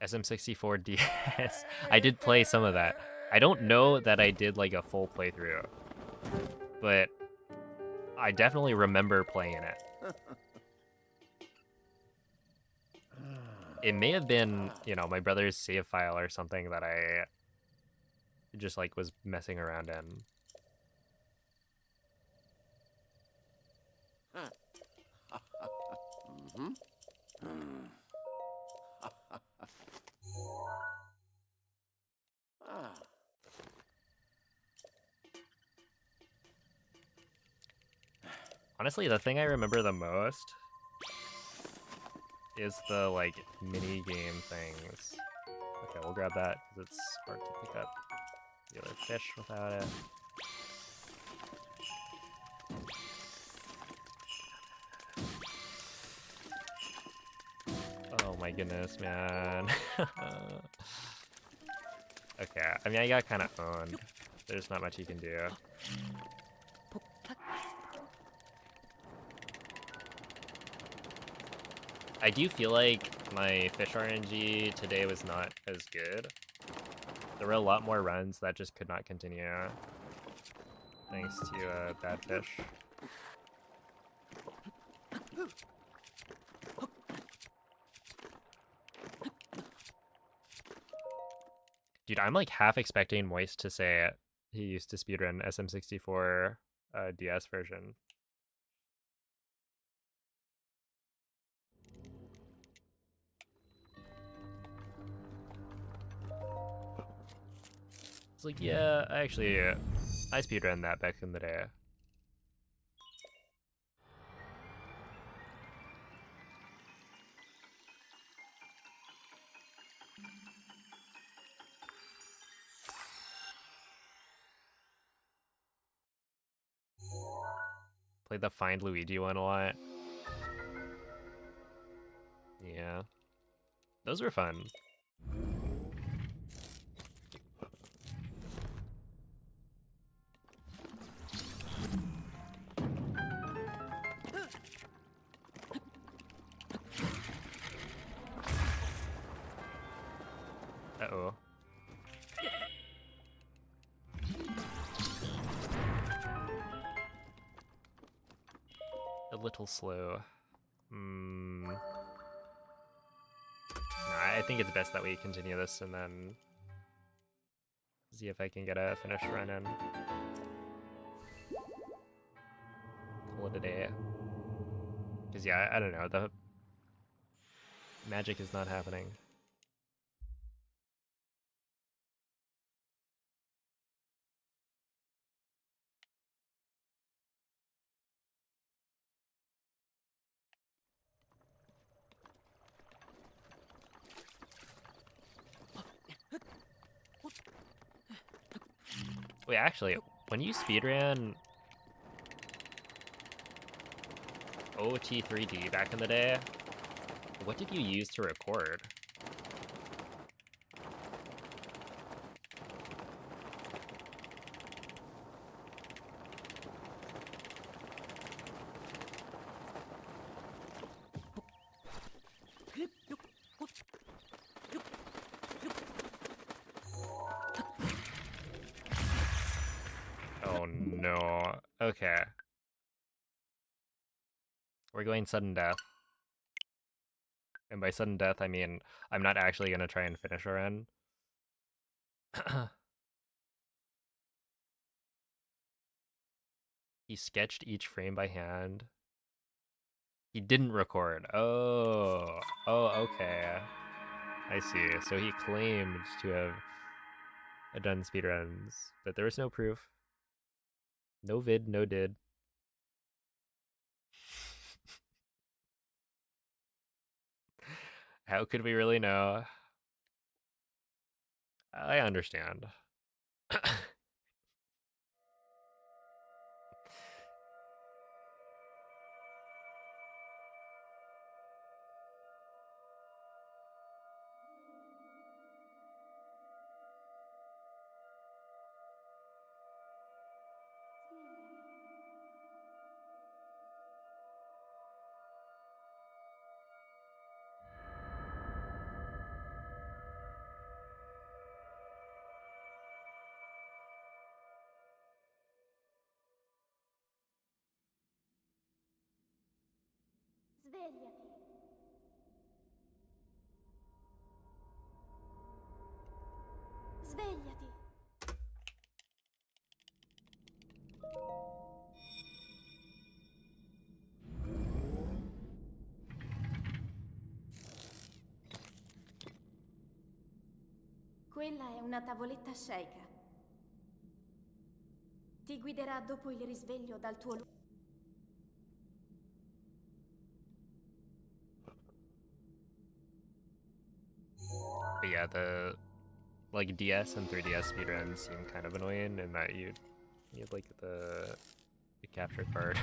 SM64 DS. I did play some of that. I don't know that I did like a full playthrough, but I definitely remember playing it. It may have been, you know, my brother's save file or something that I just like was messing around in. Honestly, the thing I remember the most is the like mini game things. Okay, we'll grab that because it's hard to pick up the other fish without it. Oh my goodness, man. Okay, I mean, I got kind of owned. There's not much you can do. I do feel like my fish RNG today was not as good. There were a lot more runs that just could not continue thanks to bad fish. Dude, I'm like half expecting Moist to say he used to speedrun SM64 DS version. It's like, yeah, actually, I speedrun that back in the day. Played the Find Luigi one a lot. Yeah. Those were fun. Uh-oh. A little slow. Nah, I think it's best that we continue this and then see if I can get a finish run in. Call it a day. Because, yeah, I don't know. The magic is not happening. Wait, actually, when you speedran OT3D back in the day, what did you use to record? Oh no. Okay. We're going sudden death. And by sudden death, I mean I'm not actually going to try and finish our end. He sketched each frame by hand. He didn't record. Oh. Oh, okay. I see. So he claimed to have done speedruns, but there was no proof. No vid, no did. How could we really know? I understand. Svegliati. Svegliati. Quella è una tavoletta sceika. Ti guiderà dopo il risveglio dal tuo luogo. But yeah, the like DS and 3DS speedruns seem kind of annoying in that you need like the capture card.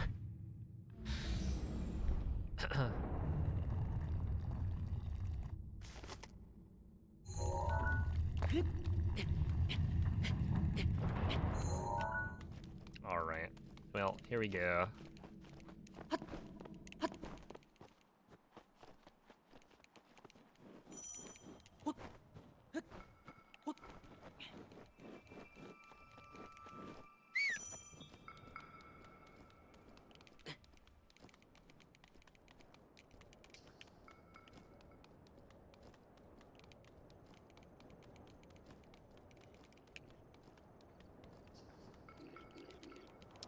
All right. Well, here we go.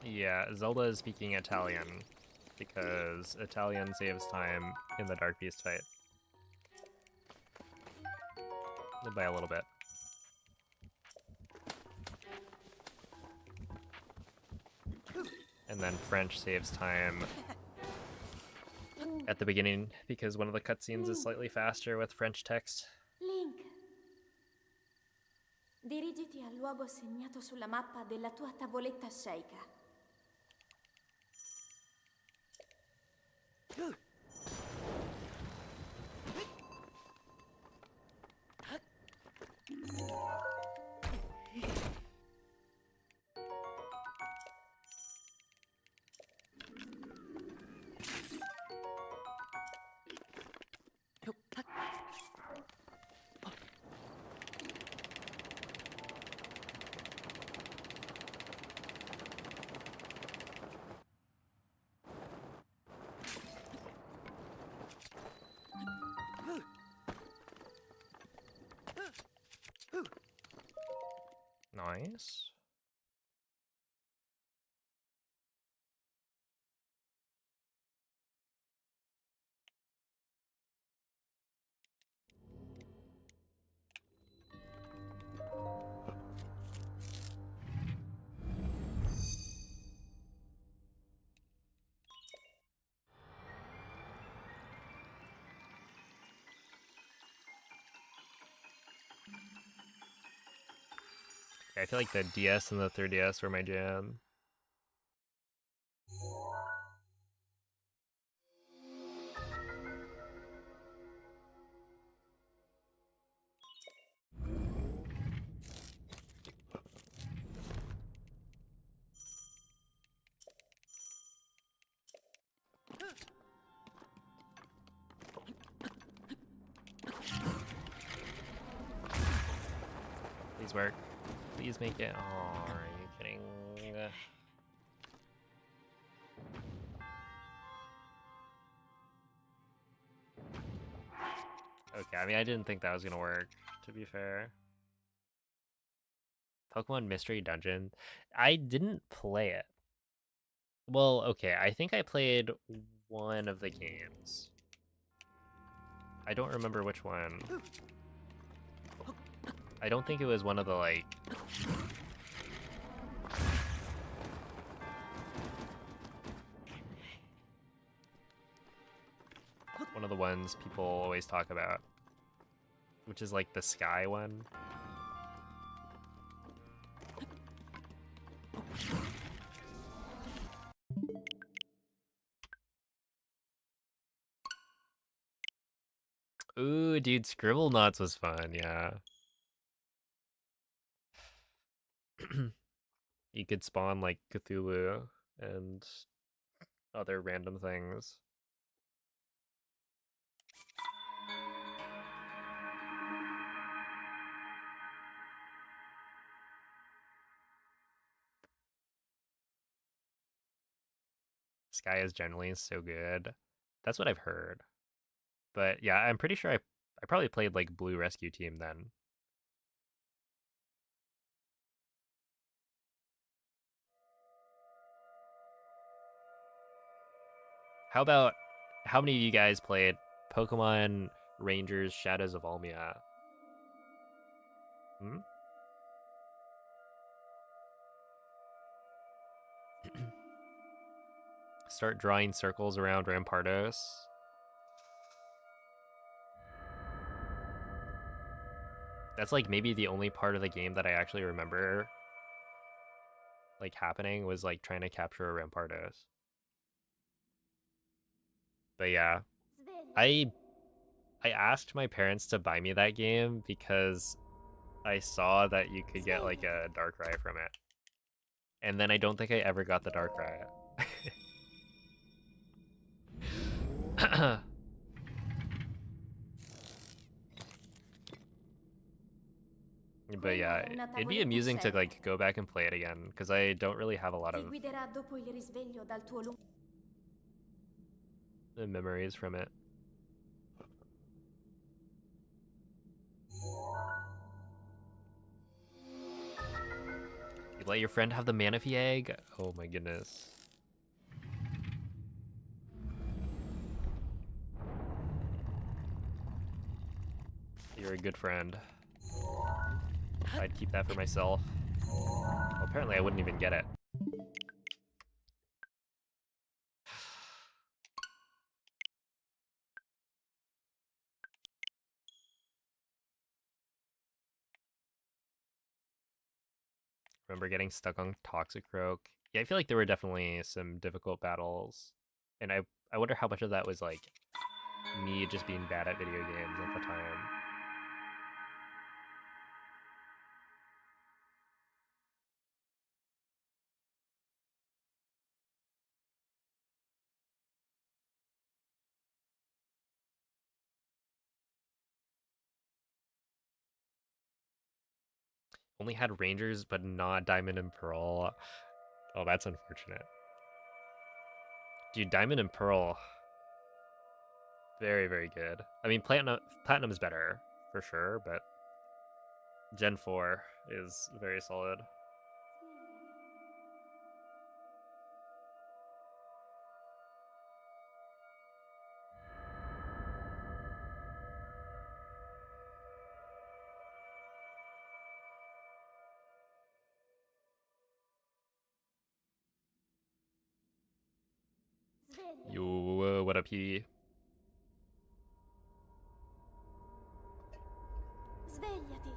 Yeah, Zelda is speaking Italian because Italian saves time in the Dark Beast fight. By a little bit. And then French saves time at the beginning because one of the cutscenes is slightly faster with French text. Link. Dirigiti al luogo segnato sulla mappa della tua tavoletta sceika. Nice. I feel like the DS and the 3DS were my jam. Please work. Please make it. Oh, are you kidding? Okay, I mean, I didn't think that was gonna work, to be fair. Pokemon Mystery Dungeon. I didn't play it. Well, okay, I think I played one of the games. I don't remember which one. I don't think it was one of the, like... one of the ones people always talk about. Which is like the sky one. Ooh, dude, Scribble Knots was fun, yeah. You could spawn like Cthulhu and other random things. Sky is generally so good. That's what I've heard. But yeah, I'm pretty sure I probably played like Blue Rescue Team then. How many of you guys played Pokemon Rangers Shadows of Almia? Hmm? Start drawing circles around Rampardos. That's like maybe the only part of the game that I actually remember like happening was like trying to capture a Rampardos. But yeah, I asked my parents to buy me that game because I saw that you could get like a Darkrai from it. And then I don't think I ever got the Darkrai. But yeah, it'd be amusing to like go back and play it again because I don't really have a lot of memories from it. You let your friend have the Manaphy egg? Oh my goodness. You're a good friend. I'd keep that for myself. Well, apparently I wouldn't even get it. Remember getting stuck on Toxicroak. Yeah, I feel like there were definitely some difficult battles. And I wonder how much of that was like me just being bad at video games at the time. Only had Rangers, but not Diamond and Pearl. Oh, that's unfortunate. Dude, Diamond and Pearl, very, very good. I mean, Platinum is better, for sure, but Gen 4 is very solid. Yo, what up, he? Svegliati.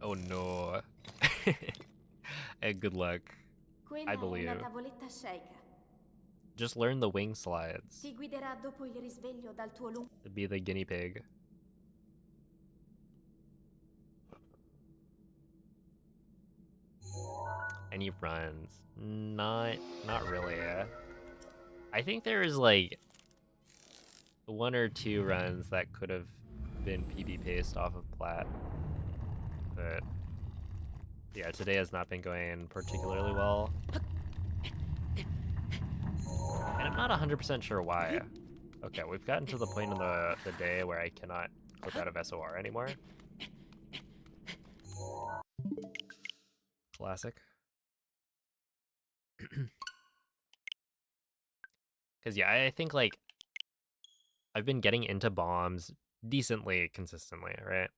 Oh no. Hey, good luck. I Quella è believe. una tavoletta sceicca. Just learn the wing slides. Ti guiderà dopo il risveglio dal tuo lungo. Be the guinea pig. Any runs? Not really. I think there is like one or two runs that could have been PB paced off of Plat. But yeah, today has not been going particularly well. And I'm not 100% sure why. Okay, we've gotten to the point in the day where I cannot clip out of SOR anymore. Classic. Because yeah, I think like I've been getting into bombs decently consistently, right?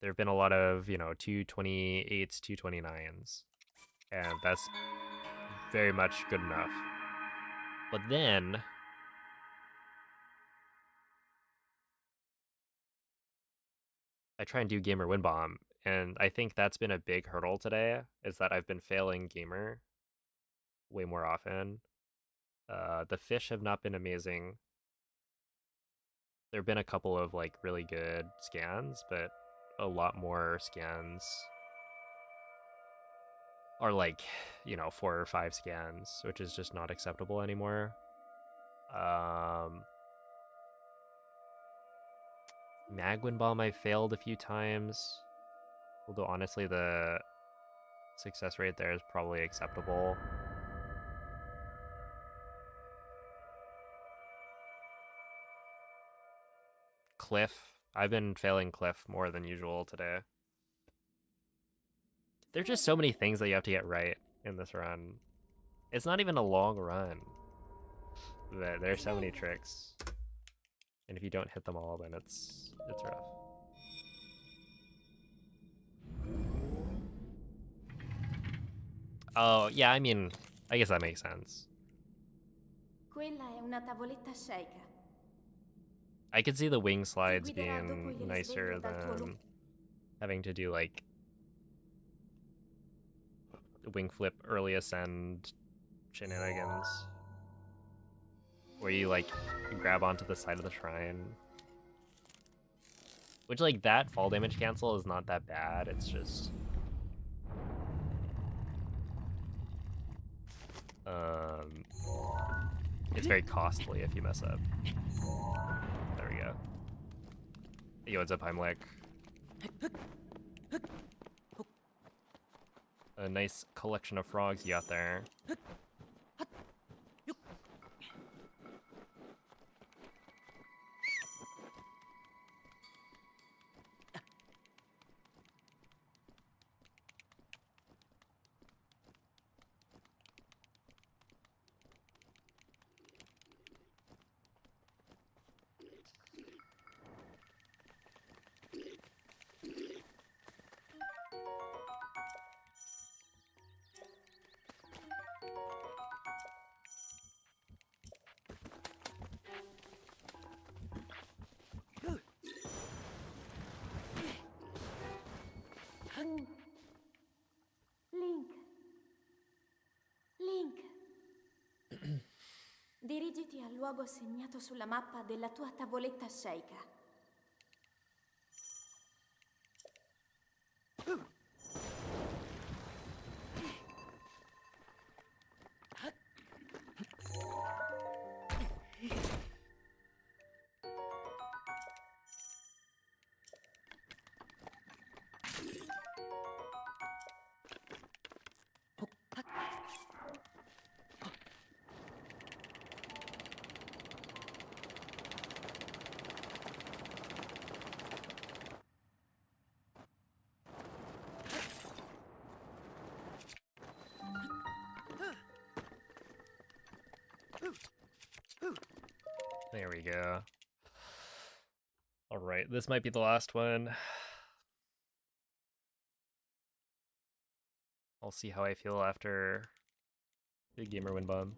There have been a lot of, 228s, 229s, and that's very much good enough. But then I try and do gamer win bomb, and I think that's been a big hurdle today, is that I've been failing gamer way more often. The fish have not been amazing. There have been a couple of like really good scans, but a lot more scans are like, 4 or 5 scans, which is just not acceptable anymore. Um, Magwin Bomb I failed a few times. Although honestly the success rate there is probably acceptable. Cliff. I've been failing Cliff more than usual today. There's just so many things that you have to get right in this run. It's not even a long run. But there's so many tricks. And if you don't hit them all, then it's rough. Oh, yeah, I mean, I guess that makes sense. Quella è una tavoletta sceicca. I could see the wing slides guiderà dopo being il nicer risveglio dal tuo than having to do like wing flip early ascend shenanigans. Where you like grab onto the side of the shrine. Which like that fall damage cancel is not that bad, it's just it's very costly if you mess up. There we go. Yo, what's up, Heimlich? A nice collection of frogs you got there. Link. Dirigiti al luogo segnato sulla mappa della tua tavoletta sceicca. There we go. Alright, this might be the last one. I'll see how I feel after Big Gamer Win Bomb.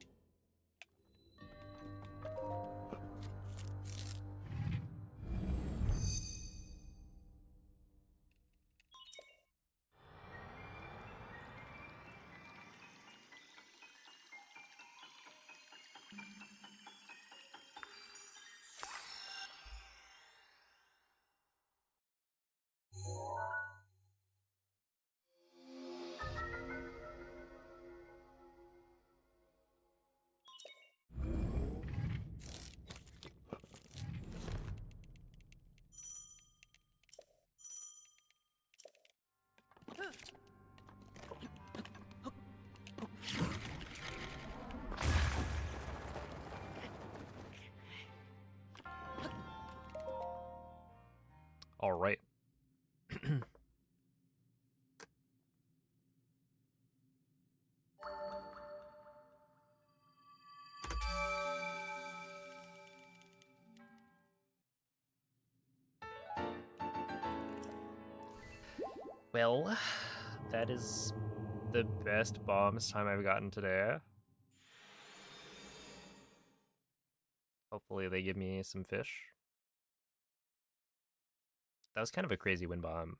All right. Well, that is the best bombs time I've gotten today. Hopefully they give me some fish. That was kind of a crazy win bomb.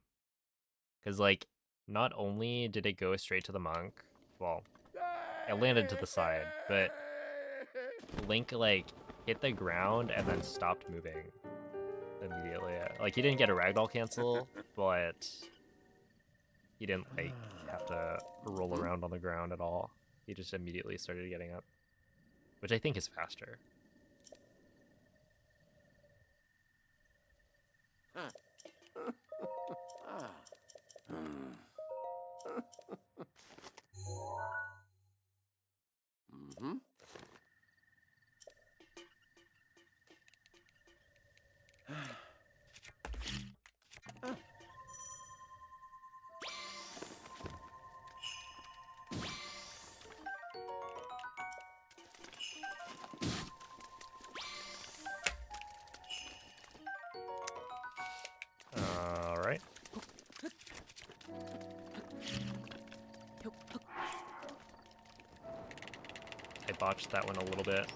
Because, like, not only did it go straight to the monk, well, it landed to the side, but Link, like, hit the ground and then stopped moving immediately. Like, he didn't get a ragdoll cancel, but he didn't, like, have to roll around on the ground at all. He just immediately started getting up, which I think is faster. All right. I botched that one a little bit.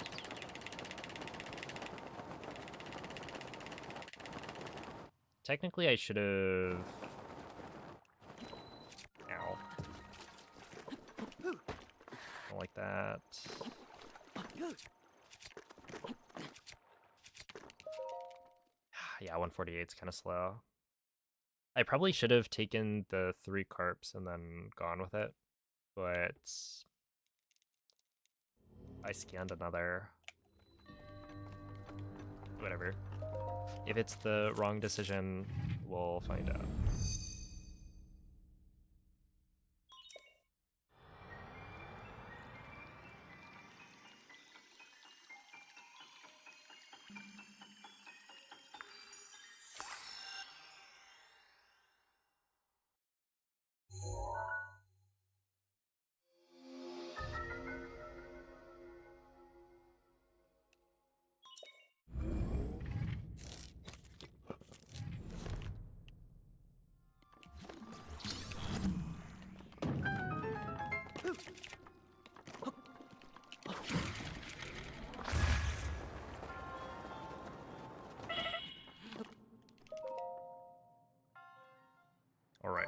Technically, I should have... Ow. Don't like that. Yeah, 148 is kind of slow. I probably should have taken the 3 carps and then gone with it, but I scanned another. Whatever. If it's the wrong decision, we'll find out. All right.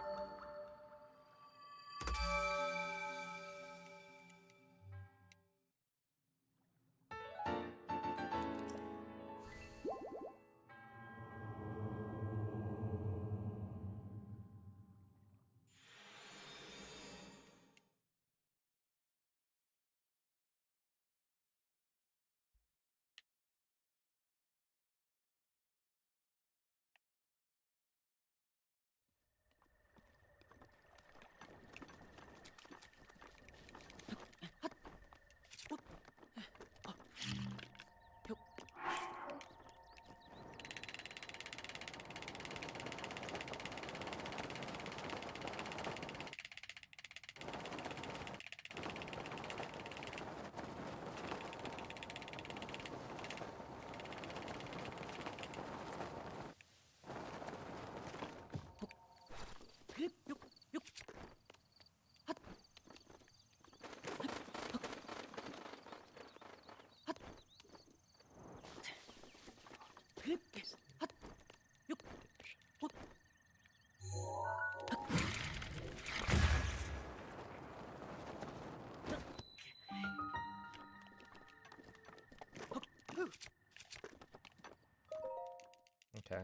Okay.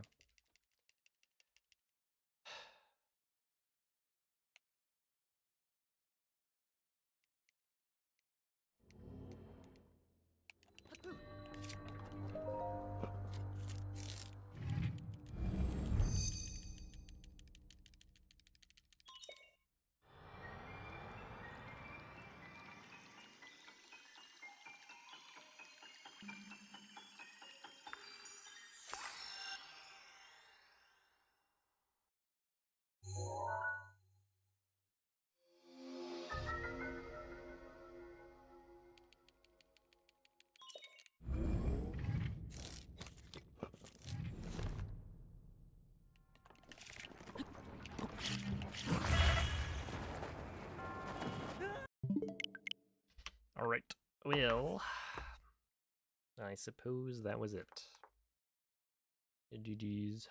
All right. Well, I suppose that was it. GG's.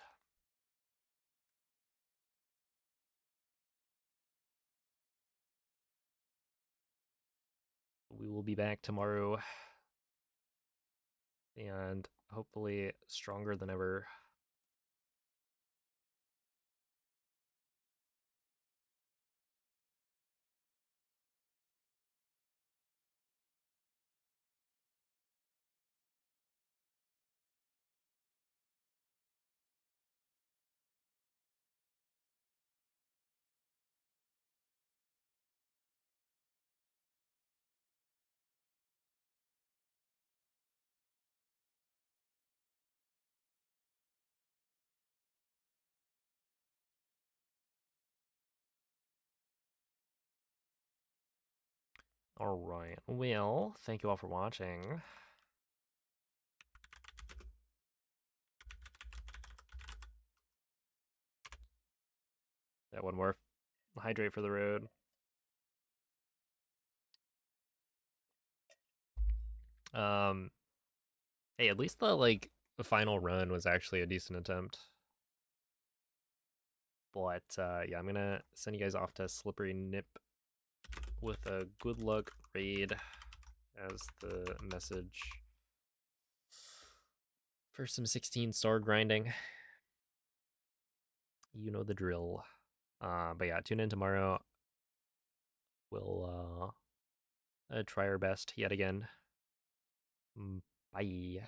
We will be back tomorrow and hopefully stronger than ever. All right. Well, thank you all for watching. That one more hydrate for the road. Hey, at least the final run was actually a decent attempt. But yeah, I'm gonna send you guys off to Slippery Nip with a good luck raid as the message for some 16-star grinding. You know the drill. But yeah, tune in tomorrow. We'll try our best yet again. Bye.